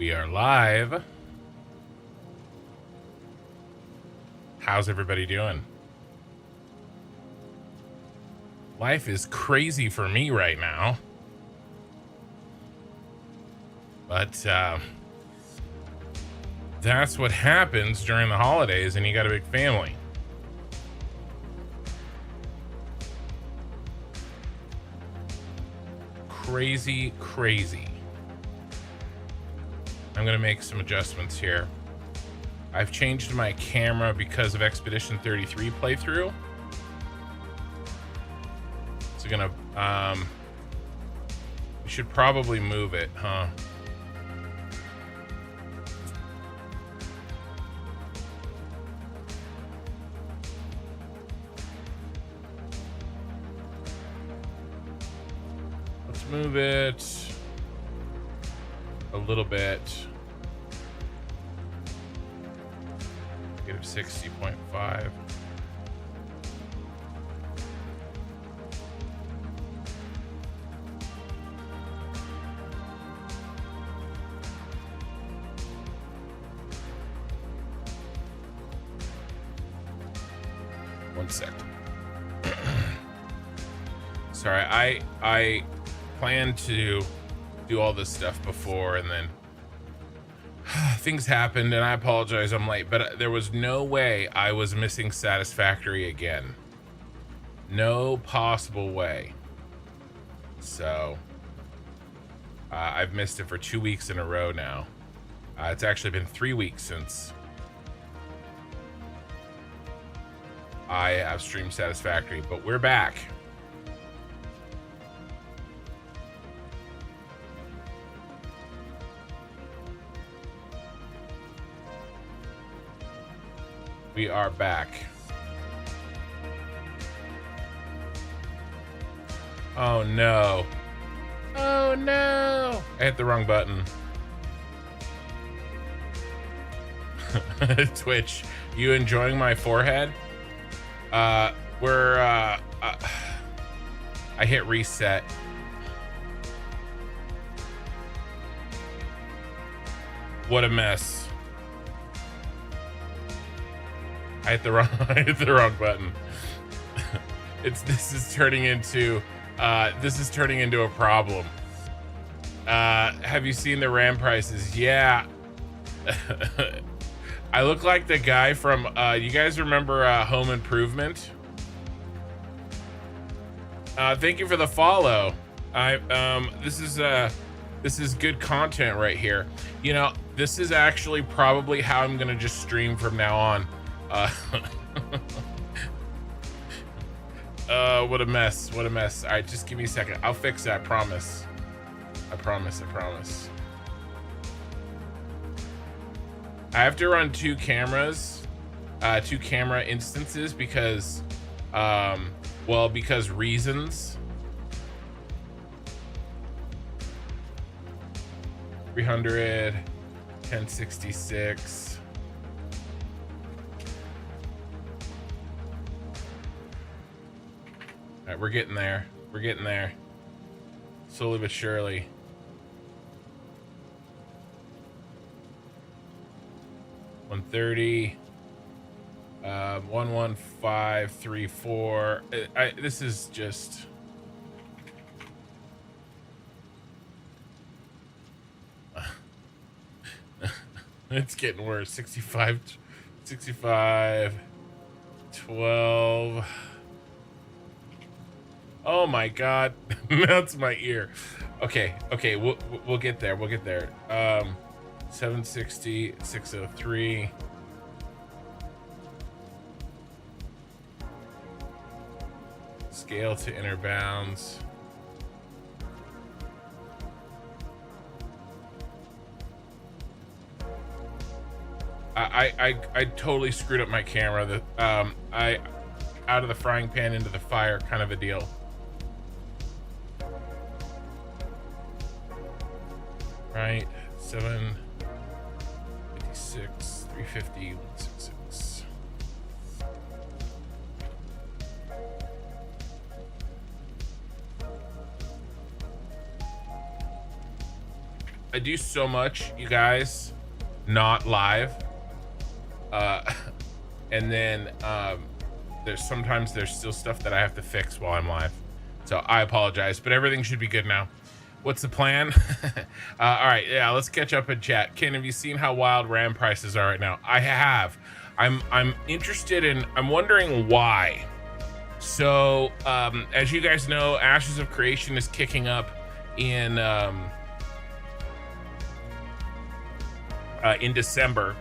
We are live. How's everybody doing? Life is crazy for me right now. But that's what happens during the holidays and you got a big family. Crazy, crazy. I'm gonna make some adjustments here. I've changed my camera because of Expedition 33 playthrough. So gonna we should probably move it, huh? Let's move it a little bit. Negative 60.5. One sec. Sorry, I planned to do all this stuff before and then things happened and I apologize I'm late, but there was no way I was missing Satisfactory again. No possible way. So I've missed it for 2 weeks in a row now. It's actually been 3 weeks since I have streamed Satisfactory, but we're back. We are back. Oh no. Oh no. I hit the wrong button. Twitch, you enjoying my forehead? I hit reset. What a mess. I hit the wrong button. This is turning into a problem. Have you seen the RAM prices? Yeah. I look like the guy from you guys remember Home Improvement? Thank you for the follow. This is good content right here. You know, this is actually probably how I'm gonna just stream from now on. What a mess. What a mess. All right, just give me a second. I'll fix that. Promise. I promise. I promise. I have to run two cameras, two camera instances because, well, because reasons. 300, 1066. All right, we're getting there. We're getting there. Slowly but surely. $130. 11534. This is just. It's getting worse. 65, 12. Oh my god. That's my ear. Okay, we'll get there. We'll get there. 760, 603. Scale to inner bounds. I totally screwed up my camera. I out of the frying pan into the fire kind of a deal. Right, 756, 350, 166. I do so much, you guys, not live. And then there's still stuff that I have to fix while I'm live. So I apologize, but everything should be good now. What's the plan? All right, yeah, let's catch up in chat. Ken, have you seen how wild RAM prices are right now? I have. I'm interested in, I'm wondering why. So as you guys know, Ashes of Creation is kicking up in December.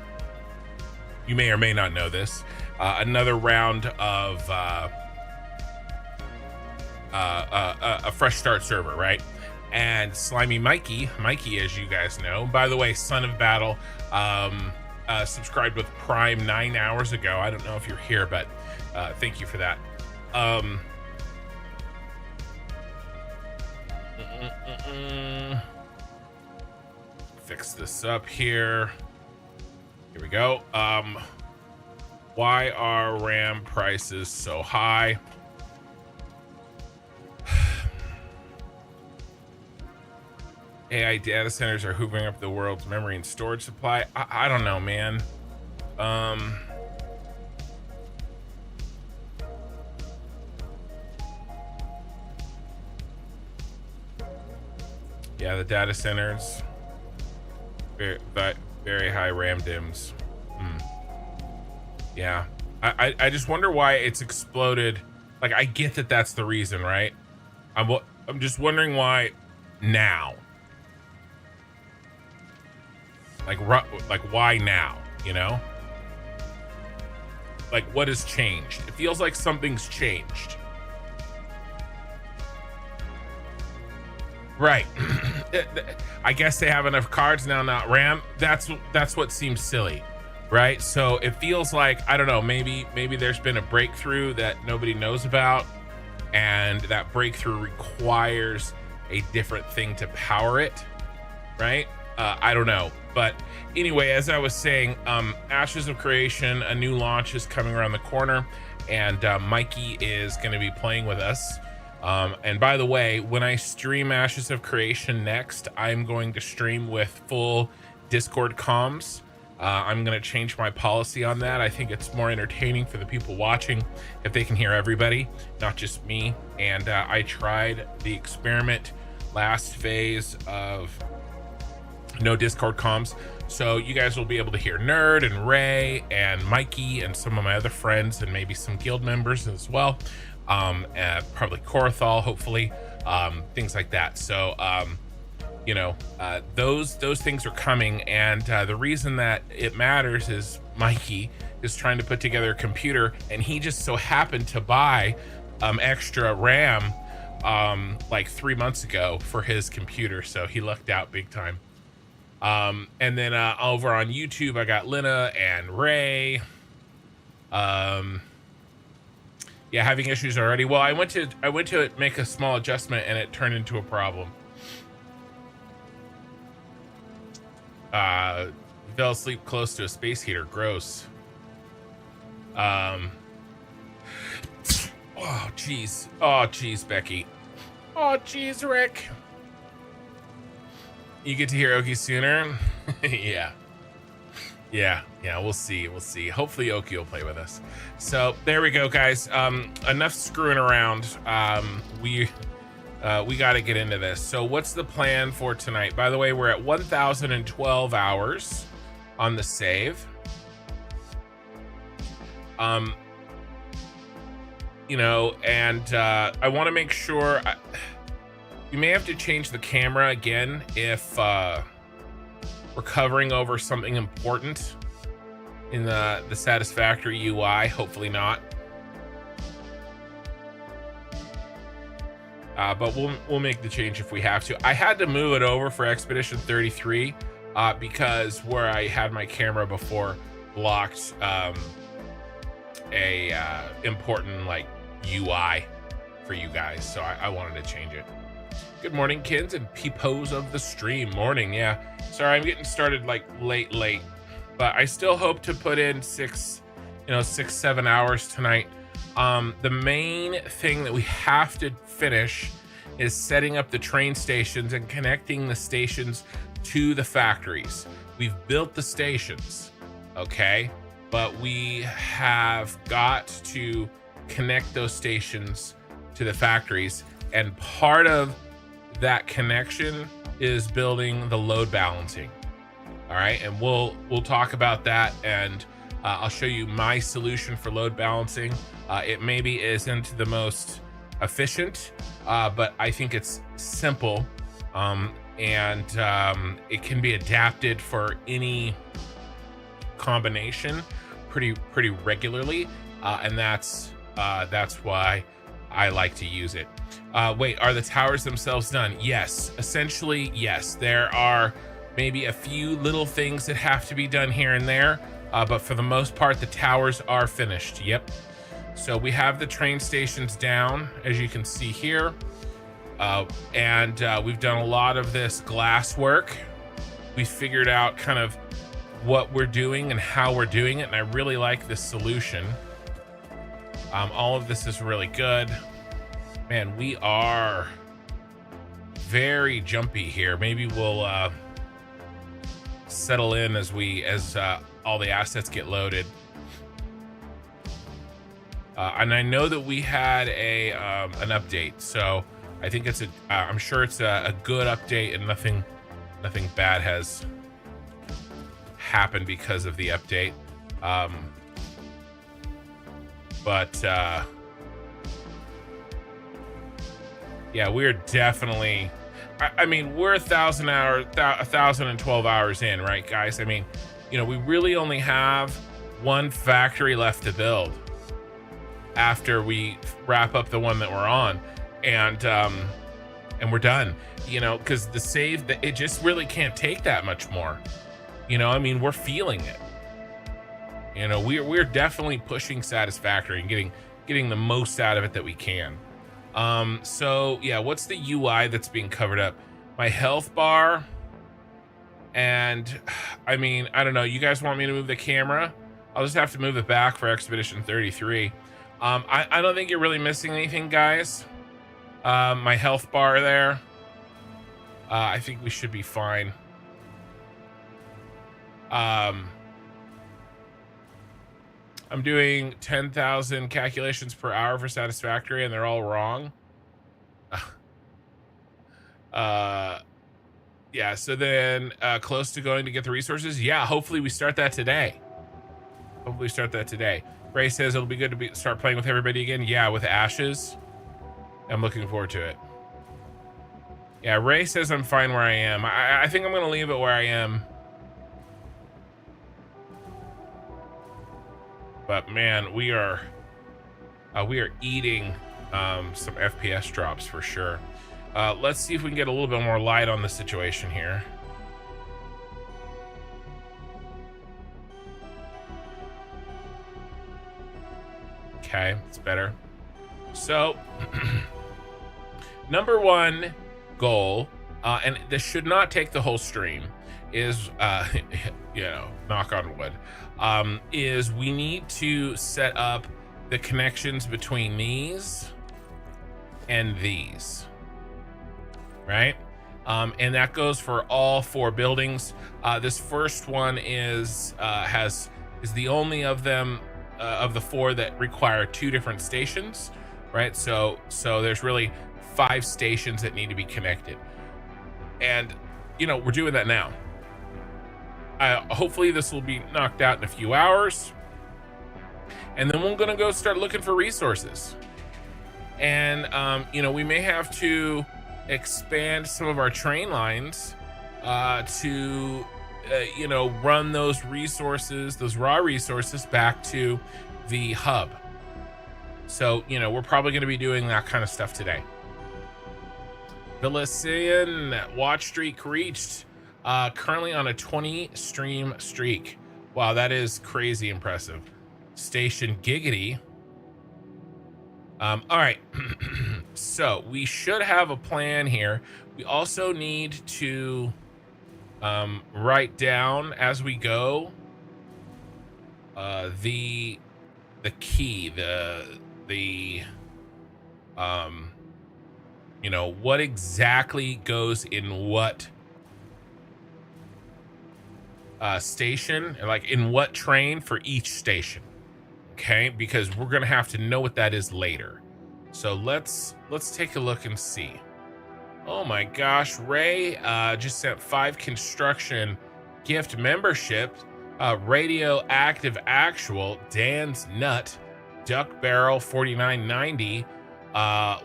You may or may not know this. Another round of a fresh start server, right? And Slimy Mikey, as you guys know, by the way, Son of Battle, subscribed with Prime 9 hours ago. I don't know if you're here, but thank you for that. Fix this up here. Here we go. Why are RAM prices so high? AI data centers are hoovering up the world's memory and storage supply. I don't know, man. Yeah, the data centers, very high RAM DIMMs. Yeah, I just wonder why it's exploded. Like, I get that that's the reason, right? I'm just wondering why now. Like why now? You know? Like, what has changed? It feels like something's changed. Right. I guess they have enough cards now, not RAM. That's what seems silly, right? So it feels like, I don't know, maybe there's been a breakthrough that nobody knows about, and that breakthrough requires a different thing to power it, right? I don't know. But anyway, as I was saying, Ashes of Creation, a new launch is coming around the corner, and Mikey is going to be playing with us. And by the way, when I stream Ashes of Creation next, I'm going to stream with full Discord comms. I'm going to change my policy on that. I think it's more entertaining for the people watching if they can hear everybody, not just me. And I tried the experiment last phase of no Discord comms, so you guys will be able to hear Nerd and Ray and Mikey and some of my other friends and maybe some guild members as well. Probably Korathal, hopefully, things like that. So you know, those things are coming, and the reason that it matters is Mikey is trying to put together a computer, and he just so happened to buy extra RAM like 3 months ago for his computer, so he lucked out big time. And then over on YouTube, I got Lina and Ray. Yeah, having issues already. Well, I went to make a small adjustment, and it turned into a problem. Fell asleep close to a space heater. Gross. Oh, jeez. Oh, jeez, Becky. Oh, jeez, Rick. You get to hear Oki sooner? Yeah. Yeah, we'll see. Hopefully Oki will play with us. So there we go, guys. Enough screwing around. We got to get into this. So what's the plan for tonight? By the way, we're at 1,012 hours on the save. You know, and I want to make sure. You may have to change the camera again if we're covering over something important in the Satisfactory UI. Hopefully not. But we'll make the change if we have to. I had to move it over for Expedition 33 because where I had my camera before blocked a important like UI for you guys, so I wanted to change it. Good morning, kids and peepos of the stream. Morning, yeah. Sorry, I'm getting started like late, but I still hope to put in 6-7 hours tonight. The main thing that we have to finish is setting up the train stations and connecting the stations to the factories. We've built the stations, okay? But we have got to connect those stations to the factories. And part of that connection is building the load balancing. All right, and we'll talk about that, and I'll show you my solution for load balancing. It maybe isn't the most efficient, but I think it's simple, and it can be adapted for any combination pretty regularly, and that's why I like to use it. Wait, are the towers themselves done? Yes, essentially yes. There are maybe a few little things that have to be done here and there, but for the most part, the towers are finished. Yep. So we have the train stations down, as you can see here, and we've done a lot of this glass work. We figured out kind of what we're doing and how we're doing it, and I really like this solution. All of this is really good. Man, we are very jumpy here. Maybe we'll settle in as all the assets get loaded. And I know that we had an update, so I think it's I'm sure it's a good update, and nothing bad has happened because of the update. But yeah, we're definitely, I mean, we're 1,012 hours in, right, guys? I mean, you know, we really only have one factory left to build after we wrap up the one that we're on, and we're done. You know, because the save, it just really can't take that much more. You know, I mean, we're feeling it. You know, we're definitely pushing Satisfactory and getting the most out of it that we can. So yeah, what's the UI that's being covered up? My health bar, and I mean, I don't know. You guys want me to move the camera? I'll just have to move it back for Expedition 33. I don't think you're really missing anything, guys. My health bar there. I think we should be fine. I'm doing 10,000 calculations per hour for Satisfactory, and they're all wrong. Yeah, so then close to going to get the resources. Yeah, hopefully we start that today. Ray says it'll be good to start playing with everybody again. Yeah, with Ashes. I'm looking forward to it. Yeah, Ray says I'm fine where I am. I think I'm going to leave it where I am. But man, we are eating some FPS drops for sure. Let's see if we can get a little bit more light on the situation here. Okay, it's better. So, number one goal, and this should not take the whole stream, is, you know, knock on wood, is we need to set up the connections between these and these, right? And that goes for all four buildings. This first one is the only of them of the four that require two different stations, right? So there's really 5 stations that need to be connected, and you know, we're doing that now. Hopefully this will be knocked out in a few hours, and then we're gonna go start looking for resources. And you know, we may have to expand some of our train lines to you know, run those resources, those raw resources, back to the hub. So you know, we're probably going to be doing that kind of stuff today. Vilician watch streak reached, currently on a 20 stream streak. Wow, that is crazy impressive. Station giggity. All right. So we should have a plan here. We also need to write down as we go the key, the You know, what exactly goes in what station, like in what train for each station. Okay, because we're gonna have to know what that is later. So let's take a look and see. Oh my gosh, Ray just sent 5 construction gift memberships. Radioactive Actual, Dan's Nut, Duck Barrel 4990,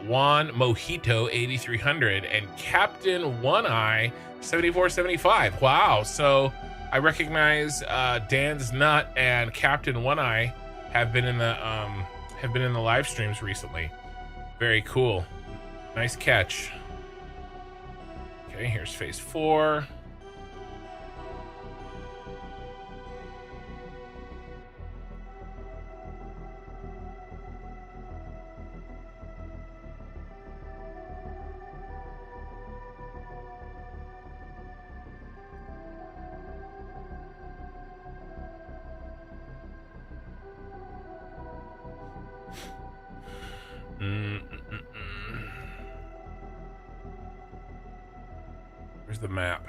Juan Mojito 8300, and Captain One Eye 7475. Wow, so I recognize Dan's Nut and Captain One Eye have been in the live streams recently. Very cool. Nice catch. Okay, here's phase 4. Where's the map?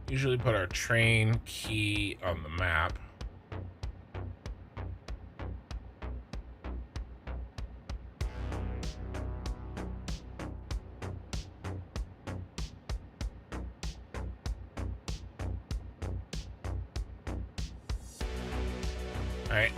Usually put our train key on the map. All right.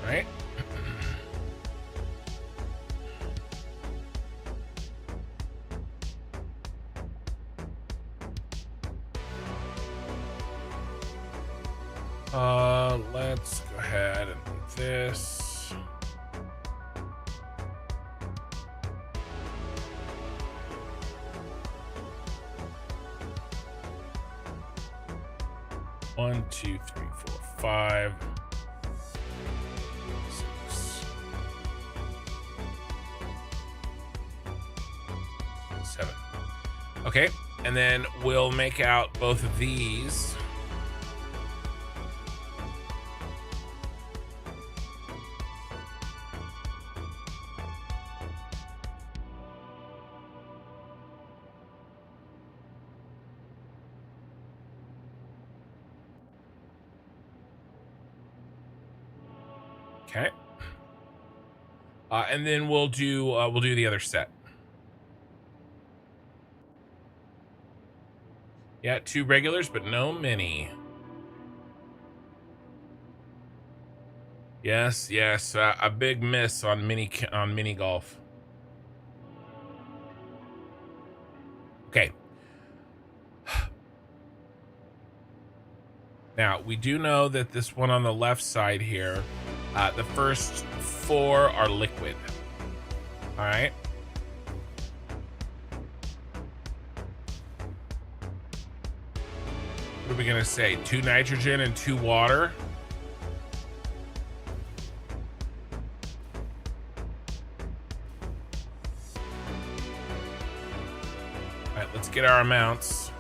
Right. Let's go ahead and do this. One, 2, 3, 4, 5. 6, 7. Okay, and then we'll make out both of these. Okay. And then we'll do the other set. Yeah, 2 regulars, but no mini. Yes, yes, a big miss on mini golf. Okay. Now, we do know that this one on the left side here, the first 4 are liquid. All right. What are we gonna say? 2 nitrogen and 2 water. All right, let's get our amounts.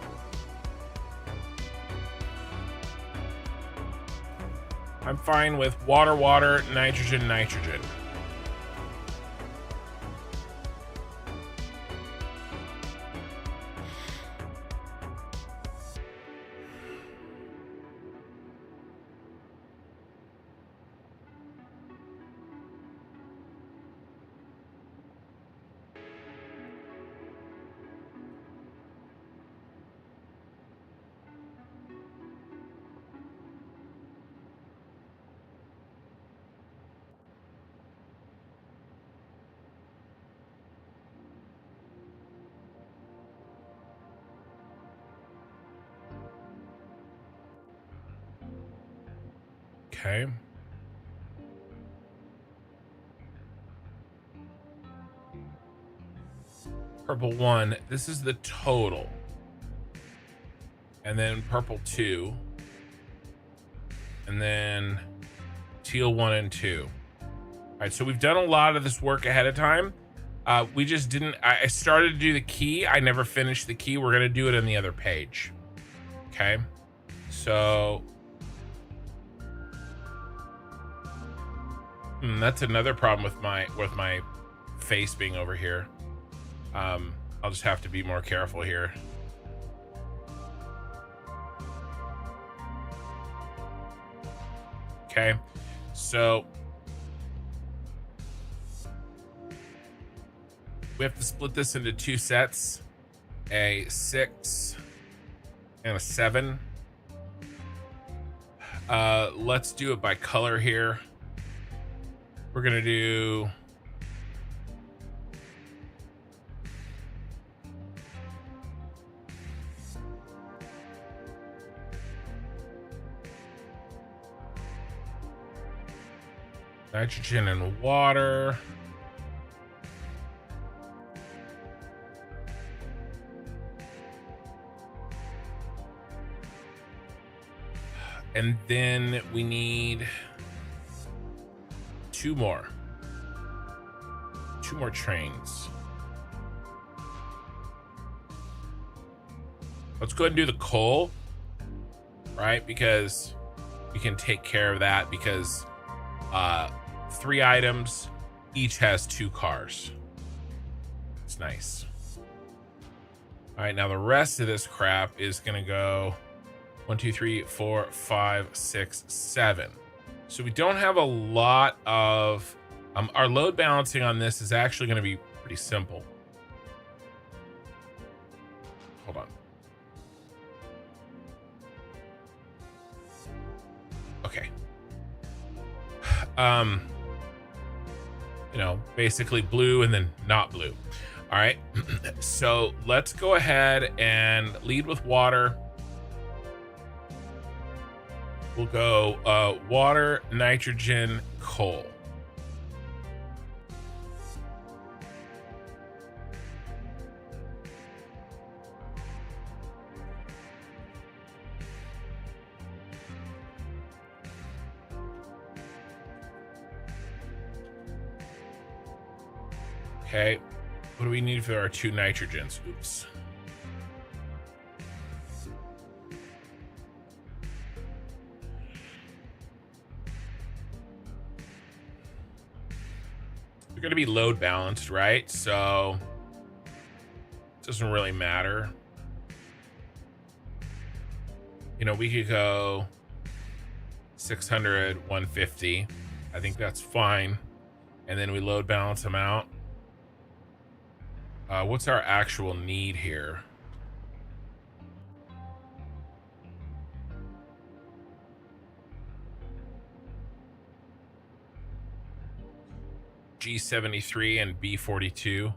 I'm fine with water, water, nitrogen, nitrogen. Okay. Purple 1, this is the total. And then purple 2. And then teal 1 and 2. All right, so we've done a lot of this work ahead of time. We just didn't, I started to do the key. I never finished the key. We're gonna do it on the other page. Okay, so that's another problem with my face being over here. I'll just have to be more careful here. Okay, so we have to split this into 2 sets, a 6 and a 7. Let's do it by color here. We're gonna do nitrogen and water. And then we need 2 more trains. Let's go ahead and do the coal, right? Because we can take care of that, because 3 items, each has 2 cars. It's nice. All right, now the rest of this crap is gonna go 1, 2, 3, 4, 5, 6, 7. So we don't have a lot of, our load balancing on this is actually gonna be pretty simple. Hold on. Okay. You know, basically blue and then not blue. All right. So let's go ahead and lead with water. We'll go water, nitrogen, coal. Okay, what do we need for our 2 nitrogens? Oops. They're going to be load balanced, right? So it doesn't really matter. You know, we could go 600, 150. I think that's fine. And then we load balance them out. What's our actual need here? G73 and B42.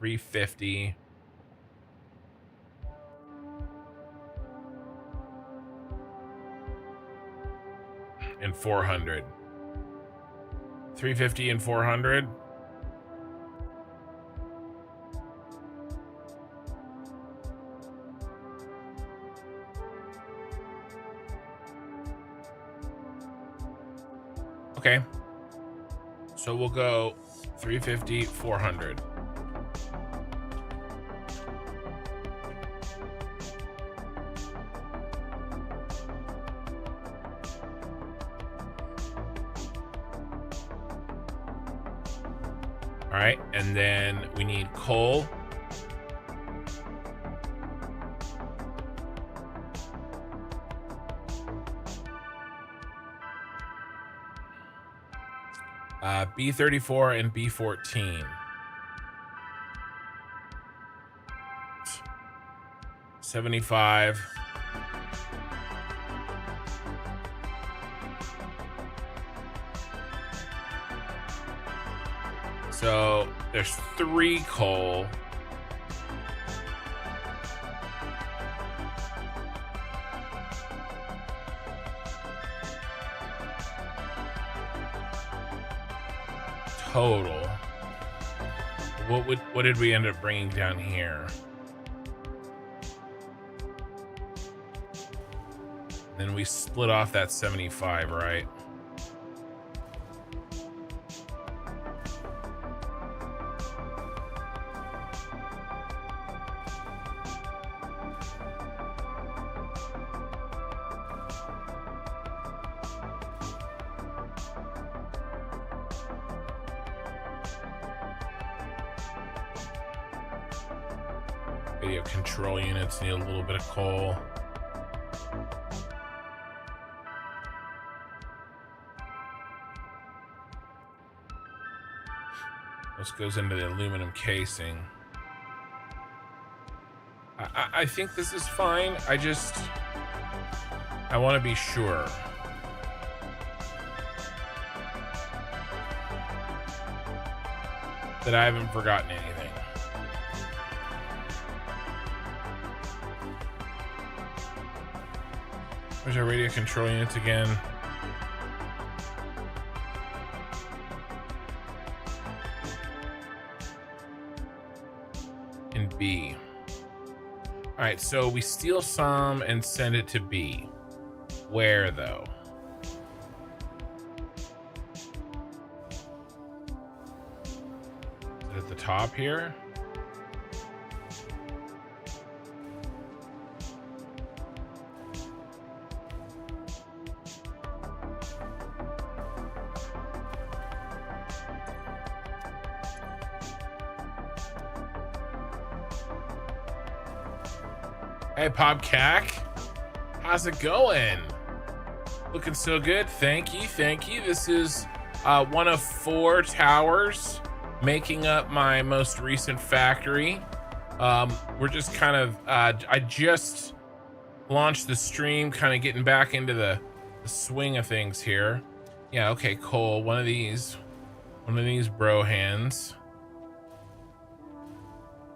$350. And 400. 350 and 400. Okay. So we'll go 350, 400. All right, and then we need coal. B34 and B14. 75. So there's 3 coal. total. What did we end up bringing down here? Then we split off that 75, right? Video control units need a little bit of coal. This goes into the aluminum casing. I think this is fine. I want to be sure. That I haven't forgotten anything. Where's our radio control units again? In B. All right, so we steal some and send it to B. Where though? Is it at the top here? Hey, Popcac, how's it going? Looking so good. Thank you. This is one of 4 towers making up my most recent factory. We're just kind of, I just launched the stream, kind of getting back into the swing of things here. Yeah, okay, cool. One of these bro hands.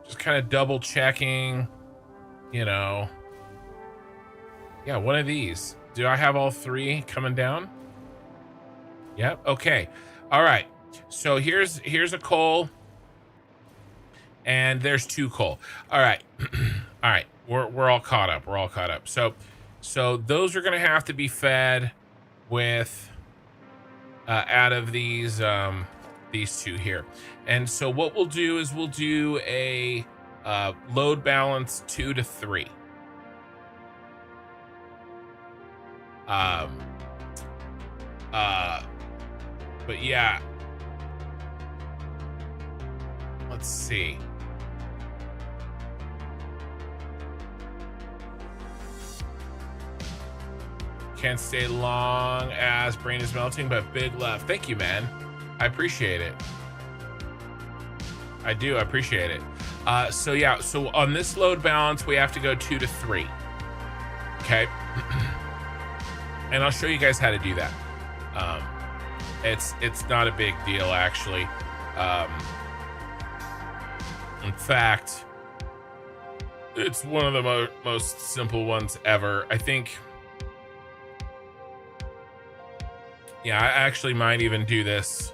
Just kind of double checking. You know, yeah, one of these. Do I have all 3 coming down? Yep. Okay. All right. So here's a coal, and there's 2 coal. All right. All right. We're all caught up. So those are gonna have to be fed with out of these 2 here. And so what we'll do is we'll do a load balance 2 to 3. But yeah, let's see. Can't stay long as brain is melting, but big love. Thank you, man. I appreciate it. I do. I appreciate it. So yeah, so on this load balance, we have to go 2 to 3. Okay. And I'll show you guys how to do that. It's not a big deal, actually. In fact, it's one of the most simple ones ever. I think, yeah, I actually might even do this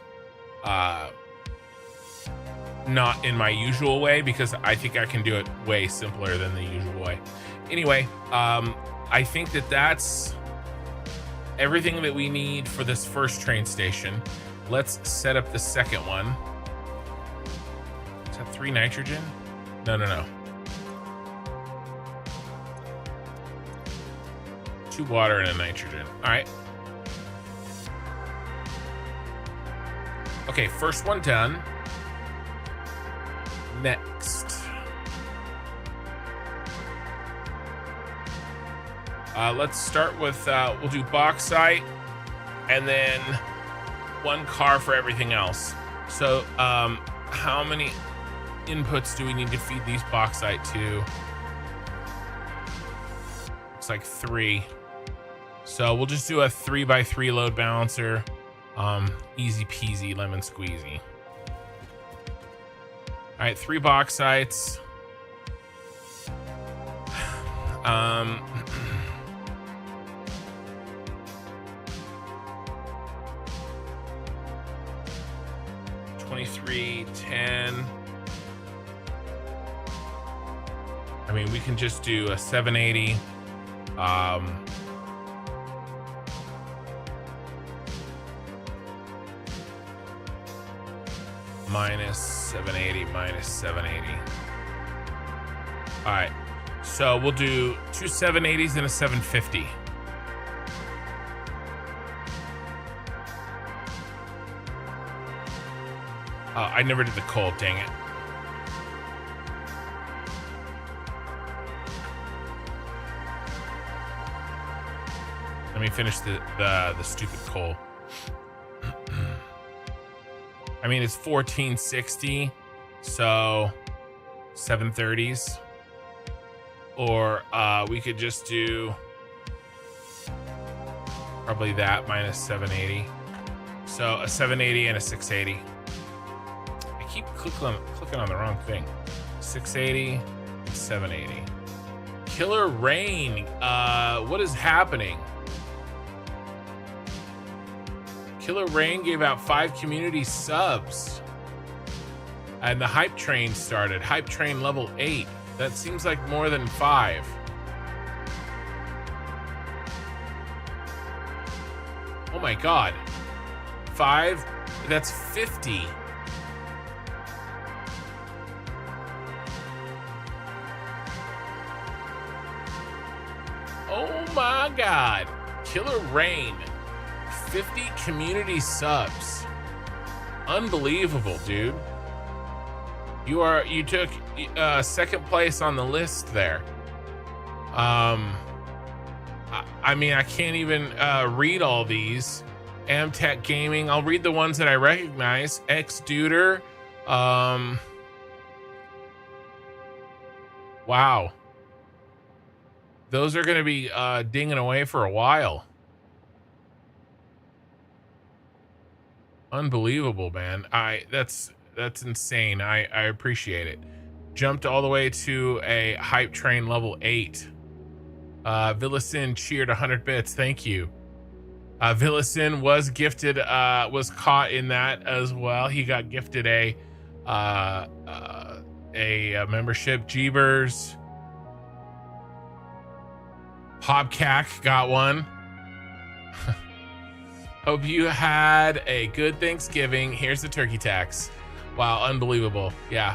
not in my usual way, because I think I can do it way simpler than the usual way. Anyway, I think that's everything that we need for this first train station. Let's set up the second one. Is that 3 nitrogen? No. 2 water and a nitrogen. All right. Okay, first one done. Next. Let's start with, we'll do bauxite and then 1 car for everything else. So how many inputs do we need to feed these bauxite to? Looks like 3. So we'll just do a 3x3 load balancer. Easy peasy lemon squeezy. All right, 3 bauxites. 2310. I mean, we can just do a 780. Minus 780, minus 780. All right, so we'll do two 780s and a 750. I never did the cold, dang it. Let me finish the stupid coal. I mean, it's 1460, so 730s. Or we could just do probably that minus 780. So a 780 and a 680. I keep clicking on the wrong thing. 680 and 780. Killer Rain, what is happening? Killer Rain gave out 5 community subs. And the hype train started. Hype train level 8. That seems like more than 5. Oh my god. 5? That's 50. Oh my god. Killer Rain. 50 community subs. Unbelievable, dude. You took second place on the list there. I mean, I can't even read all these. Amtech Gaming, I'll read the ones that I recognize. X-Duder. Wow. Those are gonna be dinging away for a while. Unbelievable, man. That's insane. I appreciate it. Jumped all the way to a hype train level 8. Villasin cheered 100 bits. Thank you. Villasin was gifted, was caught in that as well. He got gifted a membership. Jeebers. Hobcack got one. Hope you had a good Thanksgiving. Here's the turkey tax. Wow, unbelievable. Yeah.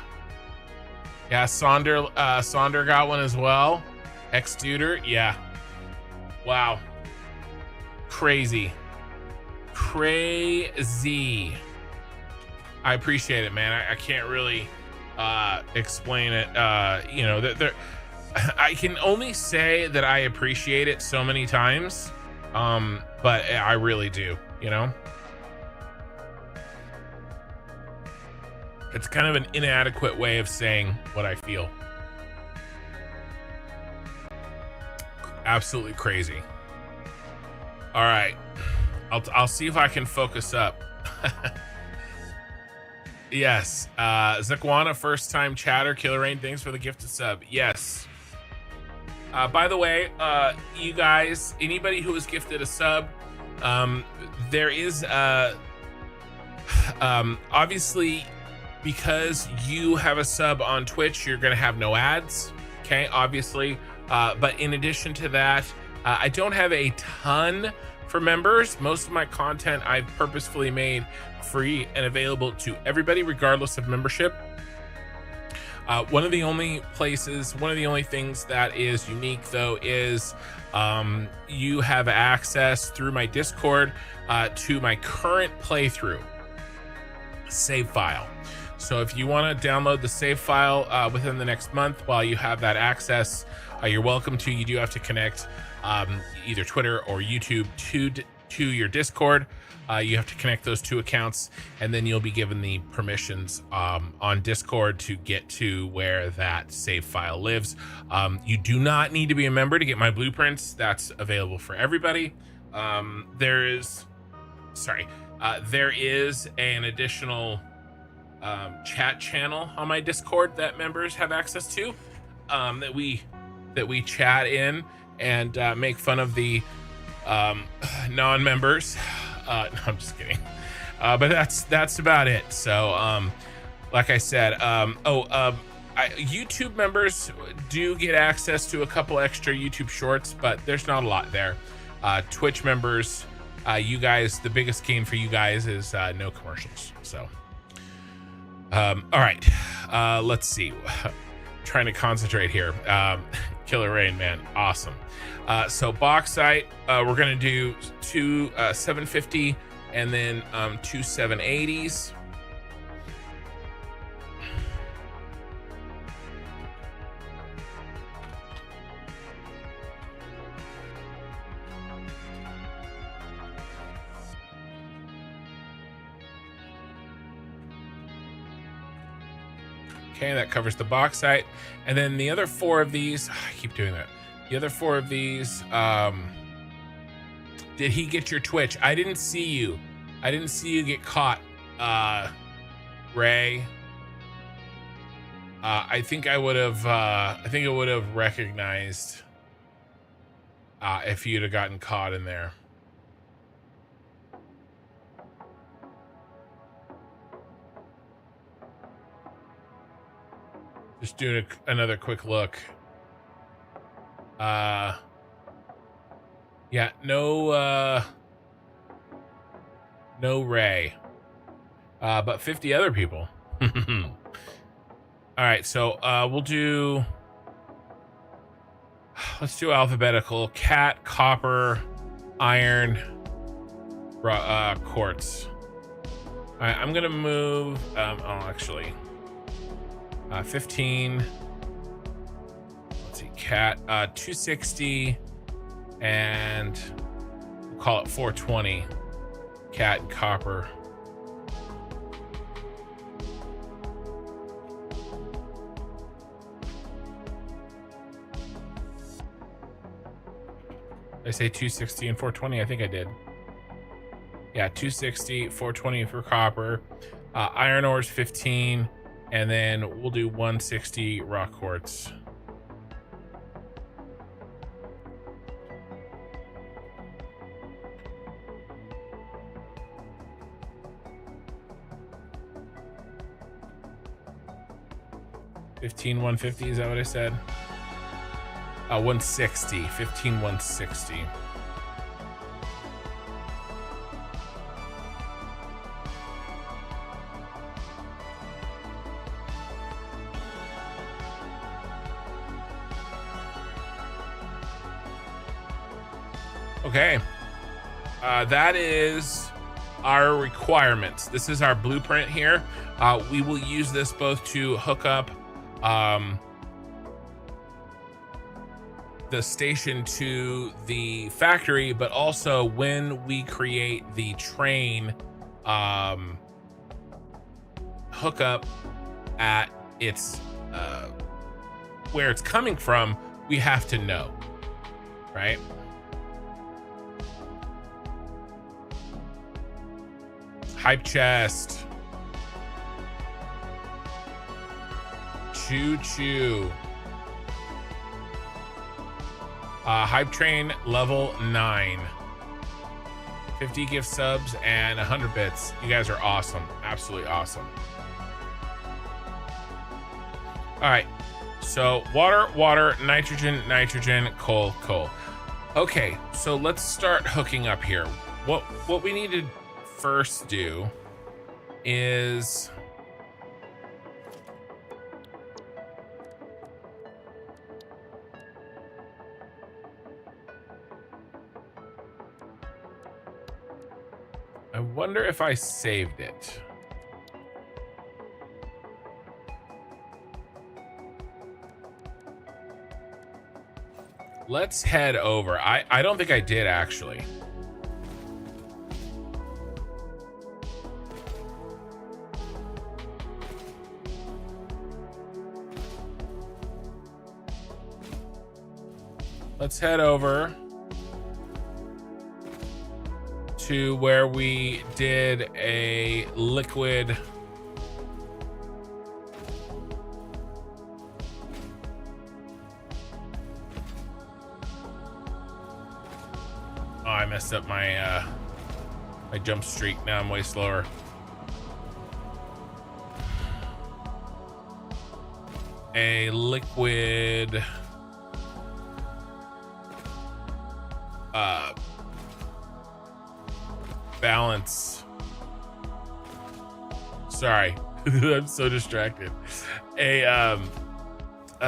Yeah, Sonder got one as well. X-Duder, yeah. Wow. Crazy. Crazy. I appreciate it, man. I can't really explain it. You know, I can only say that I appreciate it so many times. But I really do, you know? It's kind of an inadequate way of saying what I feel. Absolutely crazy. All right. I'll see if I can focus up. Yes. Zakwana, first time chatter. Killer Rain, thanks for the gifted sub. Yes. By the way, you guys, anybody who was gifted a sub, there is obviously, because you have a sub on Twitch, you're gonna have no ads, okay, obviously, but in addition to that, I don't have a ton for members. Most of my content I've purposefully made free and available to everybody regardless of membership. One of the only things that is unique though is you have access through my Discord to my current playthrough save file. So if you want to download the save file within the next month while you have that access, you're welcome to. You do have to connect either Twitter or YouTube to your Discord. You have to connect those two accounts, and then you'll be given the permissions on Discord to get to where that save file lives. You do not need to be a member to get my blueprints. That's available for everybody. There is an additional chat channel on my Discord that members have access to, that we chat in and make fun of the non-members. No, I'm just kidding. But that's about it. So like I said, YouTube members do get access to a couple extra YouTube shorts, but there's not a lot there. Twitch members, you guys, the biggest gain for you guys is no commercials. So all right, let's see. Trying to concentrate here. Killer Rain, man, awesome. So bauxite, we're gonna do two 750 and then two 780s. Okay, that covers the bauxite. And then the other four of these, I keep doing that. The other four of these, did he get your Twitch? I didn't see you. I didn't see you get caught, Ray. I think I would have recognized if you'd have gotten caught in there. Just doing another quick look. Yeah, no Ray. But 50 other people. All right, so let's do alphabetical. Cat, copper, iron, quartz. All right, I'm gonna move, actually. 15. Let's see, cat, 260, and we'll call it 420. Cat and copper. Did I say 260 and 420? I think I did. Yeah, 260, 420 for copper. Iron ore is 15. And then we'll do 160 rock quartz. $15,150, is that what I said? 160, 15,160. Okay, that is our requirements. This is our blueprint here. We will use this both to hook up the station to the factory, but also when we create the train hookup at its where it's coming from, we have to know, right? Hype chest. Choo choo. Hype train level 9. 50 gift subs and 100 bits. You guys are awesome. Absolutely awesome. All right. So water, water, nitrogen, nitrogen, coal, coal. Okay, so let's start hooking up here. What we need to first do is I wonder if I saved it. Let's head over. I don't think I did actually. Let's head over to where we did a liquid. Oh, I messed up my My jump streak. Now I'm way slower. A liquid balance. Sorry. I'm so distracted.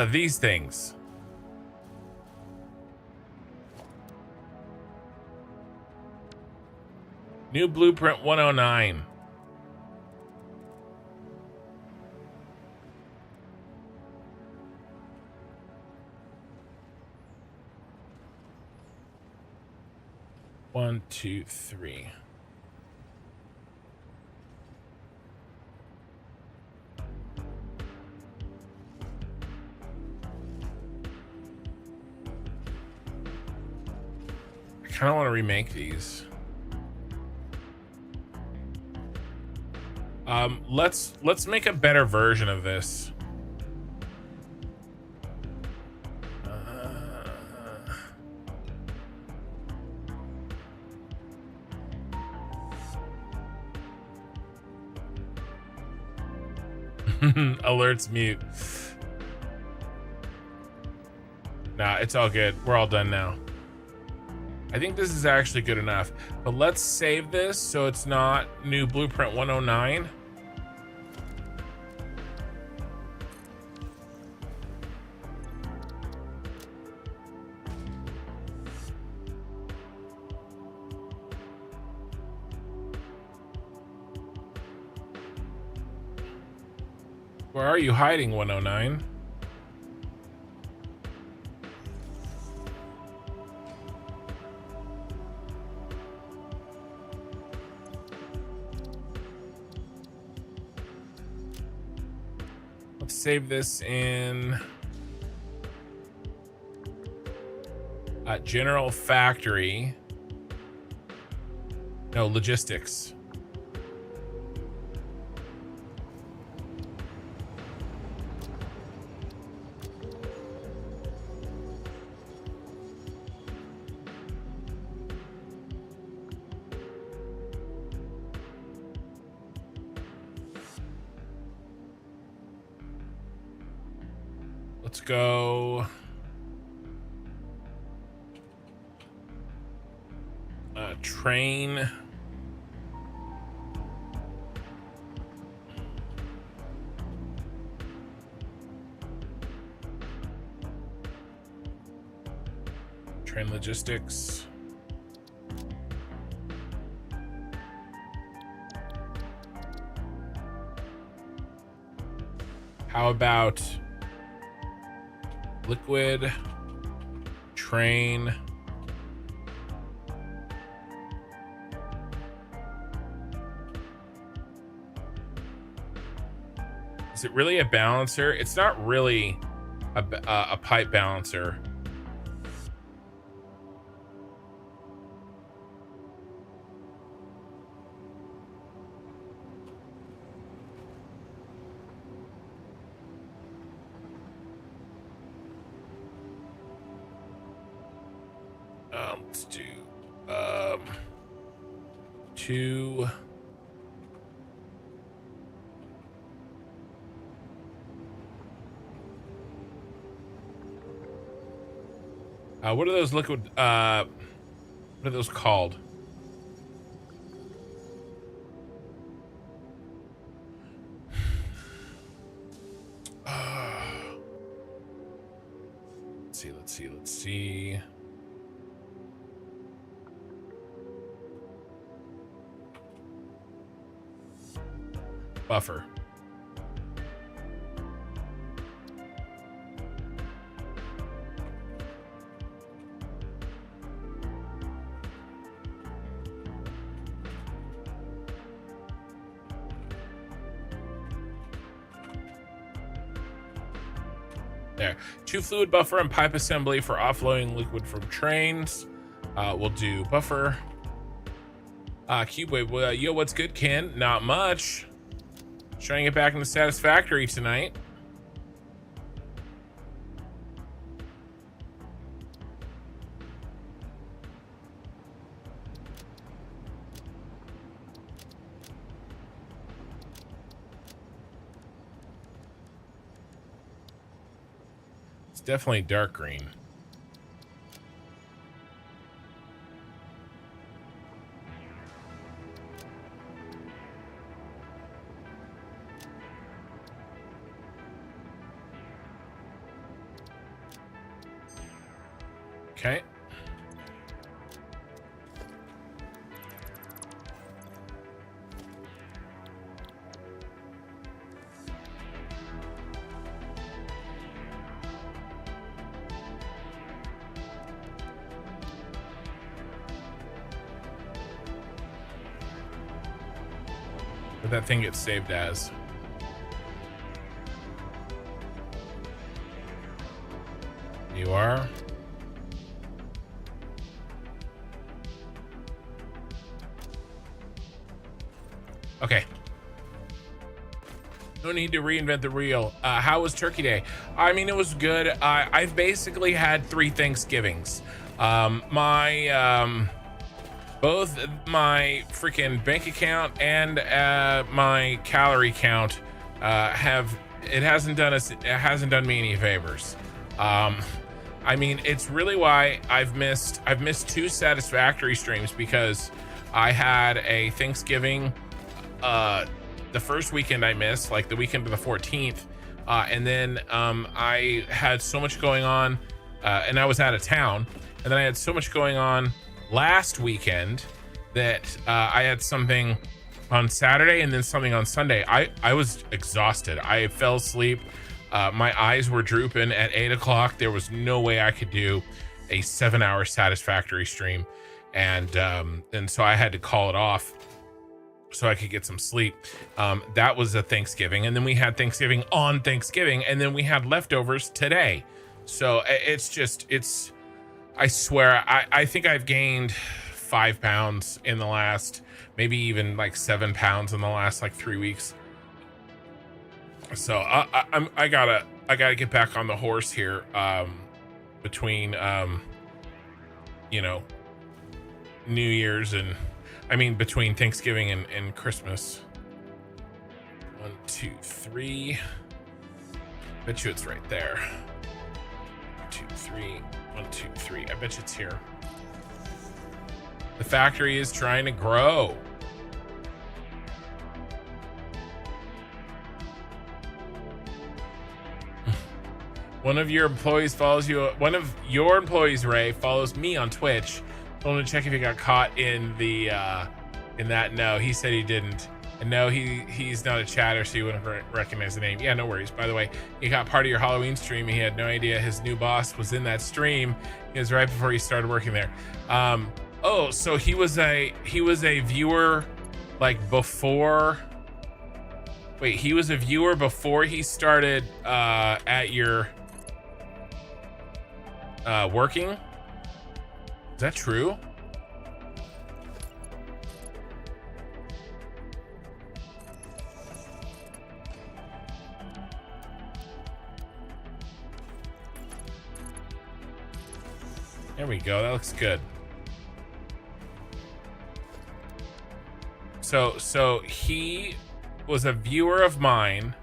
These things. New blueprint 109. One, two, three. I kind of want to remake these. Let's make a better version of this. Alerts mute. Nah, it's all good. We're all done now. I think this is actually good enough. But let's save this so it's not new blueprint 109. Where are you hiding, 109? Let's save this in general factory. No, logistics. Let's go. Train. Train logistics. How about liquid train is it really a balancer? It's not really a pipe balancer. Let's do two. What are those liquid? What are those called? Let's see. Buffer. There. 2 fluid buffer and pipe assembly for offloading liquid from trains. We'll do buffer. Cubewave. Well, yo, what's good, Ken? Not much. Trying to get back into Satisfactory tonight. It's definitely dark green. Okay. What that thing gets saved as? You are? Okay. No need to reinvent the wheel. How was Turkey Day? I mean, it was good. I've basically had 3 Thanksgivings. Both my freaking bank account and my calorie count hasn't done me any favors. I mean, it's really why I've missed 2 Satisfactory streams, because I had a Thanksgiving the first weekend I missed, like the weekend of the 14th, and then I had so much going on, and I was out of town, and then I had so much going on last weekend that I had something on Saturday and then something on Sunday. I was exhausted. I fell asleep. My eyes were drooping at 8 o'clock. There was no way I could do a 7-hour Satisfactory stream, and so I had to call it off so I could get some sleep. That was a Thanksgiving, and then we had Thanksgiving on Thanksgiving, and then we had leftovers today. So it's I swear, I think I've gained 5 pounds in the last, maybe even like 7 pounds in the last like 3 weeks. So I gotta get back on the horse here, between New Year's and, I mean, between Thanksgiving and Christmas. 1, 2, 3. Bet you it's right there. 1, 2, 3. 1, 2, 3. I bet you it's here. The factory is trying to grow. One of your employees follows you. One of your employees, Ray, follows me on Twitch. Told him to check if he got caught in the in that. No, he said he didn't. And no, he's not a chatter, so you wouldn't recognize the name. Yeah, no worries. By the way, he got part of your Halloween stream. He had no idea his new boss was in that stream. It was right before he started working there. Oh, so he was a viewer like before. Wait, he was a viewer before he started at your working? Is that true? There we go. That looks good. So he was a viewer of mine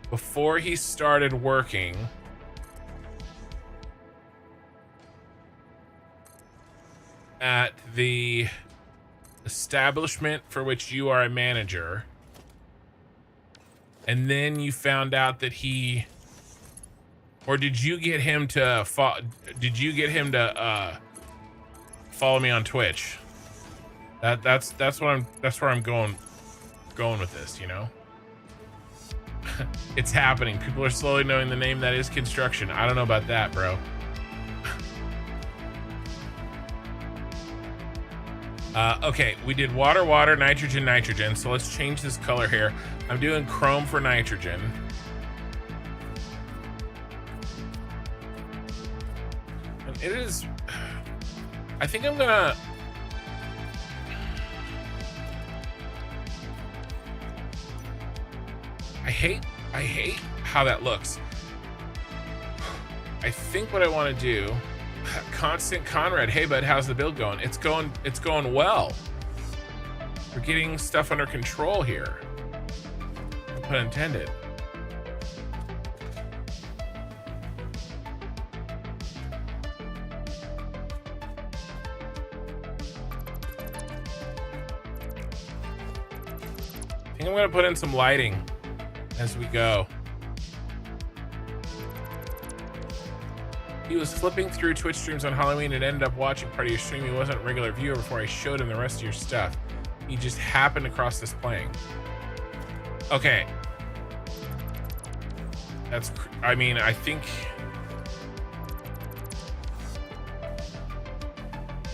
before he started working at the establishment for which you are a manager, and then you found out that he, or did you get him to follow me on Twitch? That's where I'm going with this, you know. It's happening. People are slowly knowing the name that is construction. I don't know about that, bro. Okay, we did water, nitrogen. So let's change this color here. I'm doing chrome for nitrogen. And it is, I think I'm gonna, I hate how that looks. I think what I want to do, Constant Conrad, hey bud, how's the build going? It's going well. We're getting stuff under control here. No pun intended. think I'm gonna put in some lighting as we go. He was flipping through Twitch streams on Halloween and ended up watching part of your stream. He wasn't a regular viewer before I showed him the rest of your stuff. He just happened across this playing. Okay. That's, I mean, I think.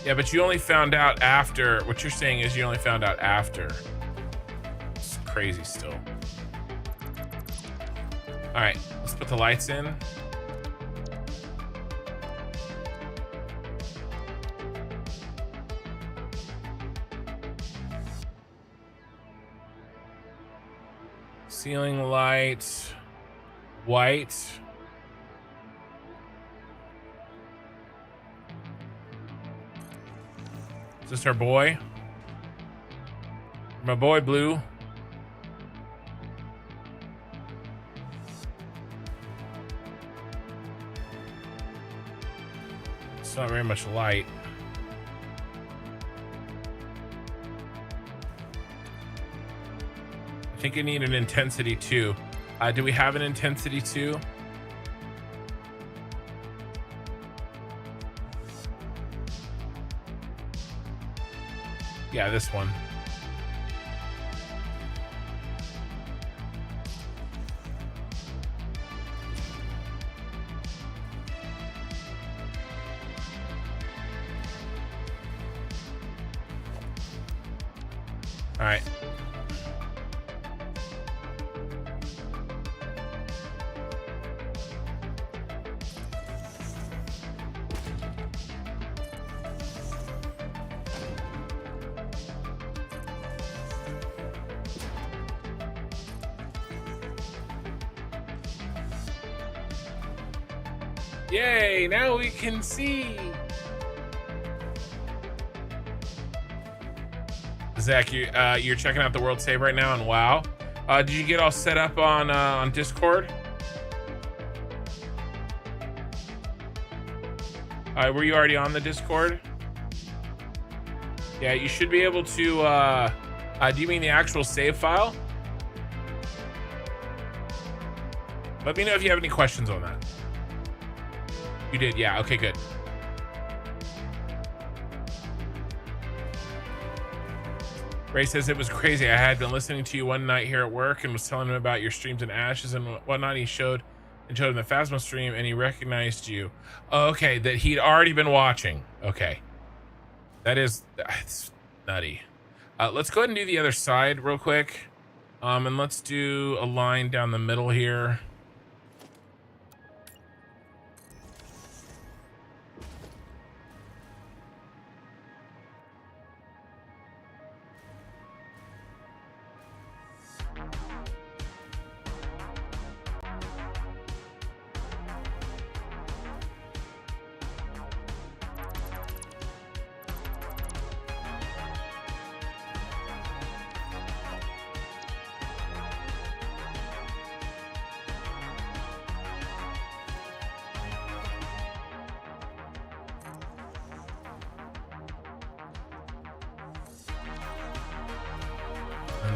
Yeah, but you only found out after. What you're saying is you only found out after. It's crazy still. All right, let's put the lights in. Ceiling light, white. Is this our boy? My boy Blue. It's not very much light. I think I need an intensity 2. Do we have an intensity 2? Yeah, this one. All right. Yay, now we can see. Zach, you're checking out the world save right now on WoW. Did you get all set up on Discord? Were you already on the Discord? Yeah, you should be able to. Do you mean the actual save file? Let me know if you have any questions on that. You did, yeah. Okay, good. Ray says it was crazy. I had been listening to you one night here at work and was telling him about your streams and ashes and whatnot. He showed him the Phasma stream and he recognized you. Oh, okay, that he'd already been watching. Okay, that's nutty. Let's go ahead and do the other side real quick, and let's do a line down the middle here.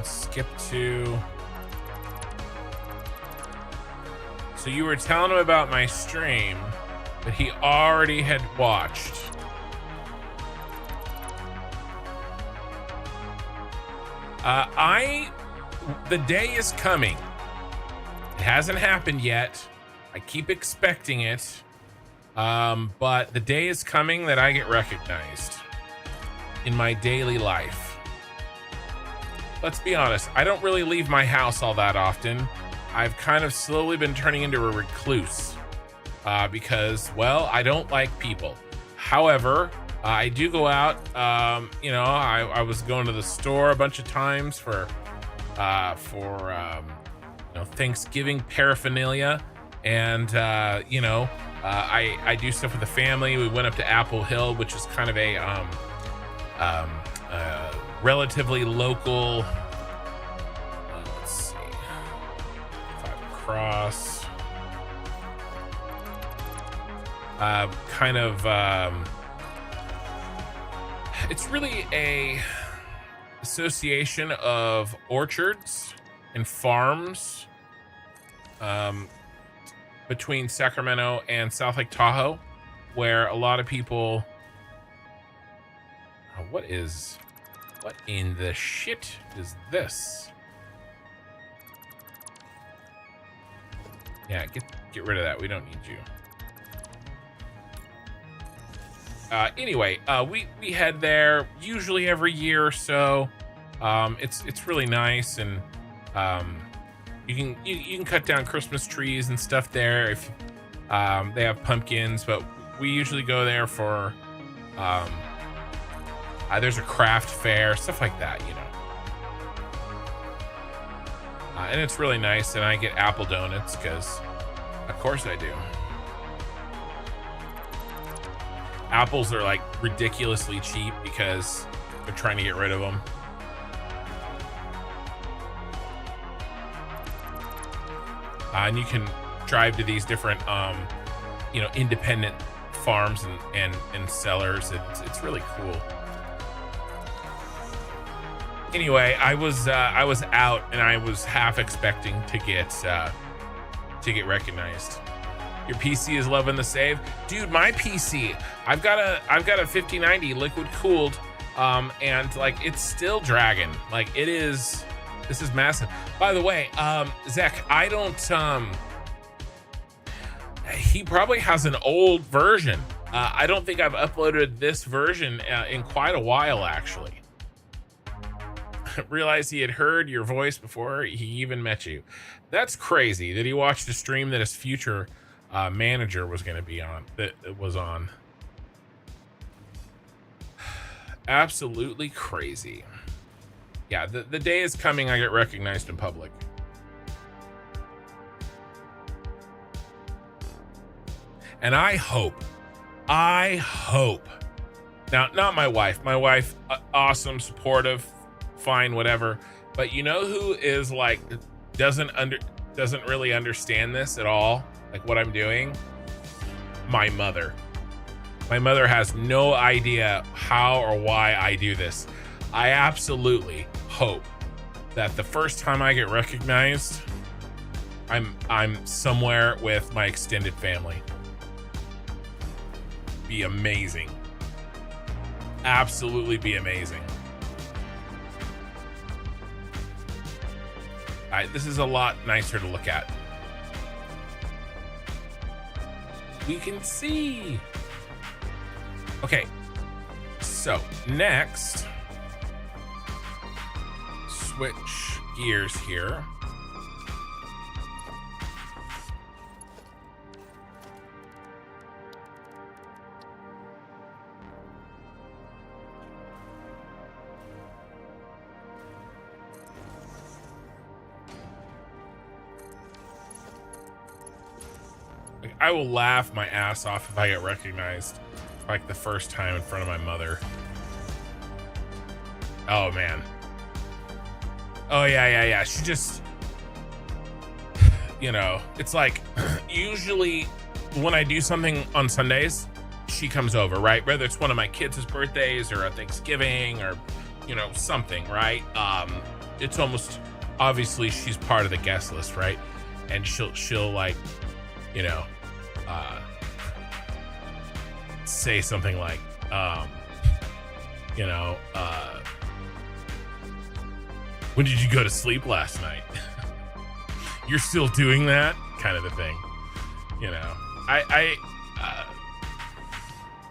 Skip to. So you were telling him about my stream that he already had watched. The day is coming. It hasn't happened yet. I keep expecting it. But the day is coming that I get recognized in my daily life. Let's be honest, I don't really leave my house all that often. I've kind of slowly been turning into a recluse because, well, I don't like people. However, I do go out. I was going to the store a bunch of times for Thanksgiving paraphernalia, and I do stuff with the family. We went up to Apple Hill, which is kind of a relatively local. Let's see, 5 across. It's really a association of orchards and farms between Sacramento and South Lake Tahoe, where a lot of people. What in the shit is this? Yeah, get rid of that. We don't need you. Anyway, we head there usually every year or so. It's really nice, and you can cut down Christmas trees and stuff there if they have pumpkins. But we usually go there for there's a craft fair, stuff like that, you know. And it's really nice, and I get apple donuts because, of course, I do. Apples are like ridiculously cheap because they're trying to get rid of them. And you can drive to these different, independent farms and sellers. It's really cool. Anyway, I was out, and I was half expecting to get recognized. Your PC is loving the save, dude. My PC, I've got a 5090 liquid cooled, and like it's still dragging. Like it is. This is massive. By the way, Zach, I don't. He probably has an old version. I don't think I've uploaded this version in quite a while, actually. Realized he had heard your voice before he even met you. That's crazy that he watched a stream that his future manager was going to be on. That was on. Absolutely crazy. Yeah, the day is coming I get recognized in public. And I hope. Now, not my wife. My wife, awesome, supportive, fine, whatever. But you know who is like doesn't really understand this at all, like what I'm doing? My mother. My mother has no idea how or why I do this. I absolutely hope that the first time I get recognized, I'm somewhere with my extended family. Be amazing. Absolutely be amazing. This is a lot nicer to look at. We can see. Okay, so next, switch gears here. I will laugh my ass off if I get recognized like the first time in front of my mother. Oh man. Oh yeah. She just, it's like usually when I do something on Sundays, she comes over, right? Whether it's one of my kids' birthdays or a Thanksgiving or, something, right? It's almost obviously she's part of the guest list, right? And she'll like, say something like, when did you go to sleep last night? You're still doing that kind of a thing.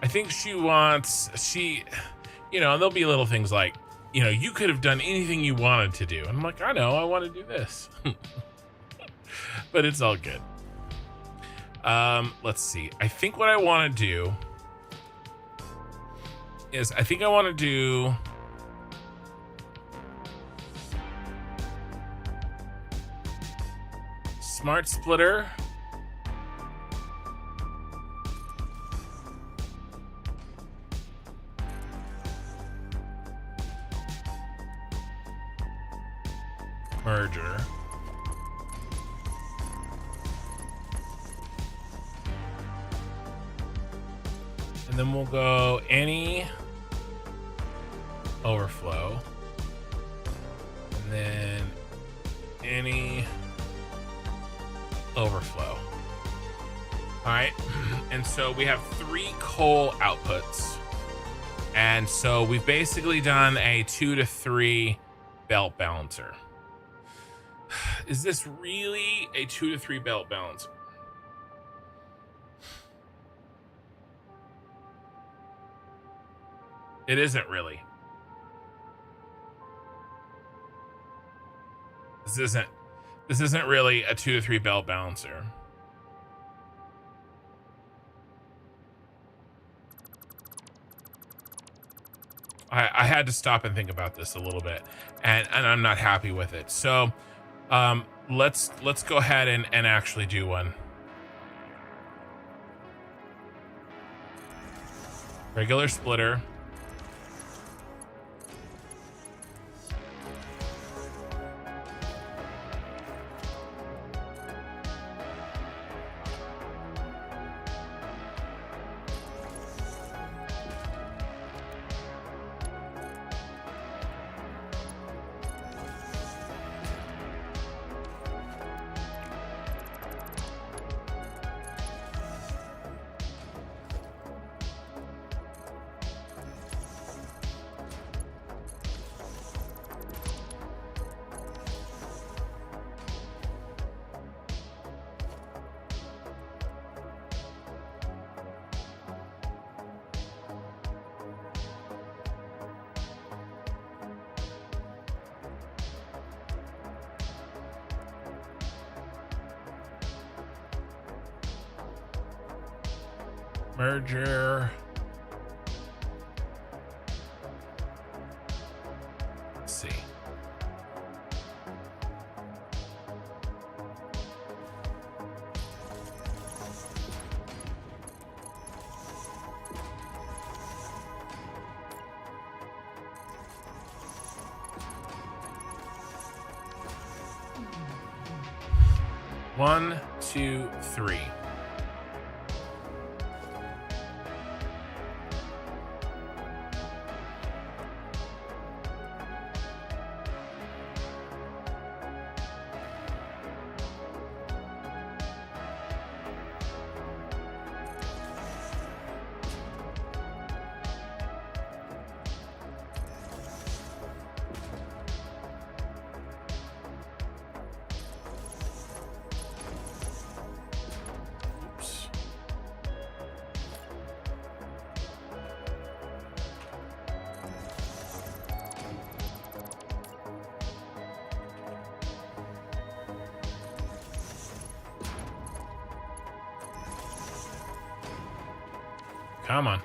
I think she wants, and there'll be little things like, you could have done anything you wanted to do. And I'm like, I know, I want to do this. But it's all good. Let's see. I think what I want to do is Smart Splitter. Merger. And then we'll go any overflow. and then any overflow. All right, and so we have 3 coal outputs, and so we've basically done a 2 to 3 belt balancer. Is this really a 2 to 3 belt balancer? It isn't really. This isn't really a 2 to 3 belt balancer. I had to stop and think about this a little bit, and I'm not happy with it. So let's go ahead and actually do one. Regular splitter. Merger. Let's see. One, two, three. Come on.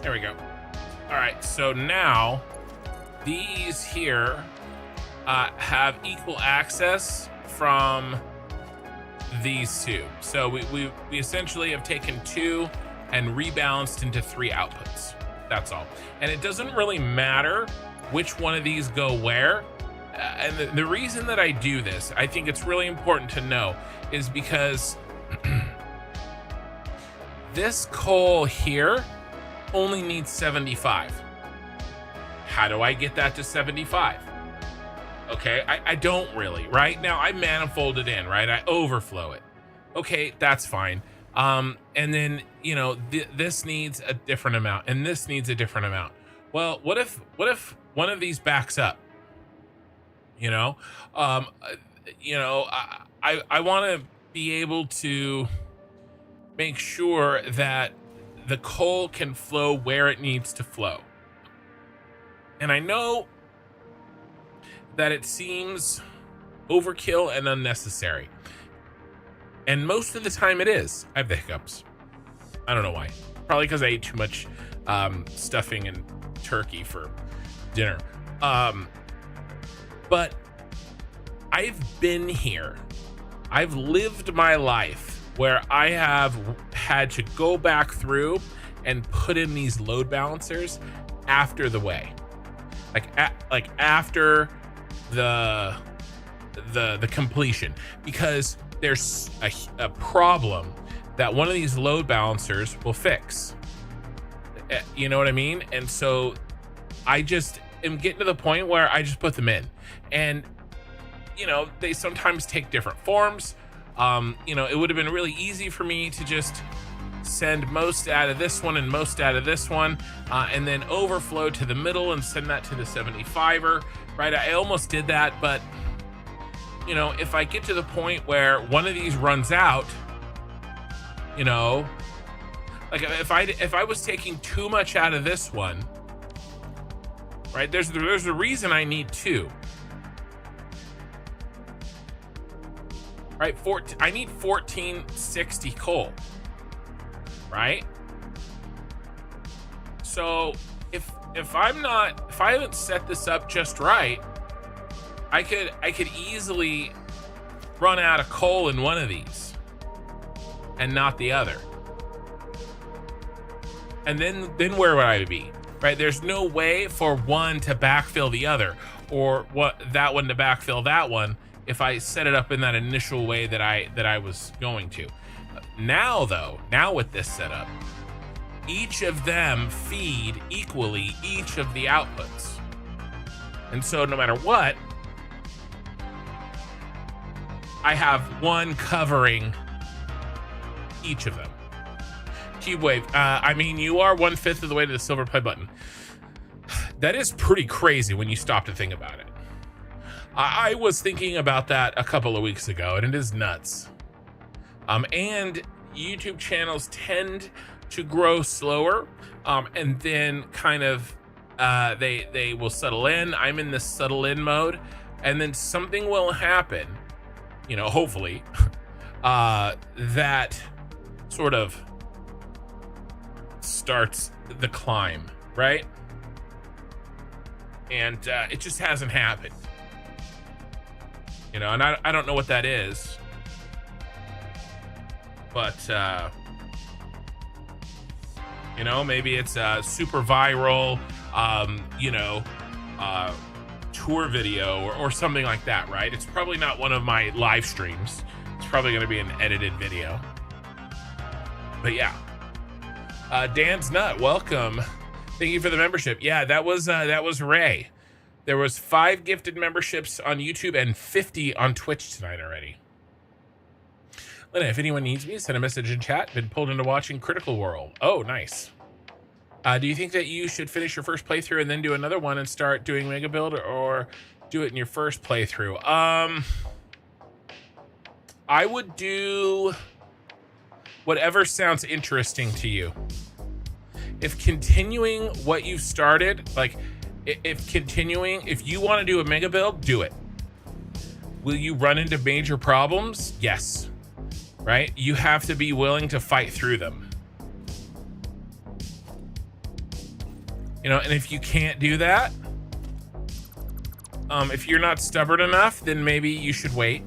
There we go. All right, so now these here have equal access from these two. So we essentially have taken 2 and rebalanced into 3 outputs. That's all. And it doesn't really matter which one of these go where. And the reason that I do this, I think it's really important to know, is because this coal here only needs 75. How do I get that to 75? Okay, I don't really, right? Now I manifold it in, right? I overflow it. Okay, that's fine. And then, you know, this needs a different amount and this needs a different amount. Well, what if one of these backs up? You know, I want to be able to make sure that the coal can flow where it needs to flow. And I know that it seems overkill and unnecessary. And most of the time it is. I have the hiccups. I don't know why. Probably because I ate too much stuffing and turkey for dinner. But I've been here. I've lived my life where I have had to go back through and put in these load balancers after the way. Like after the the completion, because there's a problem that one of these load balancers will fix. You know what I mean? And so I just am getting to the point where I just put them in, and they sometimes take different forms. It would have been really easy for me to just send most out of this one and most out of this one, and then overflow to the middle and send that to the 75er, right? I almost did that, but if I get to the point where one of these runs out, like if I was taking too much out of this one, right? There's a reason I need two. Right, I need 1460 coal, right? So if I haven't set this up just right, I could easily run out of coal in one of these and not the other. And then where would I be? Right? There's no way for one to backfill the other, or that one to backfill that one, if I set it up in that initial way that I was going to. Now with this setup, each of them feed equally each of the outputs. And so no matter what, I have one covering each of them. CubeWave, you are 1/5 of the way to the silver play button. That is pretty crazy when you stop to think about it. I was thinking about that a couple of weeks ago, and it is nuts. And YouTube channels tend to grow slower, and then kind of they will settle in. I'm in this settle in mode, and then something will happen, hopefully, that sort of starts the climb, right? And it just hasn't happened. And I don't know what that is, but maybe it's a super viral tour video or something like that, right? It's probably not one of my live streams. It's probably going to be an edited video. But yeah, Dan's Nut, welcome. Thank you for the membership. Yeah, that was Ray. There was 5 gifted memberships on YouTube and 50 on Twitch tonight already. Lena, if anyone needs me, send a message in chat. Been pulled into watching Critical World. Oh, nice. Do you think that you should finish your first playthrough and then do another one and start doing Mega Build, or do it in your first playthrough? I would do whatever sounds interesting to you. If continuing what you've started, like if you want to do a mega build, do it. Will you run into major problems? Yes. Right? You have to be willing to fight through them. And if you can't do that, if you're not stubborn enough, then maybe you should wait.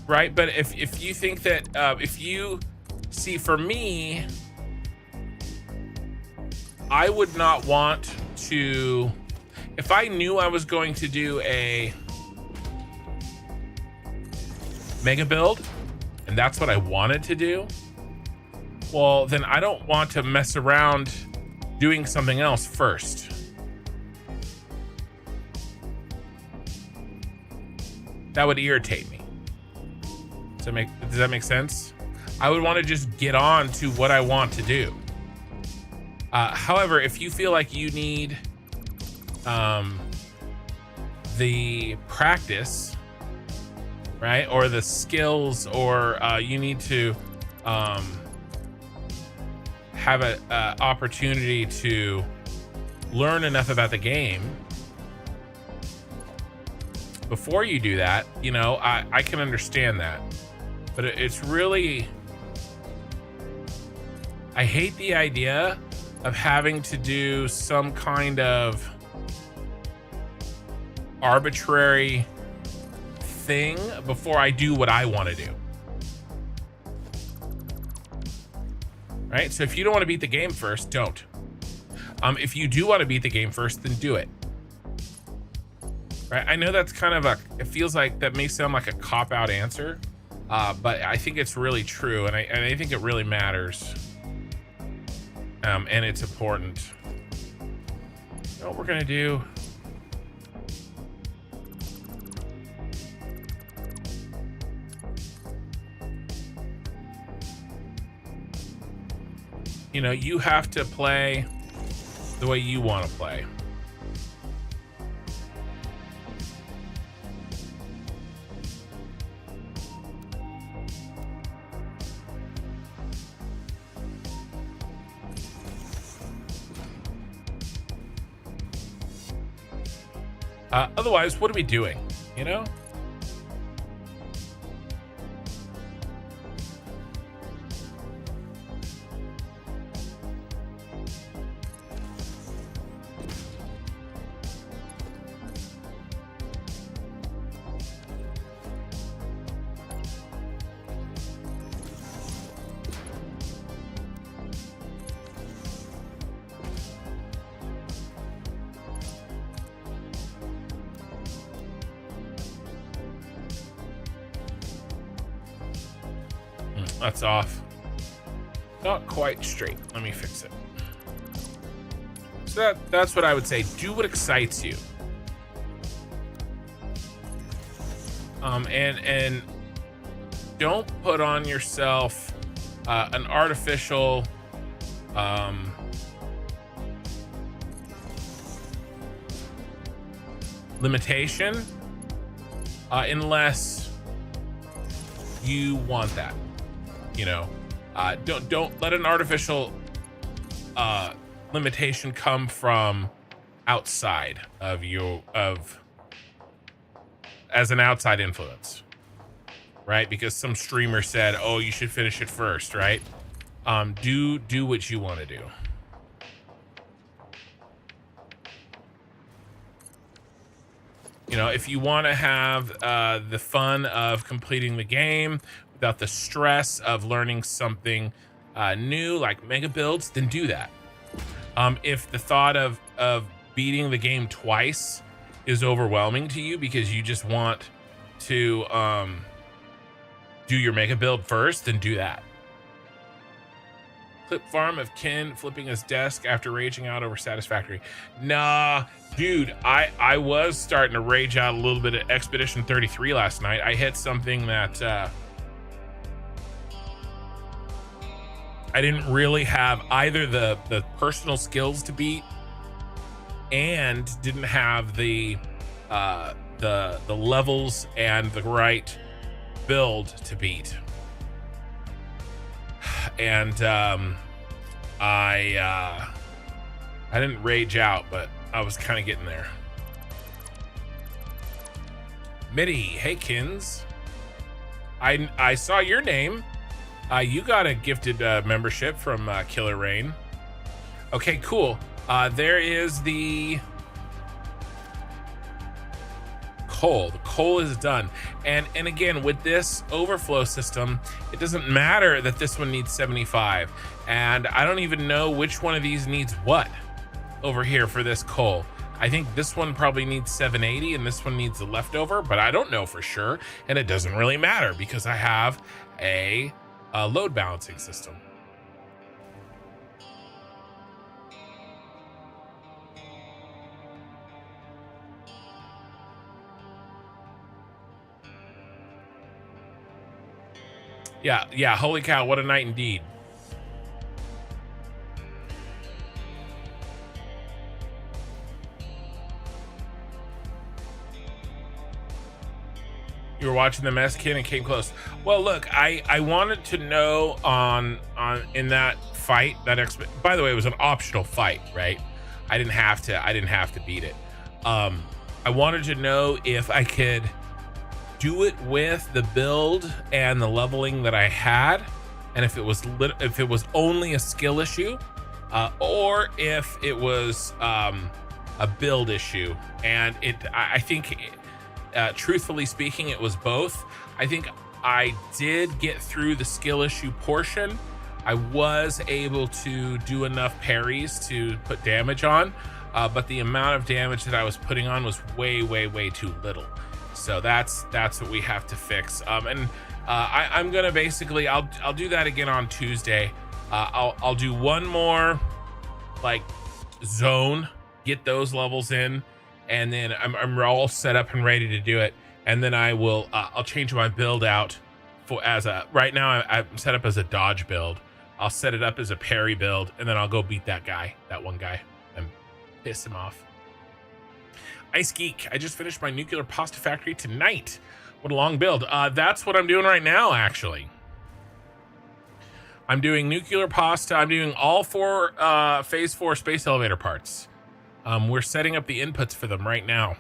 Right, but if you think that for me, I would not want to. If I knew I was going to do a mega build, and that's what I wanted to do, well, then I don't want to mess around doing something else first. That would irritate me. Does that make sense? I would want to just get on to what I want to do. However, if you feel like you need the practice, right, or the skills, or you need to have an opportunity to learn enough about the game before you do that, I can understand that. But it's really, I hate the idea of having to do some kind of arbitrary thing before I do what I want to do. Right? So if you don't want to beat the game first, don't. If you do want to beat the game first, then do it. Right? I know that's kind of it feels like that may sound like a cop-out answer, but I think it's really true, and I think it really matters, and it's important. You know what we're gonna do? You know, you have to play the way you want to play. Otherwise, what are we doing? You know? That's off. Not quite straight. Let me fix it. So that's what I would say. Do what excites you. And don't put on yourself an artificial limitation unless you want that. You know, don't let an artificial limitation come from outside of you, as an outside influence, right? Because some streamer said, "Oh, you should finish it first," right? Do what you want to do. You know, if you want to have the fun of completing the game without the stress of learning something new like mega builds, then do that. If the thought of beating the game twice is overwhelming to you because you just want to do your mega build first, then do that. Clip farm of Ken flipping his desk after raging out over Satisfactory. Nah, dude, I was starting to rage out a little bit at Expedition 33 last night. I hit something that I didn't really have either the personal skills to beat and didn't have the levels and the right build to beat. And I didn't rage out, but I was kind of getting there. Mitty, hey Kins. I saw your name. You got a gifted membership from Killer Rain. Okay, cool. There is the coal. The coal is done. And again, with this overflow system, it doesn't matter that this one needs 75. And I don't even know which one of these needs what over here for this coal. I think this one probably needs 780 and this one needs the leftover, but I don't know for sure. And it doesn't really matter because I have a load balancing system. Yeah, holy cow, what a night indeed. You were watching the mess, Ken, and came close. Well, look, I wanted to know on in that fight, by the way, it was an optional fight, right? I didn't have to beat it. I wanted to know if I could do it with the build and the leveling that I had, and if it was only a skill issue, or if it was a build issue. And I think, truthfully speaking, it was both. I think I did get through the skill issue portion I was able to do enough parries to put damage on, but the amount of damage that I was putting on was way too little. So that's what we have to fix. I'm gonna basically I'll do that again on Tuesday. I'll do one more like zone, get those levels in, and then I'm all set up and ready to do it. And then I'll change my build out for right now I'm set up as a dodge build. I'll set it up as a parry build, and then I'll go beat that one guy, and piss him off. Ice Geek, I just finished my nuclear pasta factory tonight. What a long build. That's what I'm doing right now, actually. I'm doing nuclear pasta. I'm doing all 4 phase 4 space elevator parts. We're setting up the inputs for them right now.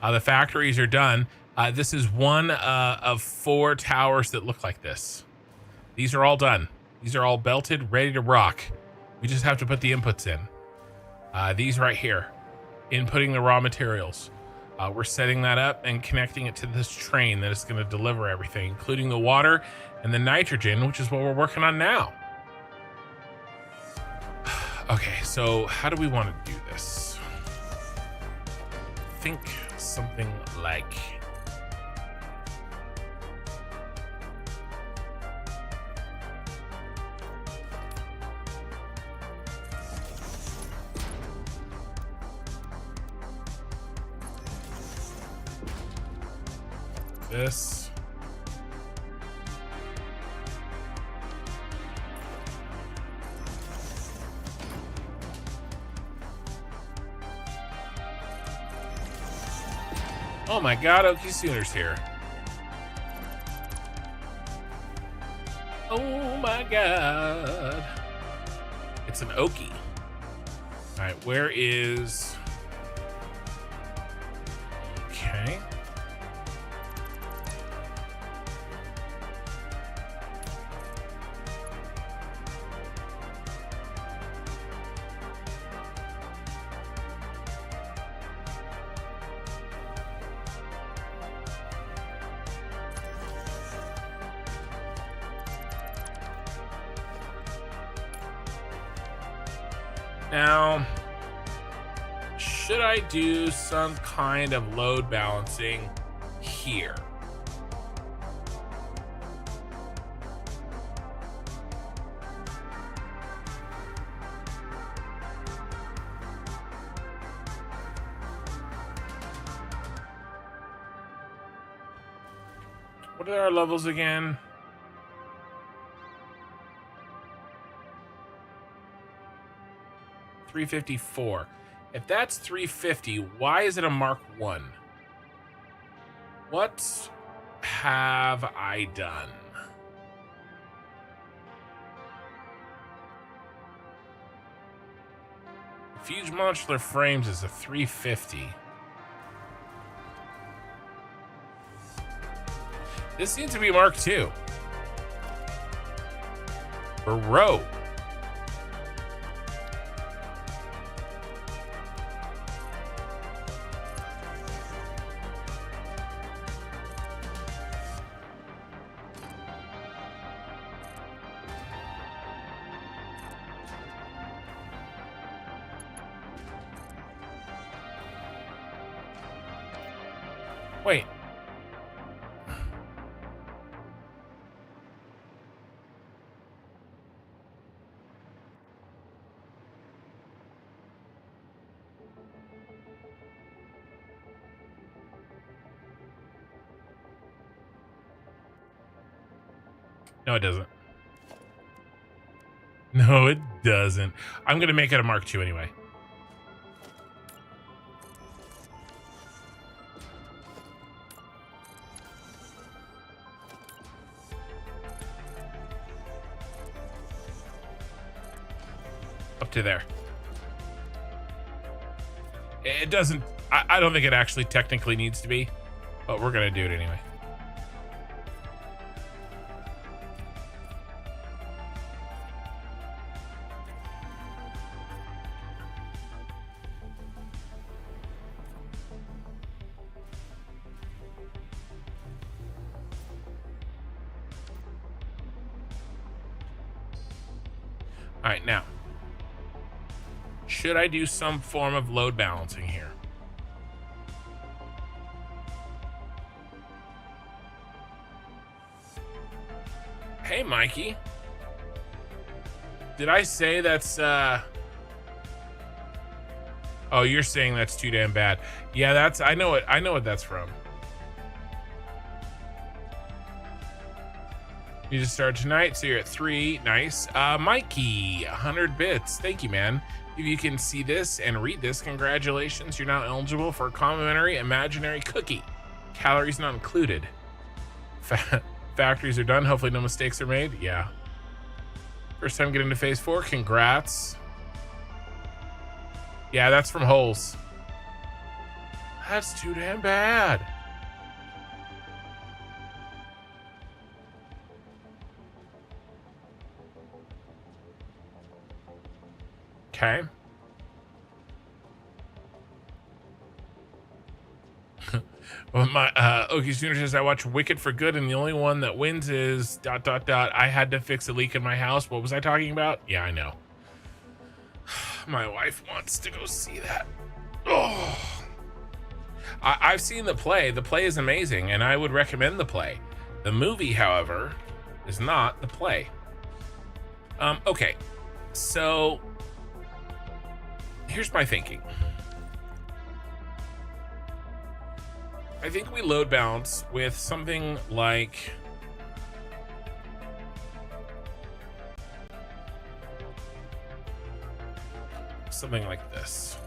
The factories are done. This is one of 4 towers that look like this. These are all done. These are all belted, ready to rock. We just have to put the inputs in. These right here, inputting the raw materials. We're setting that up and connecting it to this train that is going to deliver everything, including the water and the nitrogen, which is what we're working on now. Okay, so how do we want to do this? Think something like... this. Oh my god, Okie Sooner's here. Oh my god. It's an Okie. Alright, where is... Okay. Now, should I do some kind of load balancing here? What are our levels again? $354. If that's 350, why is it a Mark 1? What have I done? Fuge Modular Frames is a 350. This seems to be Mark 2. For row. Wait. No, it doesn't. No, it doesn't. I'm going to make it a Mark II anyway. Up to there. It doesn't... I don't think it actually technically needs to be, but we're going to do it anyway. All right, now, should I do some form of load balancing here? Hey, Mikey. Did I say that's, oh, you're saying that's too damn bad. Yeah, that's, I know what that's from. You just started tonight, so you're at 3. Nice. Mikey, 100 bits. Thank you, man. If you can see this and read this, congratulations. You're now eligible for a complimentary imaginary cookie. Calories not included. Factories are done. Hopefully no mistakes are made. Yeah. First time getting to phase 4. Congrats. Yeah, that's from Holes. That's too damn bad. Okay. Well, my Okie Junior says I watch Wicked for good, and the only one that wins is ... I had to fix a leak in my house. What was I talking about? Yeah, I know. My wife wants to go see that. Oh, I've seen the play. The play is amazing, and I would recommend the play. The movie, however, is not the play. Okay, so here's my thinking. I think we load balance with something like this.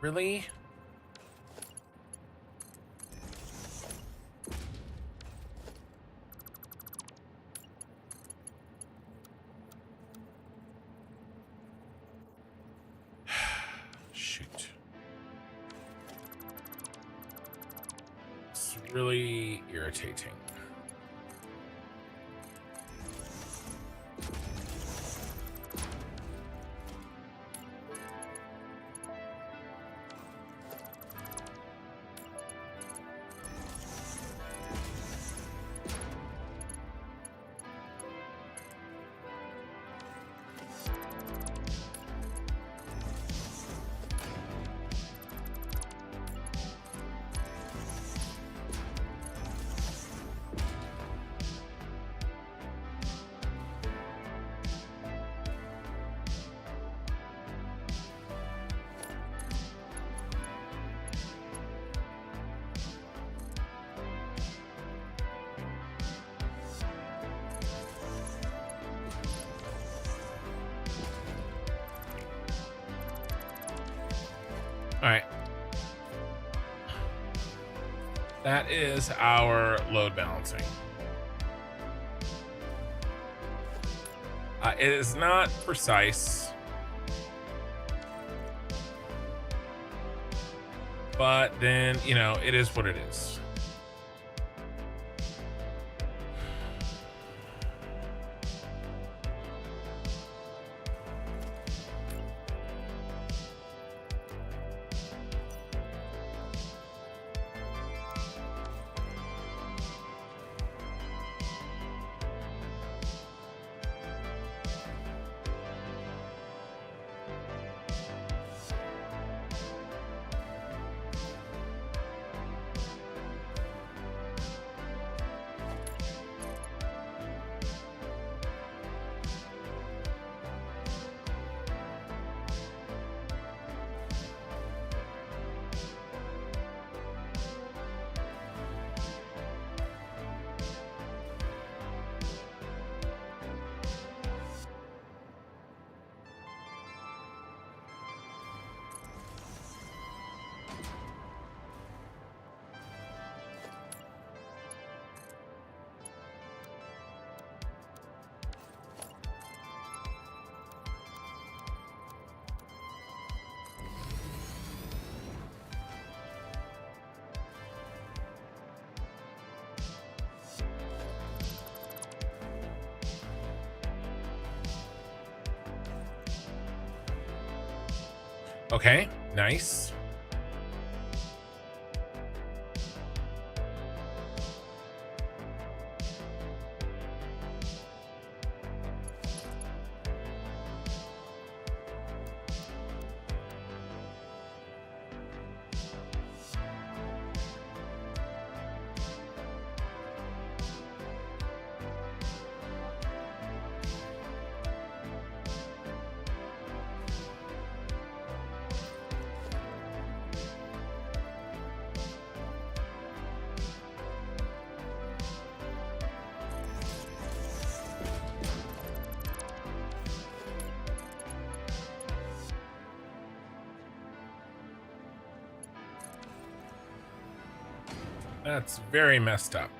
Really? Shoot. It's really irritating. All right. That is our load balancing. It is not precise, but then, you know, it is what it is. Okay, nice. That's very messed up.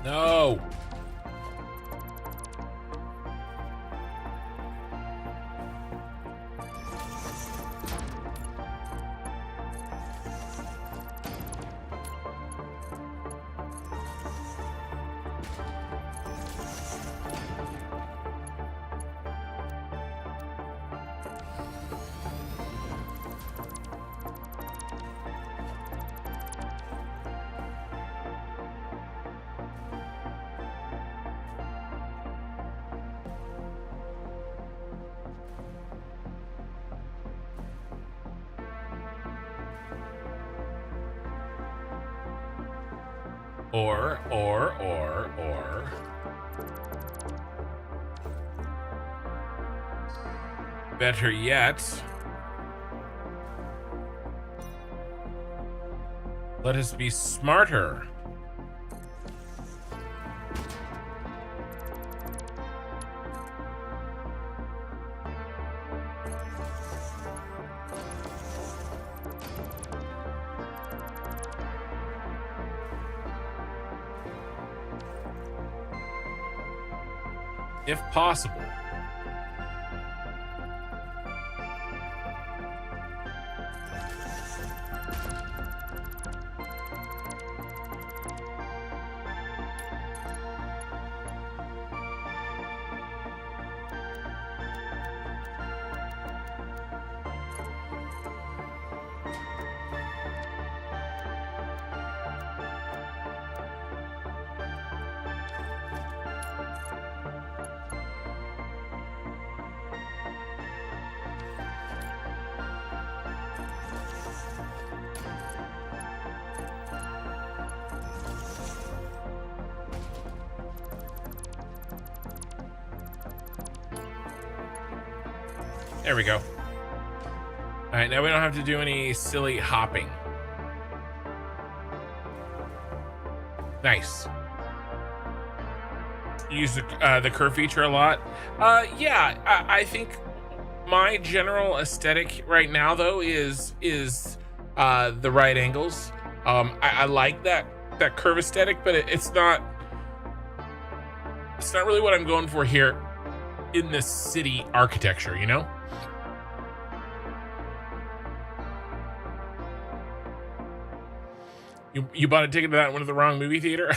No. Or. Better yet, let us be smarter. If possible. There we go. All right, now we don't have to do any silly hopping. Nice. Use the curve feature a lot. Yeah, I think my general aesthetic right now, though, is the right angles. I like that curve aesthetic, but it's not really what I'm going for here in this city architecture, you know? You bought a ticket to that one at the wrong movie theater?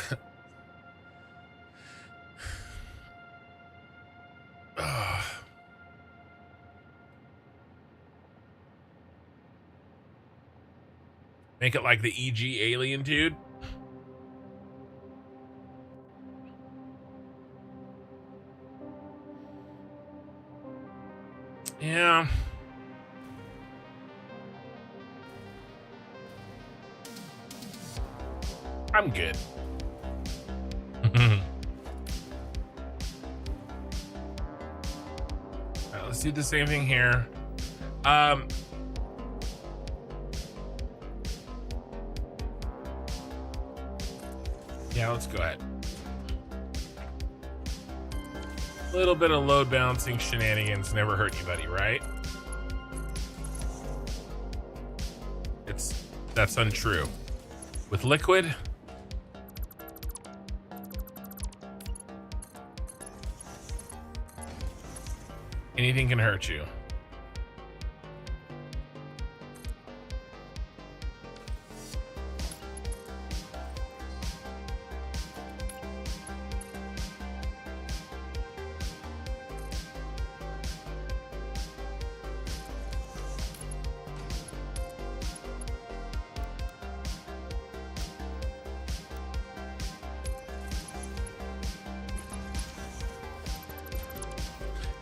Make it like the EG alien dude. Yeah. I'm good. All right, let's do the same thing here. Yeah, let's go ahead. A little bit of load balancing shenanigans never hurt anybody, right? That's untrue. With liquid, anything can hurt you.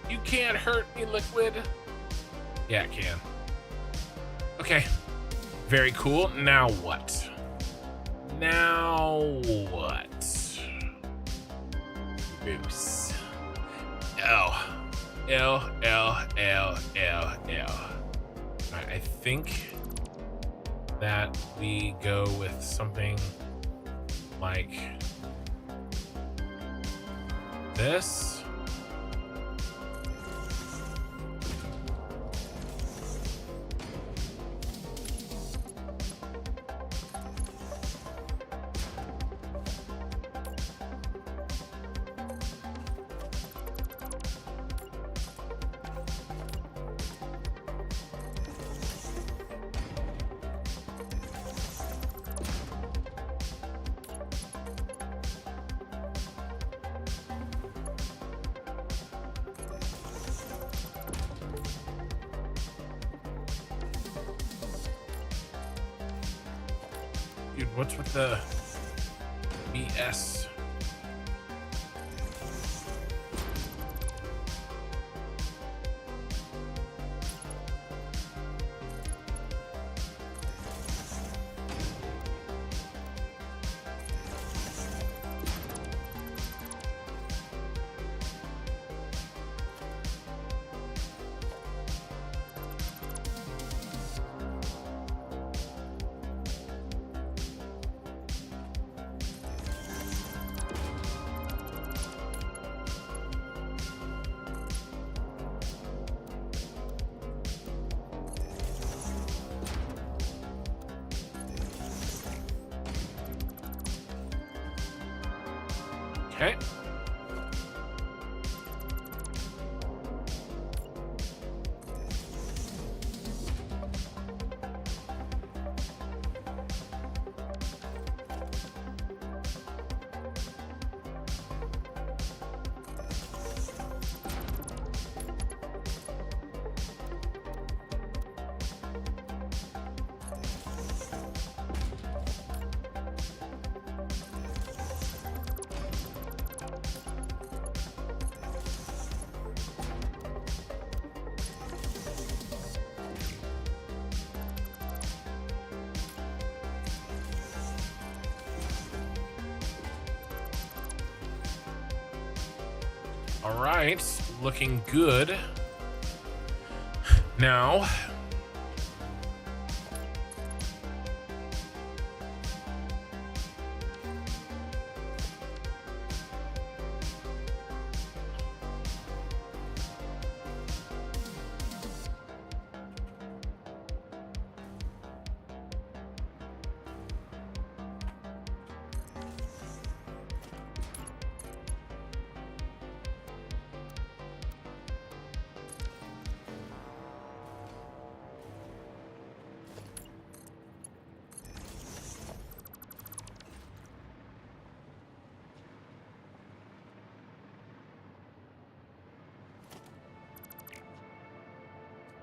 You can't hurt me, liquid. Yeah, it can. Okay. Very cool. Now what? Now what? Oops. L. L, L, L, L, L. Alright, I think that we go with something like this. Dude, what's with the BS? Okay. All right, looking good. Now,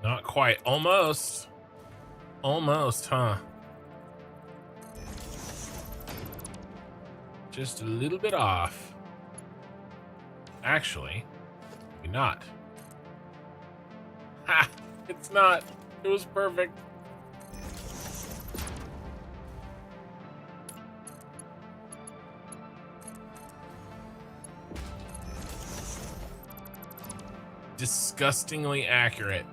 not quite. Almost. Almost, huh? Just a little bit off. Actually, maybe not. Ha! It's not. It was perfect. Disgustingly accurate.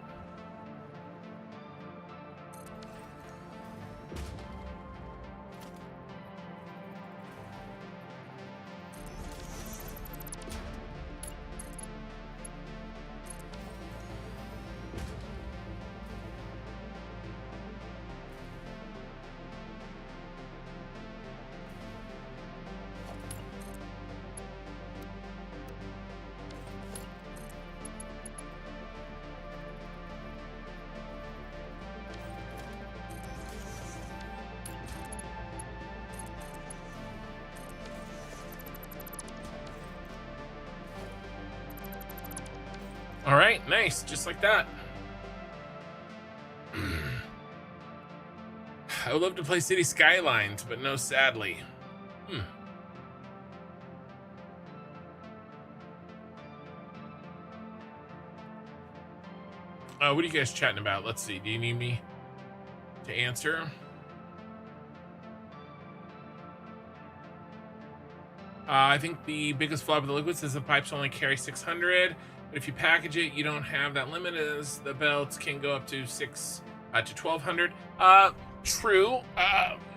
All right, nice, just like that. I would love to play City Skylines, but no, sadly. What are you guys chatting about? Let's see. Do you need me to answer? I think the biggest flaw with the liquids is the pipes only carry 600, but if you package it, you don't have that limit, as the belts can go up to 1200. True.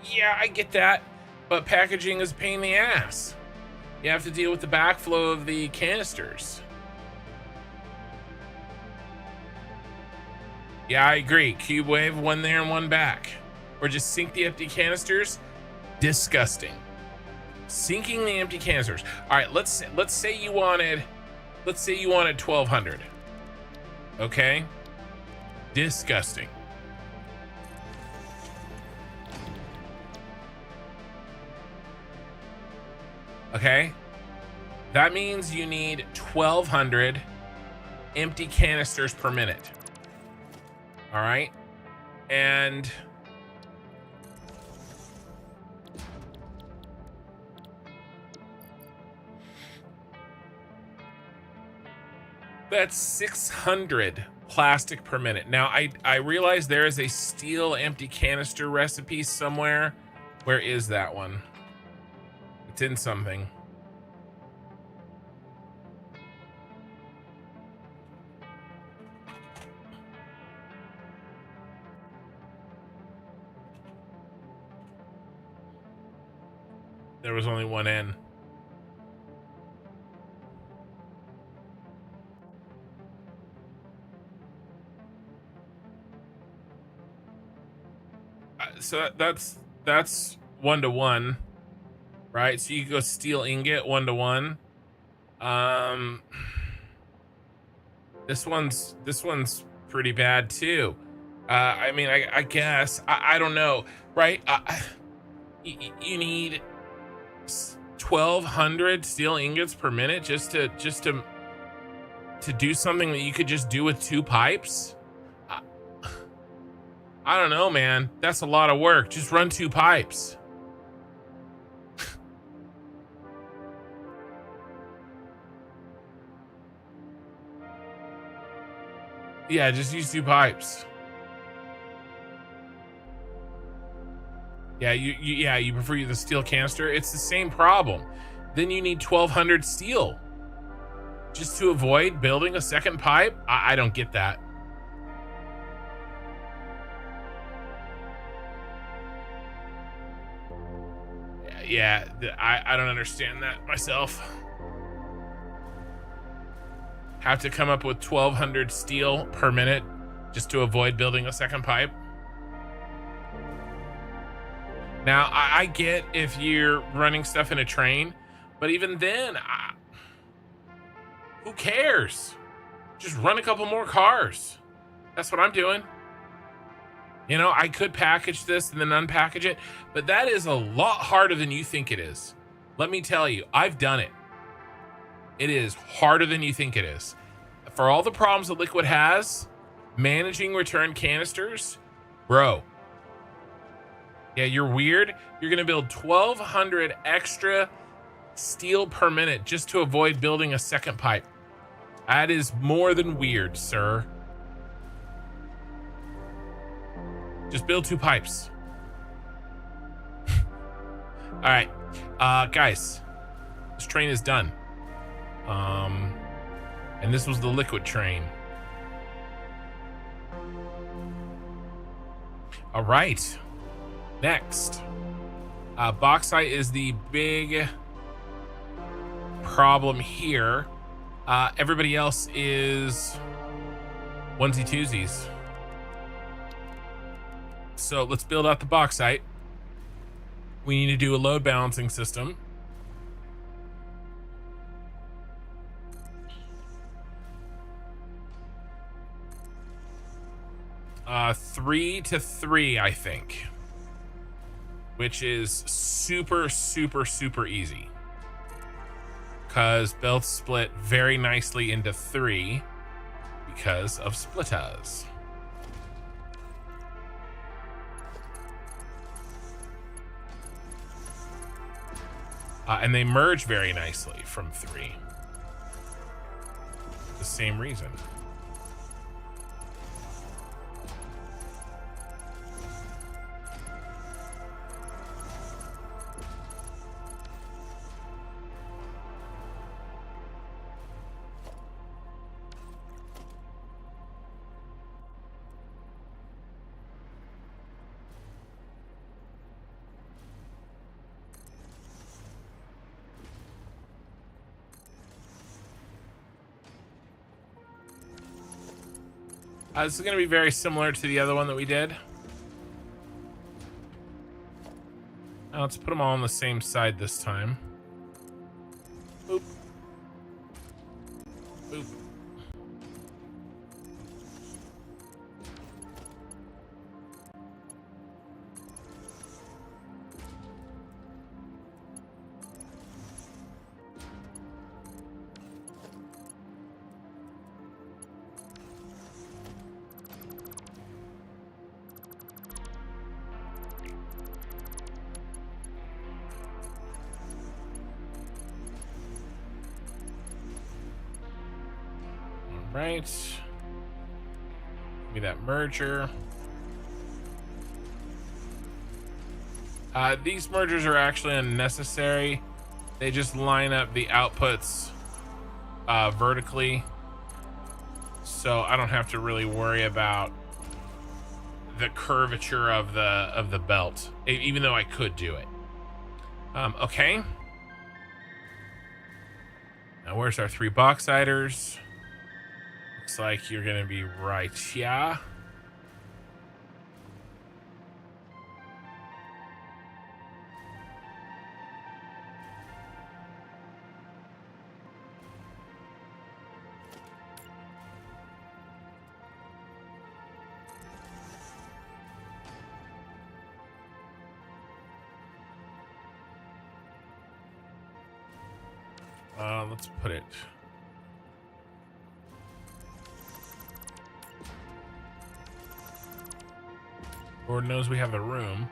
Yeah, I get that, but packaging is a pain in the ass. You have to deal with the backflow of the canisters. Yeah, I agree. Cube wave, one there and one back, or just sink the empty canisters. Disgusting. Sinking the empty canisters. All right, let's say you wanted 1200. Okay? Disgusting. Okay? That means you need 1200 empty canisters per minute. All right? And that's 600 plastic per minute. Now, I realize there is a steel empty canister recipe somewhere. Where is that one? It's in something. There was only one N. So that's 1-to-1, right? So you can go steel ingot 1-to-1. This one's pretty bad too. I mean, I guess I don't know, right? You need 1200 steel ingots per minute just to do something that you could just do with 2 pipes. I don't know, man. That's a lot of work. Just run 2 pipes. Yeah, just use 2 pipes. Yeah, you prefer the steel canister. It's the same problem. Then you need 1200 steel just to avoid building a second pipe. I don't get that. Yeah, I don't understand that myself. Have to come up with 1200 steel per minute just to avoid building a second pipe. Now, I get if you're running stuff in a train, but even then, who cares? Just run a couple more cars. That's what I'm doing. You know, I could package this and then unpackage it, but that is a lot harder than you think it is. Let me tell you, I've done it. It is harder than you think it is. For all the problems that Liquid has, managing return canisters, bro. Yeah, you're weird. You're gonna build 1200 extra steel per minute just to avoid building a second pipe. That is more than weird, sir. Just build 2 pipes. All right, guys, this train is done. And this was the Liquid train. All right, next. Bauxite is the big problem here. Everybody else is onesie twosies. So let's build out the bauxite. We need to do a load balancing system. Uh, 3 to 3, I think, which is super, super, super easy because belts split very nicely into 3. because of splitters. And they merge very nicely from 3. The same reason. This is going to be very similar to the other one that we did. Now let's put them all on the same side this time. Boop. Boop. Right. Give me that merger. These mergers are actually unnecessary. They just line up the outputs vertically, so I don't have to really worry about the curvature of the belt, even though I could do it. Okay. Now where's our 3 bauxiters? Looks like you're gonna be right here. Let's put it. Lord knows we have the room.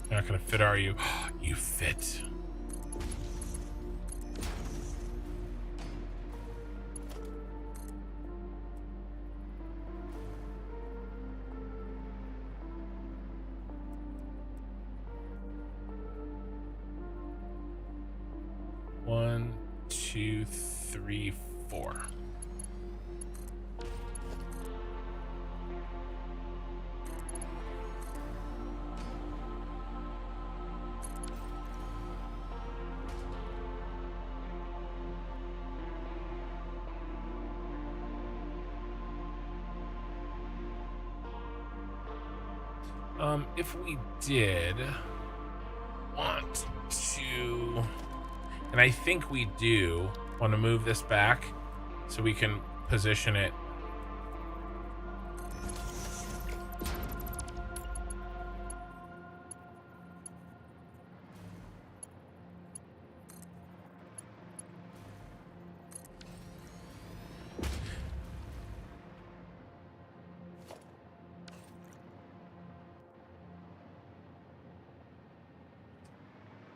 You're not gonna fit, are you? You fit. One, two, three, four. If we did want to, and I think we do want to move this back so we can position it.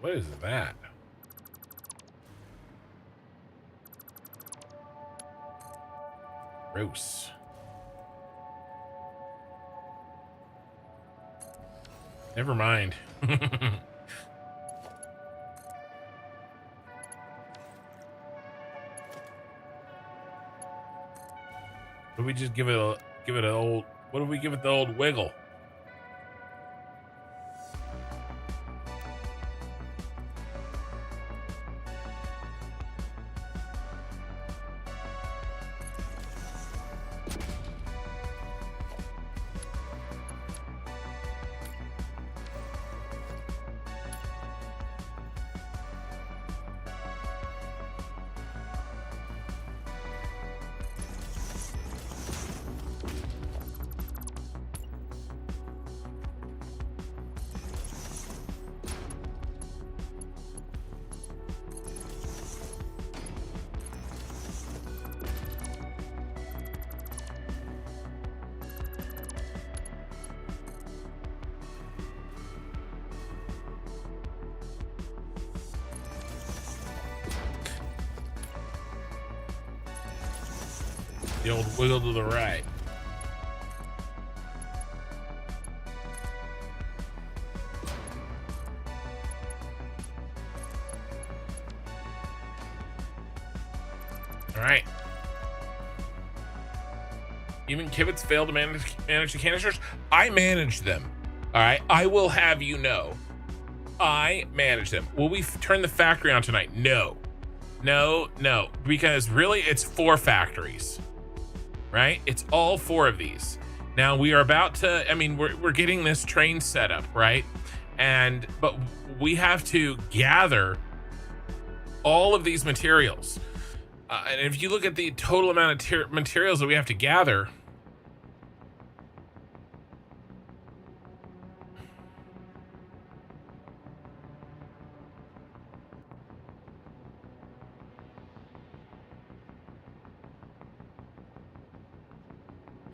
What is that? Gross. Never mind. Did we just give it an old, what did we give it the old wiggle? The old wiggle to the right. All right. Even Kivets failed to manage the canisters. I manage them. All right. I will have you know, I manage them. Will we turn the factory on tonight? No. Because really, it's 4 factories, right? It's all 4 of these. Now we are about to. I mean, we're getting this train set up, right? But we have to gather all of these materials. And if you look at the total amount of materials that we have to gather,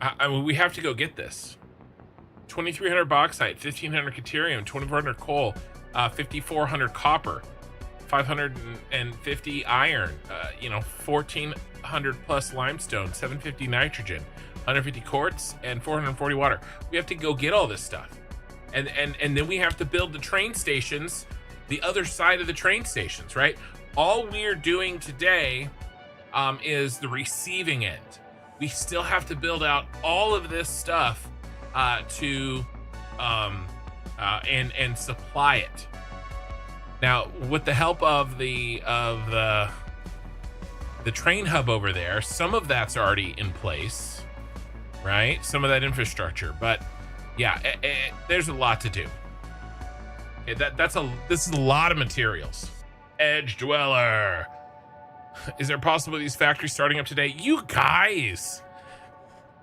I mean, we have to go get this. 2,300 bauxite, 1,500 deuterium, 2,400 coal, 5,400 copper, 550 iron, 1,400 plus limestone, 750 nitrogen, 150 quartz, and 440 water. We have to go get all this stuff. And then we have to build the train stations, the other side of the train stations, right? All we're doing today is the receiving end. We still have to build out all of this stuff and supply it. Now, with the help of the train hub over there, some of that's already in place, right? Some of that infrastructure, but yeah, there's a lot to do. Okay, this is a lot of materials. Edge Dweller. Is there possibility these factories starting up today? You guys,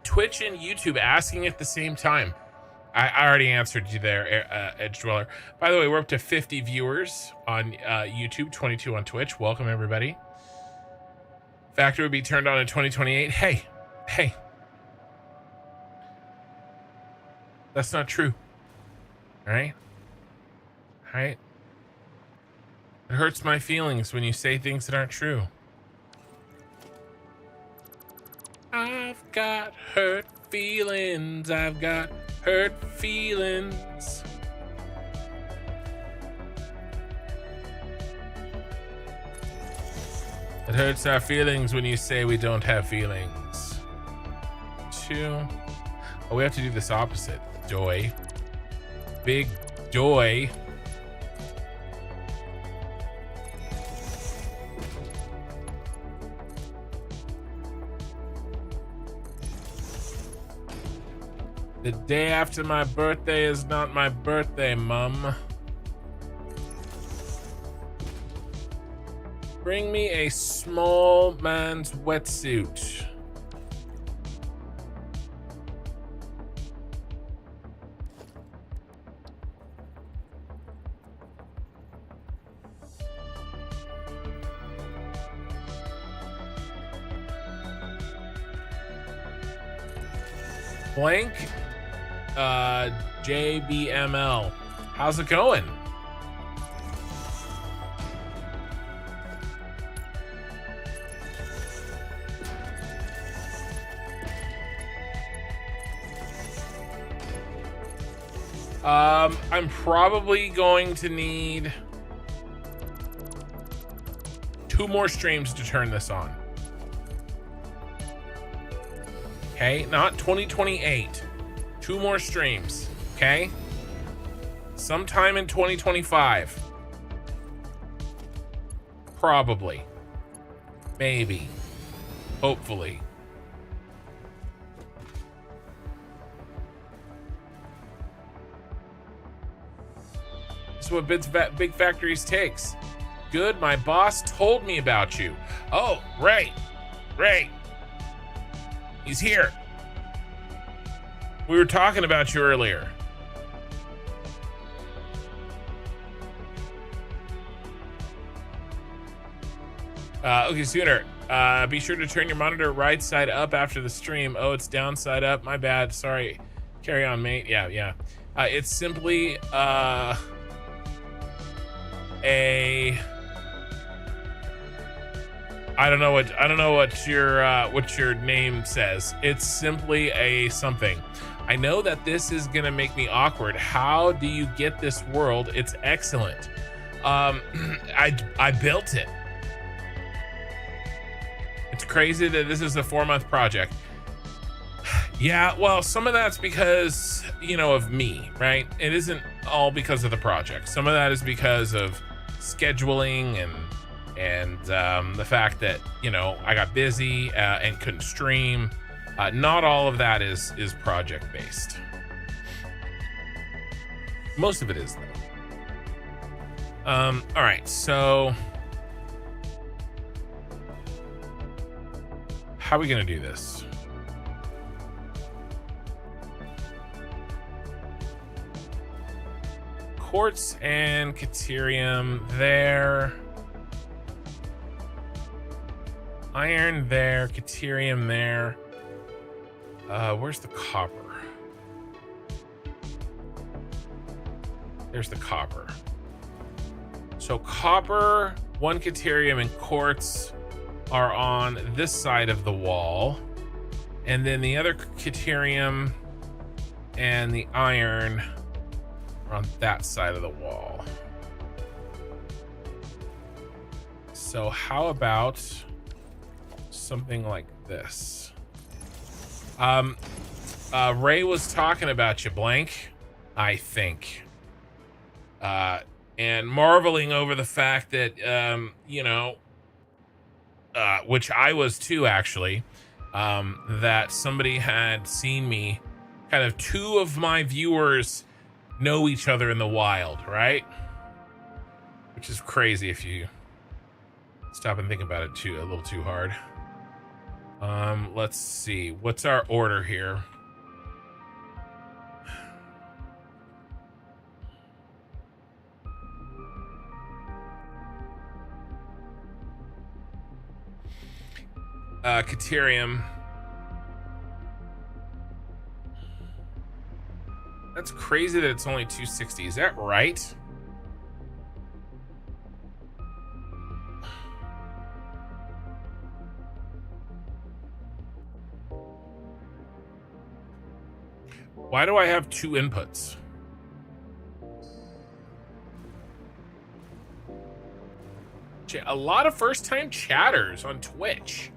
Twitch and YouTube asking at the same time. I already answered you there, Edge Dweller. By the way, we're up to 50 viewers on YouTube, 22 on Twitch. Welcome, everybody. Factory will be turned on in 2028. Hey. That's not true. All right? It hurts my feelings when you say things that aren't true. I've got hurt feelings. It hurts our feelings when you say we don't have feelings. 2. Oh, we have to do this opposite. Joy. Big joy. The day after my birthday is not my birthday, Mum. Bring me a small man's wetsuit. Blank JBML. How's it going? I'm probably going to need 2 more streams to turn this on. Okay, not 2028. 2 more streams, okay? Sometime in 2025. Probably. Maybe. Hopefully. This is what big factories takes. Good, my boss told me about you. Oh, Ray. He's here. We were talking about you earlier. Okay, Sooner. Be sure to turn your monitor right side up after the stream. Oh, it's down side up. My bad. Sorry. Carry on, mate. Yeah. It's simply I don't know what your name says. It's simply a something. I know that this is gonna make me awkward. How do you get this world? It's excellent. I built it. It's crazy that this is a 4-month project. Yeah, well, some of that's because, of me, right? It isn't all because of the project. Some of that is because of scheduling and the fact that, I got busy and couldn't stream. Not all of that is project based. Most of it is, though. All right, so how are we gonna do this? Quartz and Caterium there. Iron there, Caterium there. Where's the copper? There's the copper. So copper, 1 Caterium, and quartz are on this side of the wall. And then the other Caterium and the iron are on that side of the wall. So how about something like this? Ray was talking about you, Blank, I think. And marveling over the fact that, which I was too, actually, that somebody had seen me, kind of 2 of my viewers know each other in the wild, right? Which is crazy if you stop and think about it a little too hard. Let's see. What's our order here? Caterium. That's crazy that it's only 260. Is that right? Why do I have 2 inputs? A lot of first-time chatters on Twitch.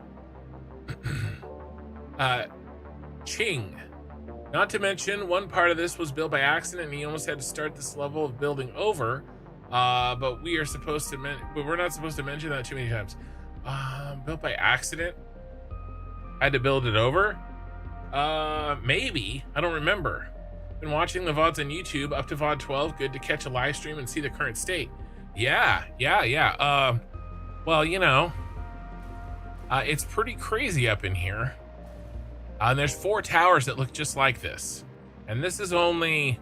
Ching. Not to mention, one part of this was built by accident, and he almost had to start this level of building over. But we're not supposed to mention that too many times. Built by accident? I had to build it over? Maybe. I don't remember. Been watching the VODs on YouTube up to VOD 12. Good to catch a live stream and see the current state. Yeah. Well, it's pretty crazy up in here. And there's 4 towers that look just like this. And this is only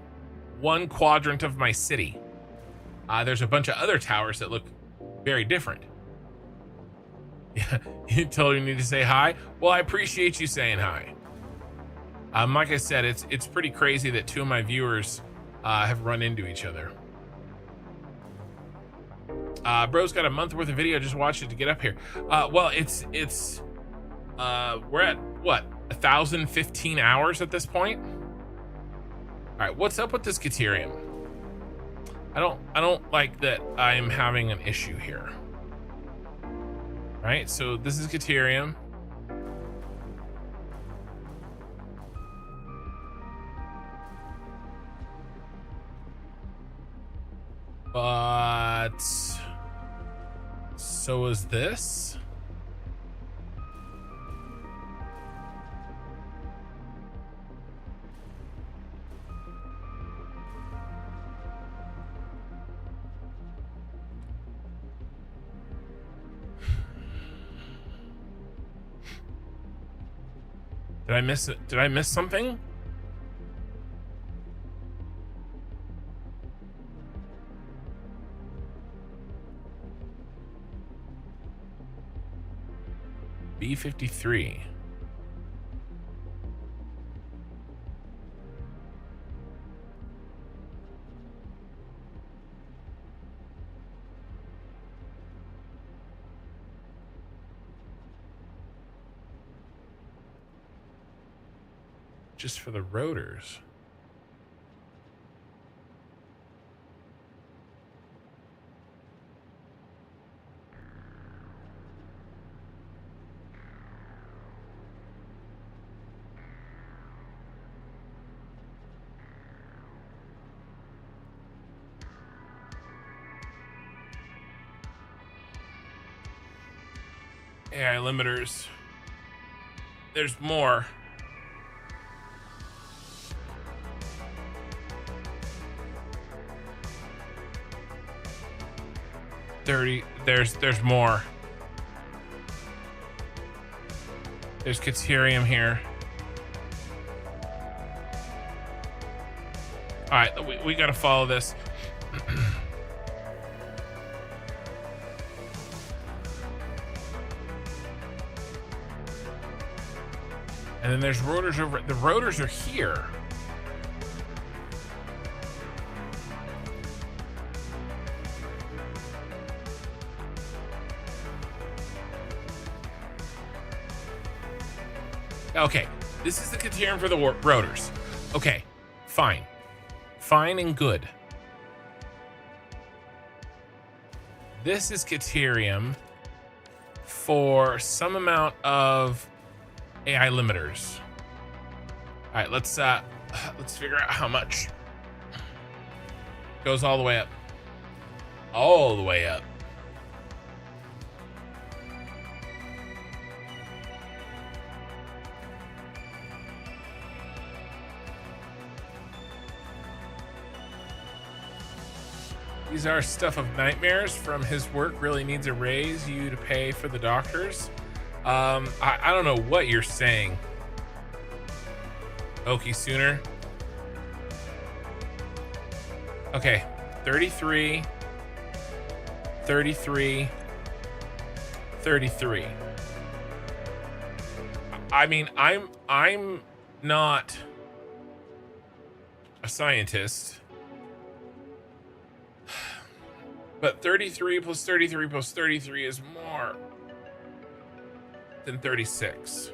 1 quadrant of my city. There's a bunch of other towers that look very different. Yeah, you totally need to say hi. Well, I appreciate you saying hi. Like I said, it's pretty crazy that 2 of my viewers have run into each other. Bro's got a month worth of video. Just watched it to get up here. Well, we're at what, 1,015 hours at this point. All right, what's up with this Caterium? I don't like that I'm having an issue here. All right, so this is Caterium. But so is this. Did I miss it? Did I miss something? B53. just for the rotors. AI limiters. There's more. There's more. There's Caterium here. All right, we gotta follow this. And then there's rotors over. The rotors are here. Okay, this is the Caterium for the rotors. Okay, fine. Fine and good. This is Caterium for some amount of AI limiters. All right, let's figure out how much. Goes all the way up. All the way up. These are stuff of nightmares from his work. Really needs a raise. You to pay for the doctors. I don't know what you're saying. Okie Sooner. Okay, 33, 33, 33. I mean, I'm not a scientist, but 33 plus 33 plus 33 is more than 36.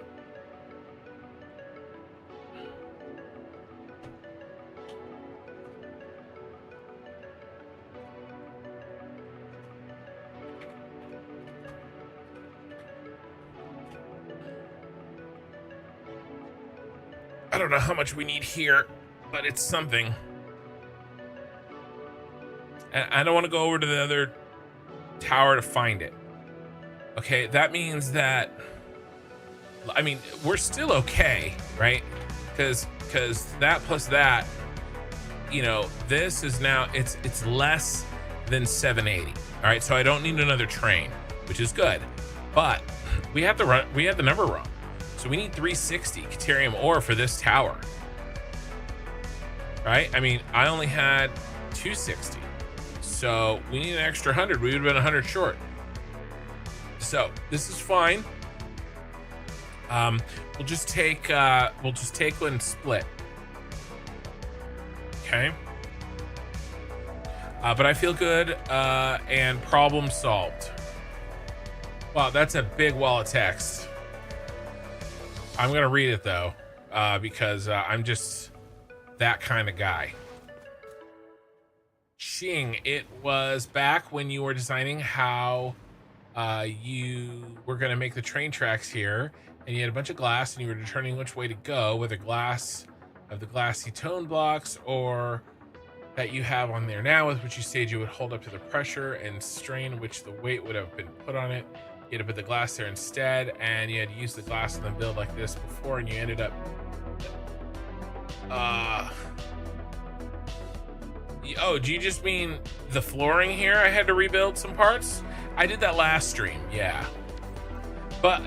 I don't know how much we need here, but it's something. And I don't want to go over to the other tower to find it. Okay, that means that, I mean, we're still okay, right? Because that plus that, you know, this is now, it's less than 780. All right, so I don't need another train, which is good. But we have the number wrong. So we need 360 Caterium ore for this tower, right? I mean, I only had 260. So we need an extra 100. We would have been 100 short. So this is fine. We'll just take one split. Okay. But I feel good, and problem solved. Wow, that's a big wall of text. I'm gonna read it though, because I'm just that kind of guy. Xing, it was back when you were designing how you were gonna make the train tracks here, and you had a bunch of glass, and you were determining which way to go, whether glass of the glassy tone blocks or that you have on there now, with which you stage you would hold up to the pressure and strain which the weight would have been put on it. You had to put the glass there instead, and you had to use the glass in the build like this before, and you ended up oh, do you just mean the flooring here? I had to rebuild some parts. I did that last stream, yeah. But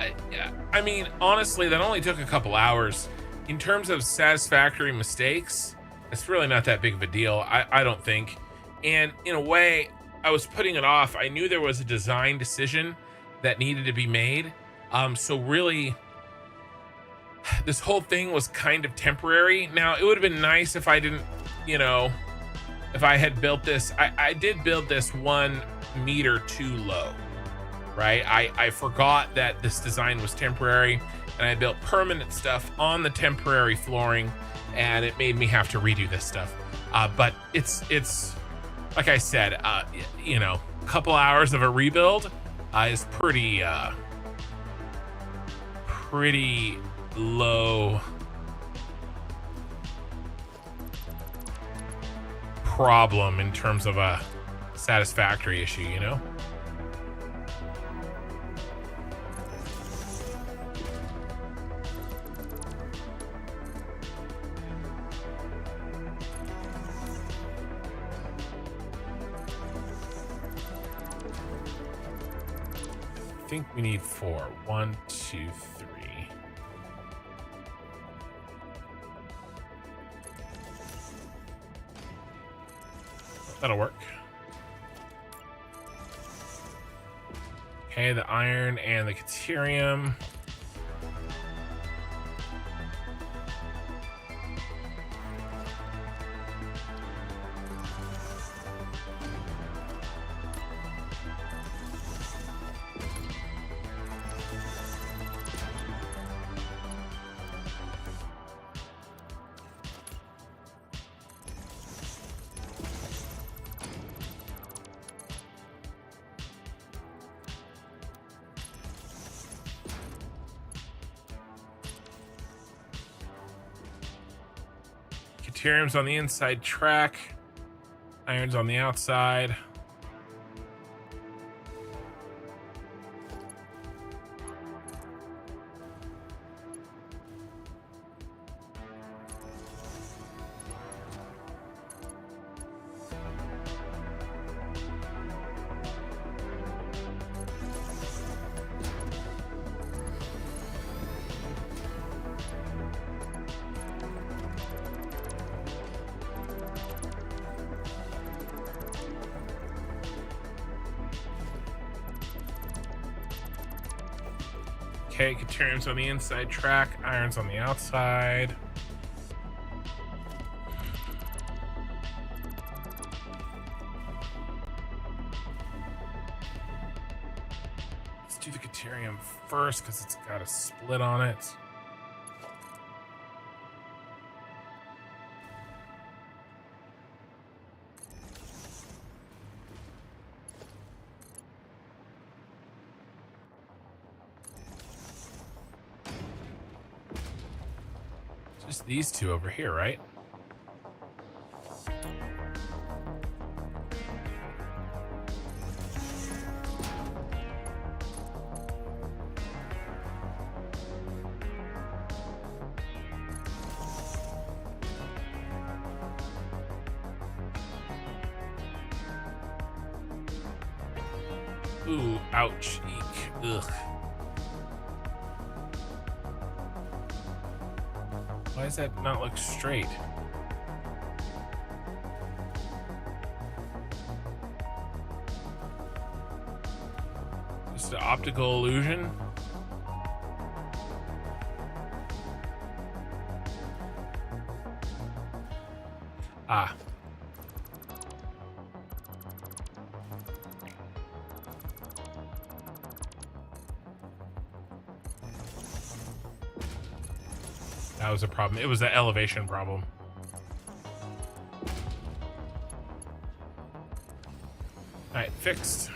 I mean, honestly, that only took a couple hours. In terms of satisfactory mistakes, it's really not that big of a deal, I don't think. And in a way, I was putting it off. I knew there was a design decision that needed to be made. So really, this whole thing was kind of temporary. Now, it would have been nice if I didn't, you know, if I had built this. I did build this 1 meter too low, right? I forgot that this design was temporary, and I built permanent stuff on the temporary flooring, and it made me have to redo this stuff. But it's like I said, you know, a couple hours of a rebuild is pretty low problem in terms of a satisfactory issue, you know? I think we need 4. 1, 2, 3. That'll work. Okay, the iron and the caterium. Caterium's on the inside track. Iron's on the outside. Okay, caterium's on the inside track, iron's on the outside. Let's do the caterium first because it's got a split on it. Just these two over here, right? Ooh, ouch, eek, ugh. Why does that not look straight? Just an optical illusion? Ah. That was a problem. It was an elevation problem. All right, fixed.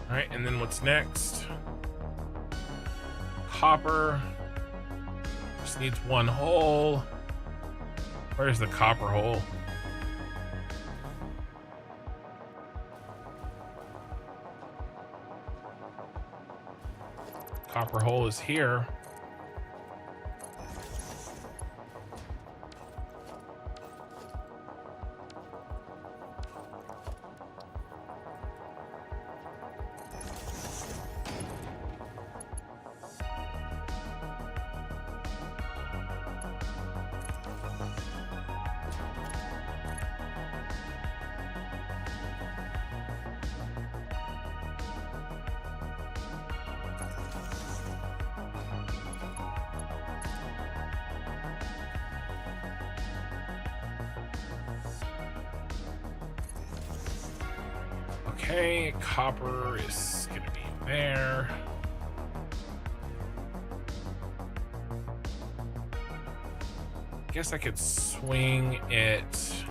All right, and then what's next? Copper. Just needs one hole. Where's the copper hole? Copper hole is here. Okay, copper is gonna be there. Guess I could swing it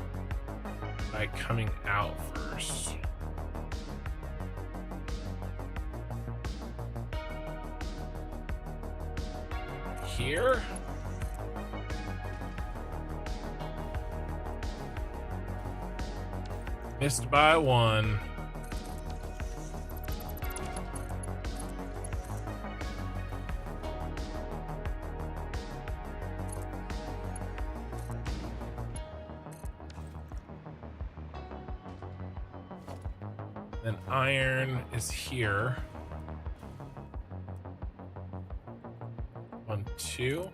by coming out first. Here? Missed by one. Then iron is here. 1, 2.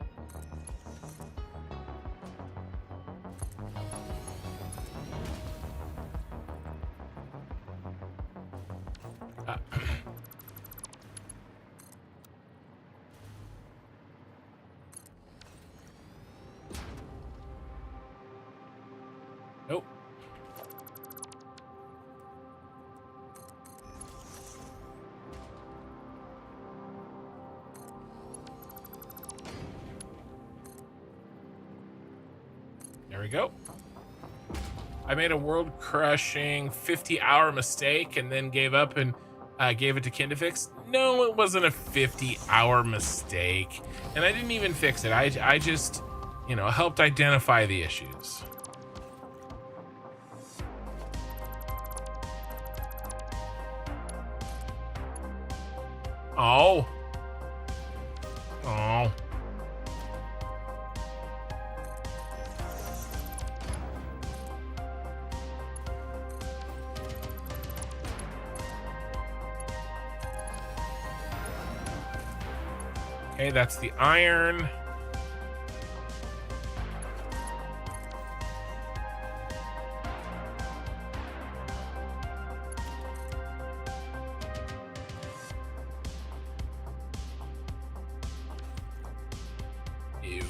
Nope. There we go. I made a world-crushing 50-hour mistake and then gave up and gave it to Ken to fix. No, it wasn't a 50-hour mistake. And I didn't even fix it. I just, helped identify the issues. Oh. Oh. Okay, that's the iron. Ew.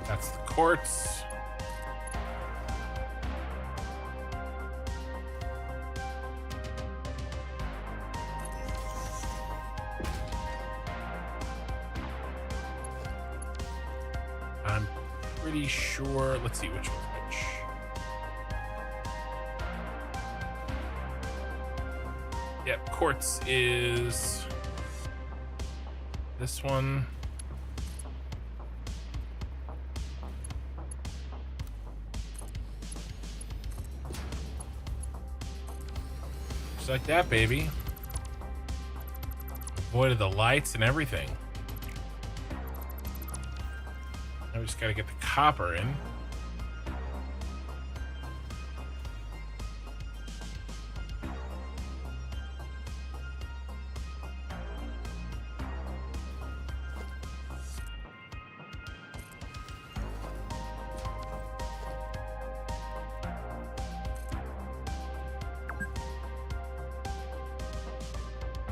That's the quartz. I'm pretty sure. Let's see which one's which. Yep, quartz is this one. Just like that, baby. Avoided the lights and everything. Now we just gotta get the copper in.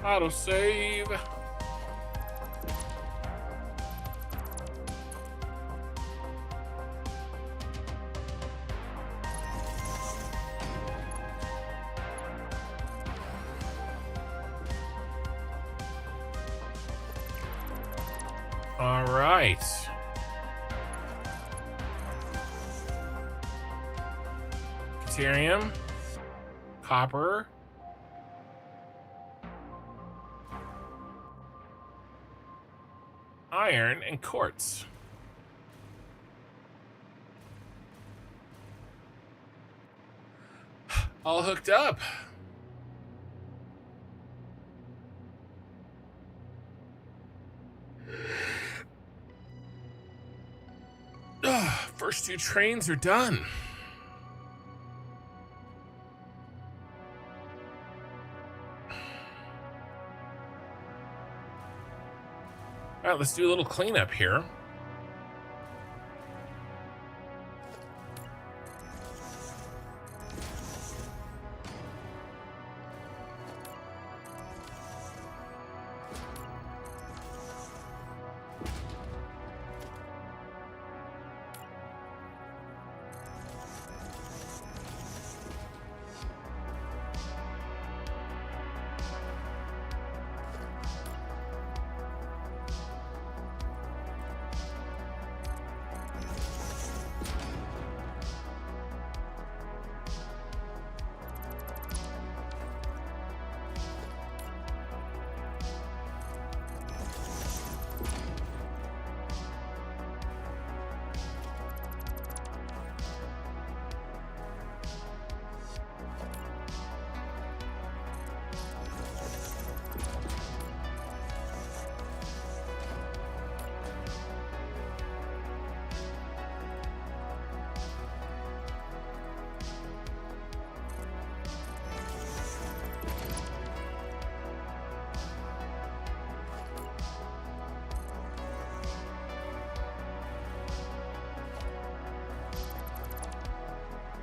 Auto save. All right. Deuterium, copper, iron, and quartz. All hooked up. 2 trains are done. All right, let's do a little cleanup here.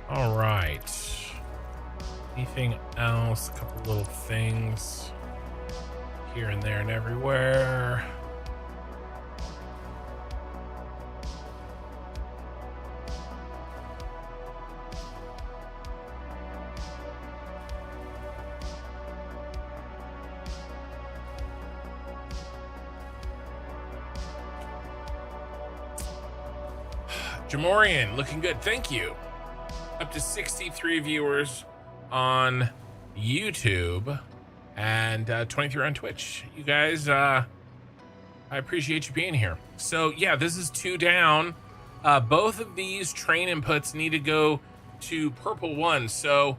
All right. Anything else? A couple little things here and there and everywhere. Jamorian, looking good. Thank you. Up to 63 viewers on YouTube and 23 on Twitch. You guys, I appreciate you being here. So yeah, this is 2 down. Both of these train inputs need to go to purple 1. So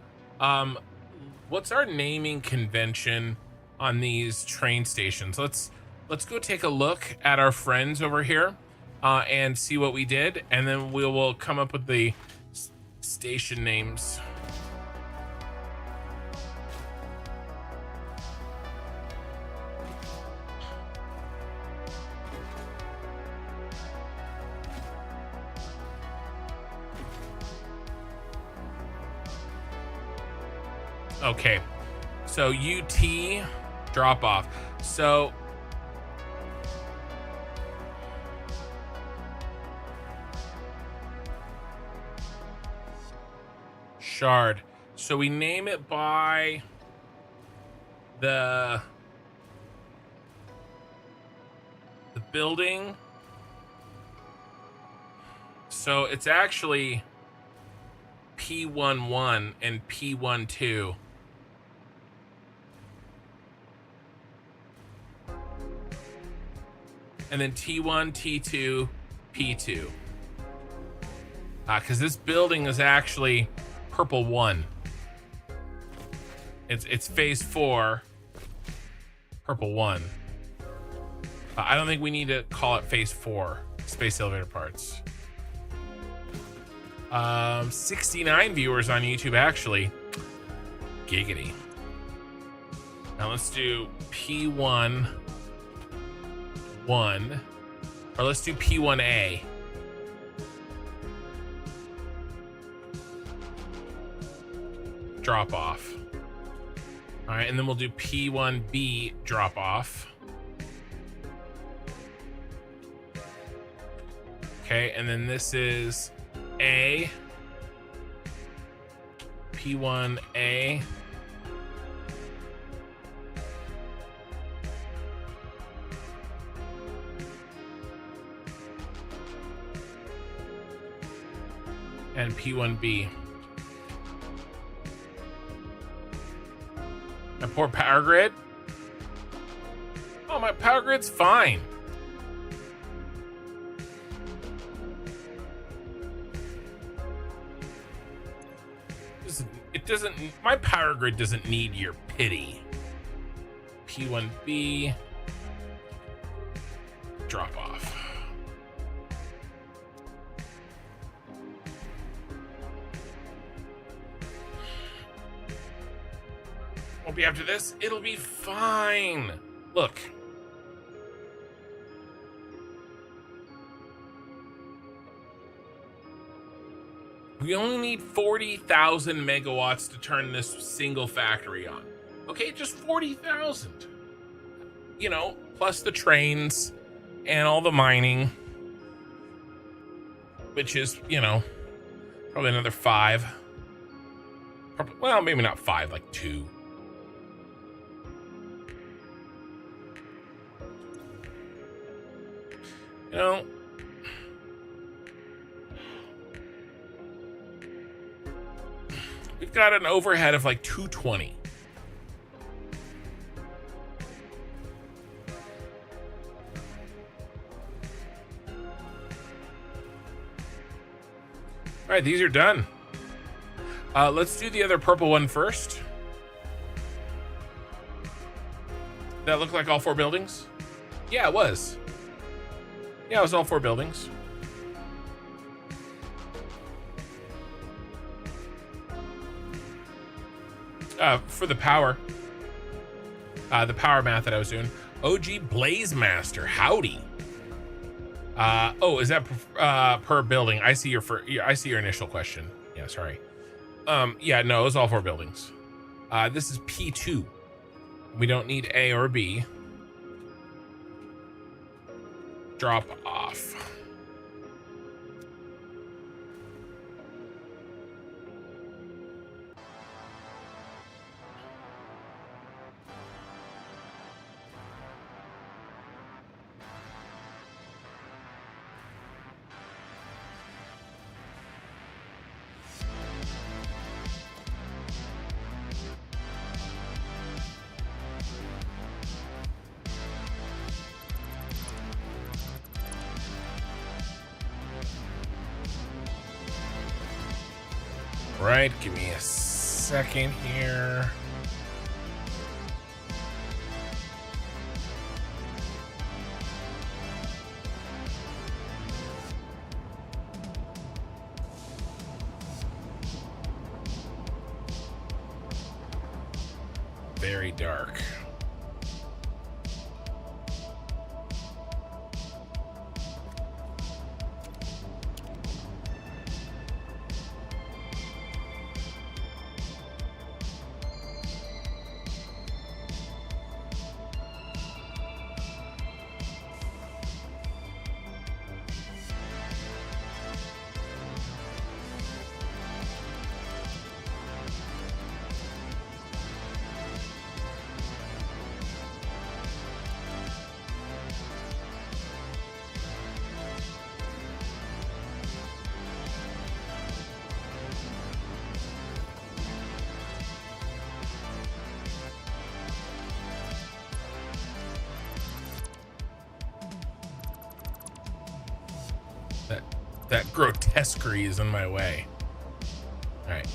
what's our naming convention on these train stations? Let's go take a look at our friends over here and see what we did, and then we will come up with the station names. Okay, so UT drop off. So shard. So we name it by the building. So it's actually P11 and P12. And then T1, T2, P2. Because this building is actually purple 1. It's phase 4, purple 1. I don't think we need to call it phase 4, space elevator parts. 69 viewers on YouTube, actually. Giggity. Now let's do P1, 1, or let's do P1A. Drop off. All right, and then we'll do P1B drop off. Okay, and then this is A, P1A. And P1B. My poor power grid. Oh, my power grid's fine. It doesn't, my power grid doesn't need your pity. P1B. Drop off. Won't be after this. It'll be fine. Look. We only need 40,000 megawatts to turn this single factory on. Okay, just 40,000. You know, plus the trains and all the mining, which is, you know, probably another 5. Probably, well, maybe not 5, like 2. You know, we've got an overhead of like 220. All right, these are done. Let's do the other purple one first. That looked like all 4 buildings? Yeah, it was. Yeah, it was all 4 buildings. For the power math that I was doing. OG Blaze Master, howdy. Oh, is that per building? I see your initial question. Yeah, sorry. Yeah, no, it was all 4 buildings. This is P2. We don't need A or B. Drop off. Right, give me a second here. Very dark. That grotesquerie is in my way. All right.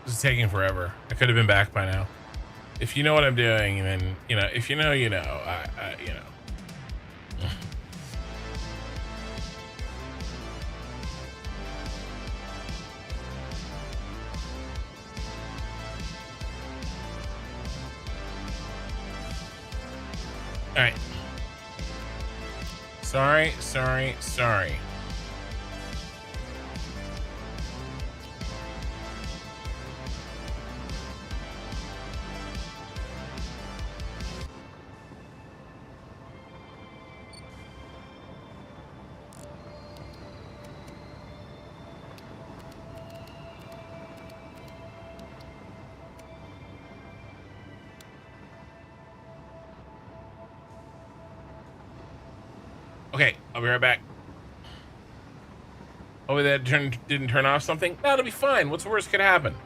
This is taking forever. I could have been back by now. If you know what I'm doing, then, you know, if you know, you know. You know. All right. Sorry. Okay, I'll be right back. Oh, that didn't turn off something? No, it'll be fine. What's the worst could happen?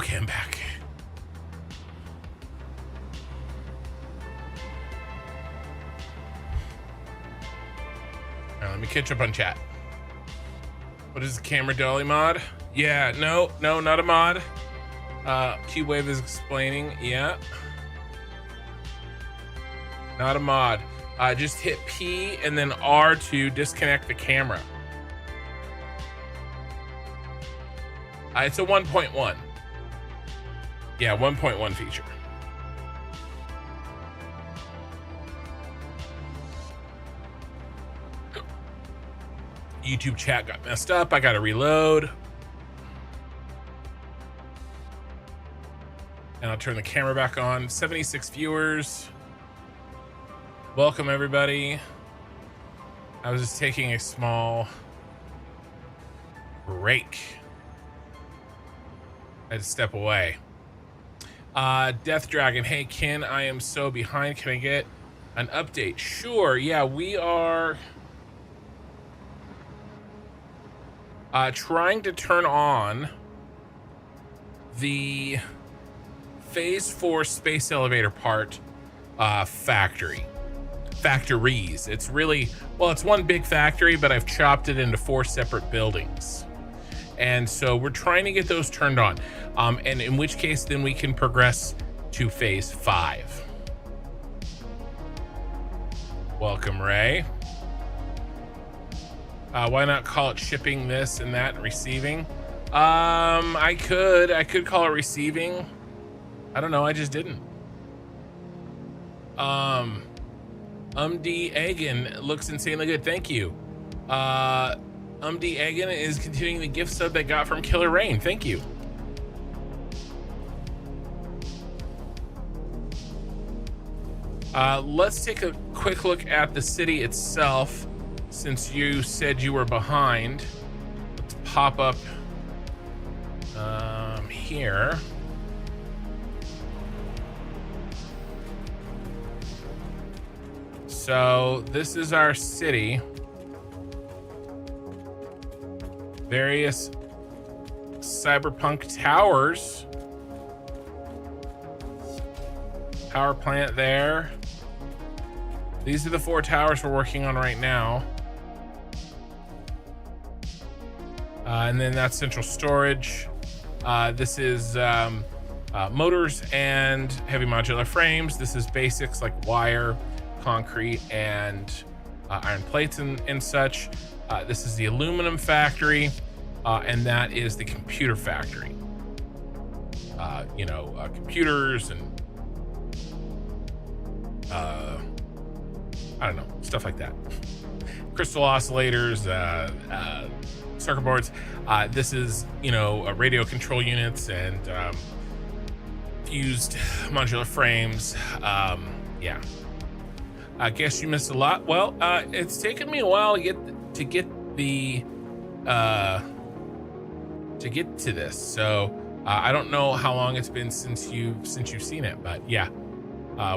Okay, I'm back. All right, let me catch up on chat. What is the camera dolly mod? Yeah, no, not a mod. Q-Wave is explaining. Yeah. Not a mod. Just hit P and then R to disconnect the camera. It's a 1.1. Yeah, 1.1 feature. YouTube chat got messed up. I got to reload. And I'll turn the camera back on. 76 viewers. Welcome, everybody. I was just taking a small break. I had to step away. Death Dragon. Hey, Ken, I am so behind. Can I get an update? Sure. Yeah, we are trying to turn on the Phase 4 space elevator part factories. It's really, well, it's one big factory, but I've chopped it into 4 separate buildings. And so we're trying to get those turned on. And in which case, then we can progress to Phase 5. Welcome, Ray. Why not call it shipping this and that and receiving? I could call it receiving. I don't know, I just didn't. D. Egan looks insanely good, thank you. D. Egan is continuing the gift sub that got from Killer Rain, thank you. Let's take a quick look at the city itself. Since you said you were behind, let's pop up here. So this is our city. Various cyberpunk towers. Power plant there. These are the 4 towers we're working on right now. And then that's central storage. This is motors and heavy modular frames. This is basics like wire, concrete, and iron plates and such. This is the aluminum factory, and that is the computer factory. Computers and I don't know, stuff like that. Crystal oscillators, circuit boards. This is, radio control units and fused modular frames. Yeah. I guess you missed a lot. Well, it's taken me a while to get to this. So I don't know how long it's been since you've seen it, but yeah,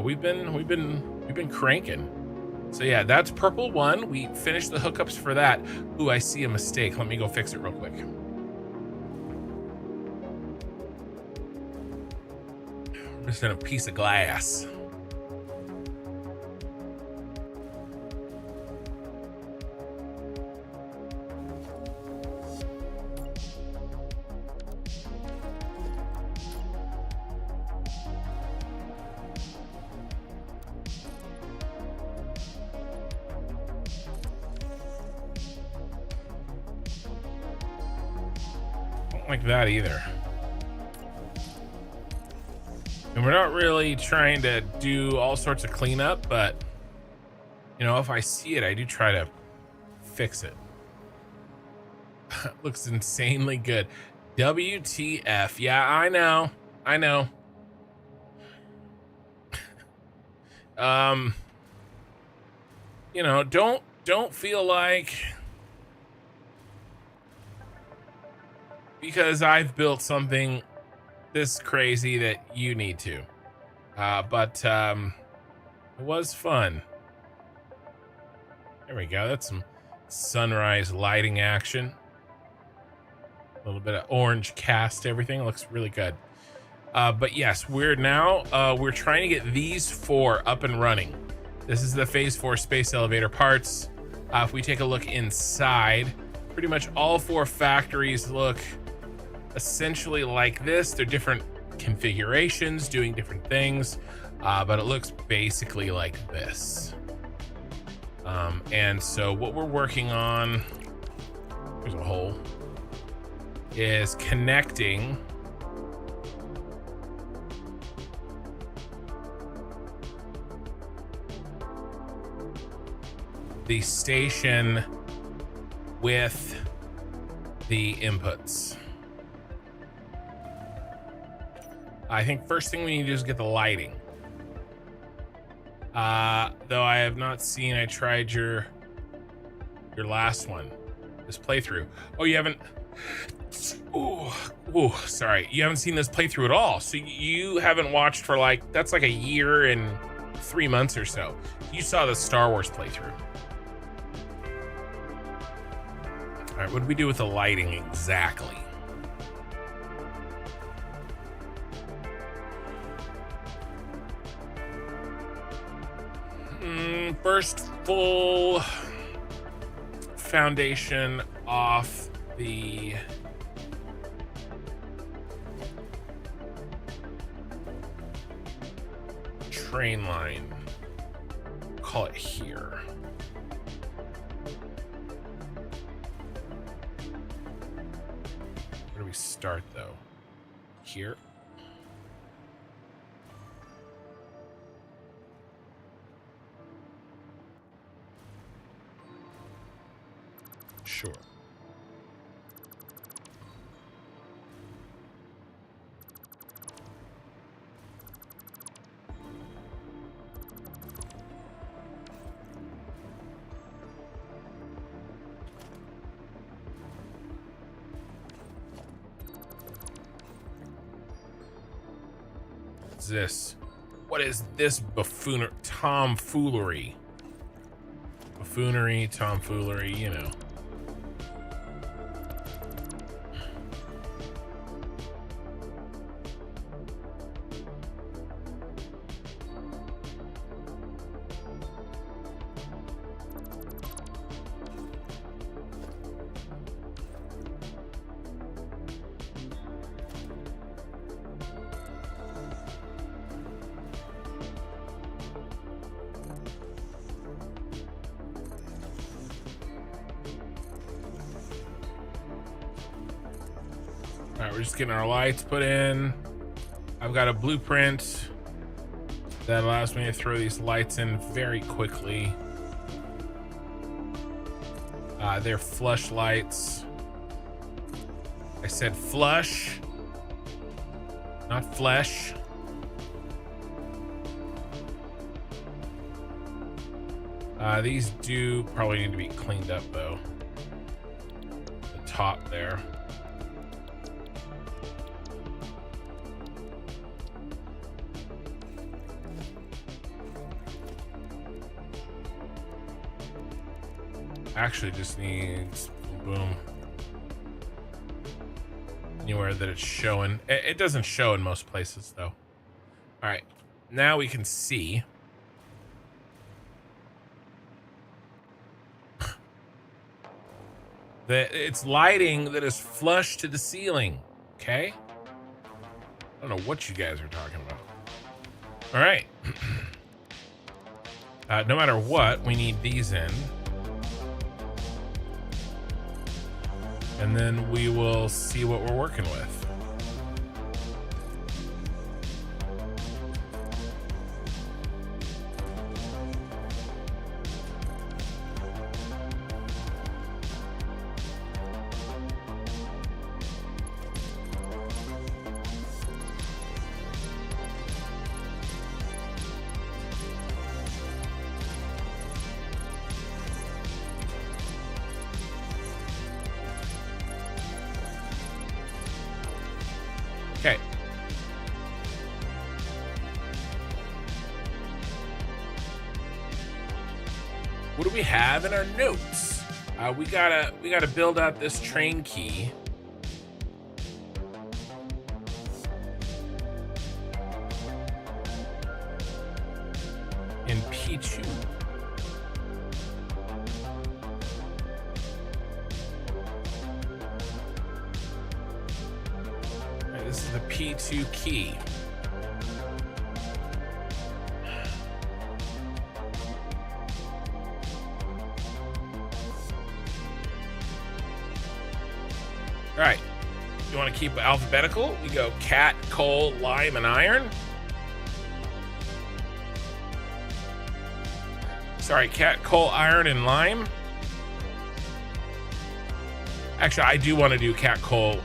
we've been cranking. So yeah, that's purple 1. We finished the hookups for that. Ooh, I see a mistake. Let me go fix it real quick. I'm missing a piece of glass. Like that either. And we're not really trying to do all sorts of cleanup, but if I see it, I do try to fix it. Looks insanely good. WTF. Yeah, I know. Don't feel like because I've built something this crazy that you need to. But it was fun. There we go. That's some sunrise lighting action. A little bit of orange cast. Everything looks really good. But yes, we're trying to get these 4 up and running. This is the phase 4 space elevator parts. If we take a look inside, pretty much all 4 factories look essentially like this. They're different configurations, doing different things, but it looks basically like this. And so what we're working on, there's a hole, is connecting the station with the inputs. I think first thing we need to do is get the lighting. Though I have not seen, I tried your last one, this playthrough. Oh, you haven't, sorry. You haven't seen this playthrough at all. So you haven't watched for that's like a year and 3 months or so. You saw the Star Wars playthrough. All right, what do we do with the lighting exactly? First full foundation off the train line. Call it here. Where do we start though? Here. Sure. What's this? What is this tomfoolery? Buffoonery, tomfoolery, you know. All right, we're just getting our lights put in. I've got a blueprint that allows me to throw these lights in very quickly. They're flush lights. I said flush, not flesh. These do probably need to be cleaned up though. The top there. Actually just needs boom. Anywhere that it's showing. It doesn't show in most places though. All right, now we can see. That it's lighting that is flush to the ceiling, okay? I don't know what you guys are talking about. All right. No matter what, we need these in. And then we will see what we're working with. Okay. What do we have in our notes? We gotta build out this train key. this is the P2 key. All right, you want to keep it alphabetical? We go cat, coal, lime, and iron. Sorry, cat, coal, iron, and lime. Actually, I do want to do cat, coal,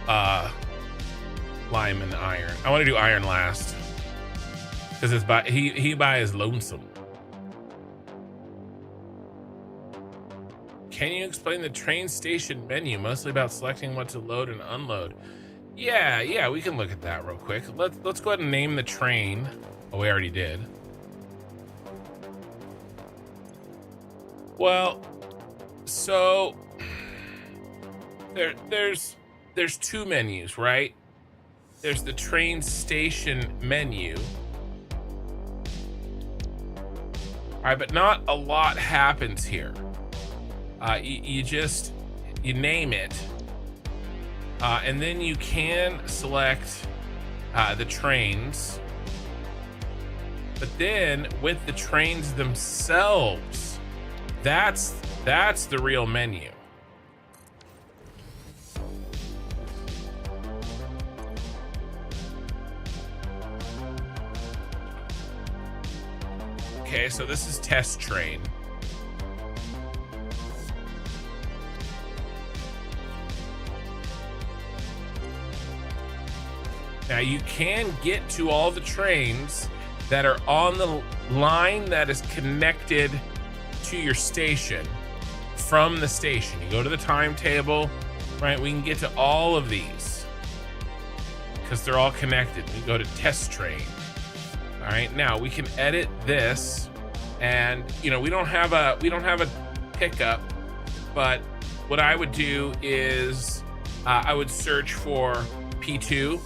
lime, and iron. I want to do iron last because it's by he by his lonesome. Can you explain the train station menu, mostly about selecting what to load and unload? Yeah, we can look at that real quick. Let's go ahead and name the train. Oh, we already did. Well, so there's two menus, right? There's the train station menu. All right, but not a lot happens here. You name it, and then you can select the trains, but then with the trains themselves, that's the real menu. Okay, so this is test train. Now you can get to all the trains that are on the line that is connected to your station from the station. You go to the timetable, right? We can get to all of these because they're all connected. We go to test train. All right, now we can edit this, and we don't have a pickup, but what I would do is I would search for P2.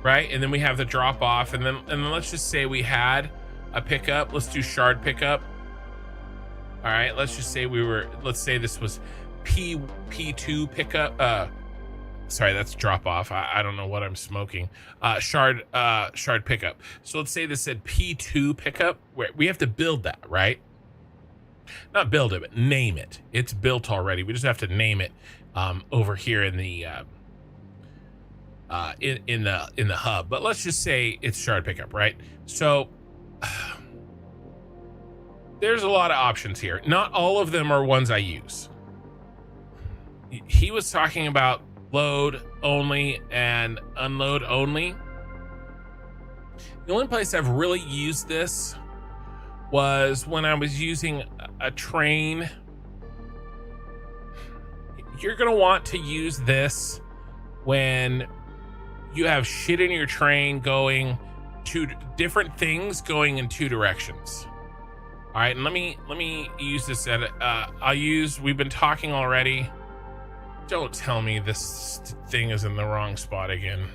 Right, and then we have the drop off, and then let's just say we had a pickup. Let's do shard pickup. All right, let's just say let's say this was P2 pickup. Sorry, that's drop off. I don't know what I'm smoking. Shard pickup. So let's say this said P2 pickup. We have to build that, right? Not build it, but name it. It's built already. We just have to name it over here in the in the hub, but let's just say it's shard pickup, right? So there's a lot of options here. Not all of them are ones I use. He was talking about load only and unload only. The only place I've really used this was when I was using a train. You're gonna want to use this when you have shit in your train going two different things going in two directions. All right, and let me use this edit. We've been talking already. Don't tell me this thing is in the wrong spot again.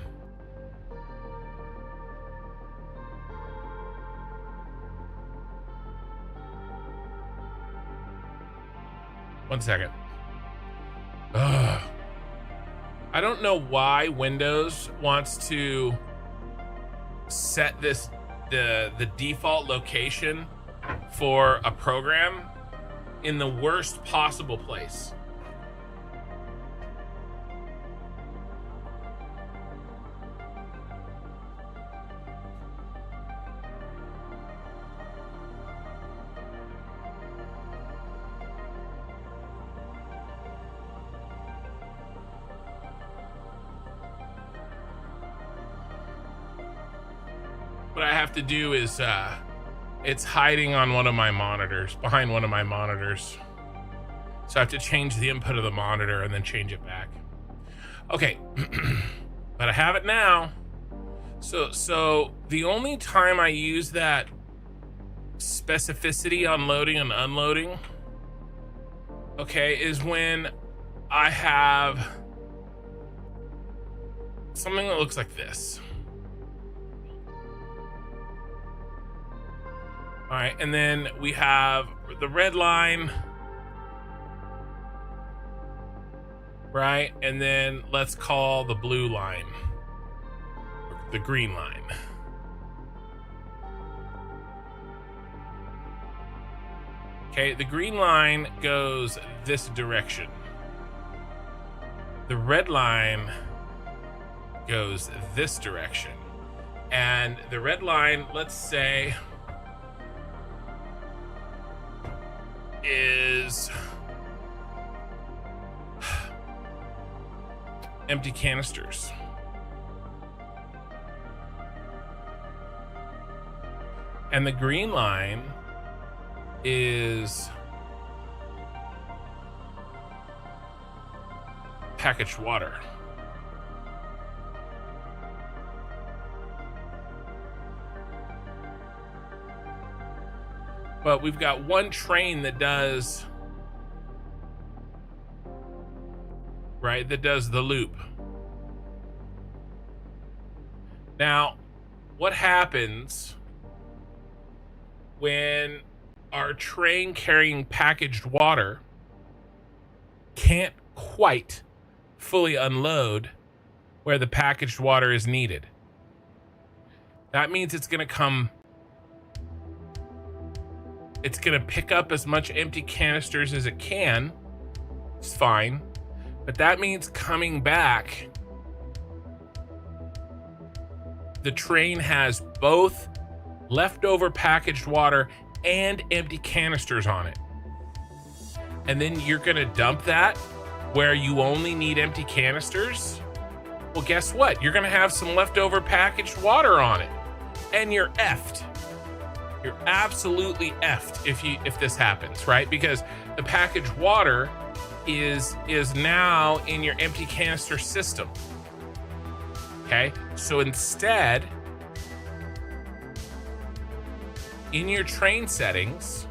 One second. Ugh. I don't know why Windows wants to set the default location for a program in the worst possible place. What I have to do is it's hiding on one of my monitors, behind one of my monitors. So I have to change the input of the monitor and then change it back. Okay, but I have it now. So the only time I use that specificity on loading and unloading, okay, is when I have something that looks like this. All right, and then we have the red line, right? And then let's call the blue line. the green line. Okay, the green line goes this direction. The red line goes this direction. And the red line, let's say, is empty canisters. And the green line is packaged water. But we've got one train that does, right, that does the loop. Now, what happens when our train carrying packaged water can't quite fully unload where the packaged water is needed? That means it's going to pick up as much empty canisters as it can. It's fine. But that means coming back, the train has both leftover packaged water and empty canisters on it. And then you're gonna dump that where you only need empty canisters. Well, guess what? You're gonna have some leftover packaged water on it, and you're effed. You're absolutely effed if this happens, right? Because the packaged water is now in your empty canister system. Okay, so instead, in your train settings,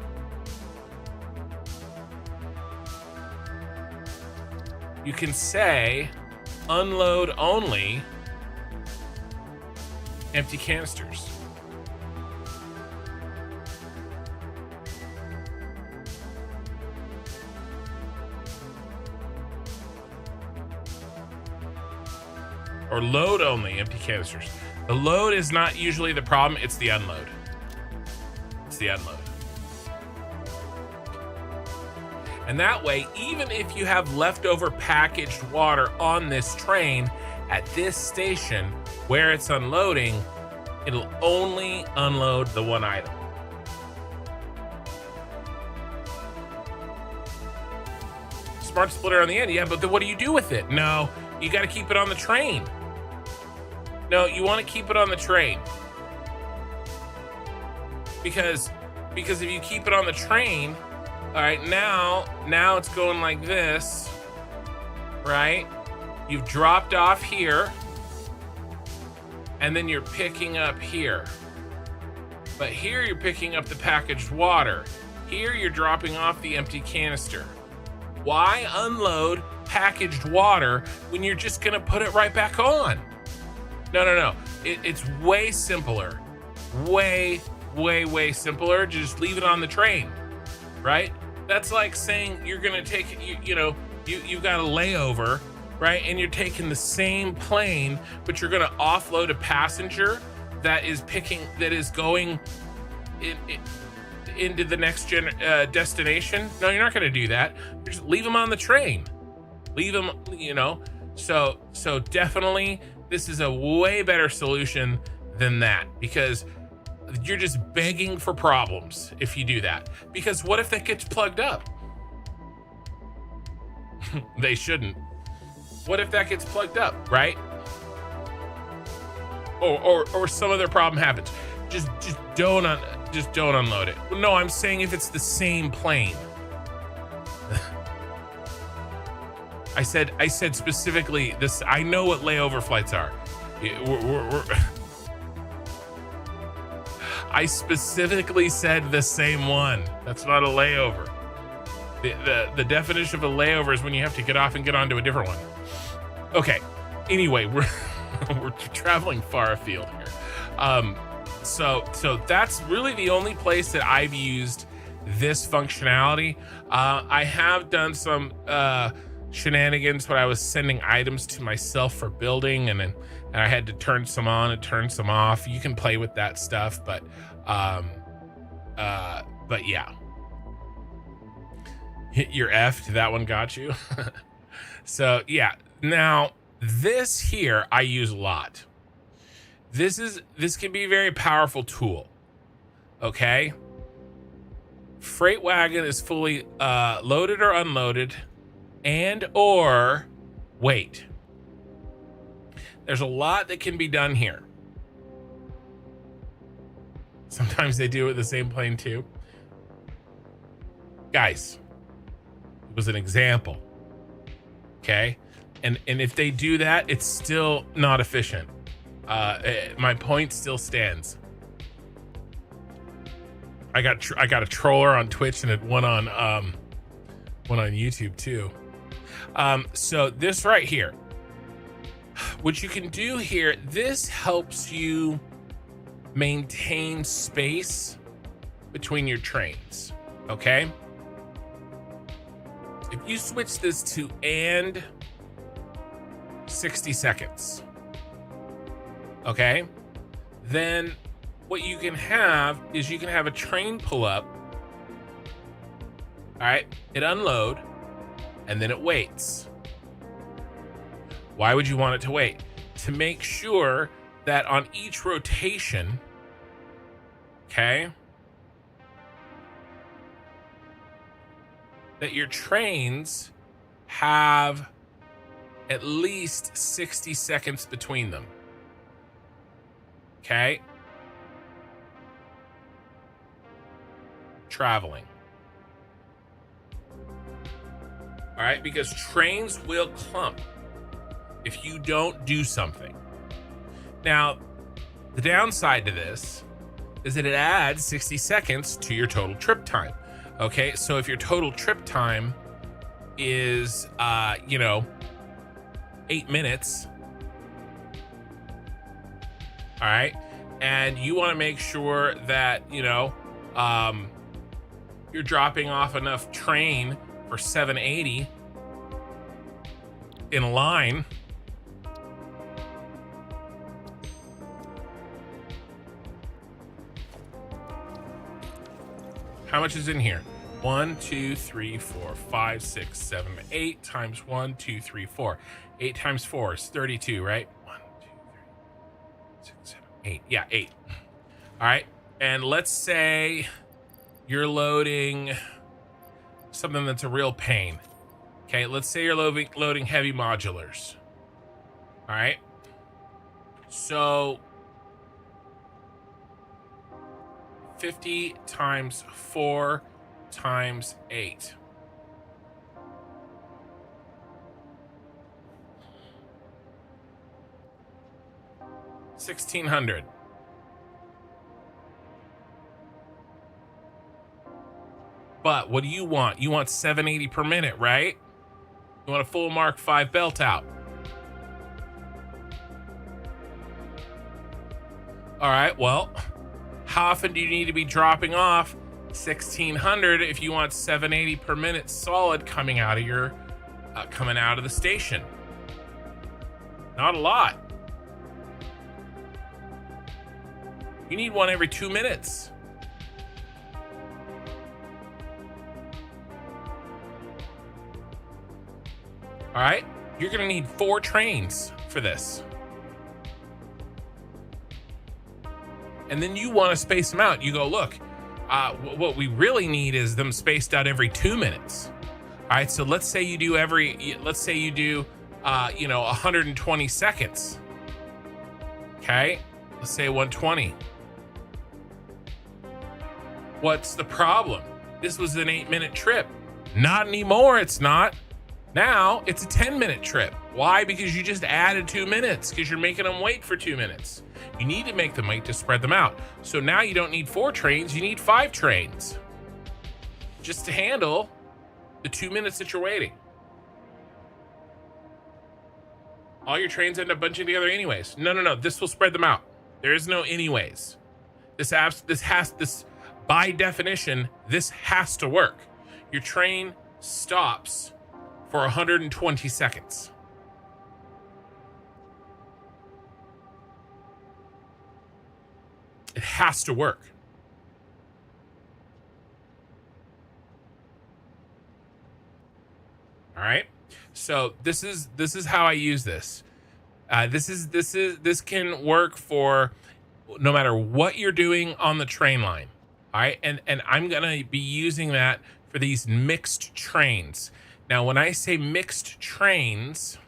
you can say unload only empty canisters. Or load only empty canisters. The load is not usually the problem, it's the unload. It's the unload. And that way, even if you have leftover packaged water on this train at this station where it's unloading, it'll only unload the one item. Smart splitter on the end, yeah, but then what do you do with it? No, you got to keep it on the train. No, you want to keep it on the train. Because if you keep it on the train, all right, now it's going like this, right? You've dropped off here, and then you're picking up here. But here you're picking up the packaged water. Here you're dropping off the empty canister. Why unload packaged water when you're just gonna put it right back on? No. It's way simpler. Way simpler. Just leave it on the train, right? That's like saying you're gonna take, you've got a layover, right? And you're taking the same plane, but you're gonna offload a passenger that is going into the next destination. No, you're not gonna do that. Just leave them on the train. Leave them, So definitely, this is a way better solution than that, because you're just begging for problems if you do that. Because what if that gets plugged up? They shouldn't. What if that gets plugged up, right? Or some other problem happens. Just don't unload it. No, I'm saying if it's the same plane. I said specifically this. I know what layover flights are. I specifically said the same one. That's not a layover. The definition of a layover is when you have to get off and get onto a different one. Okay. Anyway, we're traveling far afield here. So that's really the only place that I've used this functionality. I have done some shenanigans when I was sending items to myself for building, and then and I had to turn some on and turn some off. You can play with that stuff, but yeah. Hit your F, that one got you. So yeah, now this here I use a lot. This can be a very powerful tool. Okay. Freight wagon is fully loaded or unloaded, and or wait. There's a lot that can be done here. Sometimes they do it with the same plane too. Guys, it was an example. Okay. And if they do that, it's still not efficient. My point still stands. I got a troller on Twitch and one on YouTube too. So this right here, what you can do here, this helps you maintain space between your trains. Okay. If you switch this to and 60 seconds, okay, then what you can have is you can have a train pull up, all right, it unload, and then it waits. Why would you want it to wait? To make sure that on each rotation, okay, that your trains have at least 60 seconds between them. Okay. Traveling. All right, because trains will clump if you don't do something. Now, the downside to this is that it adds 60 seconds to your total trip time. Okay, so if your total trip time is, 8 minutes, all right, and you want to make sure that, you're dropping off enough train for 780 in a line, how much is in here? 1, 2, 3, 4, 5, 6, 7, 8 times 1, 2, 3, 4. 8 times 4 is 32, right? 1, 2, 3, 6, 7, 8. Yeah, 8. All right. And let's say you're loading something that's a real pain. Okay, let's say you're loading heavy modulars. All right. So 50 times 4 times 8. $1,600. But what do you want? You want 780 per minute, right? You want a full Mark V belt out. All right, well, how often do you need to be dropping off 1,600 if you want 780 per minute solid coming out of your the station? Not a lot. You need one every 2 minutes. All right, you're gonna need 4 trains for this. And then you want to space them out. You go, look, what we really need is them spaced out every 2 minutes. All right, so let's say you do 120 seconds. Okay, let's say 120. What's the problem? This was an 8-minute trip. Not anymore, it's not. Now it's a 10-minute trip. Why? Because you just added 2 minutes, because you're making them wait for 2 minutes. You need to make them wait to spread them out. So now you don't need 4 trains, you need 5 trains. Just to handle the 2 minutes that you're waiting. All your trains end up bunching together anyways. No, this will spread them out. There is no anyways. This by definition, this has to work. Your train stops for 120 seconds. It has to work. All right. So this is how I use this. This can work for no matter what you're doing on the train line. All right. And I'm going to be using that for these mixed trains. Now, when I say mixed trains,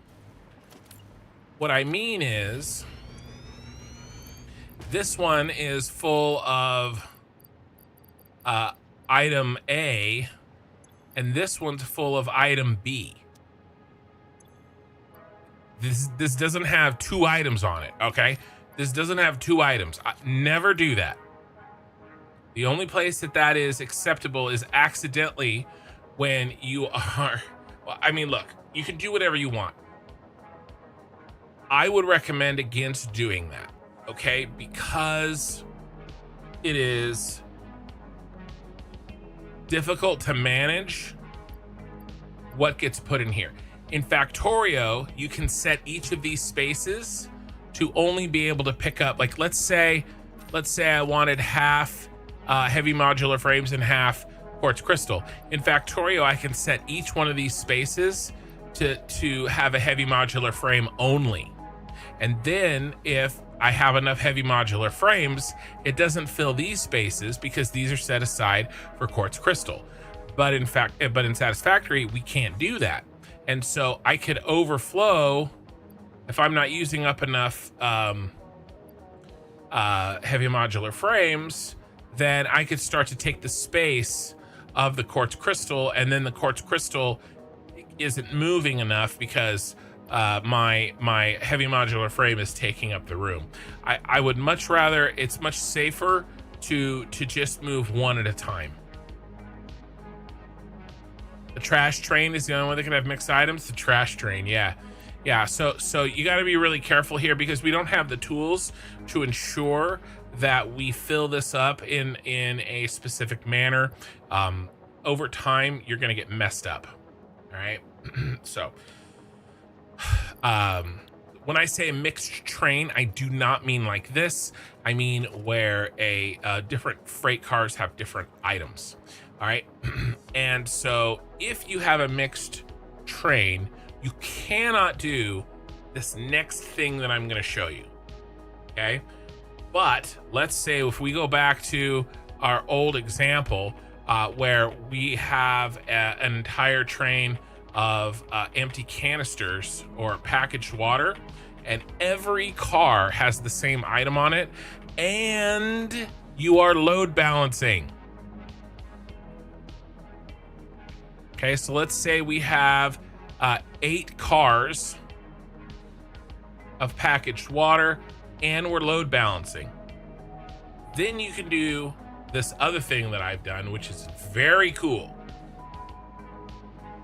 what I mean is this one is full of item A, and this one's full of item B. This doesn't have two items on it, okay? This doesn't have two items. Never do that. The only place that is acceptable is accidentally when you are... Well, I mean, look, you can do whatever you want. I would recommend against doing that, okay? Because it is difficult to manage what gets put in here. In Factorio, you can set each of these spaces to only be able to pick up, like, let's say I wanted half heavy modular frames and half quartz crystal. In Factorio, I can set each one of these spaces to have a heavy modular frame only. And then if I have enough heavy modular frames, it doesn't fill these spaces because these are set aside for quartz crystal. But in Satisfactory, we can't do that. And so I could overflow if I'm not using up enough heavy modular frames, then I could start to take the space of the quartz crystal, and then the quartz crystal isn't moving enough because my heavy modular frame is taking up the room. I would much rather, it's much safer to just move one at a time. The trash train is the only one that can have mixed items. The trash train, yeah. So you got to be really careful here because we don't have the tools to ensure that we fill this up in a specific manner. Over time, you're going to get messed up. All right. So when I say a mixed train, I do not mean like this. I mean where different freight cars have different items. All right. And so if you have a mixed train, you cannot do this next thing that I'm going to show you. Okay. But let's say if we go back to our old example where we have an entire train of empty canisters or packaged water, and every car has the same item on it, and you are load balancing. Okay, so let's say we have 8 cars of packaged water and we're load balancing. Then you can do this other thing that I've done, which is very cool.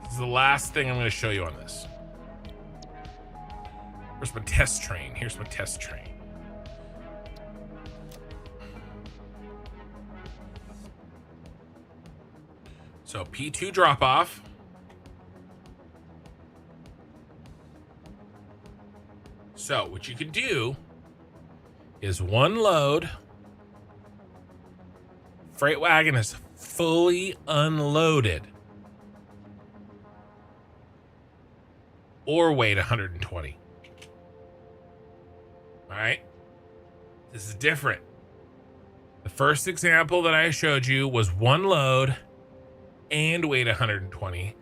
This is the last thing I'm going to show you on this. Where's my test train? Here's my test train. So P2 drop off. So what you can do is one load. Freight wagon is fully unloaded or weight 120. All right. This is different. The first example that I showed you was one load and weight 120.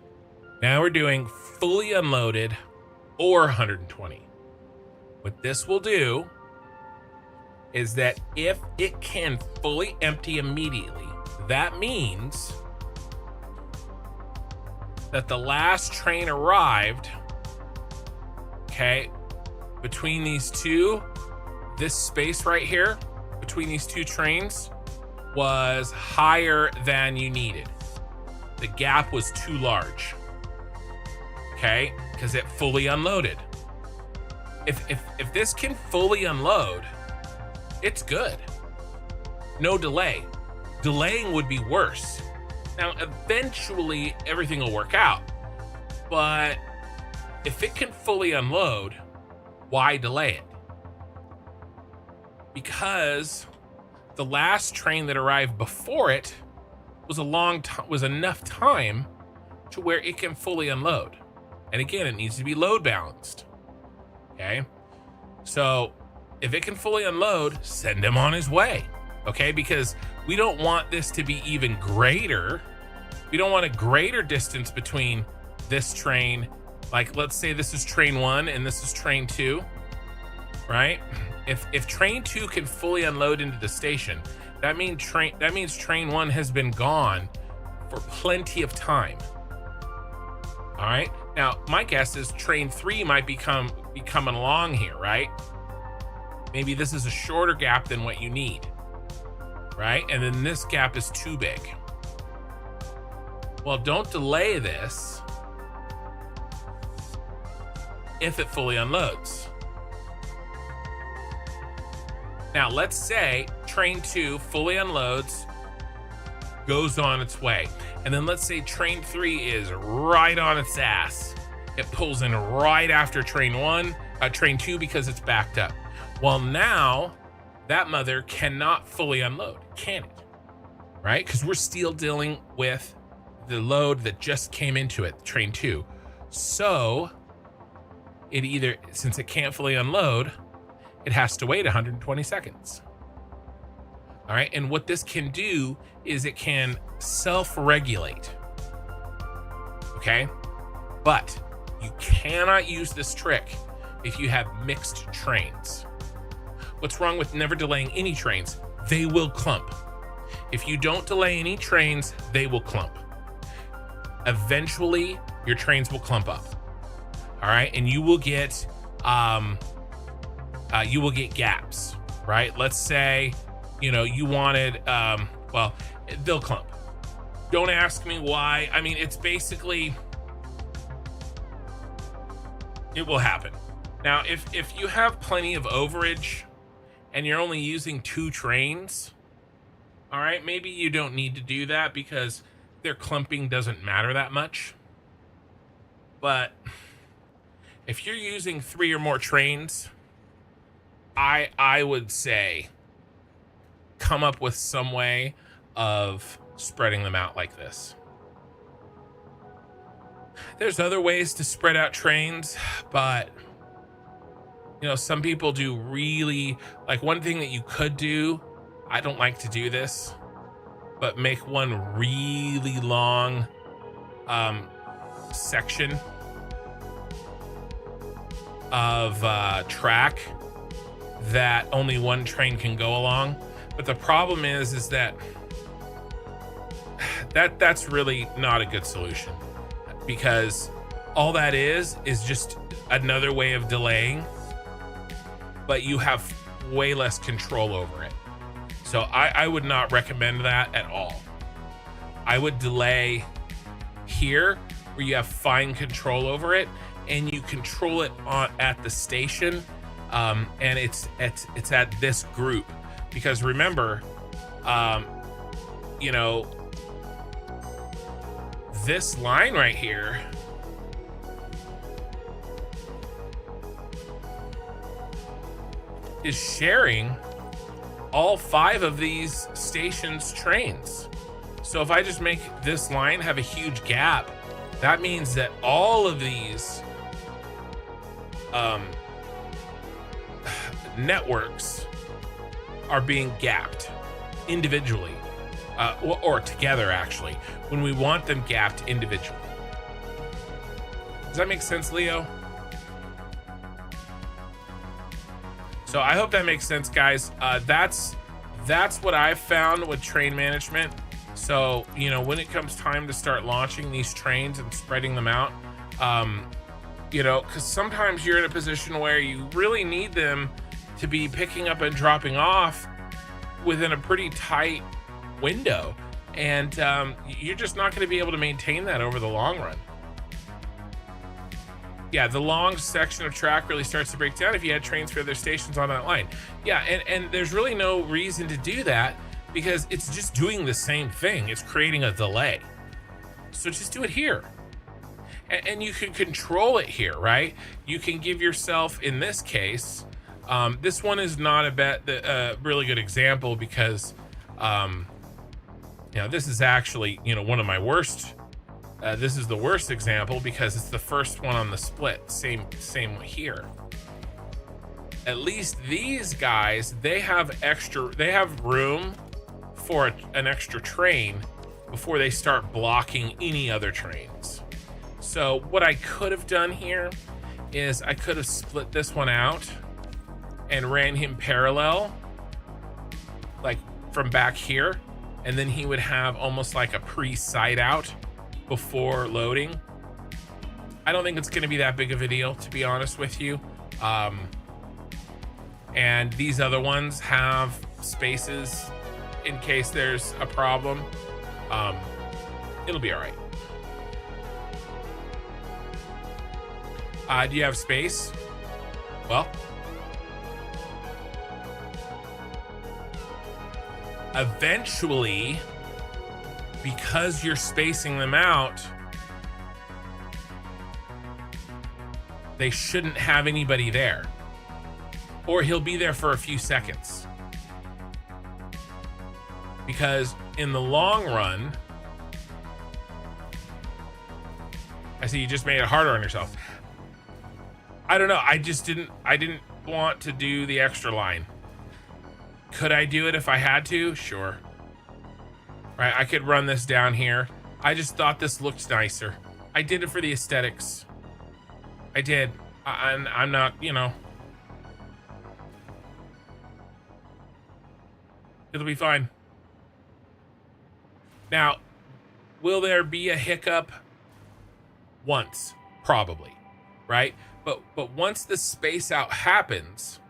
Now we're doing fully unloaded or 120. What this will do is that if it can fully empty immediately, that means that the last train arrived, okay, between these two, this space right here, between these two trains was higher than you needed. The gap was too large, okay, because it fully unloaded. If this can fully unload, it's good. No delay. Delaying would be worse. Now, eventually everything will work out, but if it can fully unload, why delay it? Because the last train that arrived before it was was enough time to where it can fully unload. And again, it needs to be load balanced. Okay. So if it can fully unload, send him on his way. Okay. Because we don't want this to be even greater. We don't want a greater distance between this train. Like, let's say this is train 1 and this is train 2, right? If train 2 can fully unload into the station, that means train 1 has been gone for plenty of time. All right. Now, my guess is train 3 might be coming along here, right? Maybe this is a shorter gap than what you need, right? And then this gap is too big. Well, don't delay this if it fully unloads. Now, let's say train 2 fully unloads, goes on its way. And then let's say train 3 is right on its ass. It pulls in right after train 2 because it's backed up. Well, now that mother cannot fully unload, can it? Right? Because we're still dealing with the load that just came into it, train 2. So it either, since it can't fully unload, it has to wait 120 seconds. All right. And what this can do is it can self-regulate. Okay. But you cannot use this trick if you have mixed trains. What's wrong with never delaying any trains? They will clump. If you don't delay any trains, they will clump. Eventually, your trains will clump up. All right. And you will get gaps, right? Let's say, you wanted, well, they'll clump. Don't ask me why. I mean, it's basically, it will happen. Now, if you have plenty of overage and you're only using 2 trains, all right, maybe you don't need to do that because their clumping doesn't matter that much. But if you're using 3 or more trains, I would say come up with some way of spreading them out like this. There's other ways to spread out trains, but some people do really, like, one thing that you could do, I don't like to do this, but make one really long section of track that only one train can go along. But the problem is that's really not a good solution, because all that is just another way of delaying, but you have way less control over it. So I would not recommend that at all. I would delay here where you have fine control over it, and you control it at the station, and it's at this group. Because remember, this line right here is sharing all 5 of these stations' trains. So if I just make this line have a huge gap, that means that all of these networks are being gapped individually, or together, actually, when we want them gapped individually. Does that make sense, Leo? So I hope that makes sense, guys. That's what I've found with train management. So, when it comes time to start launching these trains and spreading them out, because sometimes you're in a position where you really need them to be picking up and dropping off within a pretty tight window. And you're just not going to be able to maintain that over the long run. Yeah, the long section of track really starts to break down if you had trains for other stations on that line. Yeah, and there's really no reason to do that because it's just doing the same thing. It's creating a delay. So just do it here. And you can control it here, right? You can give yourself, in this case, This one is not a really good example because, this is actually, one of my worst. This is the worst example because it's the first one on the split. Same here. At least these guys, they have room for an extra train before they start blocking any other trains. So what I could have done here is I could have split this one out and ran him parallel, like from back here, and then he would have almost like a pre-side out before loading. I don't think it's going to be that big of a deal, to be honest with you. And these other ones have spaces in case there's a problem. It'll be all right. Do you have space? Well, eventually, because you're spacing them out, they shouldn't have anybody there, or he'll be there for a few seconds, because in the long run, I see you just made it harder on yourself. I don't know. I didn't want to do the extra line. Could I do it if I had to? Sure. Right, I could run this down here. I just thought this looked nicer. I did it for the aesthetics. I did. I'm not, It'll be fine. Now, will there be a hiccup? Once, probably, right? But once the space out happens,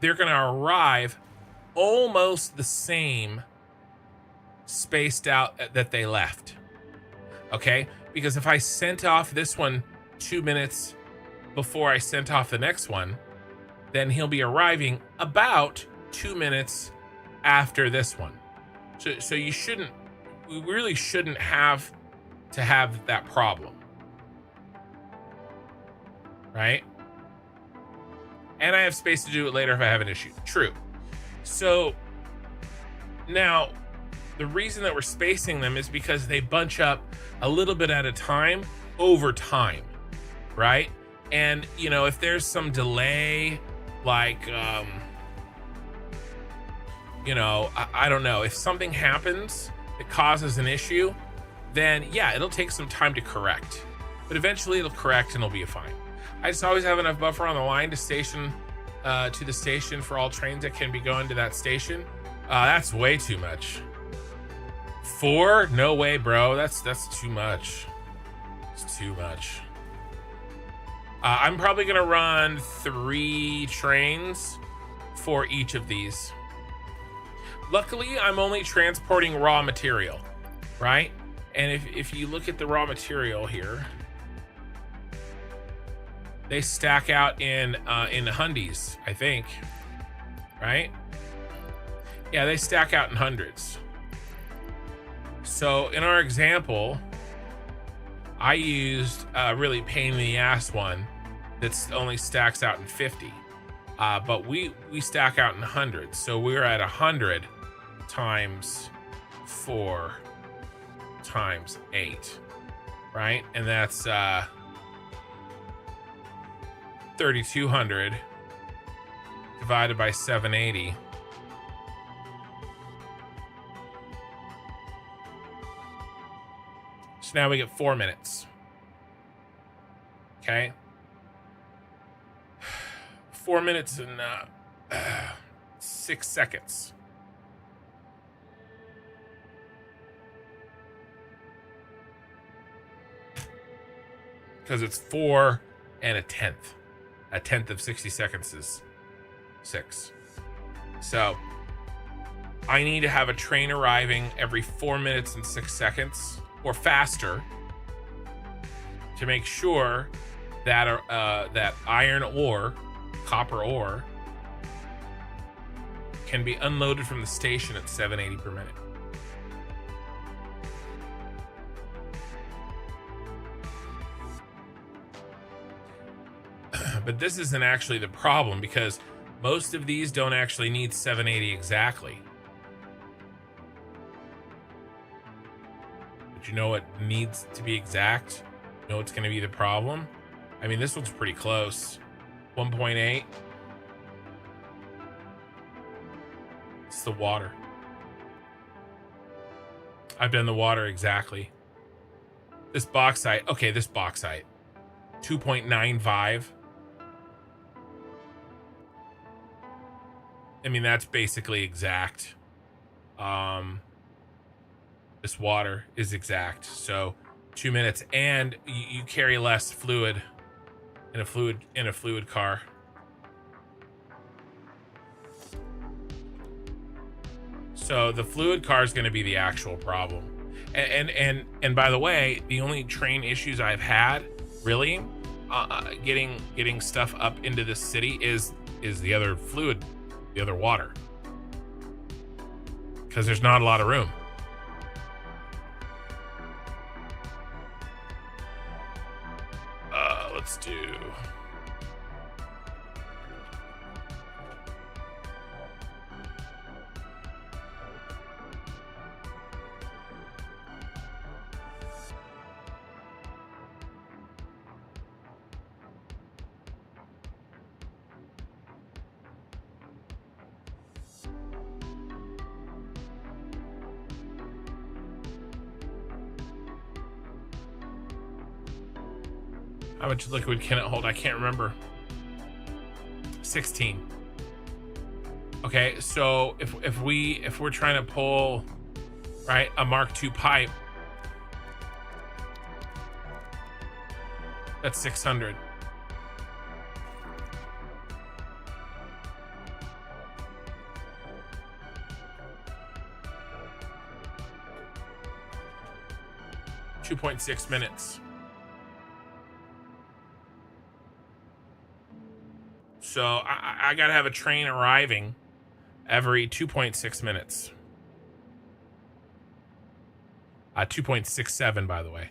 they're going to arrive almost the same spaced out that they left. Okay? Because if I sent off this one 2 minutes before I sent off the next one, then he'll be arriving about 2 minutes after this one. So we really shouldn't have to have that problem. Right? And I have space to do it later if I have an issue. True. So now the reason that we're spacing them is because they bunch up a little bit at a time over time, right? And if there's some delay, like I don't know, if something happens that causes an issue, then yeah, it'll take some time to correct, but eventually it'll correct and it'll be fine. I just always have enough buffer on the line to the station for all trains that can be going to that station. That's way too much. 4? No way, bro. That's too much. It's too much. I'm probably gonna run 3 trains for each of these. Luckily, I'm only transporting raw material, right? And if you look at the raw material here, they stack out in hundies, I think, right? Yeah, they stack out in hundreds. So in our example, I used a really pain in the ass one that's only stacks out in 50, but we stack out in hundreds. So we're at 100 times 4 times 8, right? And that's 3,200 divided by 780. So now we get 4 minutes. Okay. 4 minutes and 6 seconds. Because it's 4 and a tenth. A tenth of 60 seconds is 6. So I need to have a train arriving every 4 minutes and 6 seconds or faster to make sure that that iron ore, copper ore, can be unloaded from the station at 780 per minute. But this isn't actually the problem, because Most of these don't actually need 780 exactly. But you know what needs to be exact? You know what's going to be the problem? I mean, this one's pretty close. 1.8. It's the water. I've done the water exactly. This bauxite. Okay, this bauxite. 2.95. I mean, that's basically exact. This water is exact. So 2 minutes, and you carry less fluid in a fluid car. So the fluid car is going to be the actual problem. And by the way, the only train issues I've had really getting stuff up into this city is the other fluid, the other water, because there's not a lot of room. Let's do. How much liquid can it hold? I can't remember. 16. Okay, so if we're trying to pull, right, a Mark II pipe, that's 600. .6 minutes. So I gotta have a train arriving every 2.6 minutes. 2.67, by the way.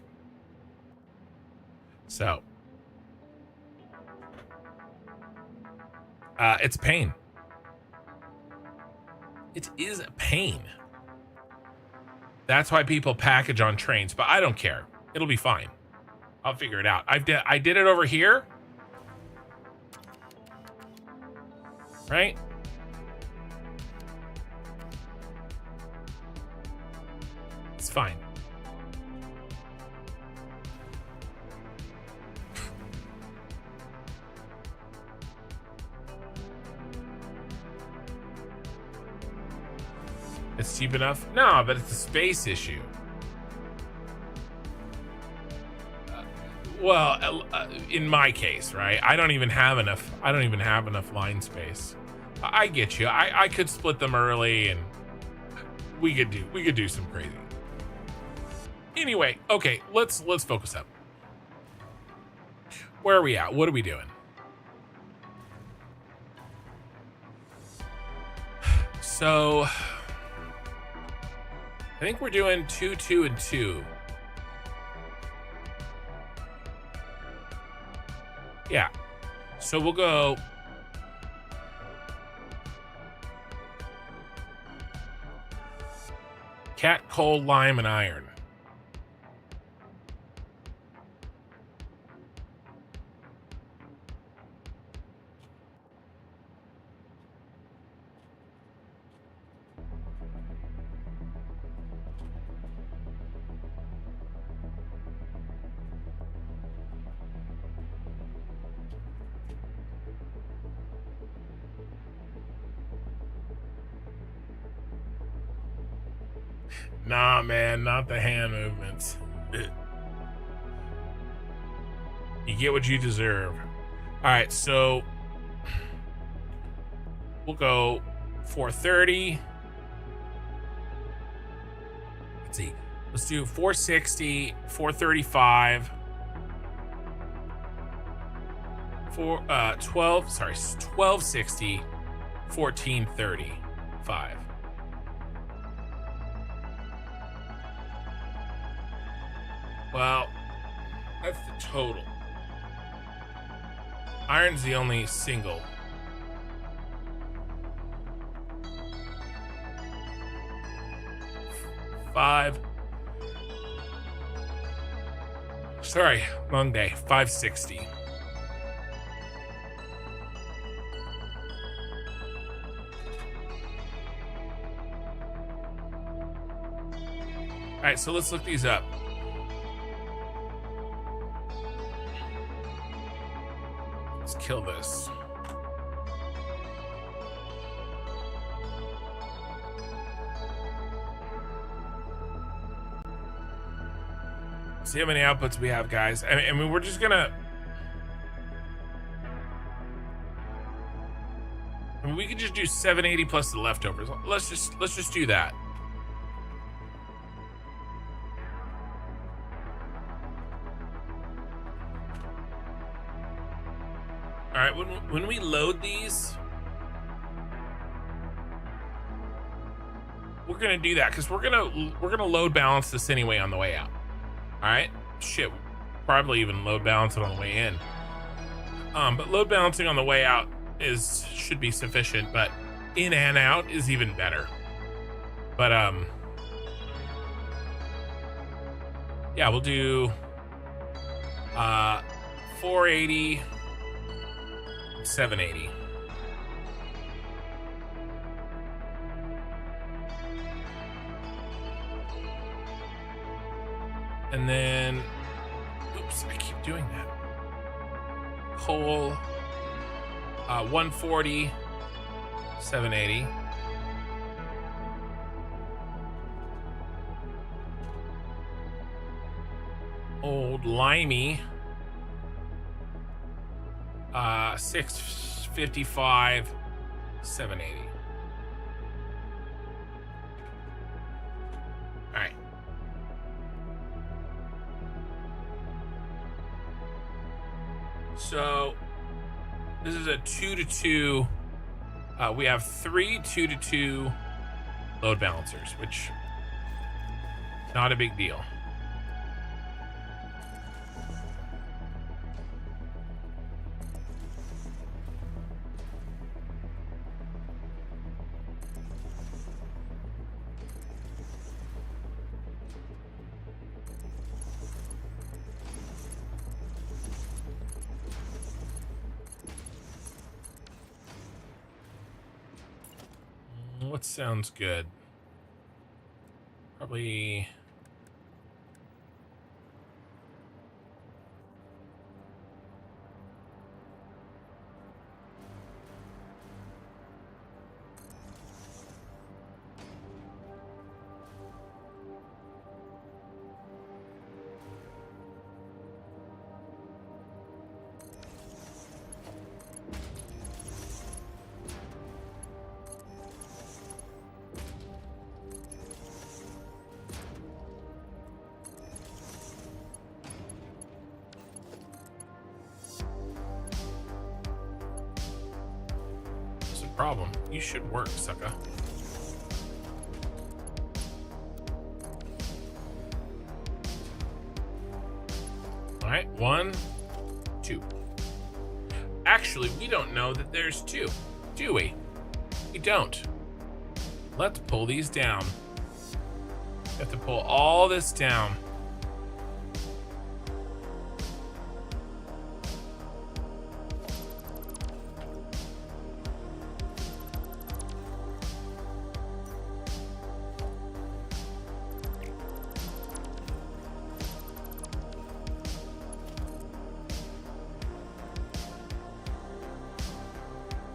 So it's a pain. It is a pain. That's why people package on trains, but I don't care. It'll be fine. I'll figure it out. I did it over here. Right? It's fine. It's cheap enough? No, but it's a space issue. Well, in my case, right? I don't even have enough line space. I get you. I could split them early, and we could do some crazy. Anyway, okay, let's focus up. Where are we at? What are we doing? So I think we're doing 2, 2, and 2. Yeah. So we'll go cat, coal, lime, and iron. Nah, man, not the hand movements. You get what you deserve. All right, so we'll go 430. Let's see. Let's do 460, 435, 1260, 1435. Well, that's the total. Iron's the only single. 5. Sorry, long day. 560. All right, so let's look these up. Let's kill this. See how many outputs we have, guys. I mean, we're just gonna. I mean, we could just do 780 plus the leftovers. Let's just do that. All right, when we load these, we're gonna do that because we're gonna load balance this anyway on the way out. All right, shit, probably even load balance it on the way in. But load balancing on the way out should be sufficient, but in and out is even better. But yeah, we'll do 480, 780. And then, oops, I keep doing that. Coal, 140, 780. Old limey, 655, 780. All right. So this is a 2-to-2. We have 3 2-to-2 load balancers, which not a big deal. What sounds good? Probably. Problem. You should work, sucker. All right, 1, 2. Actually, we don't know that there's 2, do we? We don't. Let's pull these down. We have to pull all this down.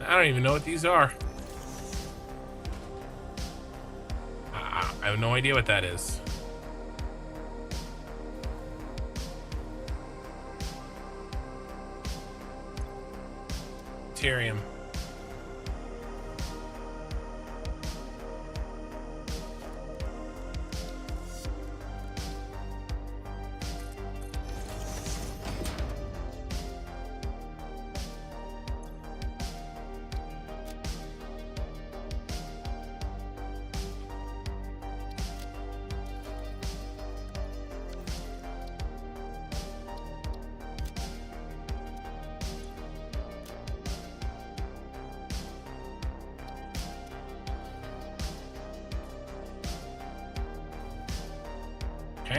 I don't even know what these are. I have no idea what that is. Ethereum.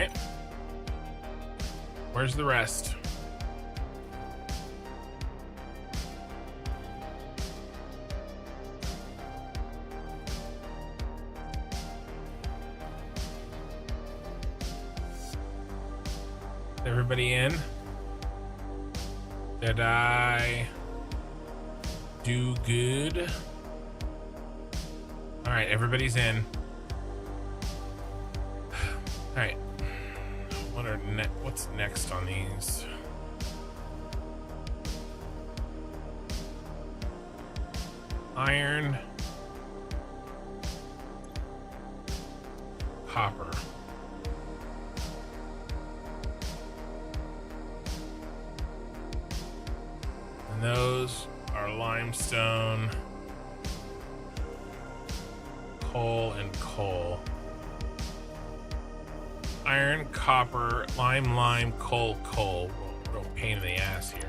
right. Where's the rest? Everybody in? Did I do good? All right, everybody's in. All right. What's next on these? Iron. Copper. And those are limestone, coal, and coal. Iron, copper, lime, coal, coal. Real pain in the ass here.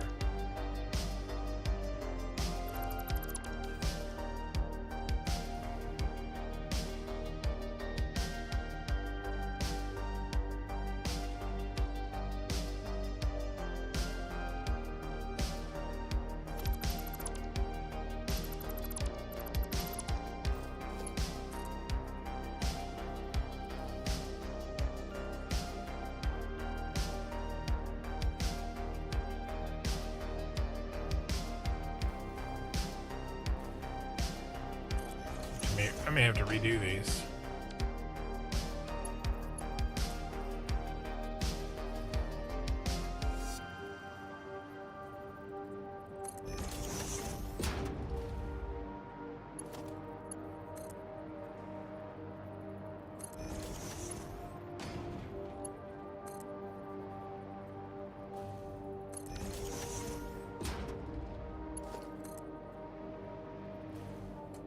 I may have to redo these.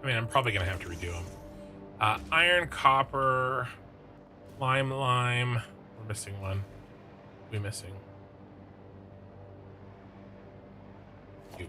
I mean, I'm probably gonna have to redo them. Iron, copper, lime. We're missing one. We're missing. You.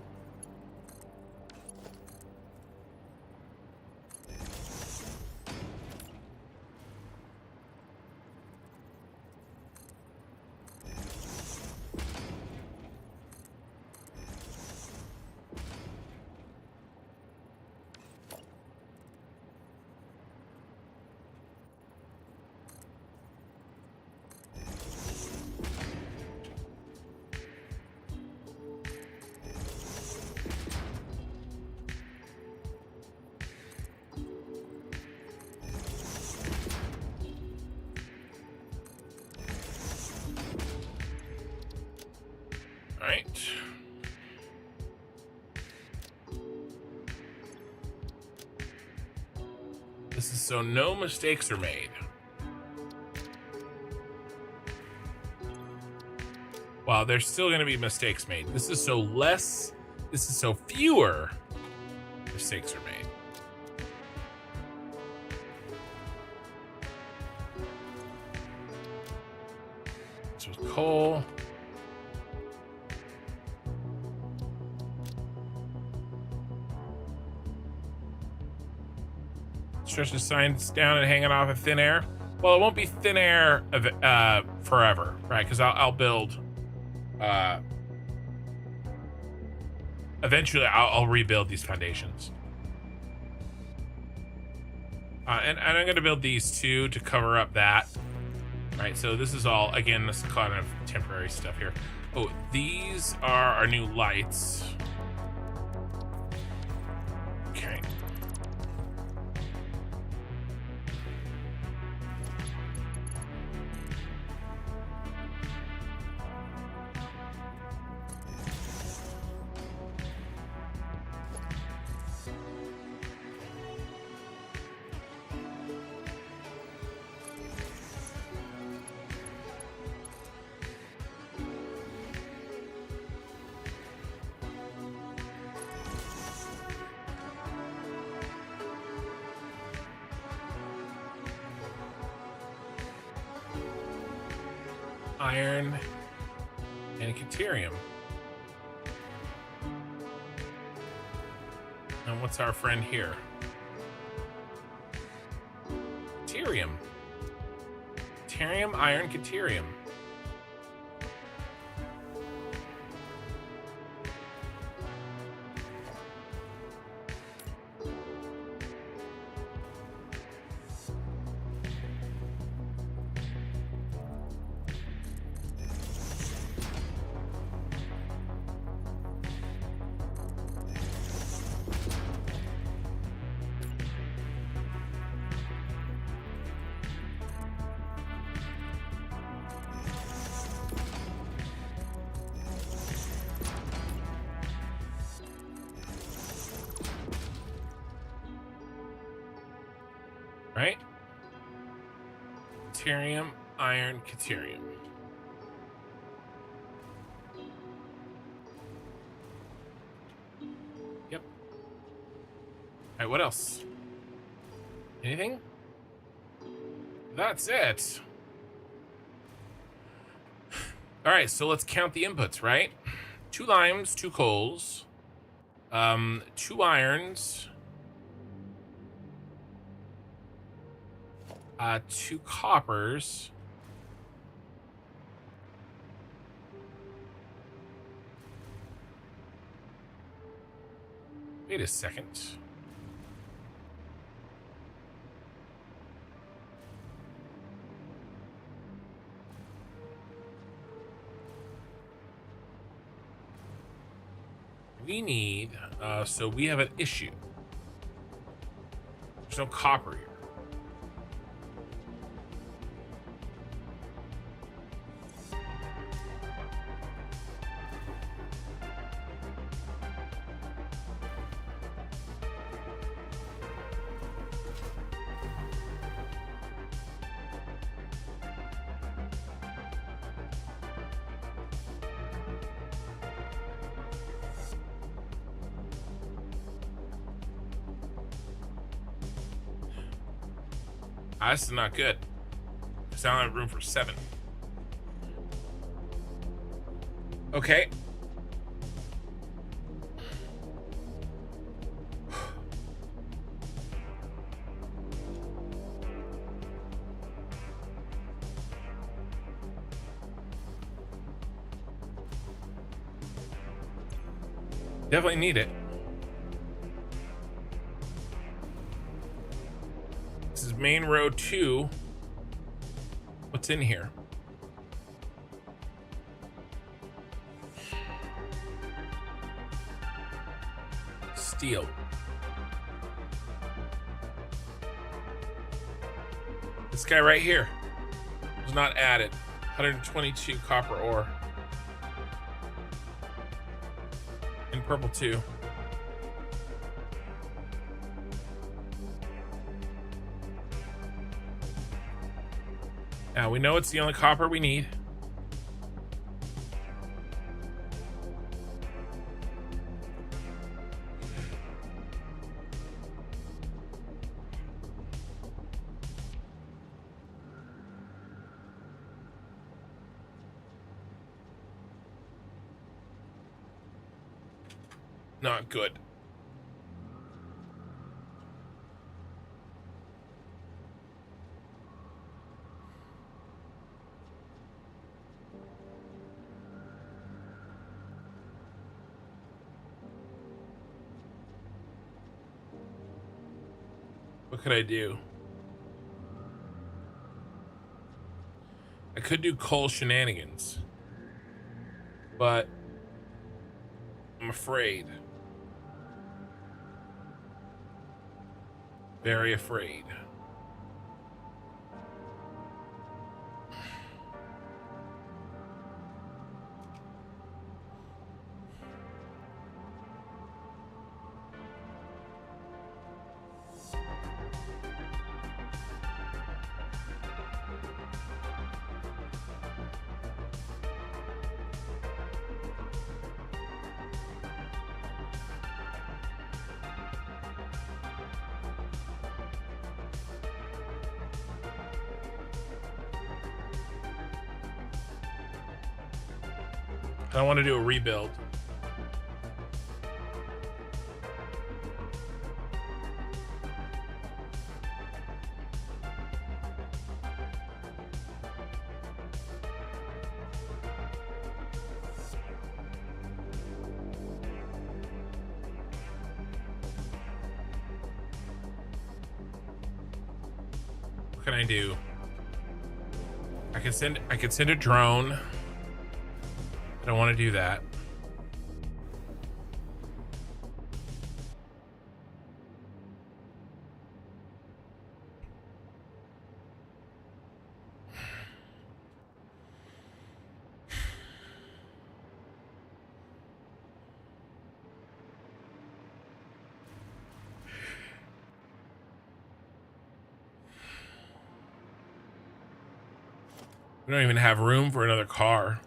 Right. This is so no mistakes are made. Well, there's still going to be mistakes made. This is so fewer mistakes are made. This was coal. Stretch the signs down and hanging off of thin air. Well, it won't be thin air forever, right? Because I'll build. Eventually, I'll rebuild these foundations, and I'm going to build these too to cover up that. Right. So this is all again. This is kind of temporary stuff here. Oh, these are our new lights. Okay. Iron and Caterium. And what's our friend here? Deuterium, iron, caterium. Right? Deuterium, iron, caterium. Yep. Alright, what else? Anything? That's it. Alright, so let's count the inputs, right? 2 limes, 2 coals, 2 irons, 2 coppers, wait a second. We need, so we have an issue. There's no copper here. This is not good. Because I don't have room for 7. Okay. Definitely need it. This is main row 2. What's in here? Steel. This guy right here was not added. 122 copper ore. In purple too. Now we know it's the only copper we need. Not good. What could I do? I could do coal shenanigans, but I'm afraid. Very afraid. I want to do a rebuild. What can I do? I could send a drone. I don't want to do that. We don't even have room for another car.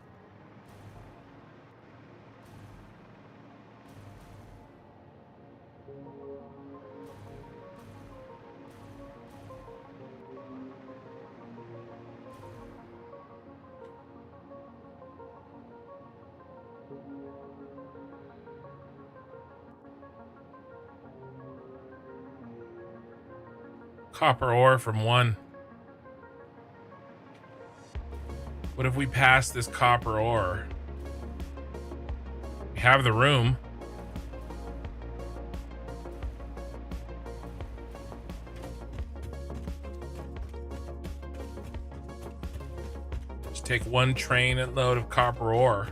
Copper ore from 1. What if we pass this copper ore? We have the room. Just take 1 train and load of copper ore.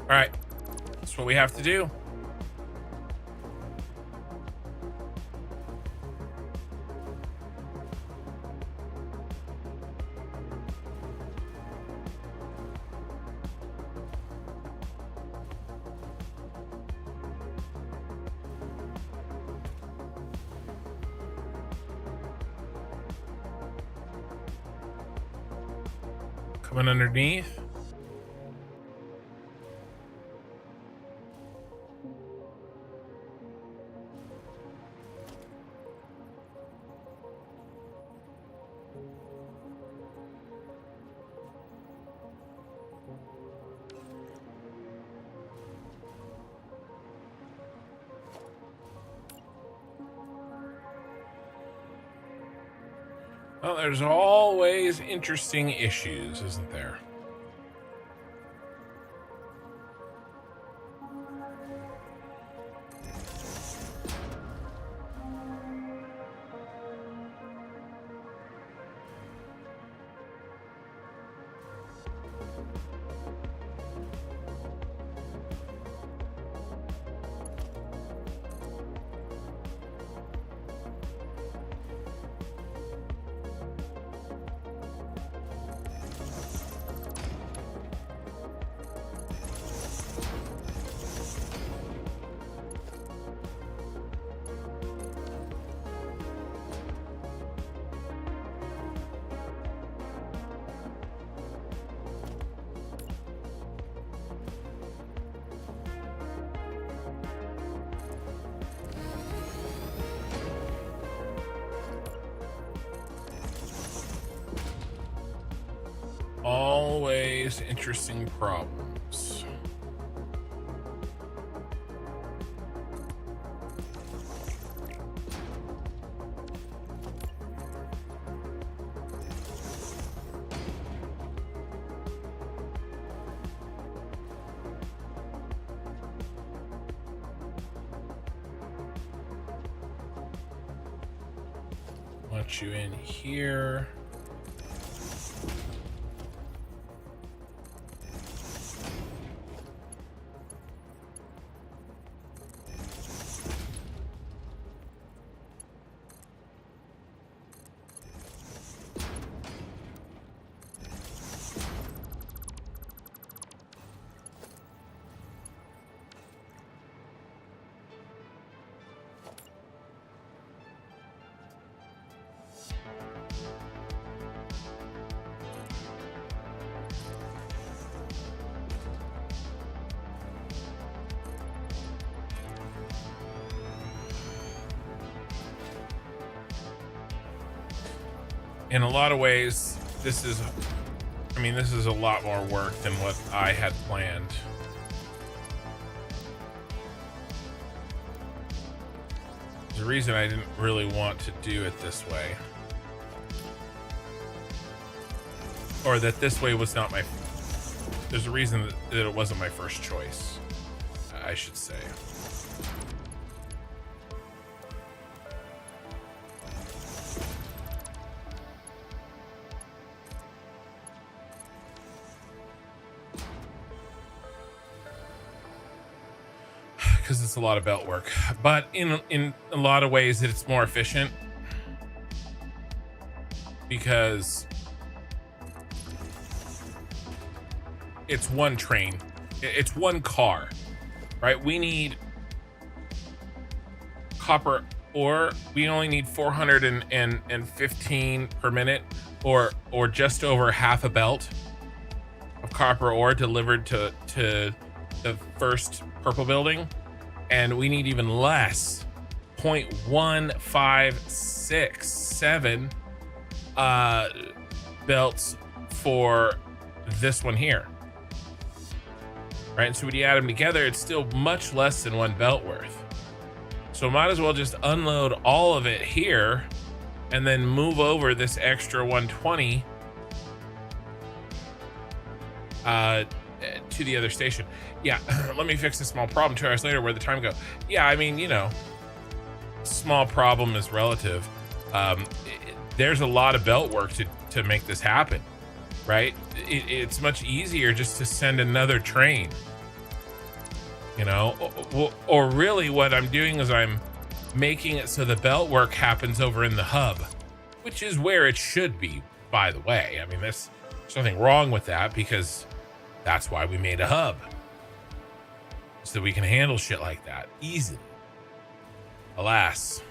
All right, that's what we have to do. Coming underneath. Well, there's always interesting issues, isn't there? Always interesting problems. Want you in here. in a lot of ways, this is a lot more work than what I had planned. There's a reason I didn't really want to do it this way. Or that this way was not my... There's a reason that it wasn't my first choice, I should say. Because it's a lot of belt work, but in a lot of ways it's more efficient because it's one train, it's one car, right? We need copper ore. We only need 415 per minute, or just over half a belt of copper ore delivered to the first purple building. And we need even less, 0.1567 belts for this one here. Right, and so when you add them together, it's still much less than one belt worth. So might as well just unload all of it here and then move over this extra 120 to the other station. Yeah, let me fix a small problem 2 hours later. Where'd the time go? Yeah, I mean, you know, small problem is relative. There's a lot of belt work to make this happen, right? It's much easier just to send another train, you know, or really what I'm doing is I'm making it so the belt work happens over in the hub, which is where it should be, by the way. I mean, there's nothing wrong with that because that's why we made a hub, so that we can handle shit like that easily. Alas.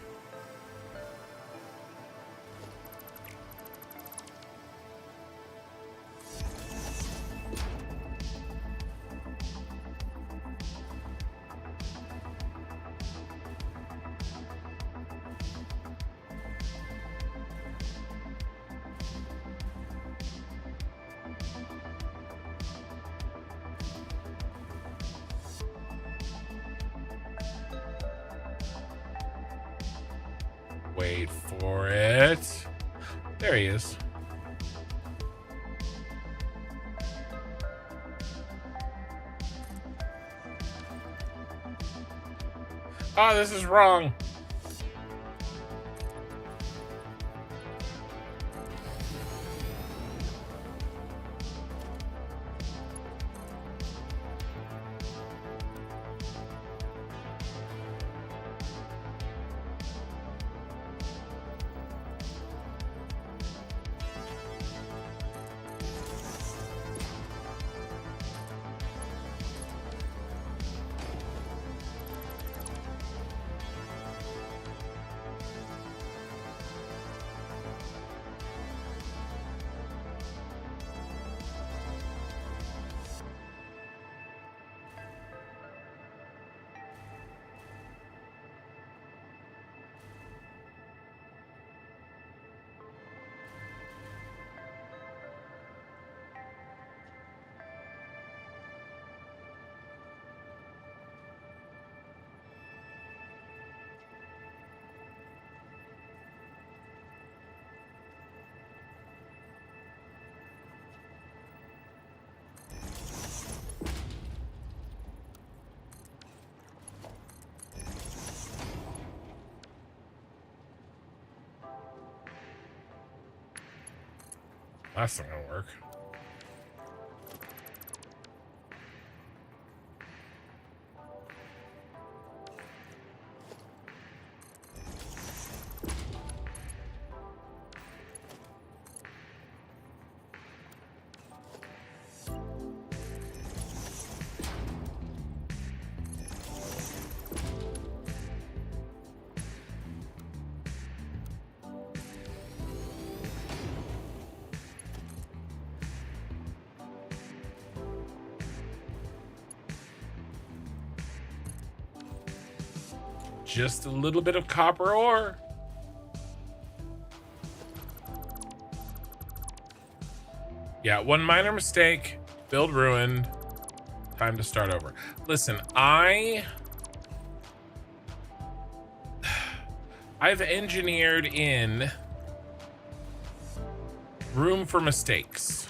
Wait for it. There he is. Oh, this is wrong. That's not gonna work. Just a little bit of copper ore. Yeah, one minor mistake, build ruined, time to start over. Listen, I've engineered in room for mistakes.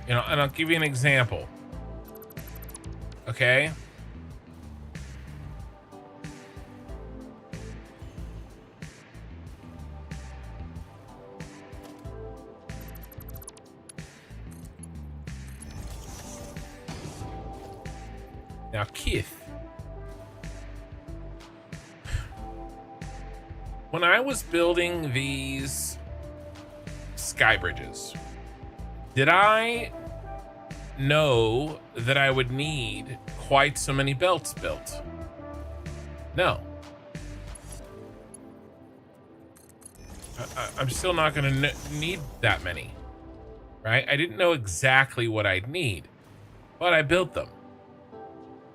You know, and I'll give you an example. Okay? Now, Keith, when I was building these sky bridges, did I know that I would need quite so many belts built? No. I'm still not going to need that many, right? I didn't know exactly what I'd need, but I built them.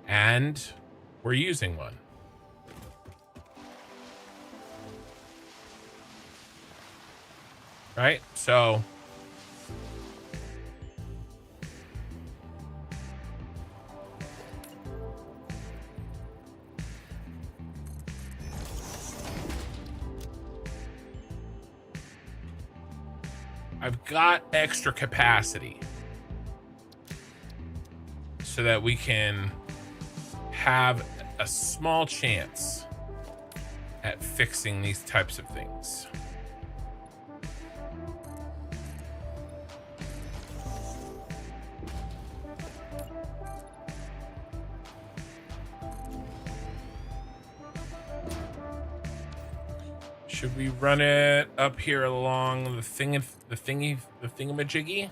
And we're using one. Right? So I've got extra capacity so that we can have a small chance at fixing these types of things. Should we run it up here along the thingamajiggy?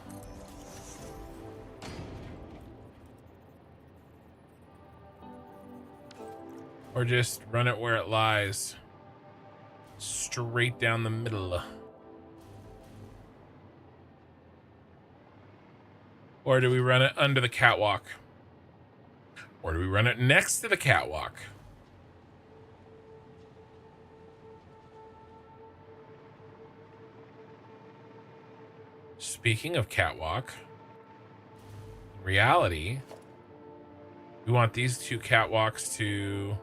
Or just run it where it lies, straight down the middle? Or do we run it under the catwalk? Or do we run it next to the catwalk? Speaking of catwalk, in reality, we want these two catwalks to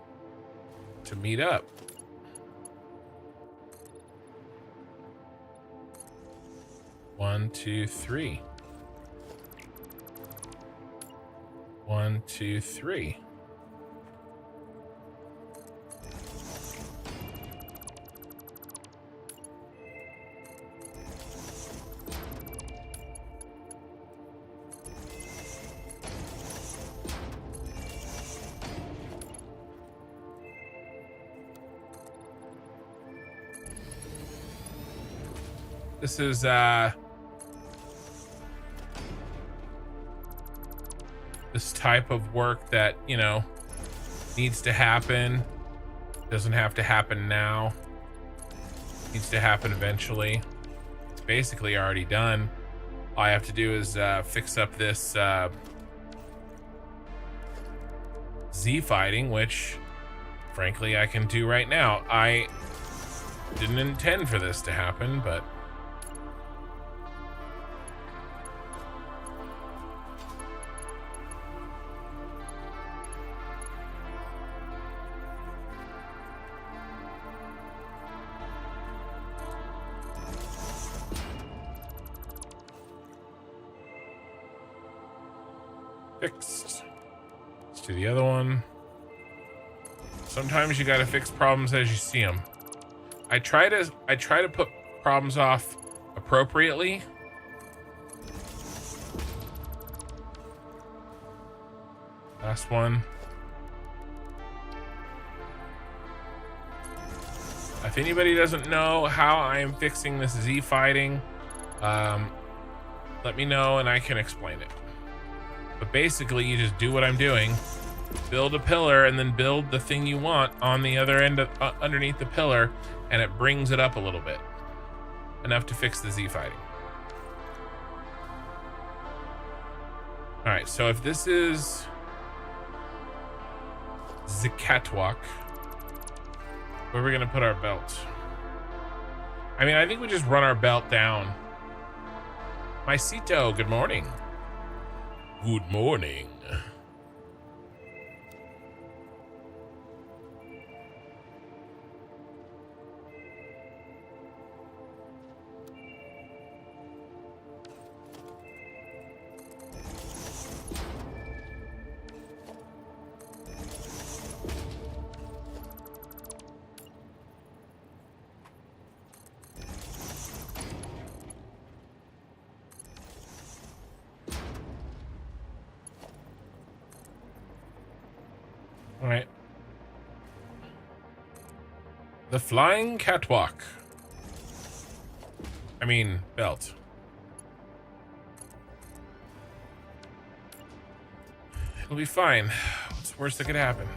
meet up. One, two, three. 1, 2, 3. This is this type of work that, you know, needs to happen. Doesn't have to happen now. Needs to happen eventually. It's basically already done. All I have to do is fix up this Z fighting, which frankly I can do right now. I didn't intend for this to happen, but fixed. Let's do the other one. Sometimes you gotta fix problems as you see them. I try to put problems off appropriately. Last one. If anybody doesn't know how I am fixing this Z fighting, let me know and I can explain it. But basically, you just do what I'm doing, build a pillar, and then build the thing you want on the other end of underneath the pillar, and it brings it up a little bit, enough to fix the Z fighting. All right, so if this is the catwalk, where are we gonna put our belt? I mean, I think we just run our belt down Mycito, good morning. Good morning. All right. The flying catwalk. I mean, belt. It'll be fine. What's the worst that could happen?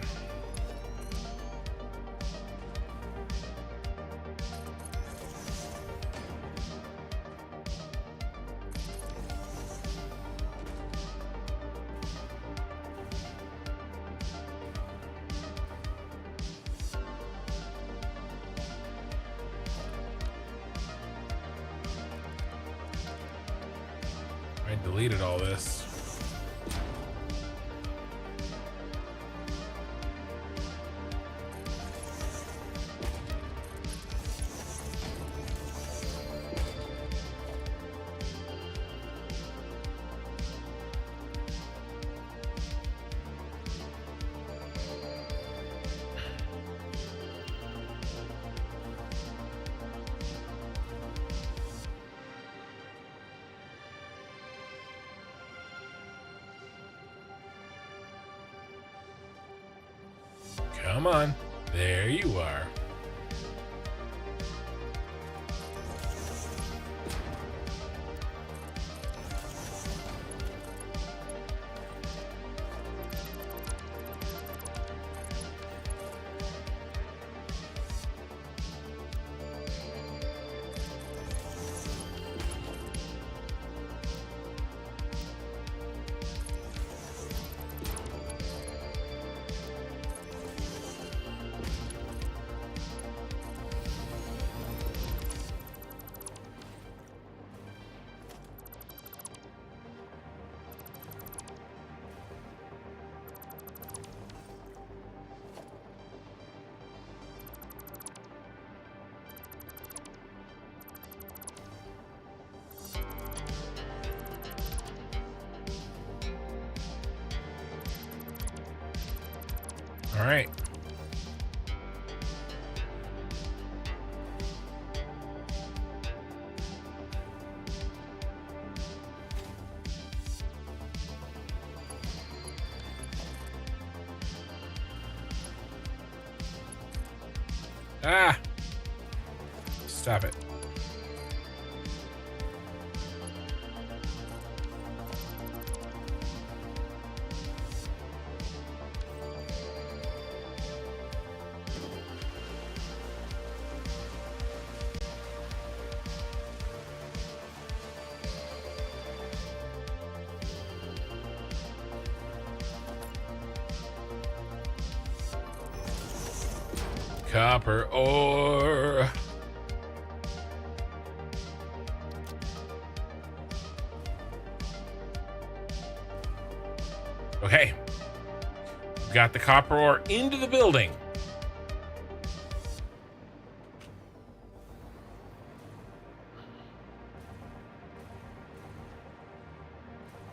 I deleted all this. Come on. There you are. All right. Ah! Stop it. Copper ore. Okay. Got the copper ore into the building.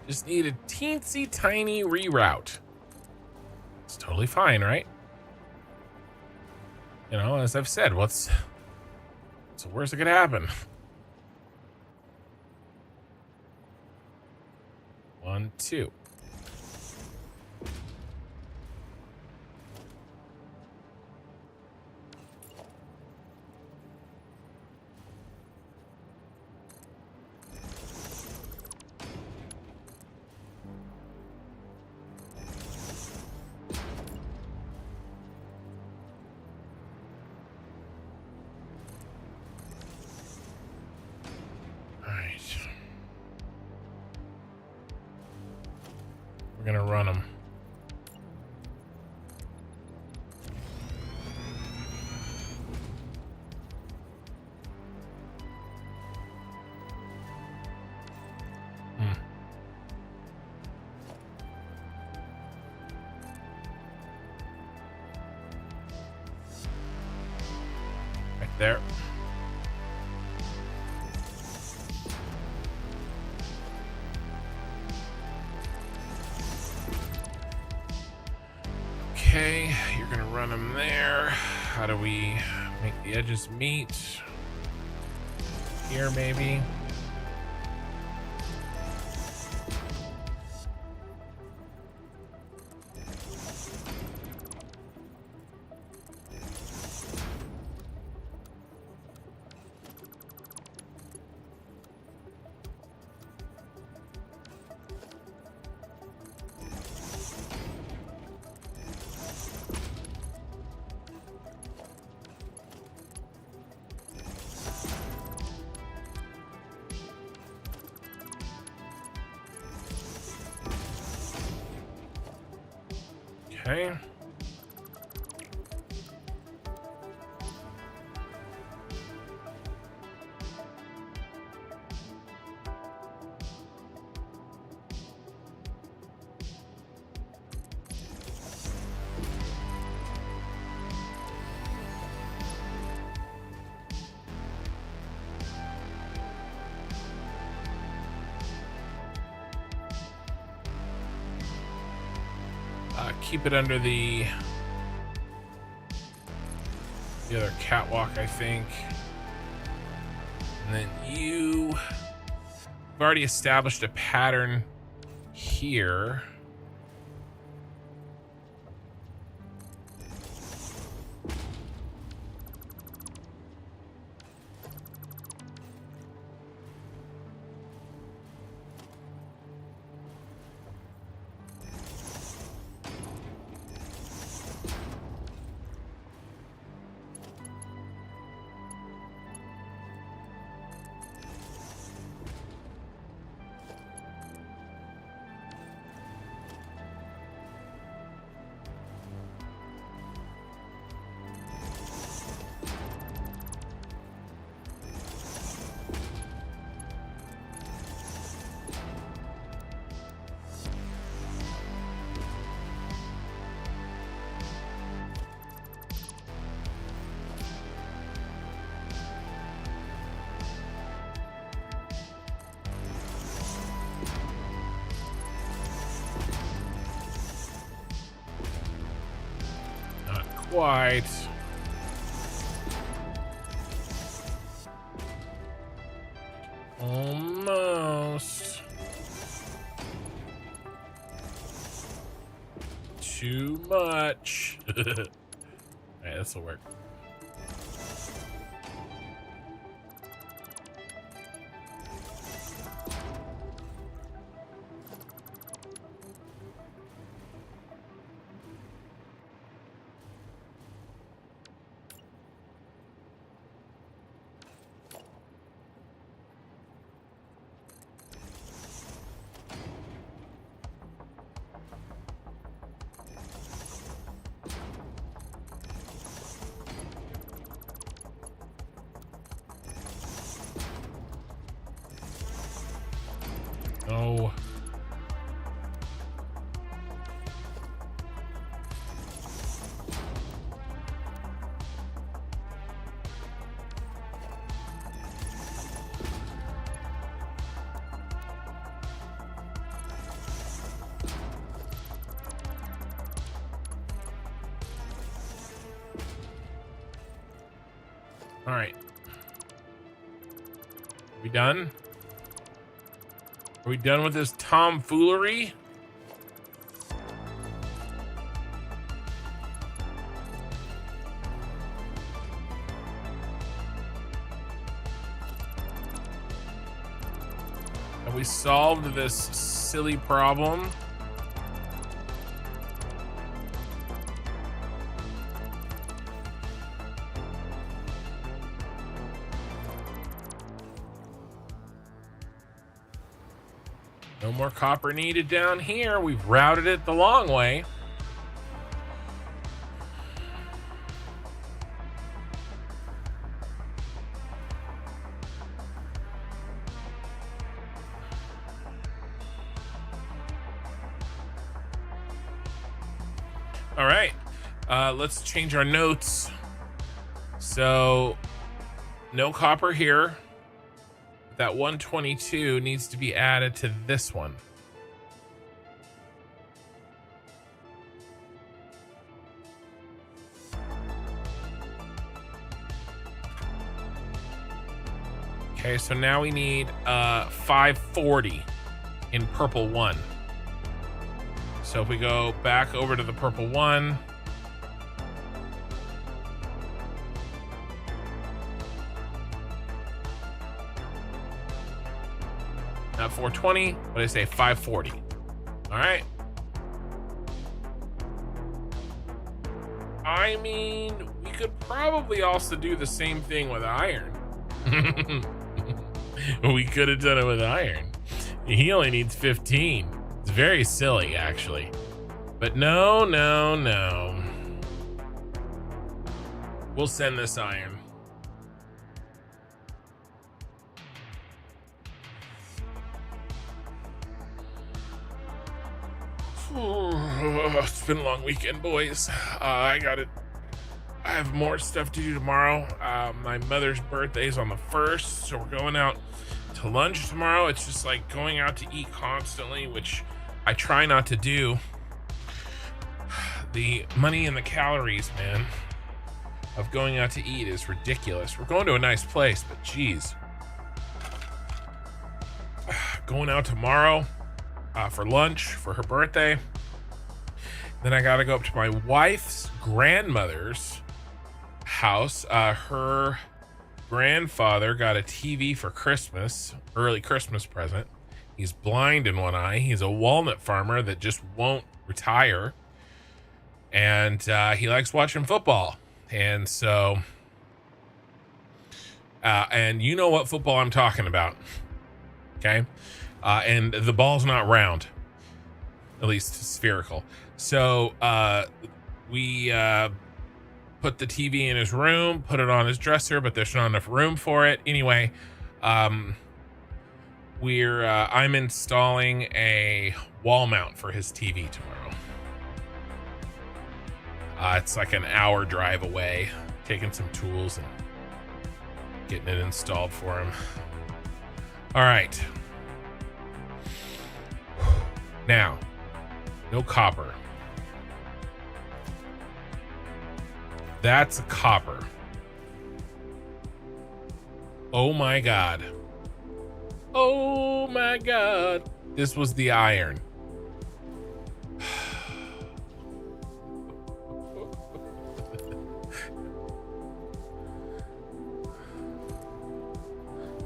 Just need a teensy tiny reroute. It's totally fine, right? You know, as I've said, what's the worst that could happen? 1, 2. We're gonna run them. There. Okay, you're gonna run them there. How do we make the edges meet? Here, maybe. Okay. Keep it under the other catwalk, I think. And then you've already established a pattern here. Quite. Almost. Too much. All right, this will work. Oh. All right. We done? Are we done with this tomfoolery? Have we solved this silly problem? No more copper needed down here. We've routed it the long way. All right, let's change our notes. So No copper here. That 122 needs to be added to this one. Okay, so now we need 540 in purple 1. So if we go back over to the purple 1, not 420, what did I say? 540. All right. I mean, we could probably also do the same thing with iron. We could have done it with iron. He only needs 15. It's very silly, actually. But no. We'll send this iron. It's been a long weekend, boys. I have more stuff to do tomorrow. My mother's birthday is on the 1st, so we're going out to lunch tomorrow. It's just like going out to eat constantly, which I try not to do. The money and the calories, man, of going out to eat is ridiculous. We're going to a nice place, but geez. Going out tomorrow for lunch for her birthday. Then I gotta go up to my wife's grandmother's house. Her grandfather got a TV for Christmas, early Christmas present. He's blind in one eye. He's a walnut farmer that just won't retire. And he likes watching football. And so, and you know what football I'm talking about. Okay. And the ball's not round, at least spherical. So we put the TV in his room, put it on his dresser, but there's not enough room for it. Anyway, I'm installing a wall mount for his TV tomorrow. It's like an hour drive away, taking some tools and getting it installed for him. All right. Now, no copper. That's copper. Oh my God. Oh my God. This was the iron.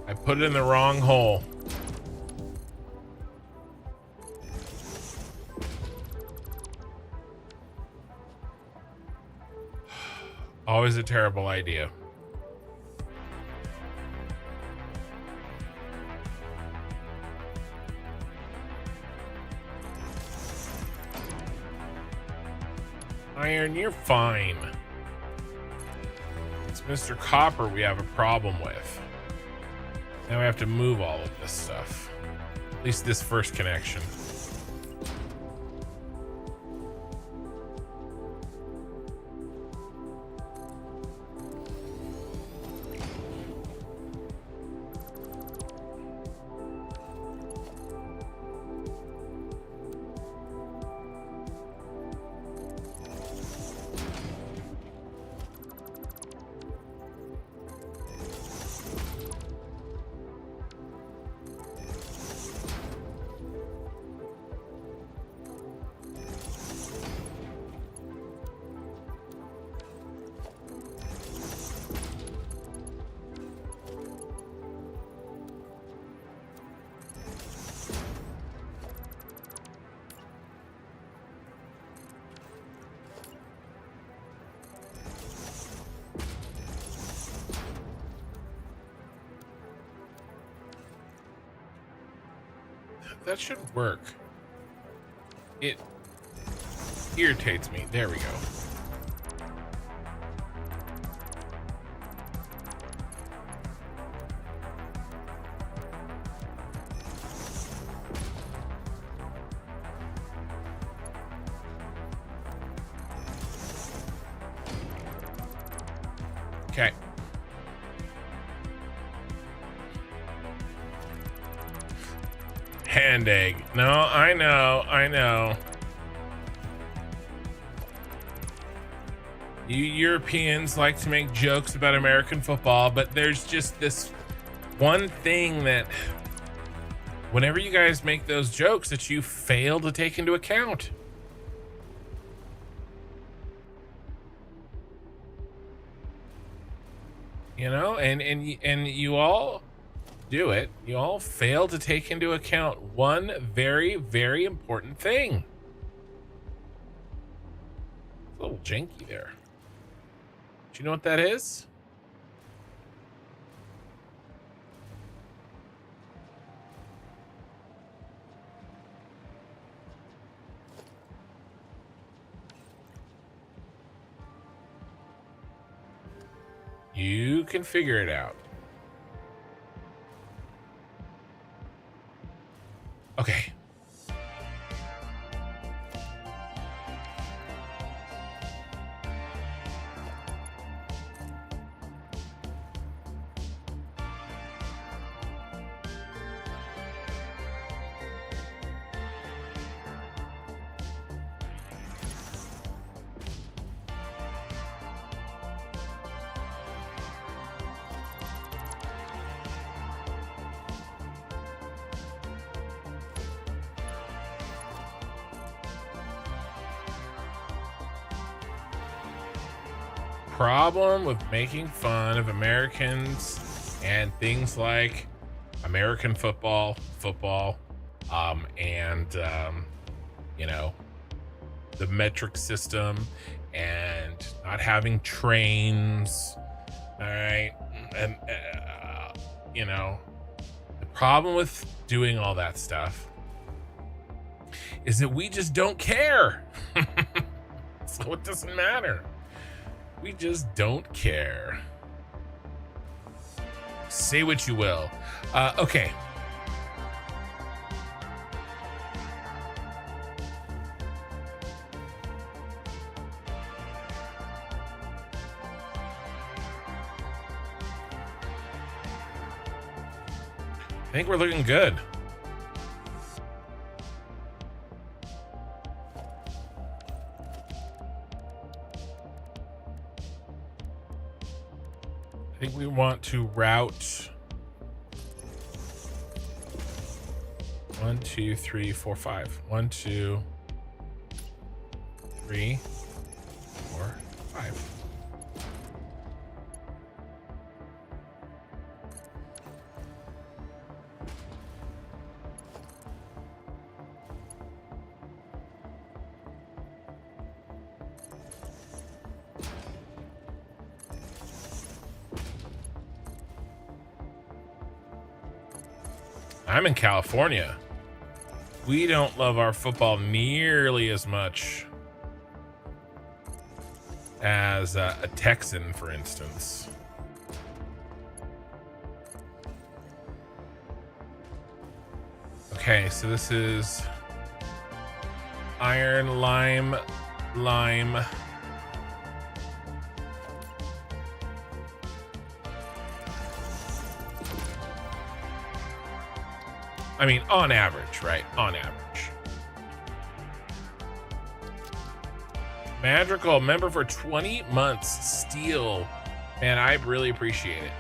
I put it in the wrong hole. Always a terrible idea. Iron, you're fine. It's Mr. Copper we have a problem with. Now we have to move all of this stuff. At least this first connection. That should work. It irritates me. There we go. Okay. Hand egg. No, I know. You Europeans like to make jokes about American football, but there's just this one thing that whenever you guys make those jokes that you fail to take into account. You know, and you all do it. You all fail to take into account one very, very important thing. It's a little janky there. Do you know what that is? You can figure it out. Okay. Problem with making fun of Americans and things like American football, and you know, the metric system and not having trains. All right. And you know, the problem with doing all that stuff is that we just don't care. So it doesn't matter. We just don't care. Say what you will. Okay. I think we're looking good. I think we want to route 1, 2, 3, 4, 5. 1, 2, 3, 4, 5. I'm in California. We don't love our football nearly as much as a Texan, for instance. Okay, so this is iron, lime. I mean, on average, right? On average. Madrigal, member for 20 months. Steel. Man, I really appreciate it.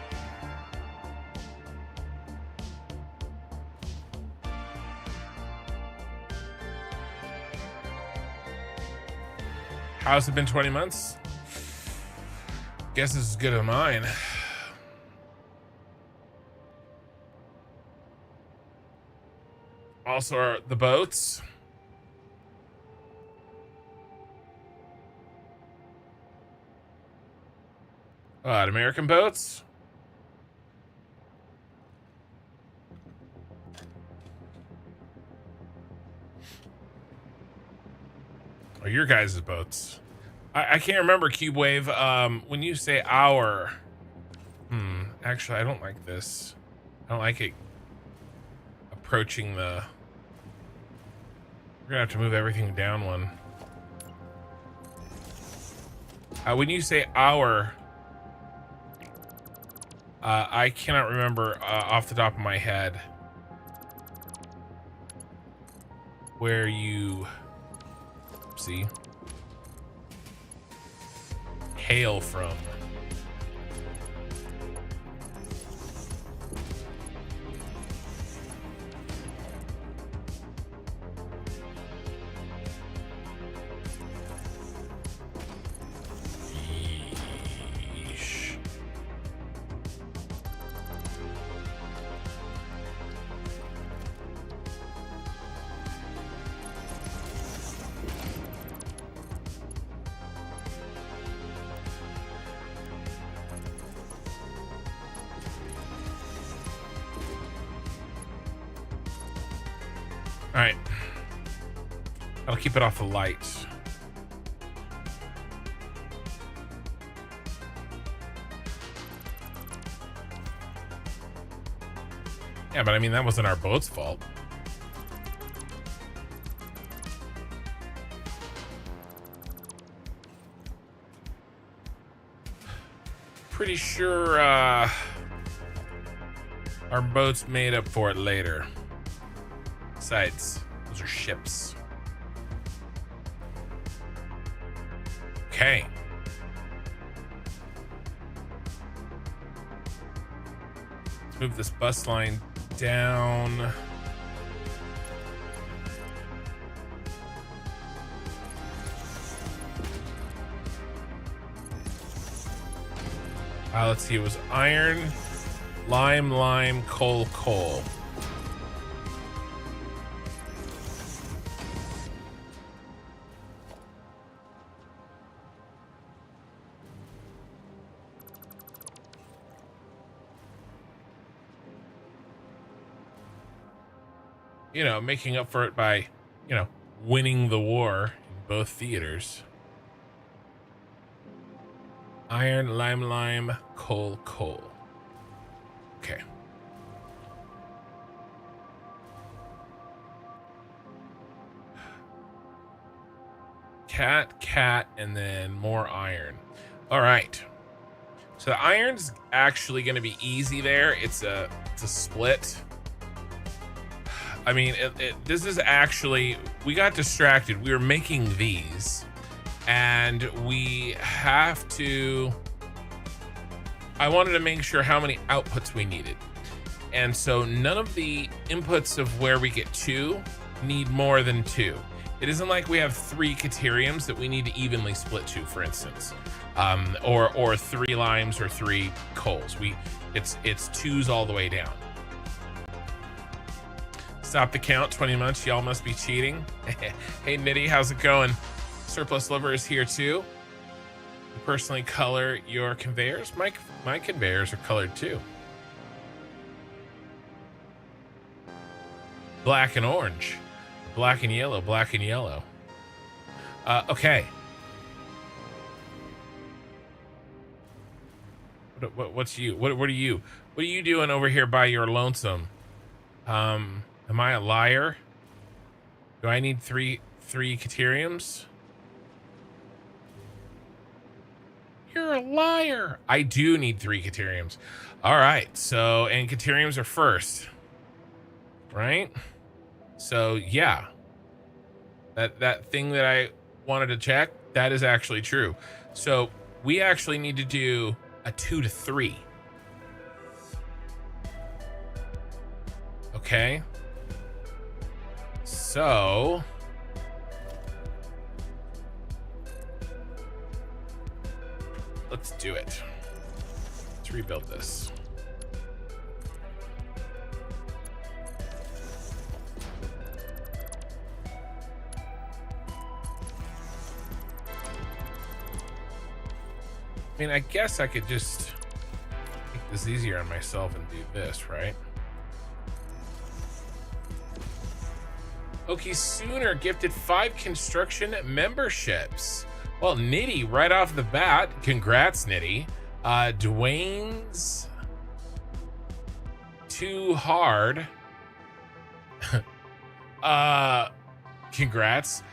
How's it been 20 months? Guess it's as good as mine. Also, are the boats. American boats. Or your guys' boats. I can't remember, Cube Wave. When you say our, actually, I don't like this. I don't like it approaching the. We're gonna have to move everything down one. When you say our, I cannot remember off the top of my head. where you see hail from. Yeesh. All right, I'll keep it off the lights. Yeah, but I mean, that wasn't our boat's fault. Pretty sure our boat's made up for it later. Besides, those are ships. Okay. Let's move this bus line down. Let's see, it was iron, lime, coal. You know, making up for it by, you know, winning the war in both theaters. Iron, lime, coal. Okay. Cat, and then more iron. All right. So the iron's actually going to be easy there. It's a split. I mean, this is actually, we got distracted. We were making these, and we have to, I wanted to make sure how many outputs we needed. And so none of the inputs of where we get 2 need more than 2. It isn't like we have 3 cateriums that we need to evenly split to, for instance, or 3 limes or 3 coals. It's 2s all the way down. Stop the count, 20 months. Y'all must be cheating. Hey, Nitty, how's it going? Surplus Lover is here too. You personally color your conveyors? My conveyors are colored too. Black and orange. Black and yellow. Okay. What's you? What are you? What are you doing over here by your lonesome? Am I a liar? Do I need three cateriums? You're a liar. I do need 3 cateriums. All right. So, and cateriums are first, right? So yeah, that thing that I wanted to check, that is actually true. So we actually need to do a 2 to 3. Okay. So let's do it. Let's rebuild this. I mean, I guess I could just make this easier on myself and do this, right? Okie Sooner gifted 5 construction memberships. Well, Nitty, right off the bat, congrats, Nitty. Dwayne's Too Hard. Congrats.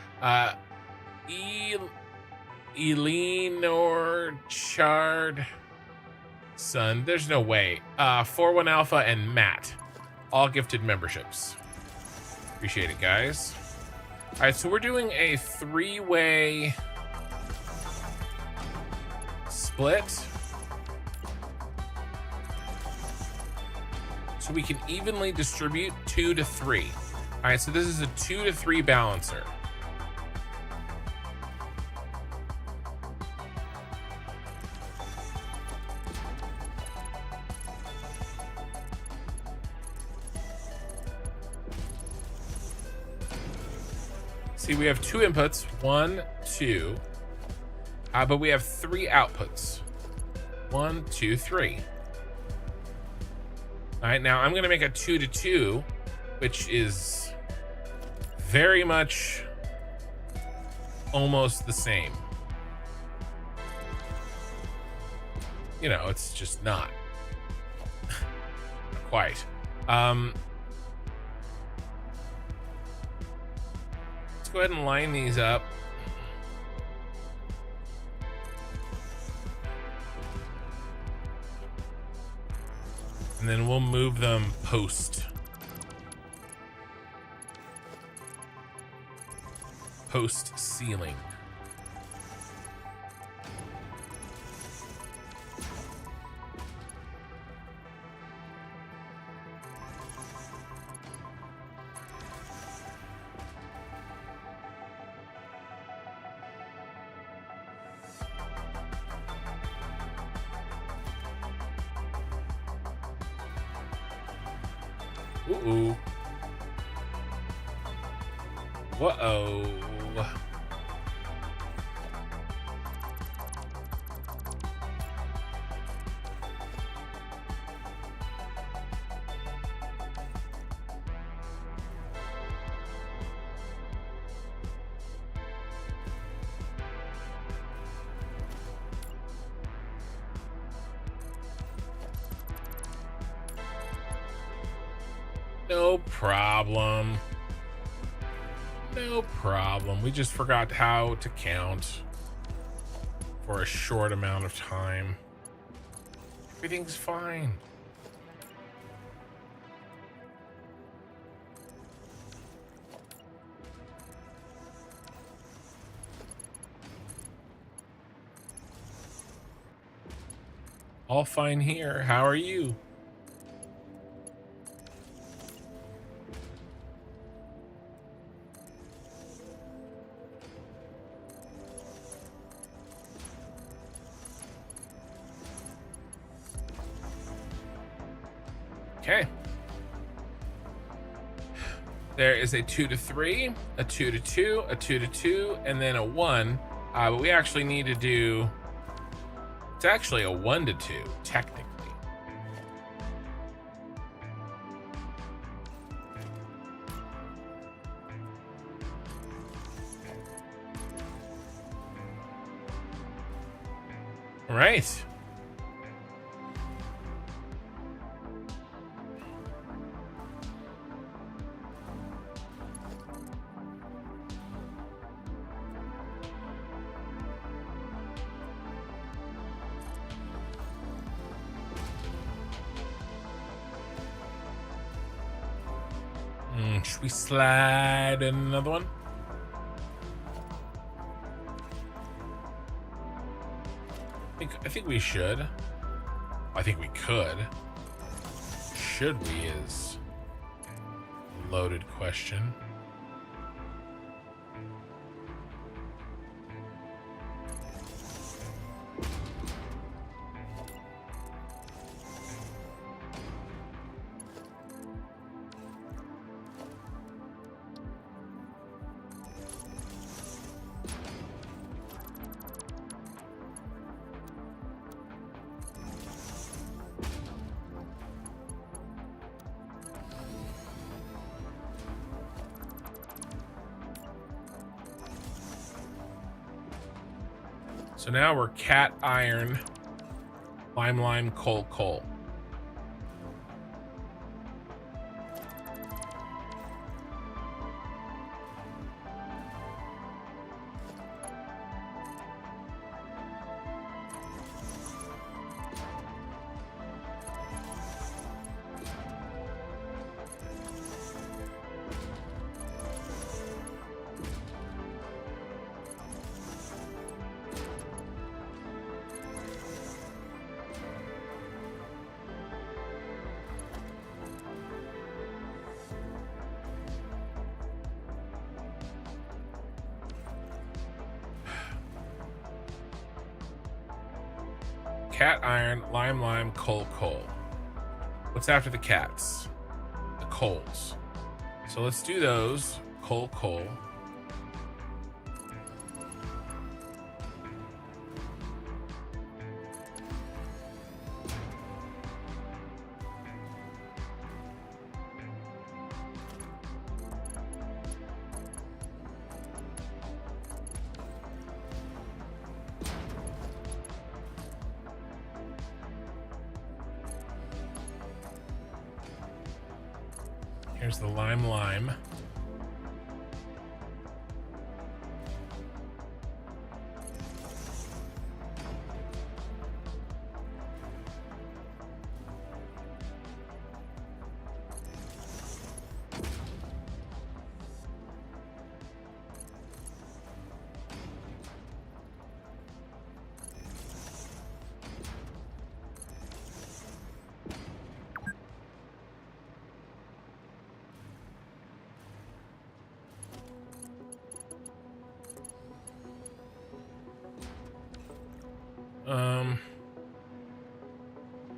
Elinor Chard Son. There's no way. 41 Alpha and Matt. All gifted memberships. Appreciate it, guys. All right, so we're doing a 3-way split. So we can evenly distribute 2 to 3. All right, so this is a 2 to 3 balancer. See, we have 2 inputs, 1, 2, but we have 3 outputs, 1, 2, 3. All right, now I'm going to make a 2 to 2, which is very much almost the same. You know, it's just not quite. Let's go ahead and line these up. And then we'll move them post ceiling. Ooh. Whoa. No problem. No problem. We just forgot how to count for a short amount of time. Everything's fine. All fine here. How are you? Okay. There is a 2 to 3, a 2 to 2, a 2 to 2, and then a 1. But we actually need to do, it's actually a 1 to 2, technically. All right. Should we slide another one? I think we should. I think we could. Should we is a loaded question. So now we're cat iron, lime, coal. cat iron, lime, coal. What's after the cats? The coals. So let's do those. Coal. Here's the lime.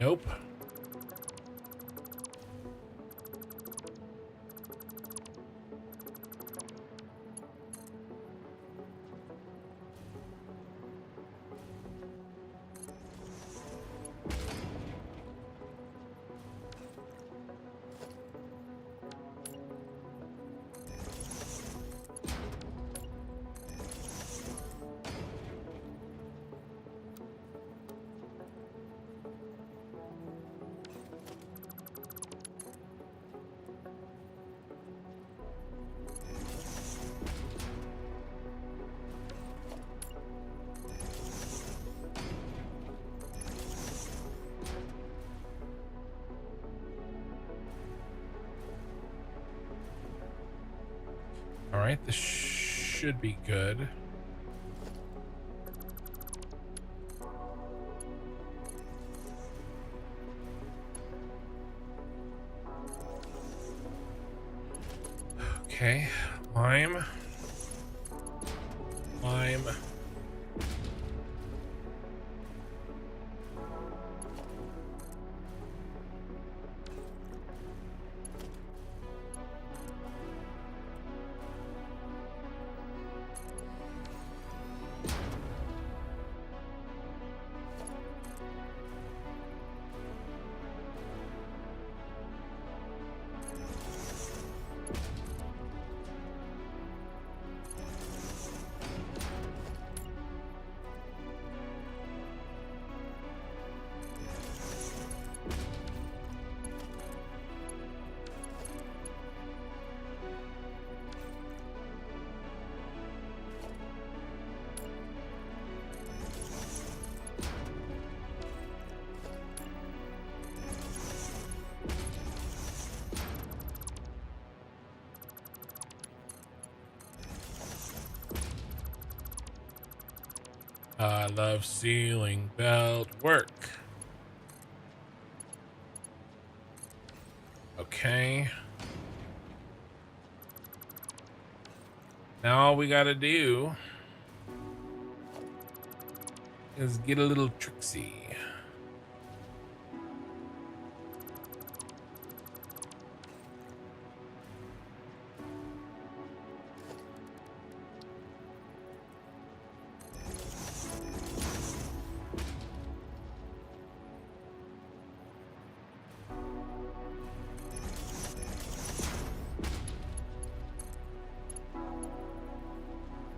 Nope. All right, this should be good. Okay, lime. I love ceiling belt work. Okay. Now all we gotta do is get a little tricksy.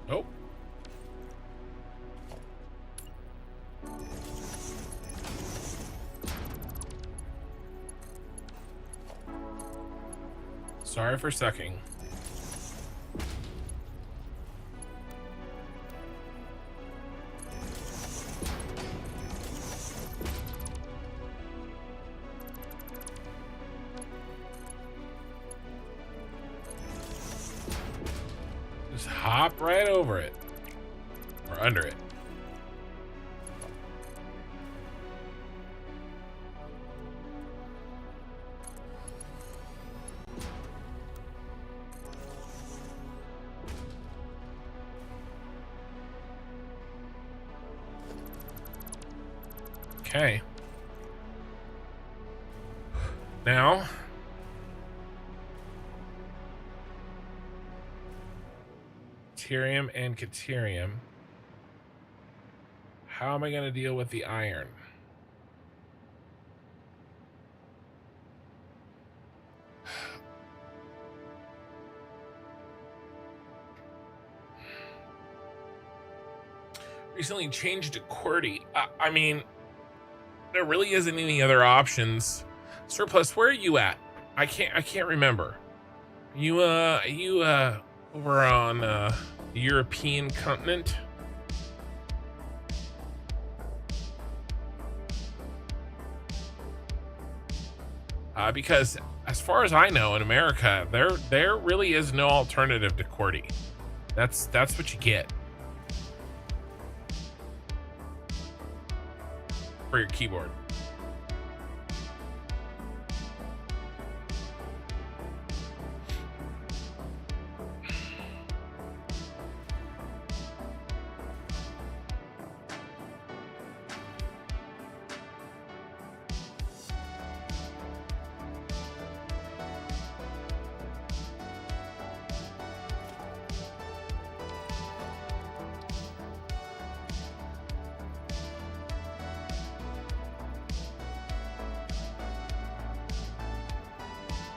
Nope. Sorry for sucking. Just hop right over it. Or under it. Okay. Now, Deuterium and Deuterium. How am I going to deal with the iron? Recently changed to QWERTY. I mean, there really isn't any other options. Surplus, where are you at? I can't remember. You over on the European continent? Because as far as I know, in America, there really is no alternative to QWERTY. That's what you get for your keyboard.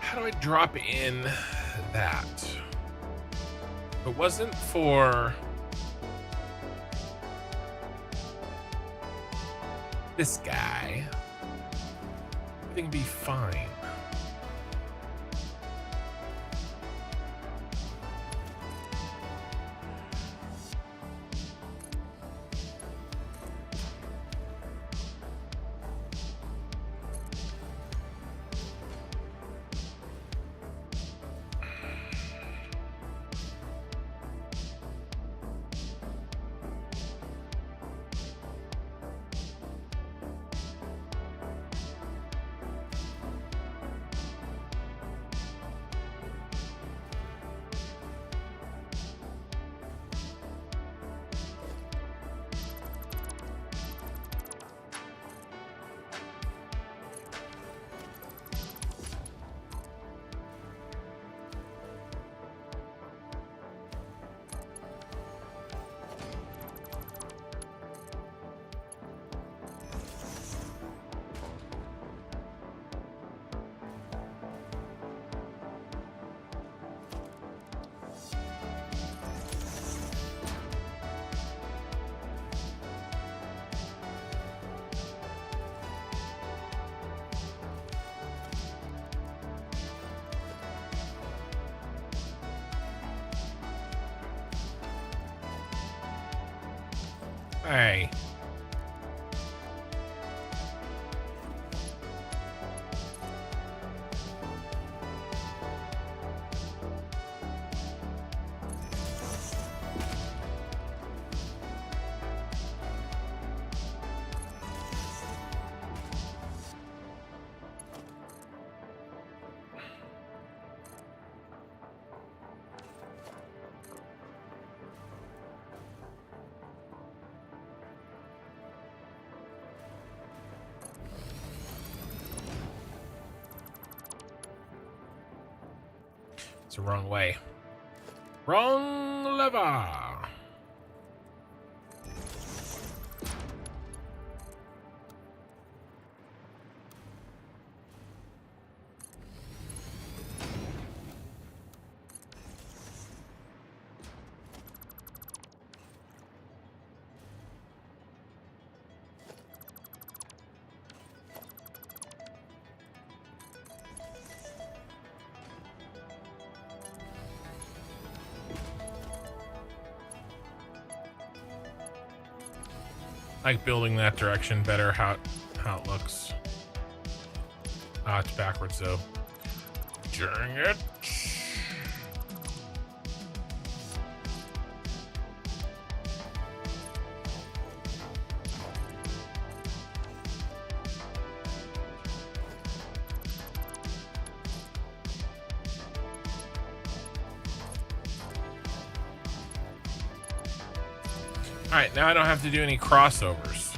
How do I drop in that? If it wasn't for this guy, I think it'd be fine. Hey. It's the wrong way. Wrong lever. I like building that direction better, how it looks. Ah, it's backwards though. Dang it. All right, now I don't have to do any crossovers.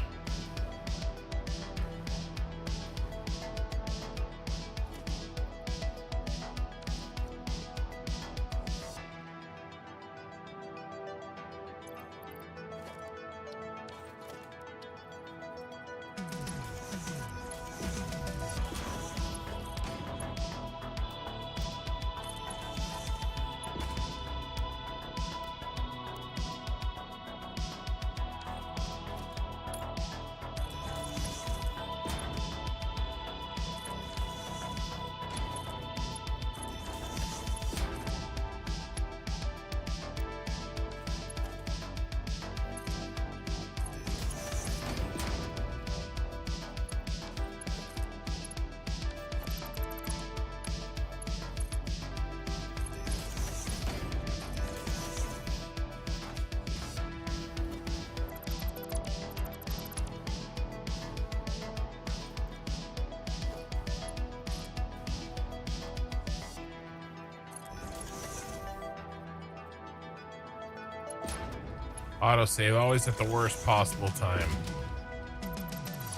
Autosave, always at the worst possible time.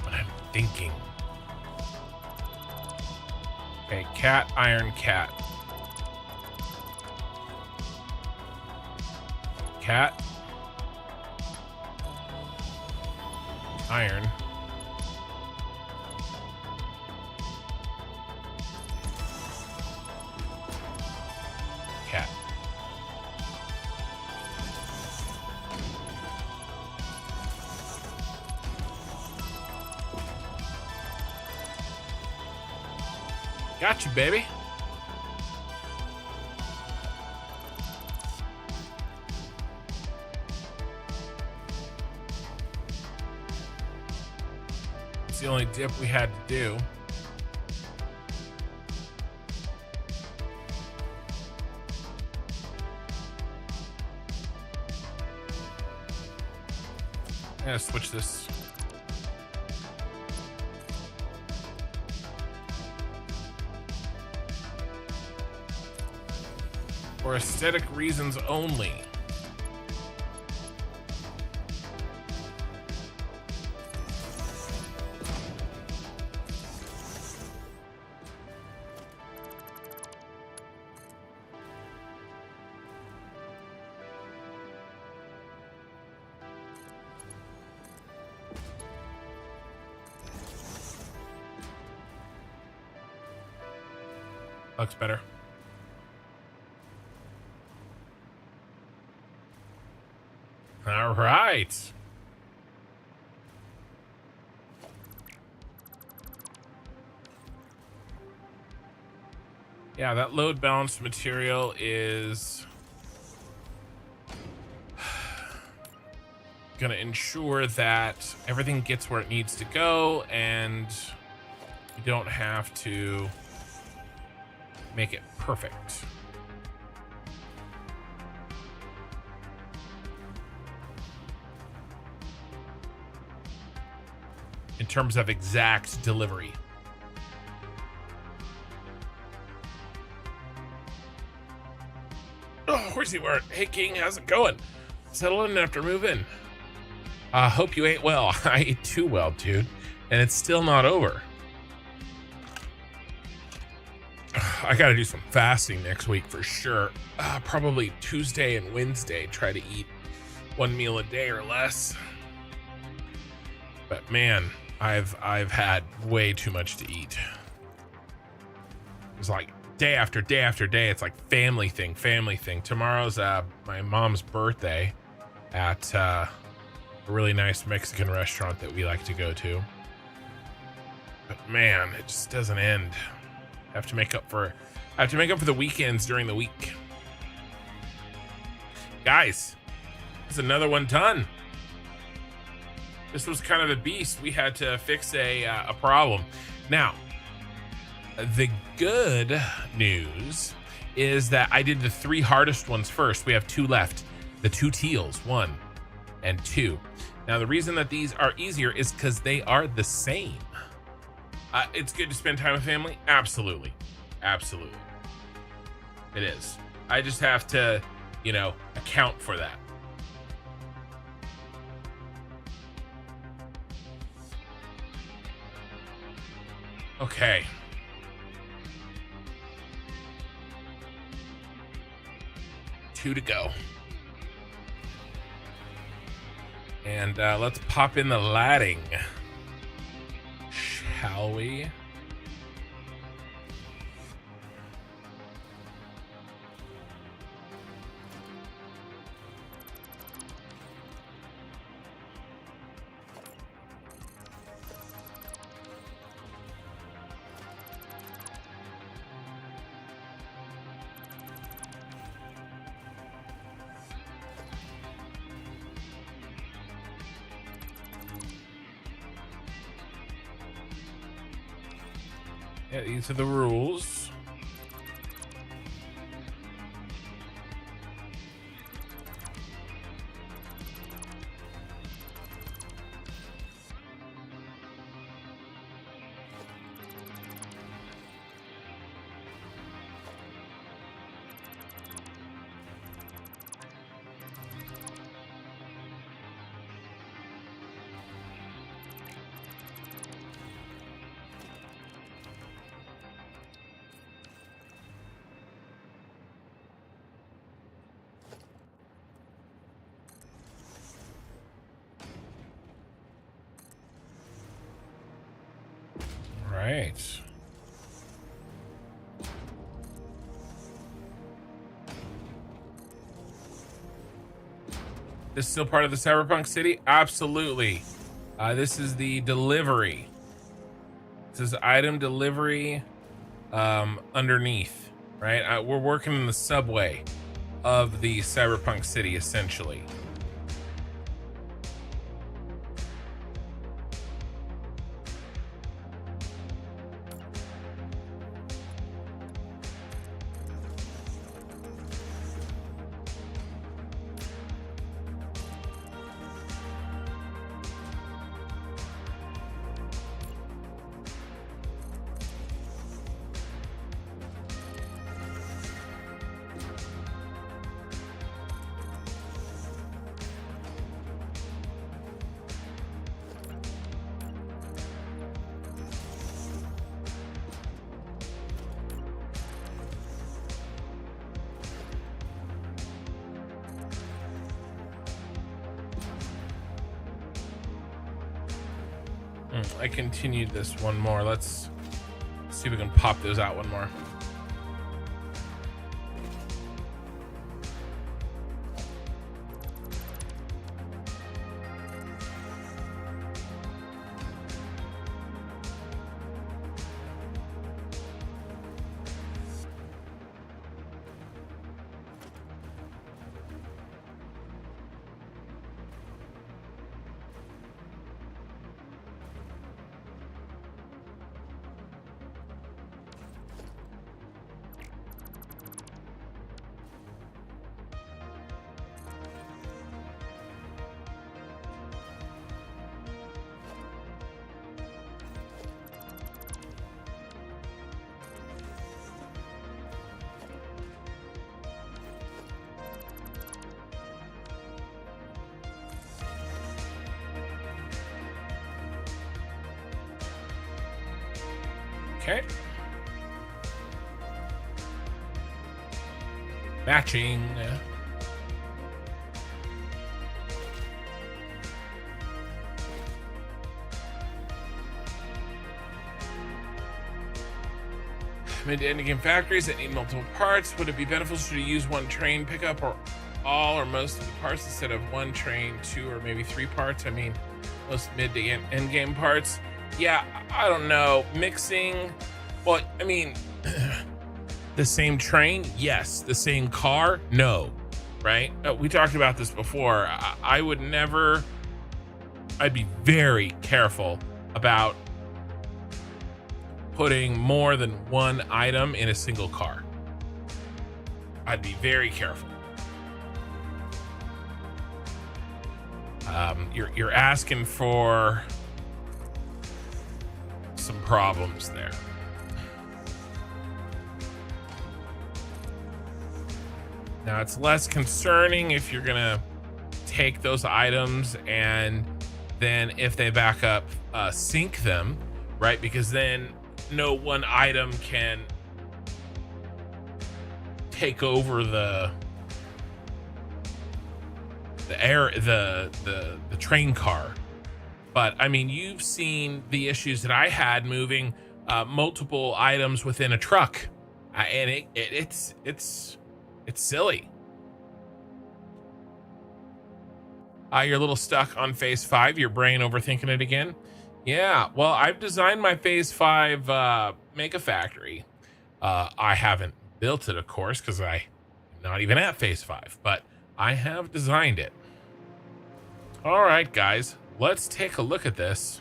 What I'm thinking. Okay, cat, iron, cat. Cat. Iron. Cat. Got you, baby. It's the only dip we had to do. I'm gonna switch this. For aesthetic reasons only. Looks better. All right. Yeah, that load balanced material is gonna ensure that everything gets where it needs to go and you don't have to make it perfect. In terms of exact delivery. Oh, horsey word. Hey King, how's it going? Settling after move-in. Hope you ate well. I ate too well, dude. And it's still not over. I gotta do some fasting next week for sure. Probably Tuesday and Wednesday. Try to eat one meal a day or less. But man, I've had way too much to eat. It's like day after day after day. It's like family thing. Tomorrow's my mom's birthday at a really nice Mexican restaurant that we like to go to. But man, it just doesn't end. I have to make up for the weekends during the week. Guys, there's another one done. This was kind of a beast. We had to fix a problem. Now, the good news is that I did the 3 hardest ones first. We have 2 left. The 2 teals, 1 and 2. Now, the reason that these are easier is because they are the same. It's good to spend time with family. Absolutely. Absolutely. It is. I just have to, account for that. Okay. Two to go. And let's pop in the latting. Shall we? Yeah, these are the rules. right. This is still part of the cyberpunk city? Absolutely. This is the delivery. This is item delivery underneath, right? We're working in the subway of the cyberpunk city, essentially. I continued this one more. Let's see if we can pop those out one more. Okay. Matching. Mid-to-end game factories that need multiple parts. Would it be beneficial to use one train pickup or all or most of the parts instead of one train, 2 or maybe 3 parts? I mean, most mid to end game parts. Yeah, I don't know. Mixing, well, I mean, the same train, yes. The same car, no. Right? We talked about this before. I would never, I'd be very careful about putting more than one item in a single car. I'd be very careful. You're asking for some problems there. Now it's less concerning if you're gonna take those items and then if they back up, sync them, right? Because then no one item can take over the train car. But I mean, you've seen the issues that I had moving multiple items within a truck, and it's silly. You're a little stuck on phase 5. Your brain overthinking it again. Yeah, well, I've designed my phase 5 make a factory. I haven't built it, of course, because I'm not even at phase 5, but I have designed it. All right, guys, let's take a look at this.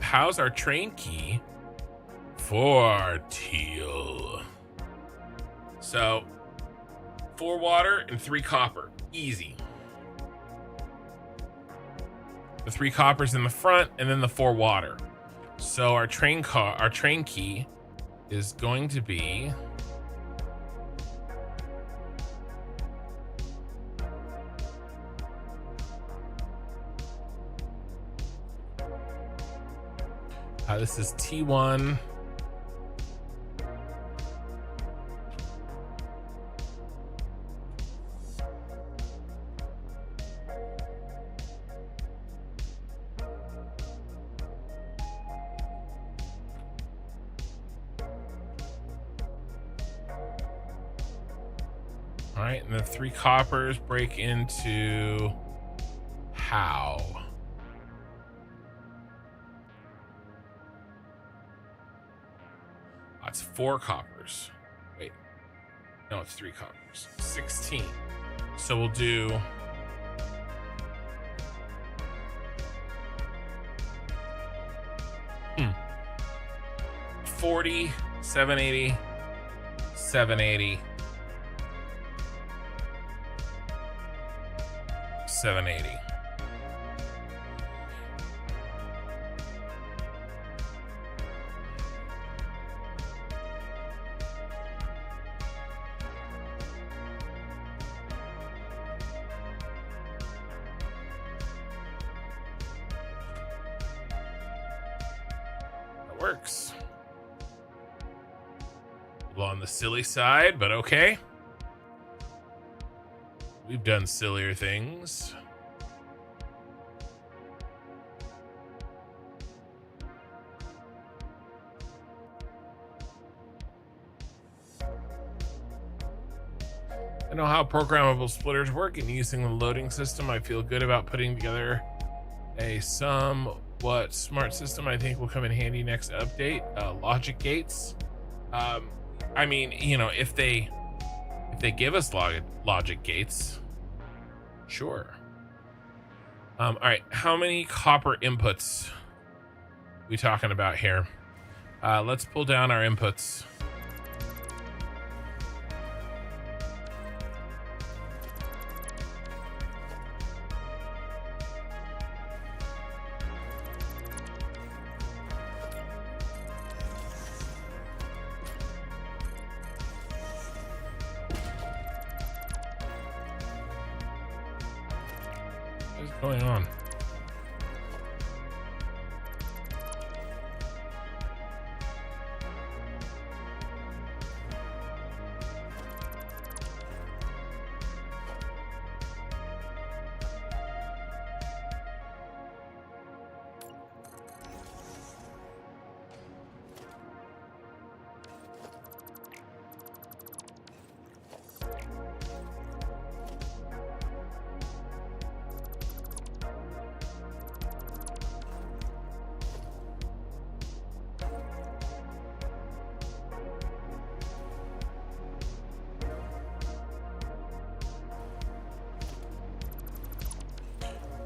How's our train key? 4 teal. So 4 water and 3 copper, easy. The 3 coppers in the front and then the 4 water. So our train key is going to be this is T1. All right, and the 3 coppers break into how? That's 4 coppers. Wait, no, it's 3 coppers. 16. So we'll do 40, 780, 780, 780. That works. A little on the silly side, but okay. We've done sillier things. I know how programmable splitters work, and using the loading system, I feel good about putting together a somewhat smart system. I think will come in handy next update. Logic gates. I mean, you know, if they give us logic gates, sure. All right, how many copper inputs we talking about here? Let's pull down our inputs. What's going on?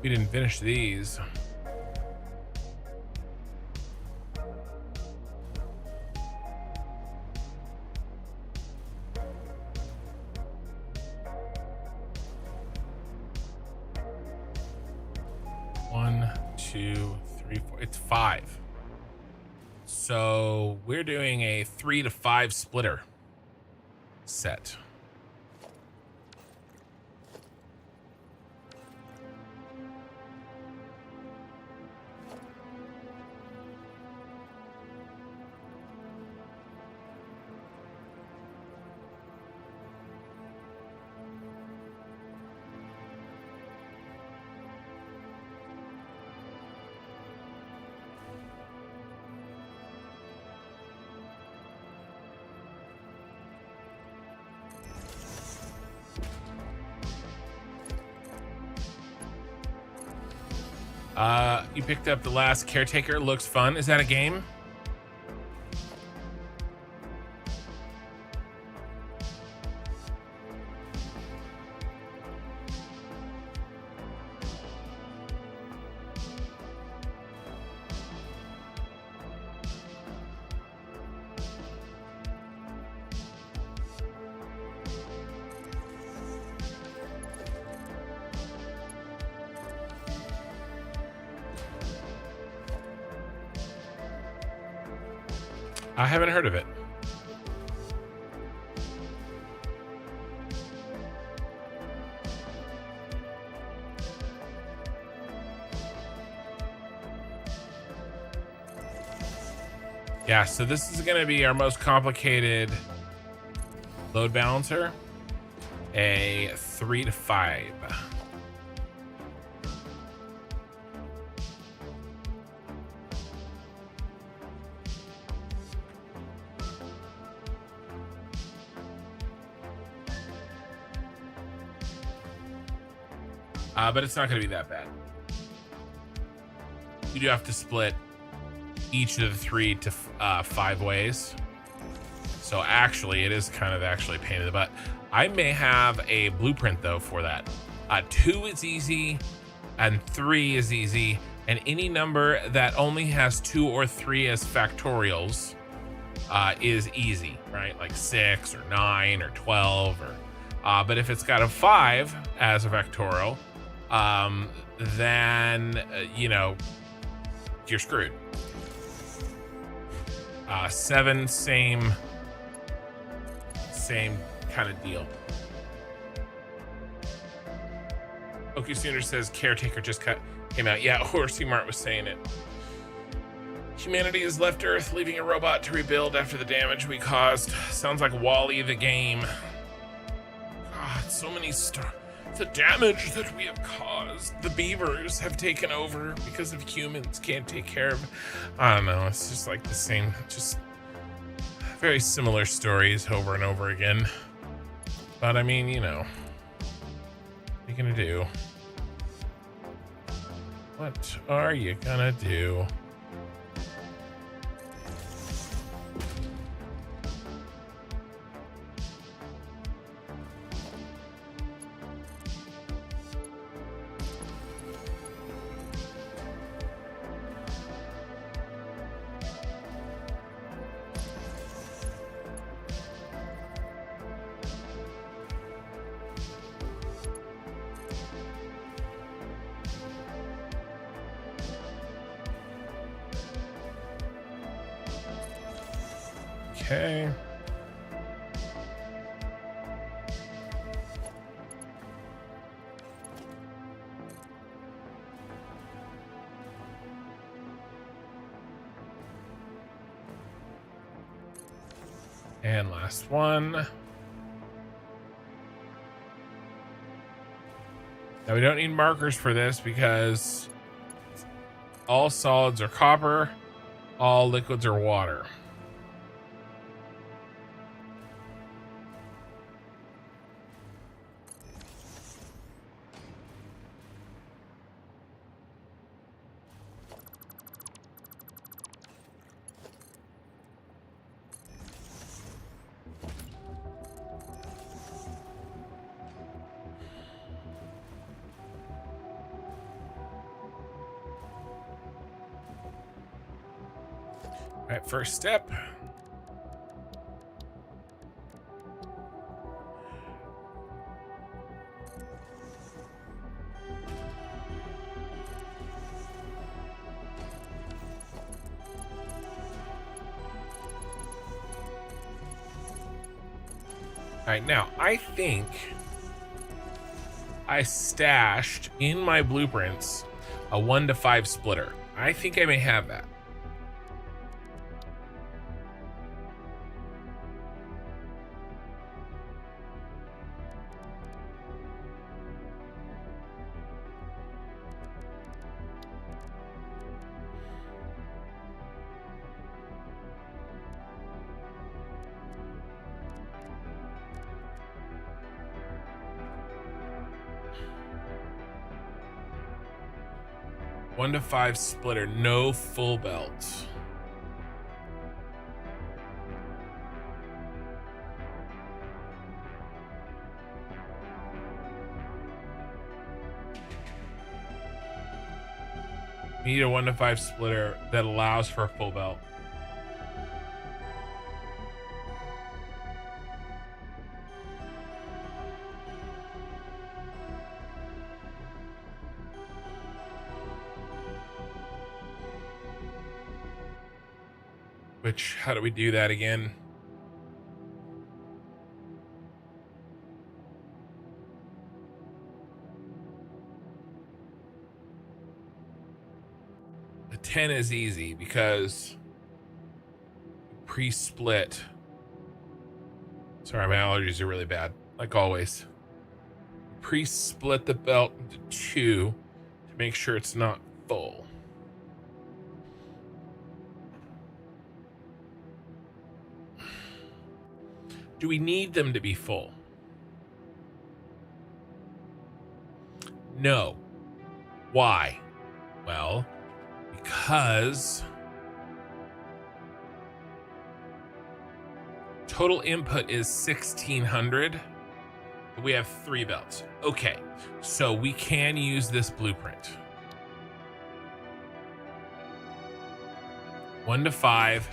We didn't finish these. One, two, three, four. It's 5. So we're doing a 3 to 5 splitter set. You picked up The Last Caretaker. Looks fun. Is that a game? I haven't heard of it. Yeah, so this is going to be our most complicated load balancer. A 3 to 5. but it's not going to be that bad. You do have to split each of the 3 to 5 ways. So actually, it is kind of actually a pain in the butt. I may have a blueprint though for that. 2 is easy, and 3 is easy, and any number that only has 2 or 3 as factorials is easy, right? Like 6 or 9 or 12, or but if it's got a 5 as a factorial, then you know, you're screwed. 7, same kind of deal. Oki Sooner says Caretaker just came out. Yeah, Horsey Mart was saying it. Humanity has left Earth, leaving a robot to rebuild after the damage we caused. Sounds like Wall-E the game. God, so many the damage that we have caused. The beavers have taken over because of humans can't take care of. I don't know. It's just like the same, just very similar stories over and over again. But I mean, you know, what are you gonna do? What are you gonna do? Okay. And last one. Now we don't need markers for this because all solids are copper, all liquids are water. All right, first step. All right, now I think I stashed in my blueprints a 1 to 5 splitter. I think I may have that. One to 5 splitter, no full belt. We need a 1 to 5 splitter that allows for a full belt. Which, how do we do that again? The 10 is easy because pre-split. Sorry, my allergies are really bad, like always. Pre-split the belt into 2 to make sure it's not full. Do we need them to be full? No. Why? Well, because total input is 1600. We have 3 belts. Okay, so we can use this blueprint. 1 to 5.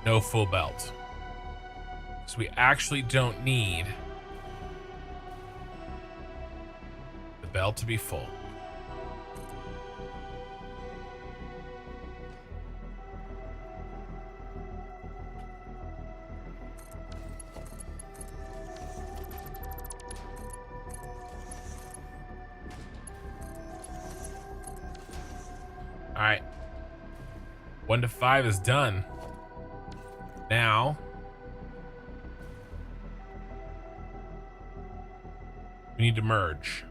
No full belt. So we actually don't need the belt to be full. All right. 1 to 5 is done. Now, we need to merge.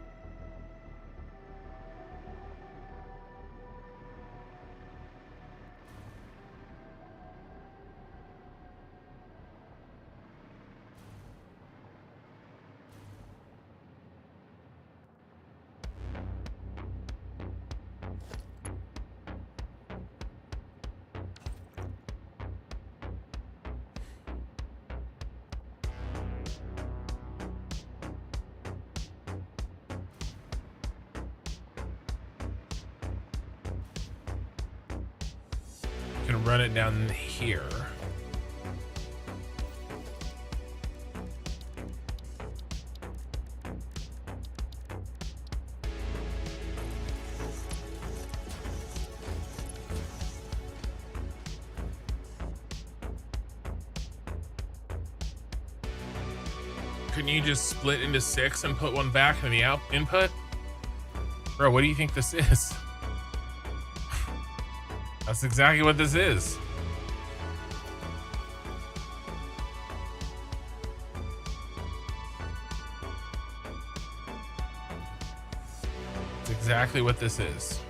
Can run it down here. Couldn't you just split into 6 and put one back in the input? Bro, what do you think this is? That's exactly what this is. It's exactly what this is.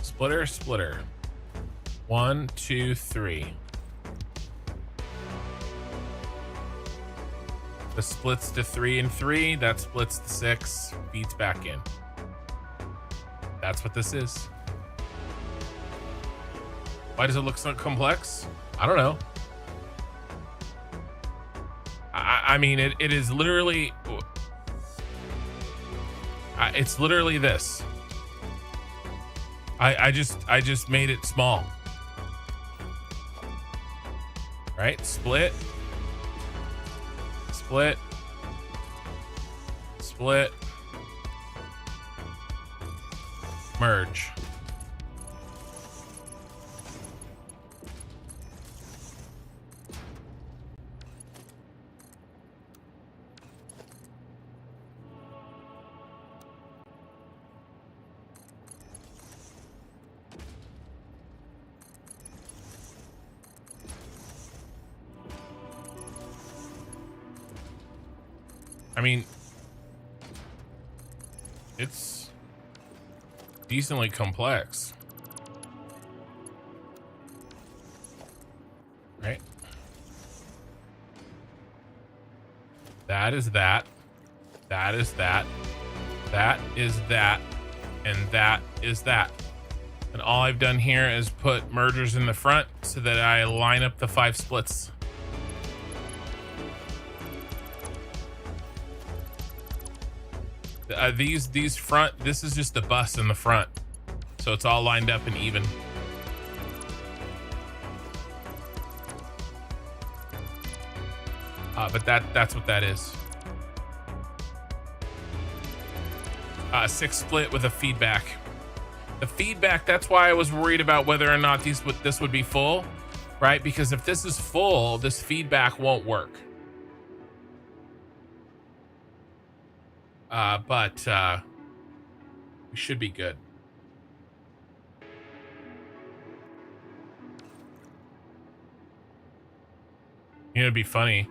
Splitter, splitter. 1, 2, 3. This splits to 3 and 3. That splits to 6. Feeds back in. That's what this is. Why does it look so complex? I don't know. I mean, it is literally... it's literally this. I just made it small. Right? Split. Split. Split. Merge. I mean, it's decently complex, right? That is that, that is that, that is that, and that is that. And all I've done here is put mergers in the front so that I line up the 5 splits. These front, this is just the bus in the front, so it's all lined up and even. But that's what that is. 6 split with a feedback. The feedback, that's why I was worried about whether or not this would be full, right? Because if this is full, this feedback won't work. But we should be good. You know, it'd be funny.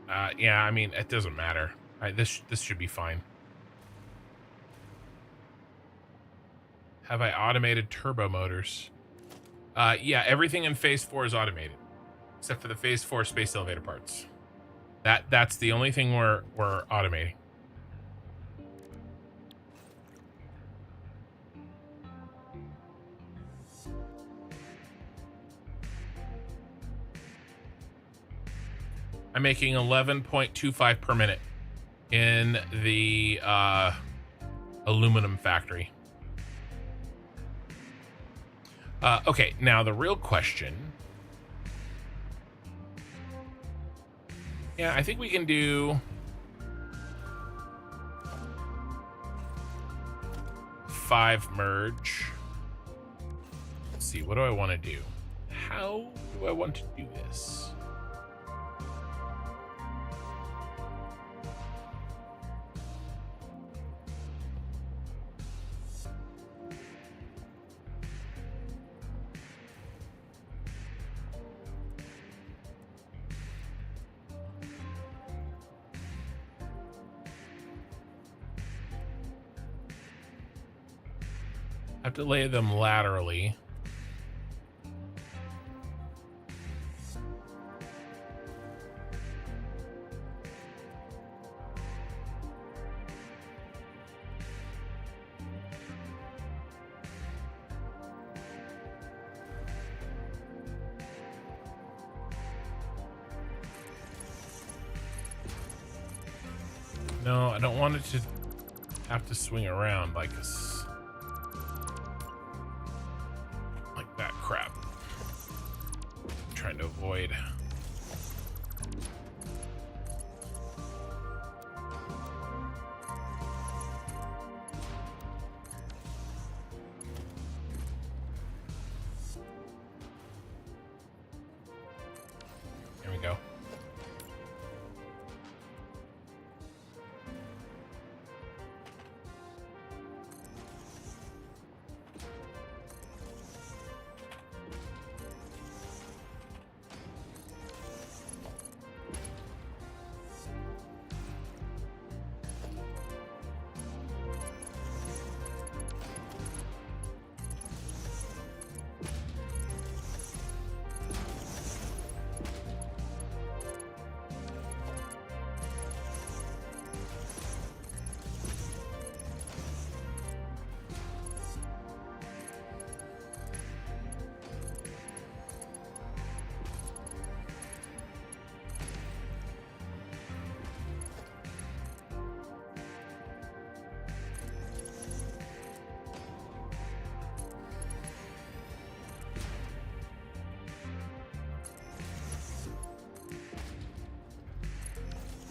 Yeah, I mean, it doesn't matter. This should be fine. Have I automated turbo motors? Yeah, everything in phase 4 is automated, except for the phase 4 space elevator parts. That's the only thing we're automating. I'm making 11.25 per minute in the aluminum factory. Okay, now the real question. Yeah, I think we can do 5 merge. Let's see, what do I want to do? How do I want to do this? I have to lay them laterally. No, I don't want it to have to swing around like this. That crap. I'm trying to avoid. Here we go.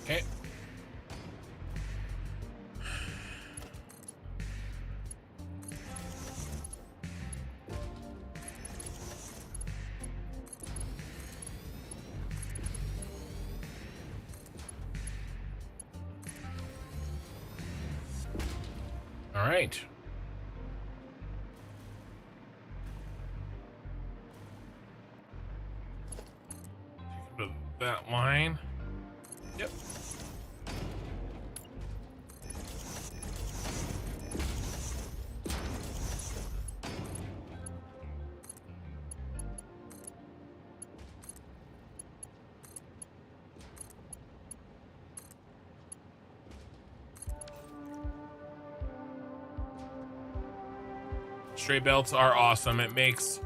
Okay. All right. Take that line. Yep. Straight belts are awesome. It makes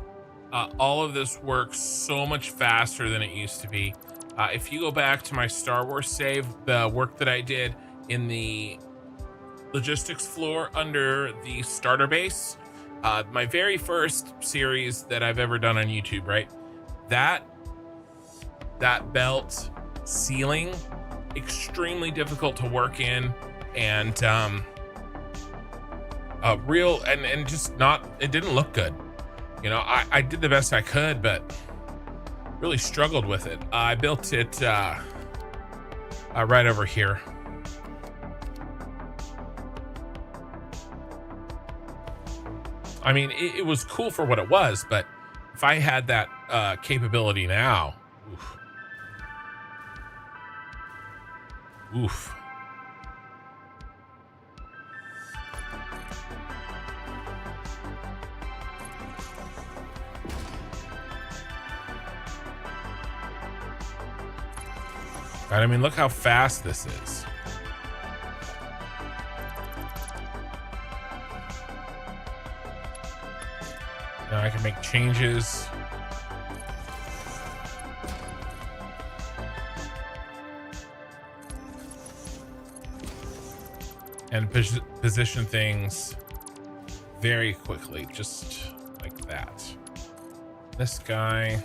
all of this work so much faster than it used to be. If you go back to my Star Wars save, the work that I did in the logistics floor under the starter base, my very first series that I've ever done on YouTube, right? That belt ceiling, extremely difficult to work in, and real and just not, it didn't look good. You know, I did the best I could, but really struggled with it. I built it right over here. I mean, it was cool for what it was, but if I had that capability now, oof. Oof. God, I mean, look how fast this is. Now I can make changes. And position things very quickly, just like that. This guy.